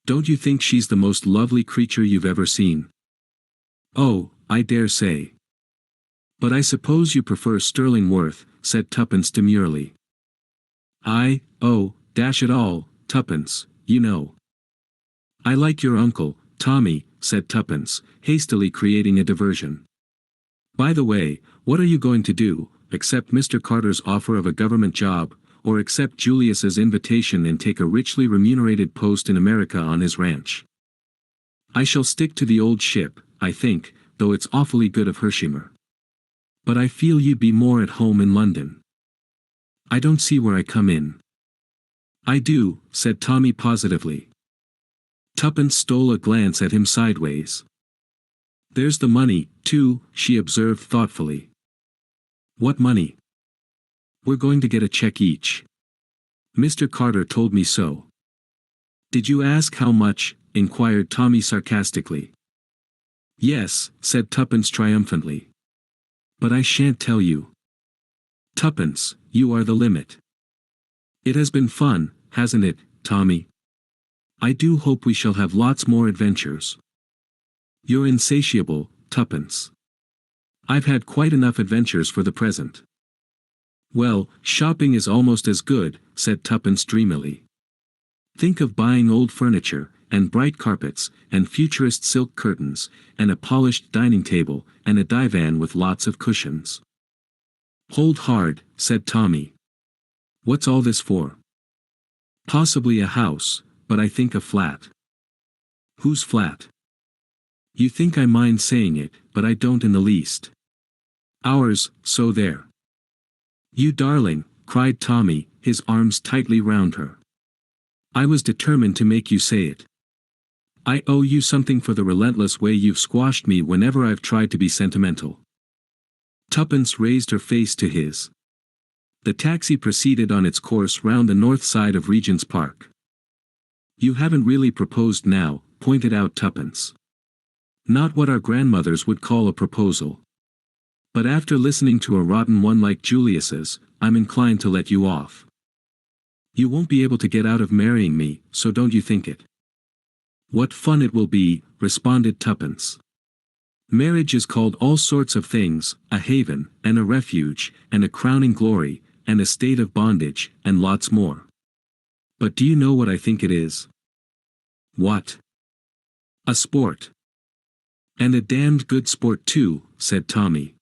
Don't you think she's the most lovely creature you've ever seen? Oh, I dare say. But I suppose you prefer Sterling Worth, said Tuppence demurely. Oh, dash it all, Tuppence, you know. I like your uncle, Tommy, said Tuppence, hastily creating a diversion. By the way, what are you going to do, accept Mr. Carter's offer of a government job, or accept Julius's invitation and take a richly remunerated post in America on his ranch? I shall stick to the old ship, I think, though it's awfully good of Hersheimer. But I feel you'd be more at home in London. I don't see where I come in. I do, said Tommy positively. Tuppence stole a glance at him sideways. There's the money, too, she observed thoughtfully. What money? We're going to get a check each. Mr. Carter told me so. Did you ask how much? Inquired Tommy sarcastically. Yes, said Tuppence triumphantly. But I shan't tell you. Tuppence, you are the limit. It has been fun, hasn't it, Tommy? I do hope we shall have lots more adventures. You're insatiable, Tuppence. I've had quite enough adventures for the present. Well, shopping is almost as good, said Tuppence dreamily. Think of buying old furniture, and bright carpets, and futurist silk curtains, and a polished dining table, and a divan with lots of cushions. Hold hard, said Tommy. What's all this for? Possibly a house, but I think a flat. Whose flat? You think I mind saying it, but I don't in the least. Ours, so there. You darling, cried Tommy, his arms tightly round her. I was determined to make you say it. I owe you something for the relentless way you've squashed me whenever I've tried to be sentimental. Tuppence raised her face to his. The taxi proceeded on its course round the north side of Regent's Park. You haven't really proposed now, pointed out Tuppence. Not what our grandmothers would call a proposal. But after listening to a rotten one like Julius's, I'm inclined to let you off. You won't be able to get out of marrying me, so don't you think it. What fun it will be, responded Tuppence. Marriage is called all sorts of things, a haven, and a refuge, and a crowning glory, and a state of bondage, and lots more. But do you know what I think it is? What? A sport. And a damned good sport too, said Tommy.